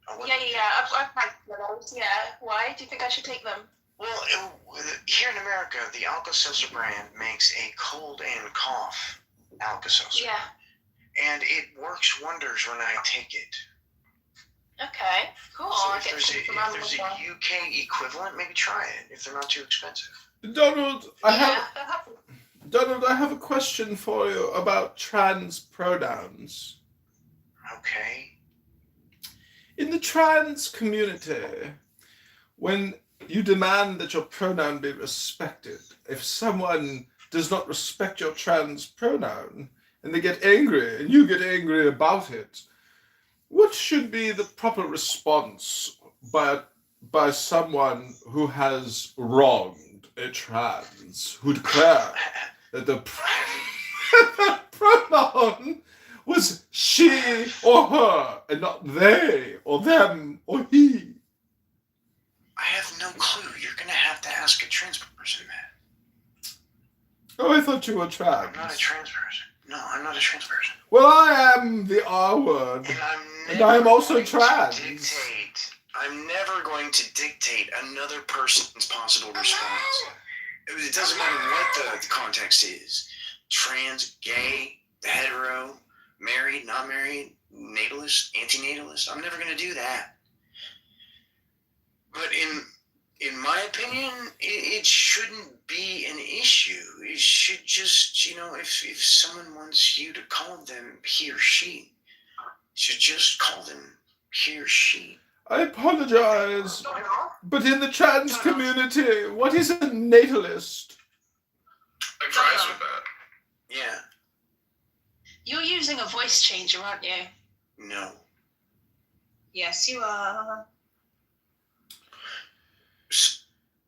Oh, Yeah. I've had those. Yeah. Why? Do you think I should take them? Well, here in America, the Alka-Seltzer brand makes a cold and cough Alka-Seltzer. Yeah. And it works wonders when I take it. Okay. Cool. So I'll if get there's some from Amazon. a UK equivalent, maybe try it if they're not too expensive. Donald, I have a question for you about trans pronouns. Okay. In the trans community, when you demand that your pronoun be respected, if someone does not respect your trans pronoun and they get angry and you get angry about it, what should be the proper response by someone who has wronged a trans, who declare that the pronoun was she or her and not they or them or he? I have no clue. You're going to have to ask a trans person that. Oh, I thought you were trans. I'm not a trans person. No, I'm not a trans person. Well, I am the R word. And I am also trans. I'm never going to dictate another person's possible response. It doesn't matter what the context is. Trans, gay, hetero, married, not married, natalist, antinatalist. I'm never going to do that. But in my opinion, it shouldn't be an issue. It should just, if someone wants you to call them he or she, you should just call them he or she. I apologize, but in the trans community, what is a natalist? Agrees with that. Yeah. You're using a voice changer, aren't you? No. Yes, you are.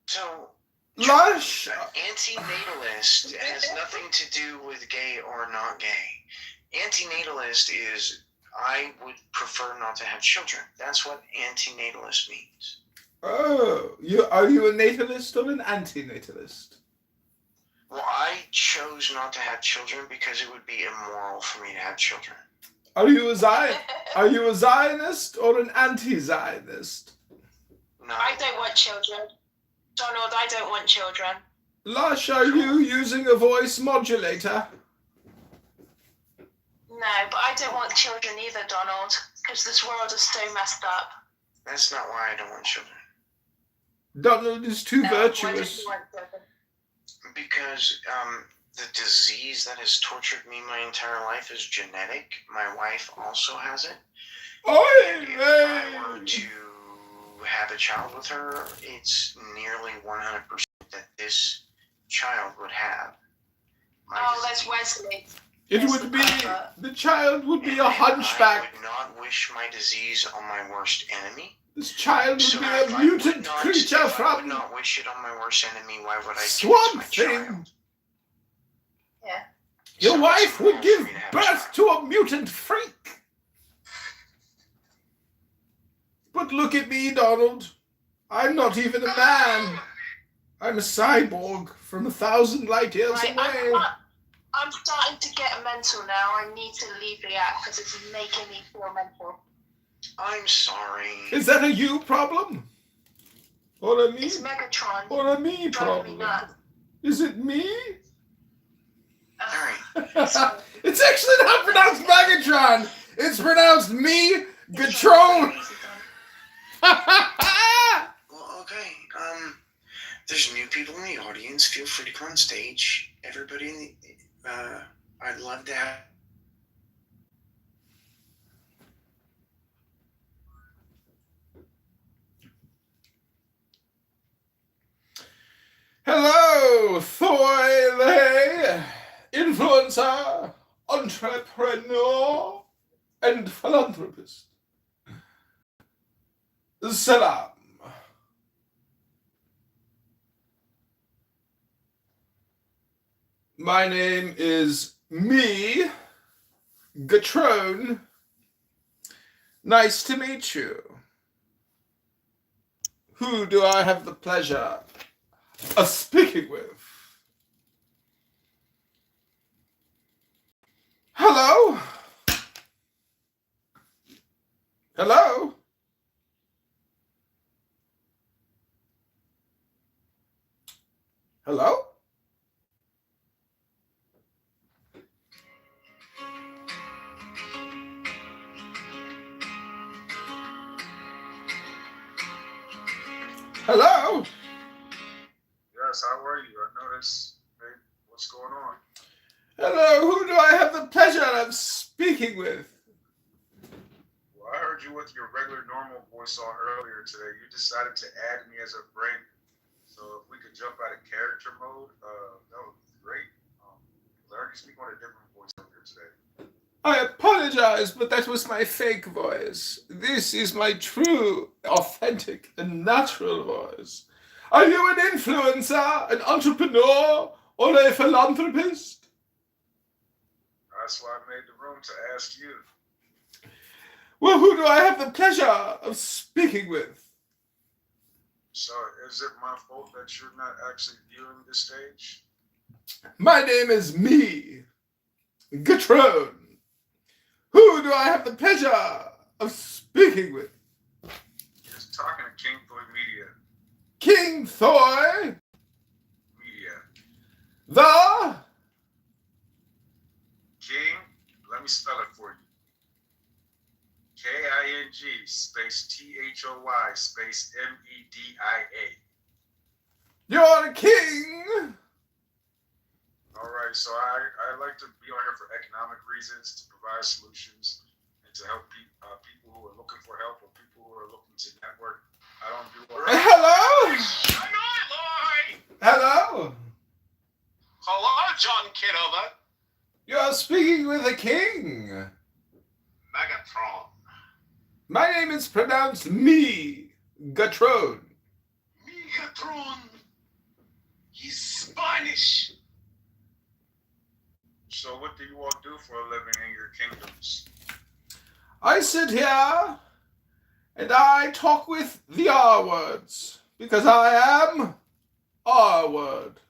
So, Lush! Antinatalist has nothing to do with gay or not gay. Antinatalist is, I would prefer not to have children. That's what antinatalist means. Oh, are you a natalist or an anti-natalist? Well, I chose not to have children because it would be immoral for me to have children. Are you a Zionist or an anti-Zionist? No. I don't want children. Donald, I don't want children. Lush, are you using a voice modulator? No, but I don't want children either, Donald, because this world is so messed up. That's not why I don't want children. Donald is too virtuous. Because the disease that has tortured me my entire life is genetic. My wife also has it. And if I were to have a child with her, it's nearly 100% that this child would have. That's Wesley. It would be, the child would be a hunchback. I would not wish my disease on my worst enemy. This child would be a mutant creature if I would from not wish it on my worst enemy, why would I Swamp give it to my Thing. child? Yeah. Your wife would give birth to a mutant freak. But look at me, Donald. I'm not even a man. I'm a cyborg from 1,000 light years away. I'm starting to get mental now. I need to leave the app because it's making me feel mental. I'm sorry. Is that a you problem? Or a me? It's Megatron. Or a me problem? Is it me? It's actually not pronounced Megatron. It's pronounced me, Gatron. Well, okay. There's new people in the audience. Feel free to come on stage. Everybody in the, I'd love to have. Hello, Thoyle, influencer, entrepreneur, and philanthropist. Salam. My name is me, Gatron. Nice to meet you. Who do I have the pleasure of speaking with? Hello? Hello? Hello? Hello? Yes, how are you? I noticed. Hey, what's going on? Hello, who do I have the pleasure of speaking with? Well, I heard you with your regular normal voice on earlier today. You decided to add me as a break. So if we could jump out of character mode, that would be great. I heard you speak on a different voice earlier today. I apologize, but that was my fake voice. This is my true, authentic, and natural voice. Are you an influencer, an entrepreneur, or a philanthropist? That's why I made the room to ask you. Well, who do I have the pleasure of speaking with? So is it my fault that you're not actually viewing this stage? My name is me, Gatron. Who do I have the pleasure of speaking with? You're talking to King Thor Media. King Thor? Media. The? King, let me spell it for you. K-I-N-G space T-H-O-Y space M-E-D-I-A. You're a king? All right, so I like to be on here for economic reasons, to provide solutions, and to help people who are looking for help or people who are looking to network. I don't do all Hello? Hello? Hello, John Kitover. You're speaking with a king. Megatron. My name is pronounced me, Gatron. Megatron. He's Spanish. So what do you all do for a living in your kingdoms? I sit here and I talk with the R words because I am R word.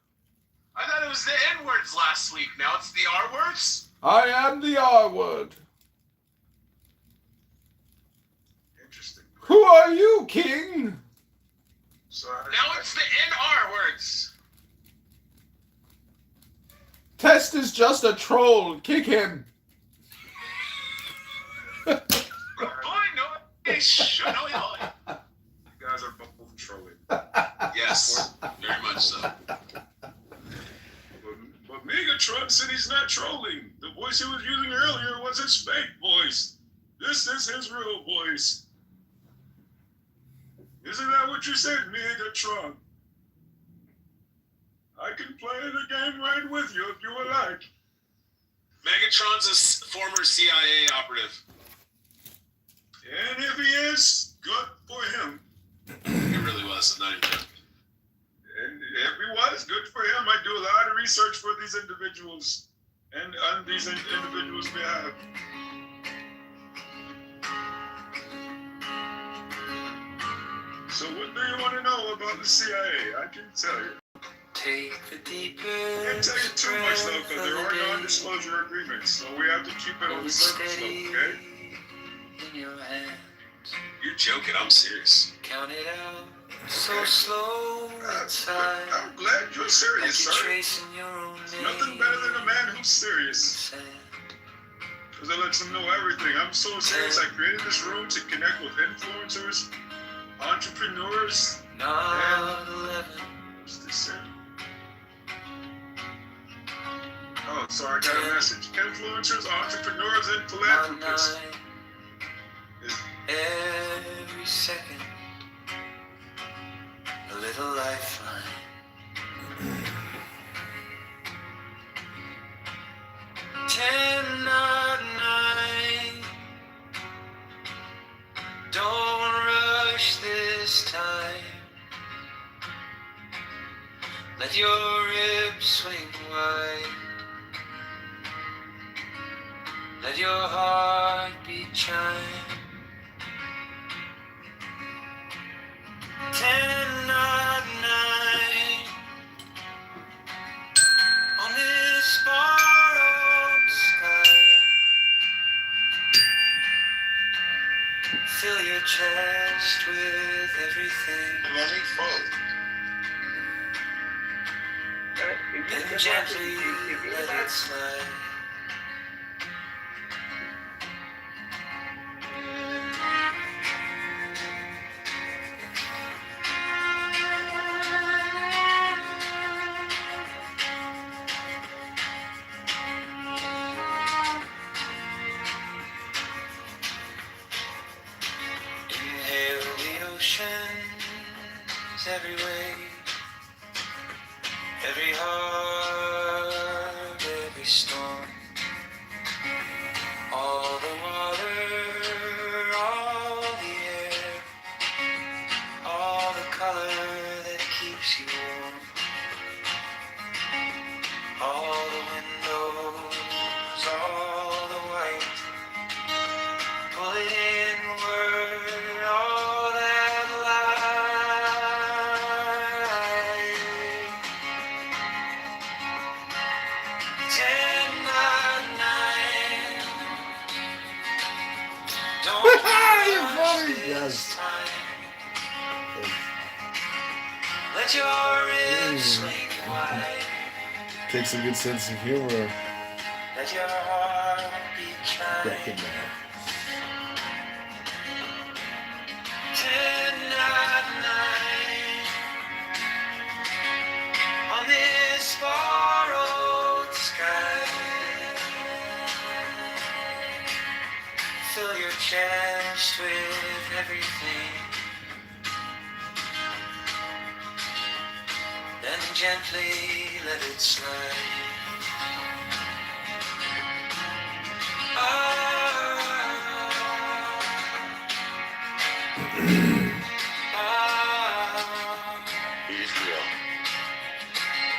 I thought it was the N words last week. Now it's the R words? I am the R word. Interesting. Who are you, king? So now it's the NR words. Test is just a troll. Kick him. You guys are both trolling. voice. This is his real voice. Isn't that what you said, Megatron? I can play the game right with you if you would like. Megatron's a former CIA operative. And if he is, good for him. He really was. I'm not even joking. And if he was, good for him. I do a lot of research for these individuals and on these individuals' behalf. So what do you want to know about the CIA? I can tell you. Take the deepest I can't tell you too much though, because there are non-disclosure agreements, so we have to keep it on the surface though, okay? in your hand. You're joking. I'm serious. Count it out so slow inside. I'm glad you're serious, like sir. you're tracing your own There's nothing better than a man who's serious. Because it lets them know everything. I'm so serious. I created this room to connect with influencers, entrepreneurs, and what's this? Oh, sorry, I got a message. Influencers, entrepreneurs, and philanthropists. Every second, a little lifeline. 10, not 9. Don't rush this time. Let your ribs swing wide. Let your heartbeat chime. 10, not 9. On this borrowed sky. Fill your chest with everything. Let me fall. Then gently let it slide. Inhale the oceans, every wave, every heart, every storm. All the water, all the air, all the color that keeps you warm. All the windows, all the white. Pull it inward, all that light. 10, not 9. Don't You're funny. Yes. let your ribs swing wide. Takes a good sense of humor. Let your heartbeat chime. Recognize. 10, not 9. On this borrowed sky. Fill your chest with everything. Then gently let it slide. He's real.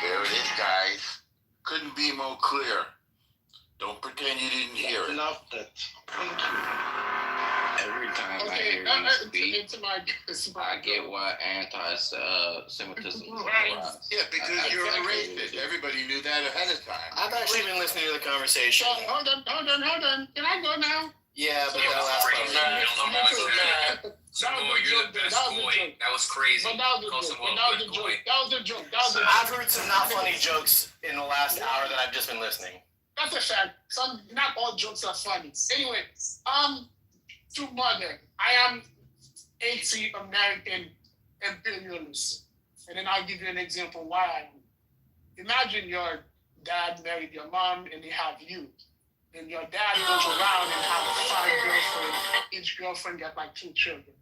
There it is, guys. Couldn't be more clear. Don't pretend you didn't hear it. Love that. Thank you. Every time I hear you speak, I get why anti-Semitism is arise. Yeah, because you're a racist. Everybody knew that ahead of time. I've actually been listening to the conversation. Hold on. Can I go now? Yeah, but that last part. That was crazy. But that was a joke. I've heard some not funny jokes in the last hour that I've just been listening. That's a fact. Not all jokes are funny. Anyway, to mother, I am anti-American imperialist. And then I'll give you an example why I am. Imagine your dad married your mom and they have you. And your dad goes around and have each girlfriend get like 2 children.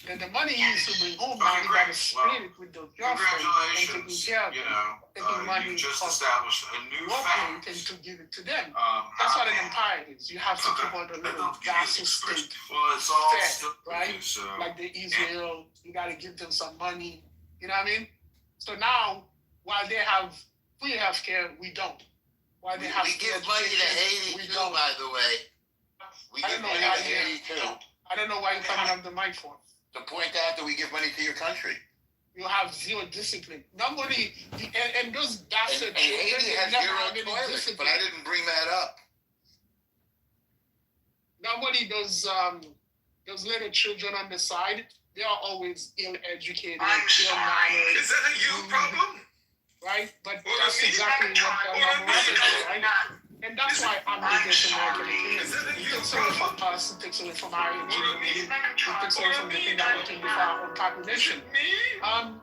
Then the money he used to bring home, now he got to split it with those girlfriends and taking care of them. Taking money just from established a new work fact. and to give it to them. That's what an empire is. You have to keep all the little vassal state Well, it's all fed, still right? so Like the Israel, you got to give them some money. You know what I mean? So now, while they have free healthcare, we don't. While they have we free give money to education, Haiti we too, don't. by the way. We I give don't know money why to Haiti too. I don't know why you're coming up the mic for. To point out that we give money to your country. You have zero discipline. Nobody, and those bastard And Haiti has never zero have any toilets, discipline. but I didn't bring that up. Nobody, those little children on the side, they are always ill-educated, ill-mannered. Is that a you problem? Right? But that's exactly what America is, right? And that's why I'm against American opinion. It takes away from us, it takes away from our ingenuity, it takes away from the thing that we can do for our own population. Our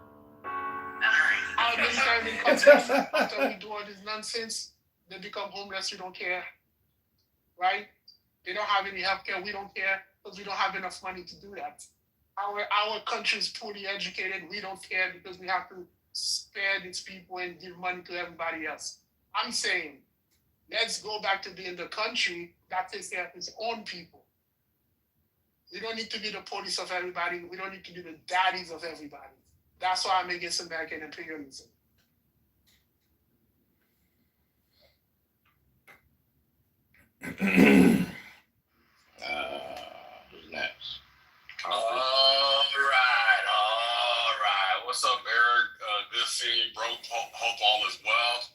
military men come home after we do all this nonsense, they become homeless, we don't care. Right? They don't have any health care, we don't care, because we don't have enough money to do that. Our country is poorly educated, we don't care because we have to spare these people and give money to everybody else. I'm saying, let's go back to being the country that takes care of its own people. We don't need to be the police of everybody. We don't need to be the daddies of everybody. That's why I'm against American imperialism. Who's next? All right. What's up, Eric? Good seeing you, bro. Hope all is well.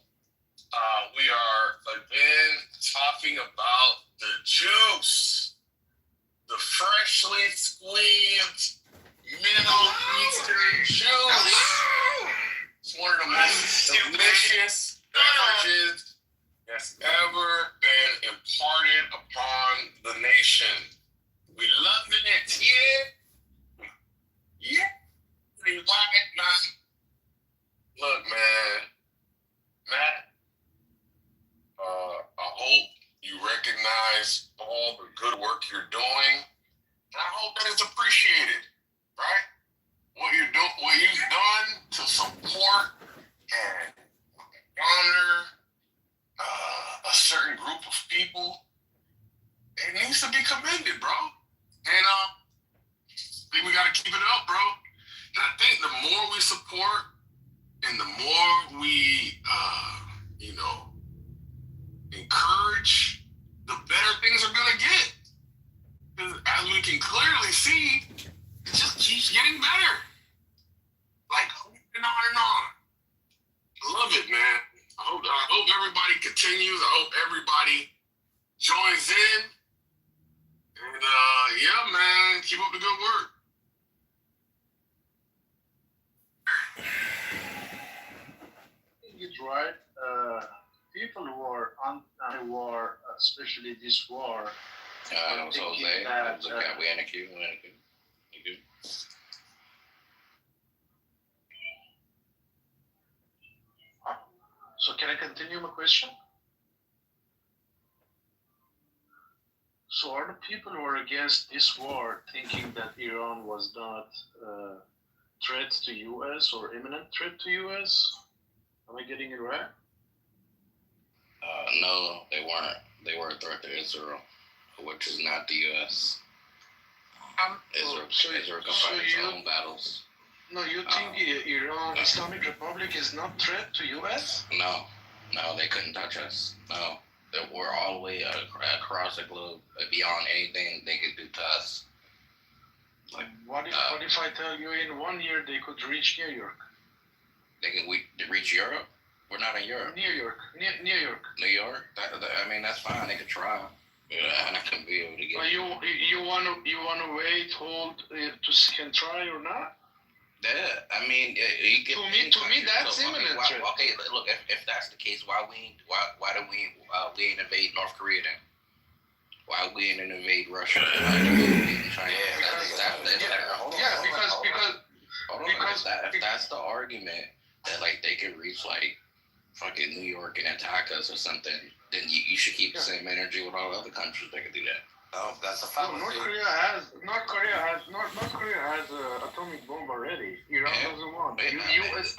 We are again talking about the juice, the freshly squeezed Middle Eastern juice. It's one of the most delicious beverages that's ever been imparted upon the nation. We love it, yeah. Yeah. Look, man. Matt, I hope you recognize all the good work you're doing. And I hope that it's appreciated, right? What you've done to support and honor a certain group of people, it needs to be commended, bro. And I think we gotta keep it up, bro. And I think the more we support and the more we, encourage, the better things are gonna get. Because as we can clearly see, it just keeps getting better. Like on and on and on. I love it, man. I hope everybody continues. I hope everybody joins in. And yeah, man, keep up the good work. It's right. People who are anti-war, especially this war, So Jose, that, we had a queue. So can I continue my question? So are the people who are against this war thinking that Iran was not a threat to U.S. or imminent threat to U.S.? Am I getting it right? No, they weren't. They were a threat to Israel, which is not the U.S. Israel can fight its own battles. No, you think Iran, Islamic Republic is not threat to U.S.? No, they couldn't touch us. No, we're all the way across the globe, beyond anything they could do to us. Like, what if I tell you in 1 year they could reach New York? They can reach Europe? We're not in Europe. New York. New York? I mean, that's fine. They could try. Yeah, I couldn't be able to get. But you wanna wait, hold to can try or not? Yeah, I mean, you get. To me, that's imminent. Okay, look, if that's the case, why do we ain't invade North Korea then? Why we ain't invade Russia? Why do we ain't China? Because if that's the argument that like they can reach like fucking New York and attack us or something, then you should keep the same energy with all other countries that can do that. No, that's a fact. North Korea has atomic bomb already. Iran doesn't want. U.S. U.S.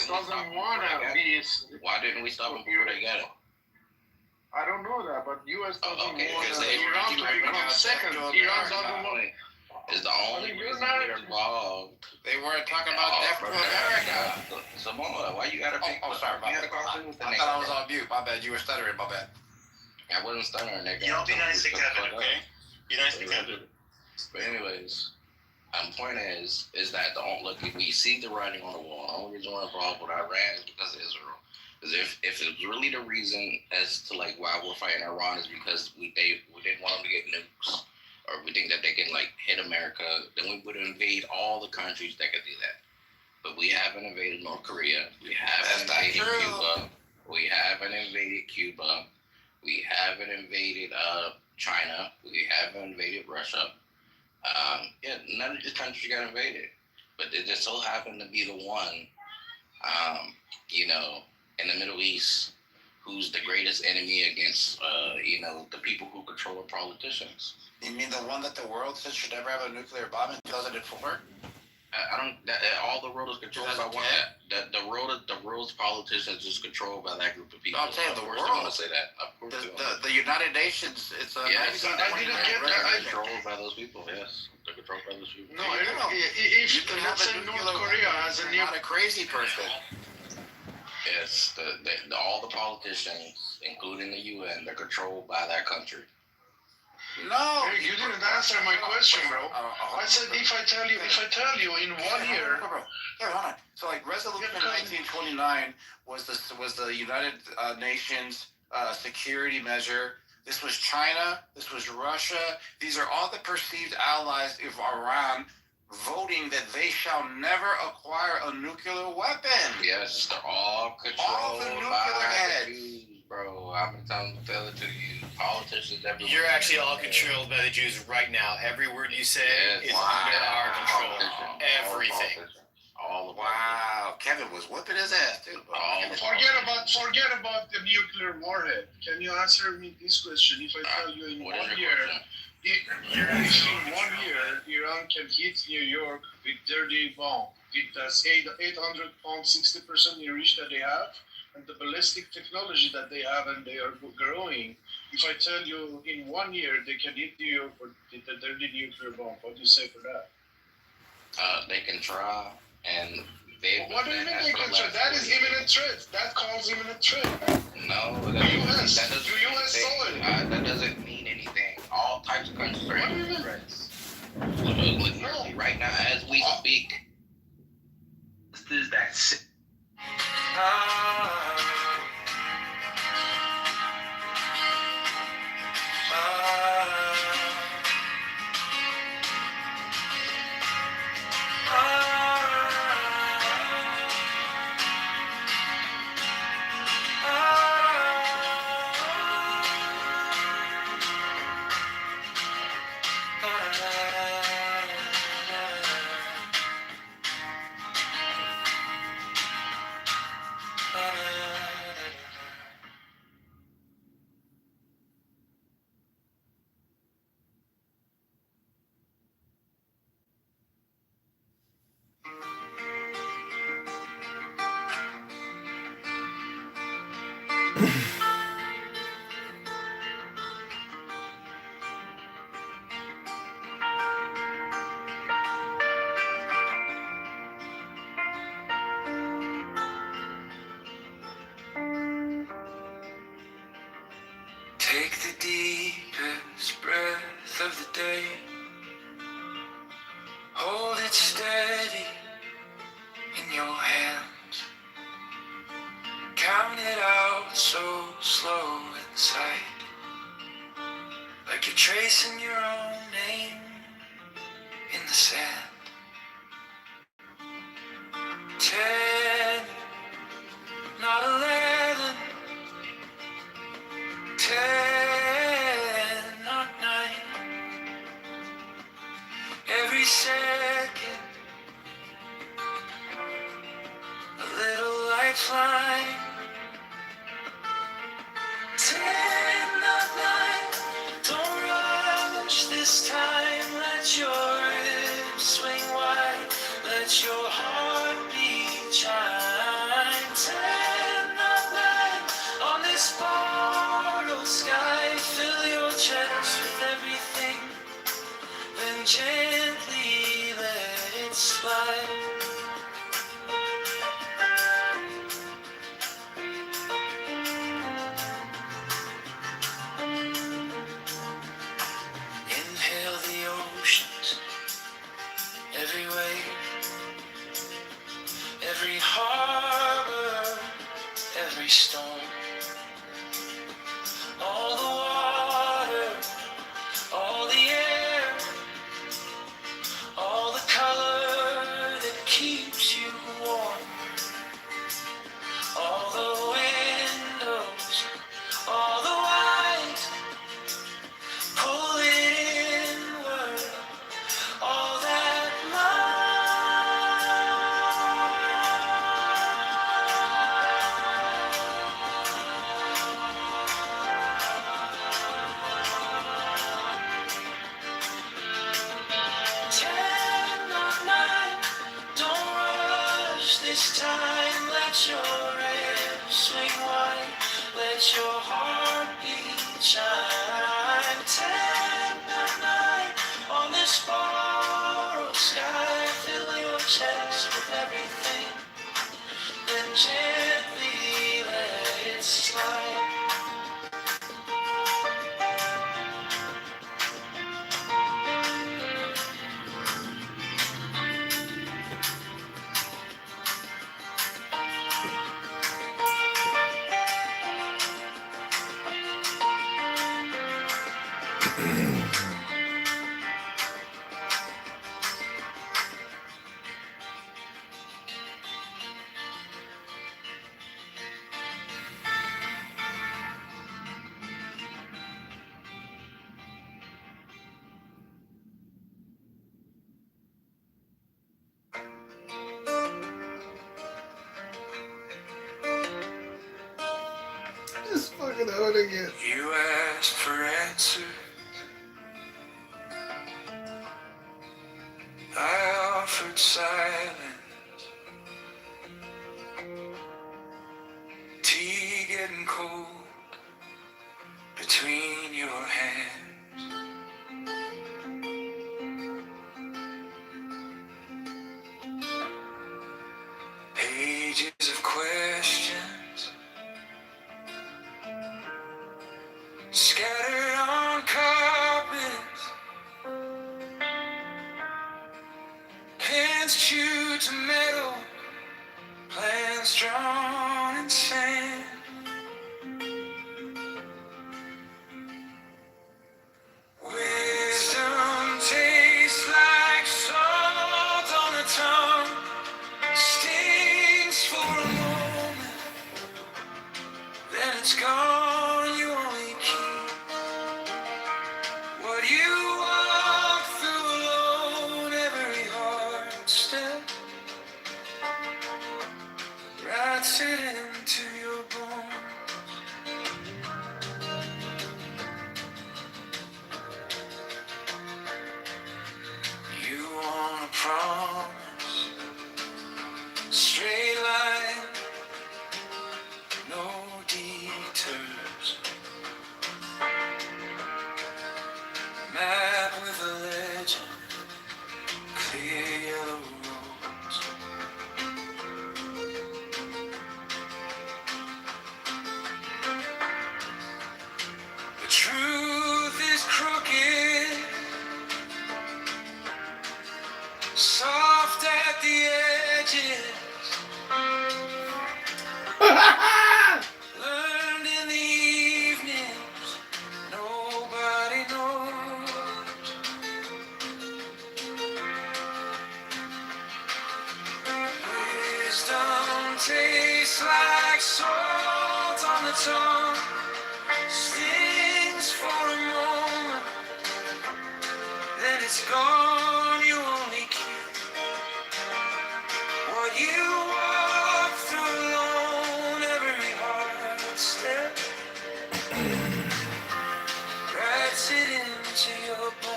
doesn't want to be. Why didn't we stop them before they got it? I don't know that, but U.S. doesn't want Iran to become second. Iran doesn't want. Is the only reason we're involved. They weren't talking about death to America. Samoa, why you gotta pick? Sorry, my bad. I thought I was on mute. My bad. You were stuttering. My bad. I wasn't stuttering, nigga. Y'all be nice to Kevin, okay? Be nice to Kevin. But anyways, point is that look, we see the writing on the wall. The only reason we're involved with Iran is because of Israel. Because if it was really the reason as to like why we're fighting Iran is because we didn't want them to get nukes, or we think that they can like hit America, then we would invade all the countries that could do that. But we haven't invaded North Korea. We haven't invaded Cuba. We haven't invaded Cuba. We haven't invaded China. We haven't invaded Russia. None of these countries got invaded. But it just so happened to be the one, in the Middle East, who's the greatest enemy against, the people who control the politicians. You mean the one that the world said should never have a nuclear bomb in 2004? All the world is controlled by one. The world's politicians is controlled by that group of people. No, I'm saying the world. I want to say that. Of course, the United Nations. It's a. Yes, I didn't get that. Controlled by those people. Yes, they're controlled by those people. No, if let's say North Korea has a not a crazy person. Yes, all the politicians, including the UN, they're controlled by that country. No, you didn't answer my question, bro. I said if I tell you in 1 year. Here, hold on. So like resolution 1929 was the United Nations security measure. This was China. This was Russia. These are all the perceived allies of Iran voting that they shall never acquire a nuclear weapon. Yes, they're all controlled by the Jews, bro. I'm gonna tell it to you. Politicians everywhere. You're actually all controlled by the Jews right now. Every word you say is under our control. Everything. Wow, Kevin was whipping his ass too. Forget about the nuclear warhead. Can you answer me this question? If I tell you in 1 year, Iran can hit New York with dirty bomb. It does 800 pounds, 60% enriched that they have, and the ballistic technology that they have, and they are growing. If I tell you in 1 year they can hit New York with the dirty nuclear bomb, what do you say for that? They can try, and they. What do you mean they can try? That is imminent threat. That calls imminent threat. No, that doesn't mean anything. All types of countries are imminent threats. Literally, right now, as we speak. This is that. Take the deepest breath of the day. Hold it steady in your hands. Count it out so slow inside, like you're tracing your own name in the sand. 10, not 11. 10, not 9. Every second, a little lifeline. 10, not 9. Don't run. rush this time. Let your hips swing wide. Let your heartbeat chime. 10, 9, on this borrowed sky. Fill your chest with everything. Then gently let it slide. Inhale the oceans, every wave, every harbor, every storm. All the water, all the air, all the color that keeps you warm. All the windows, all the white, pull it inward. All that don't rush this time. Let your hips swing wide. Let your heartbeat chime. 10, 9, on this borrowed sky. Fill your chest with everything. Then gently let it slide. Just fucking owning it. You asked for answers. I offered silence. Tea getting cold between your hands. Pages of questions scattered on carpets. Pens chewed to metal. Plans drawn in sand. Wisdom tastes like salt on the tongue. Stings for a moment, then it's gone. You only keep what you walk through alone. Every hard step writes it into your bones. You want a promise, straight line, no detours. Map with a legend, clear yellow roads. The truth is crooked, soft at the edges. Learned in the evenings, nobody knows. Wisdom tastes like salt on the tongue. Stings for a moment, then it's gone. You only keep what you walk through alone. Every hard step writes it into your bones.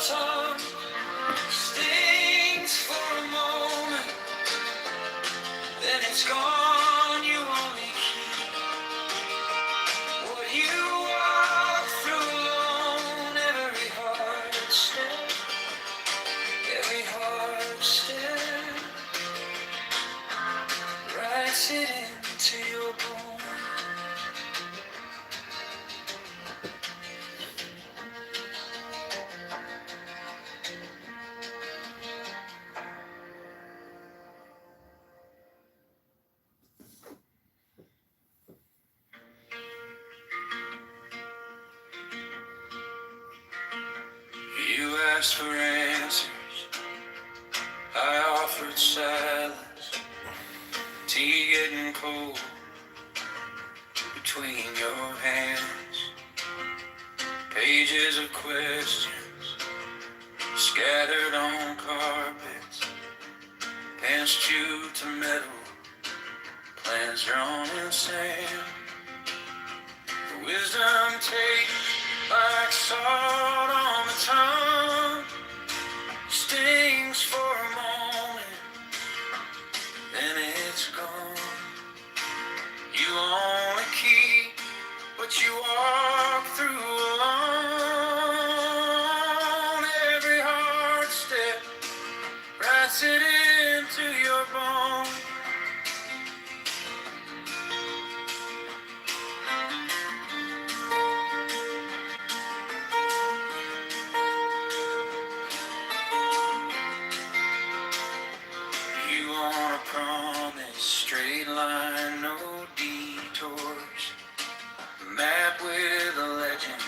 tongue stings for a moment, then it's gone. You only keep what you walk through alone. Every heart step, every heart step writes it into your bone. You asked for answers, I offered silence. Tea getting cold between your hands. Pages of questions scattered on carpets. Pants chewed to metal, plans drawn in sand. Wisdom takes like salt on the tongue. Stings for a moment, then it's gone. You only keep what you walk through alone. Every hard step writes it into your bone. You want a promise, straight line, no detours. A map with a legend,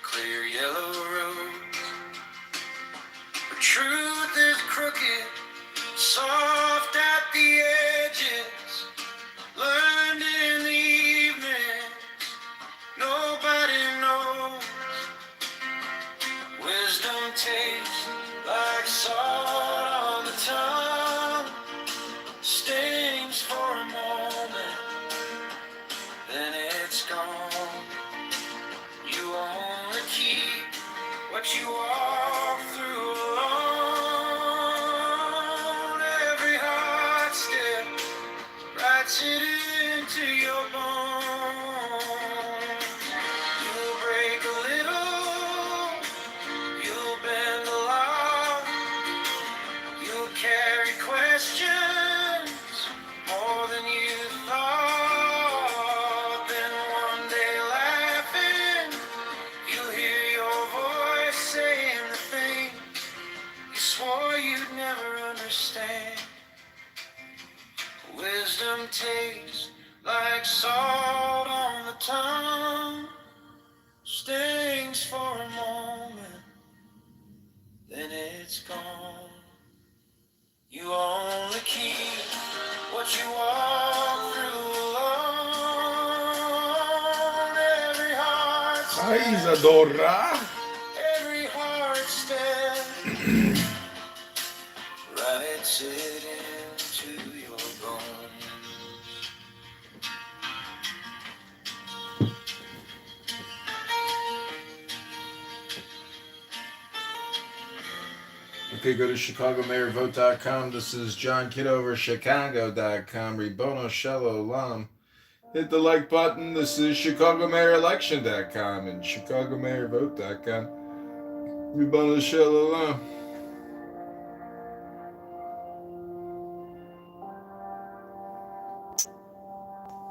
clear yellow roads. But truth is crooked, soft at the edges. Learned in the evening, nobody knows. Wisdom tastes like salt on the tongue. Stings for a moment, then it's gone. You only keep what you walk through alone. Every heart step writes it into your bones. You'll break a little, you'll bend a lot, you'll carry questions more than you thought. Then one day laughing, you'll hear your voice saying the things you swore you'd never understand. Wisdom tastes like salt on the tongue. Stings for a moment, then it's gone. You only keep what you walk through alone. Every heart Hi, Isadora. every heart step writes it into your bones. Okay, go to ChicagoMayorVote.com. This is John Kitover, Chicago.com. Ribono Shalom. Hit the like button. This is ChicagoMayorElection.com and ChicagoMayorVote.com. Ribono Shalom.